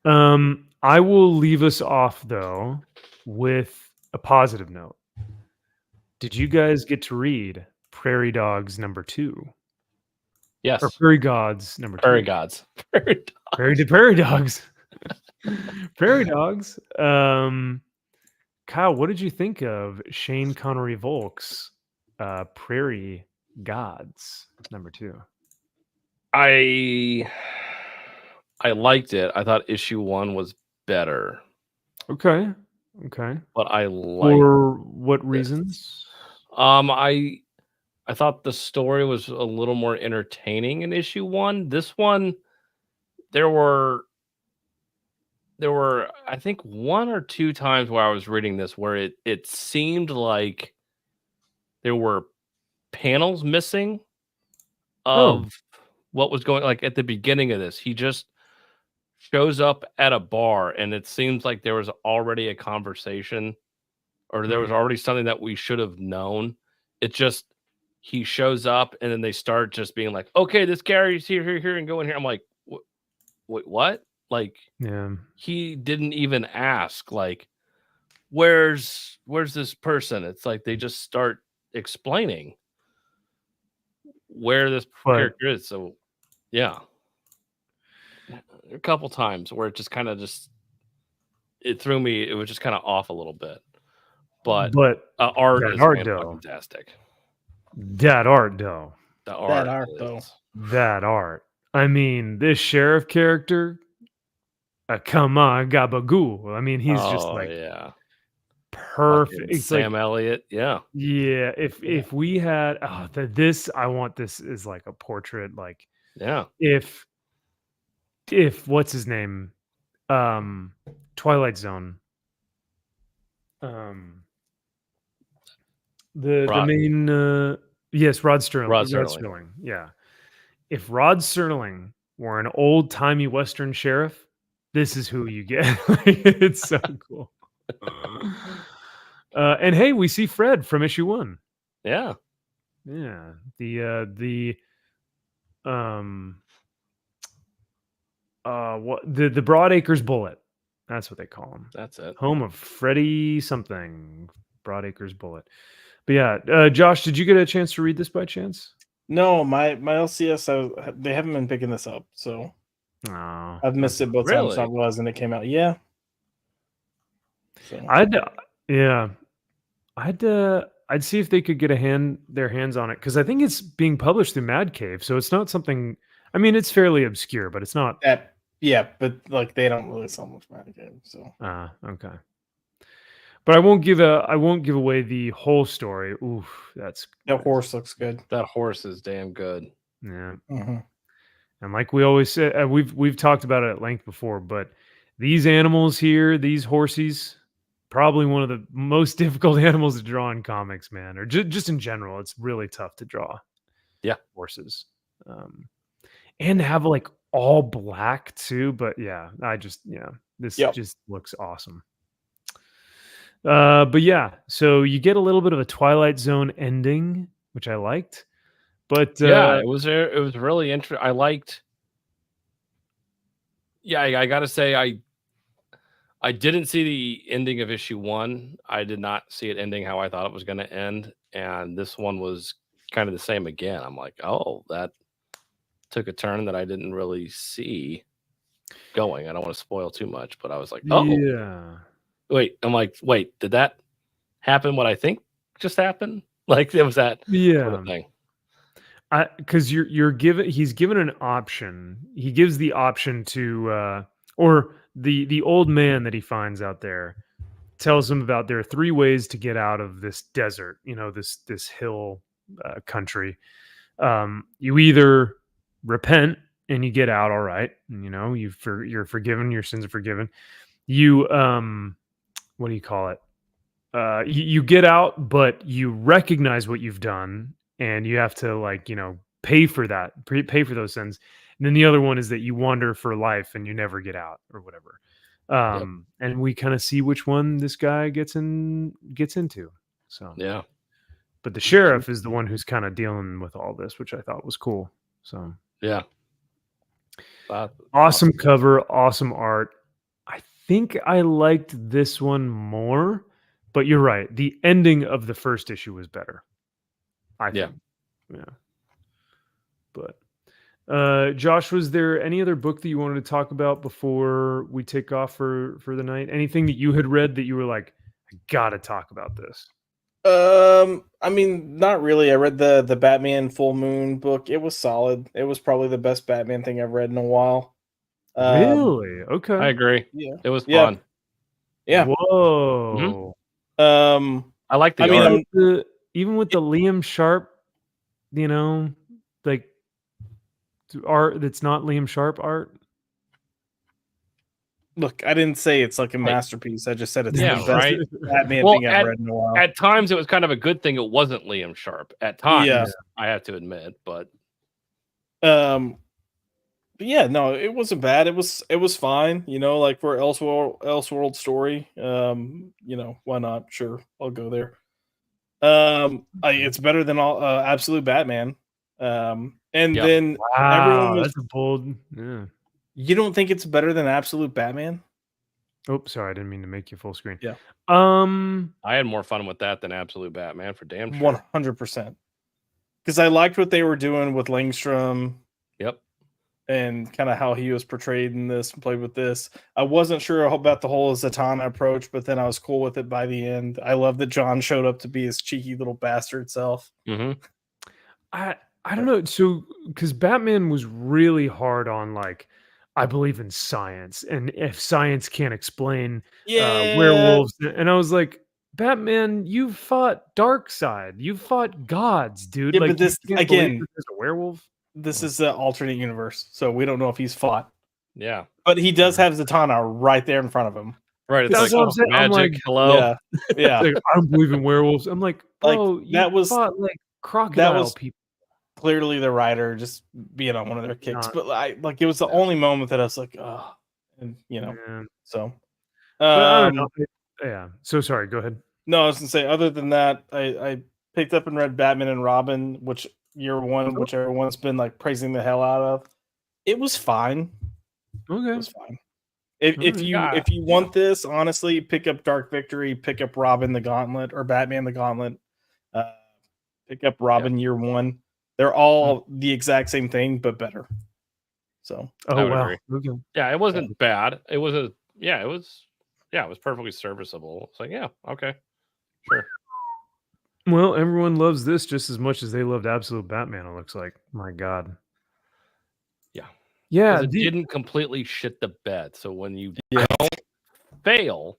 I will leave us off though with a positive note. Did you guys get to read Prairie Dogs #2? Yes. Or Prairie Gods #2? Prairie Gods. Prairie Dogs. Prairie Dogs. Kyle, what did you think of Shane Connery Volk's Prairie Gods #2? I liked it. I thought issue 1 was better, Okay. but I liked For what this. reasons? I thought the story was a little more entertaining in issue 1. This one, there were I think 1 or 2 times where I was reading this where it seemed like there were panels missing of what was going, like at the beginning of this. He just shows up at a bar and it seems like there was already a conversation, or there was already something that we should have known. It just, he shows up and then they start just being like, okay, this Gary's here, and go in here. I'm like, wait, what? Like, Yeah. he didn't even ask, like, where's this person? It's like they just start explaining where this character is. So yeah, a couple times where it just kind of it threw me. It was just kind of off a little bit, but art is fantastic. That art though. That art. I mean, this sheriff character, come on, Gabagoo. I mean, he's just like perfect. It's Sam Elliott. Yeah. If we had this, I want this is like a portrait. Like, yeah. If what's his name, Twilight Zone, the main Rod Serling. Yeah. If Rod Serling were an old timey Western sheriff, this is who you get. It's so cool. And hey, we see Fred from issue 1. Yeah. Yeah. The Broadacres Bullet. That's what they call him. That's it. Home of Freddy something. Broadacres Bullet. But yeah, Josh, did you get a chance to read this by chance? No, my LCS, they haven't been picking this up, so I've missed it both times. I realizing it came out. Yeah. So. I'd see if they could get their hands on it, because I think it's being published through Mad Cave, so it's not something. I mean, it's fairly obscure, but it's not. Yeah, but like they don't really sell much Mad Cave, so. Okay. But I won't give away the whole story. Oof, that horse looks good. That horse is damn good. Yeah. Mm-hmm. And like we always say, we've talked about it at length before, but these animals here, these horsies, probably one of the most difficult animals to draw in comics, man, or just in general. It's really tough to draw. Yeah, horses, and have like all black too. But yeah, this just looks awesome. But yeah, so you get a little bit of a Twilight Zone ending, which I liked. But it was really interesting. I liked. Yeah, I gotta say, I didn't see the ending of issue 1. I did not see it ending how I thought it was going to end, and this one was kind of the same again. I'm like, oh, that took a turn that I didn't really see going. I don't want to spoil too much, but I was like, oh, yeah. Wait, I'm like, wait, did that happen? What I think just happened? Like, there was that sort of thing. Because he's given an option. He gives the option to, or the old man that he finds out there tells him about there are 3 ways to get out of this desert. This hill country. You either repent and you get out, all right. And, you're forgiven. Your sins are forgiven. You what do you call it? You get out, but you recognize what you've done, and you have to pay for that, pay for those sins. And then the other one is that you wander for life and you never get out, or whatever. And we kind of see which one this guy gets into. So yeah. But the sheriff is the one who's kind of dealing with all this, which I thought was cool. So yeah. Awesome cover, awesome art. I think I liked this one more, but you're right. The ending of the first issue was better, I think. Yeah. But Josh, was there any other book that you wanted to talk about before we take off for the night? Anything that you had read that you were like, I Gotta talk about this. I mean, not really. I read the Batman Full Moon book. It was solid. It was probably the best Batman thing I've read in a while. Really? I Okay. agree. Yeah. It was Yeah. fun. Yeah. Whoa. I like the I mean, art. Even with the Liam Sharp, like art that's not Liam Sharp art. look, I didn't say it's like a Hey. masterpiece. I just said it's Yeah, the best right. Batman Well, thing I've read in a while. At times, it was kind of a good thing it wasn't Liam Sharp. At times, Yeah. I have to admit, but But yeah, no, it wasn't bad. It was fine. Like for Elseworld story. Why not? Sure, I'll go there. It's better than all Absolute Batman. And Yeah. then Wow, was- that's a bold. Yeah. you don't think it's better than Absolute Batman? Oh, sorry, I didn't mean to make you full screen. Yeah. I had more fun with that than Absolute Batman for damn sure. 100%. Because I liked what they were doing with Langstrom. Yep. And kind of how he was portrayed in this and played with this. I wasn't sure about the whole Zatanna approach, but then I was cool with it by the end. I love that John showed up to be his cheeky little bastard self. Mm-hmm. I don't know. So because Batman was really hard on like, I believe in science, and if science can't explain werewolves, and I was like, Batman, you fought Darkseid, you fought gods, dude. Yeah, like but this you can't believe that there's a werewolf. This is the alternate universe, so we don't know if he's fought. Yeah. But he does have Zatanna right there in front of him. Right. It's That's like what I'm saying. I'm magic. like, Hello. Yeah. Like, I don't believe in werewolves. I'm like, bro, Like, you that was- fought like crocodile people. Clearly the writer just being on one of their kicks. Not- But it was the only moment that I was like, oh, and Man. so. But I don't know. Yeah. So sorry. Go ahead. No, I was gonna say. Other than that, I picked up and read Batman and Robin, which which everyone's been like praising the hell out of. It was fine. It Okay. was fine. If you want this, honestly, pick up Dark Victory, pick up Robin the Gauntlet or Batman the Gauntlet. Pick up Robin Year One. They're all the exact same thing, but better. So. Oh wow. agree. Okay. Yeah, it wasn't bad. It was it was perfectly serviceable. It's like, yeah, okay. Sure. Well, everyone loves this just as much as they loved Absolute Batman, it looks like. My God. Yeah. Yeah. 'Cause it didn't completely shit the bed. So when you don't fail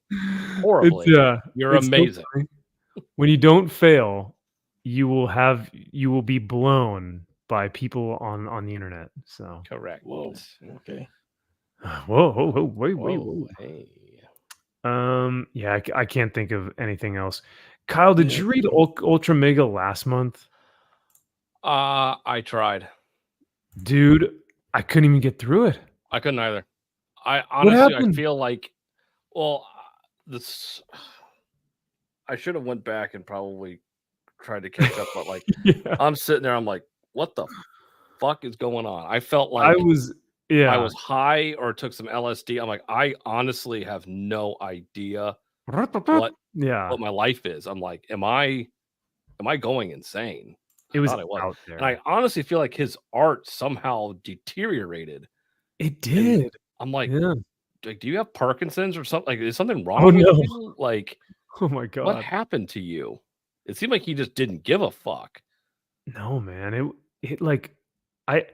horribly, you're it's so amazing. funny. When you don't fail, you will be blown by people on the internet. So Correct. Whoa. Okay. whoa, wait. Whoa, hey. Yeah, I can't think of anything else. Kyle, did Yeah. you read Ultra Mega last month? I tried. Dude, I couldn't even get through it. I couldn't either. I honestly, I happened? feel like, well, I should have went back and probably tried to catch up, but like, Yeah. I'm sitting there, I'm like, what the fuck is going on? I felt like I was high or took some LSD. I'm like, I honestly have no idea what my life is. I'm like, am I going insane? It was thought I was. out there. And I honestly feel like his art somehow deteriorated. It did. I'm like, Yeah. like, do you have Parkinson's or something? Like, is something wrong Oh, with no. you? Like, Oh my God. what happened to you? It seemed like he just didn't give a fuck. No, man. It like I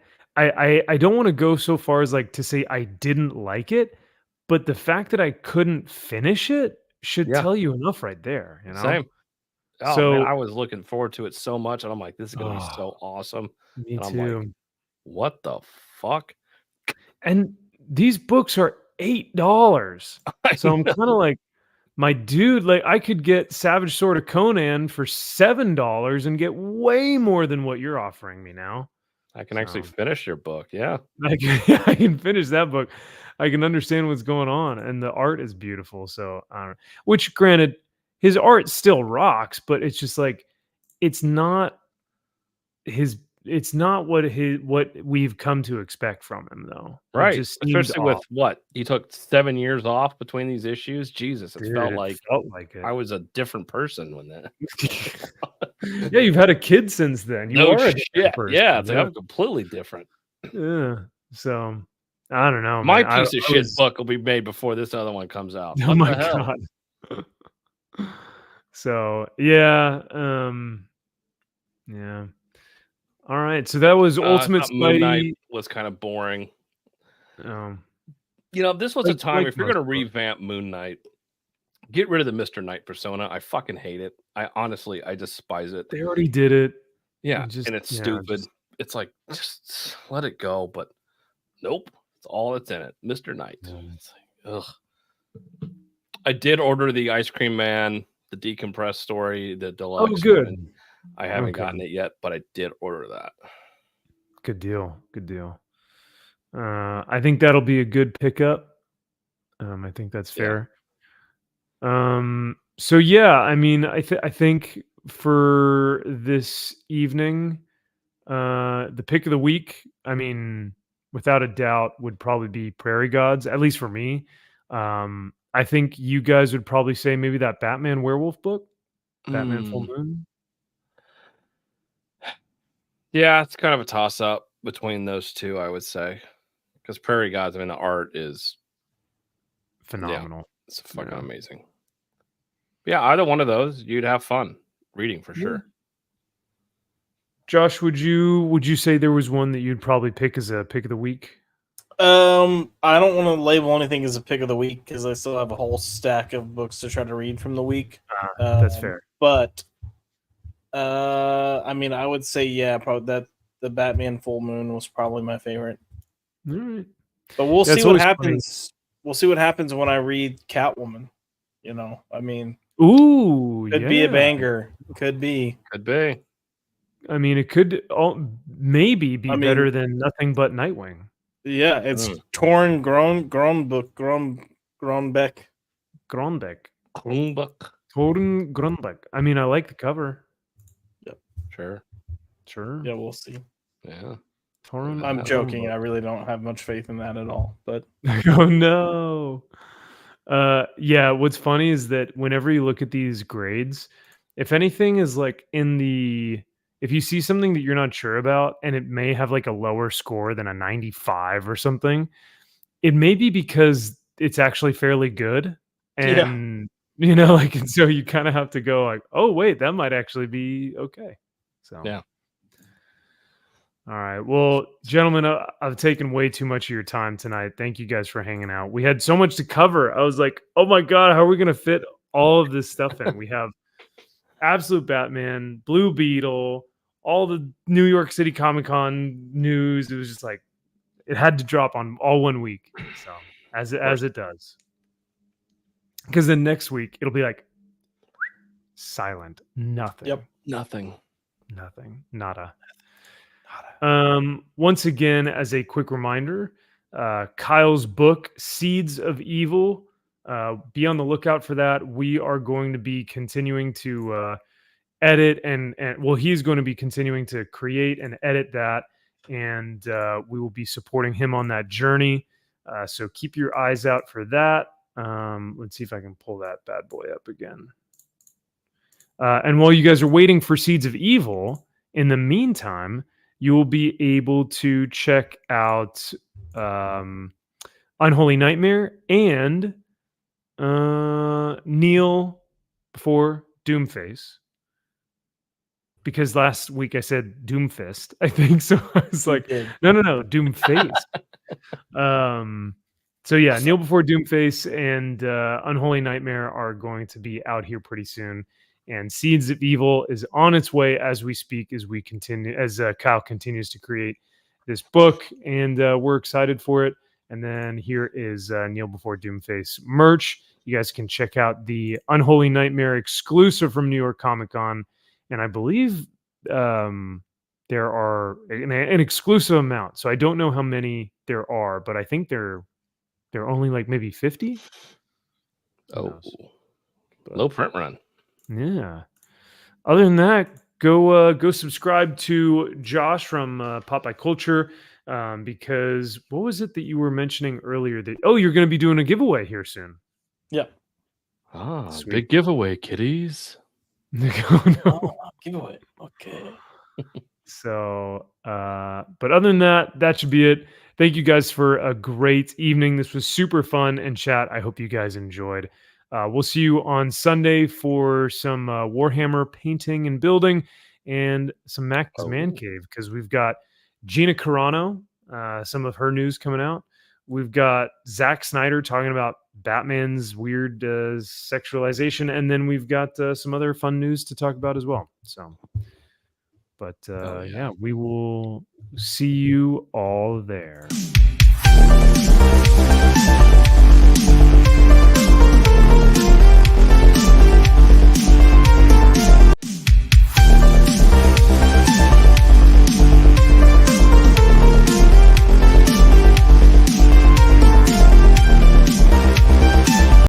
don't want to go so far as like to say I didn't like it, but the fact that I couldn't finish it should Yeah. tell you enough right there, you know? Same. Oh, So- man, I was looking forward to it so much, and I'm like, this is gonna be so awesome. Me And I'm too. like, what the fuck? And these books are $8. So I'm know. kind of like, my dude, like I could get Savage Sword of Conan for $7 and get way more than what you're offering me now. I can actually So- finish your book. Yeah. I can finish that book. I can understand what's going on, and the art is beautiful. So, I don't know. Which, granted, his art still rocks, but it's just like it's not what we've come to expect from him, though. It Right. just seems Especially with off. what he took 7 years off between these issues. Jesus, it Dude, felt it like felt like it. I was a different person when that. Yeah, you've had a kid since then. You No are a shit. different person. Yeah, it's like I'm completely different. Yeah. So I don't know. My man. piece of shit book will be made before this other one comes out. Oh What my the hell? God. So yeah, yeah. All right, so that was I Ultimate thought Moon Knight Spidey. was kind of boring. Um, This was a time, if you're most going to books. revamp Moon Knight, get rid of the Mr. Knight persona. I fucking hate it. I despise it. They already did it. Yeah, just- and it's yeah, stupid. just- It's like, just let it go. But nope, it's all that's in it. Mr. Knight. It's like, ugh. I did order the Ice Cream Man, the decompressed story, the deluxe. Oh, good. one. I haven't Okay. gotten it yet, but I did order that. Good deal. Good deal. I think that'll be a good pickup. I think that's Yeah. fair. So yeah, I mean, I think for this evening, the pick of the week, I mean, without a doubt, would probably be Prairie Gods, at least for me. I think you guys would probably say maybe that Batman Werewolf book, Batman Full Moon. Yeah, it's kind of a toss up between those two, I would say. Because Prairie Gods, I mean, the art is Phenomenal. it's fucking Yeah. amazing. Yeah, either one of those, you'd have fun reading for sure. Josh, would you say there was one that you'd probably pick as a pick of the week? I don't want to label anything as a pick of the week because I still have a whole stack of books to try to read from the week. That's fair. But I mean, I would say probably that the Batman Full Moon was probably my favorite. All right. But we'll That's see what always happens. We'll see what happens when I read Catwoman. I mean, Ooh, could be a yeah. banger. Could be. Could be. I mean, it could maybe be I mean- better than Nothing But Nightwing. Yeah, it's Mm. Torn Groenbeck. Gronbeck. Krumbach. Torun Gronbeck. I mean, I like the cover. Sure. Sure. Yeah, we'll see. Yeah. Torun I'm joking. I Gronbeck. really don't have much faith in that at all. But Oh no. Yeah, what's funny is that whenever you look at these grades, if anything is like if you see something that you're not sure about and it may have like a lower score than a 95 or something, it may be because it's actually fairly good. Yeah. And and so you kind of have to go like, oh wait, that might actually be okay. So Yeah. All right. Well, gentlemen, I've taken way too much of your time tonight. Thank you guys for hanging out. We had so much to cover. I was like, oh my God, how are we going to fit all of this stuff in? We have Absolute Batman, Blue Beetle, all the New York City Comic Con news. It was just like, it had to drop on all 1 week. So as it does. Because then next week, it'll be like silent. Nothing. Yep. Nothing. Nothing. Nada. Once again, as a quick reminder, Kyle's book, Seeds of Evil, be on the lookout for that. We are going to be continuing to edit and he's going to be continuing to create and edit that, and we will be supporting him on that journey. So keep your eyes out for that. Let's see if I can pull that bad boy up again. And while you guys are waiting for Seeds of Evil, in the meantime, you will be able to check out Unholy Nightmare and Kneel Before Doomface. Because last week I said Doomfist, I think. So I was like, no, Doomface. So yeah, Kneel Before Doomface and Unholy Nightmare are going to be out here pretty soon. And Seeds of Evil is on its way as we speak, as Kyle continues to create this book, and we're excited for it. And then here is Kneel Before Doomface merch. You guys can check out the Unholy Nightmare exclusive from New York Comic Con, and I believe there are an exclusive amount. So I don't know how many there are, but I think they're only like maybe 50. Oh, low print run. Yeah. Other than that, go subscribe to Josh from Pop by Culture, because what was it that you were mentioning earlier? That you're going to be doing a giveaway here soon. Yeah. Sweet. Big giveaway, kiddies. No. Giveaway. Okay. So, but other than that, that should be it. Thank you guys for a great evening. This was super fun, and chat, I hope you guys enjoyed. We'll see you on Sunday for some Warhammer painting and building and some Mac's Man Cave, because we've got Gina Carano, some of her news coming out. We've got Zack Snyder talking about Batman's weird sexualization, and then we've got some other fun news to talk about as well. So, but yeah, we will see you all there.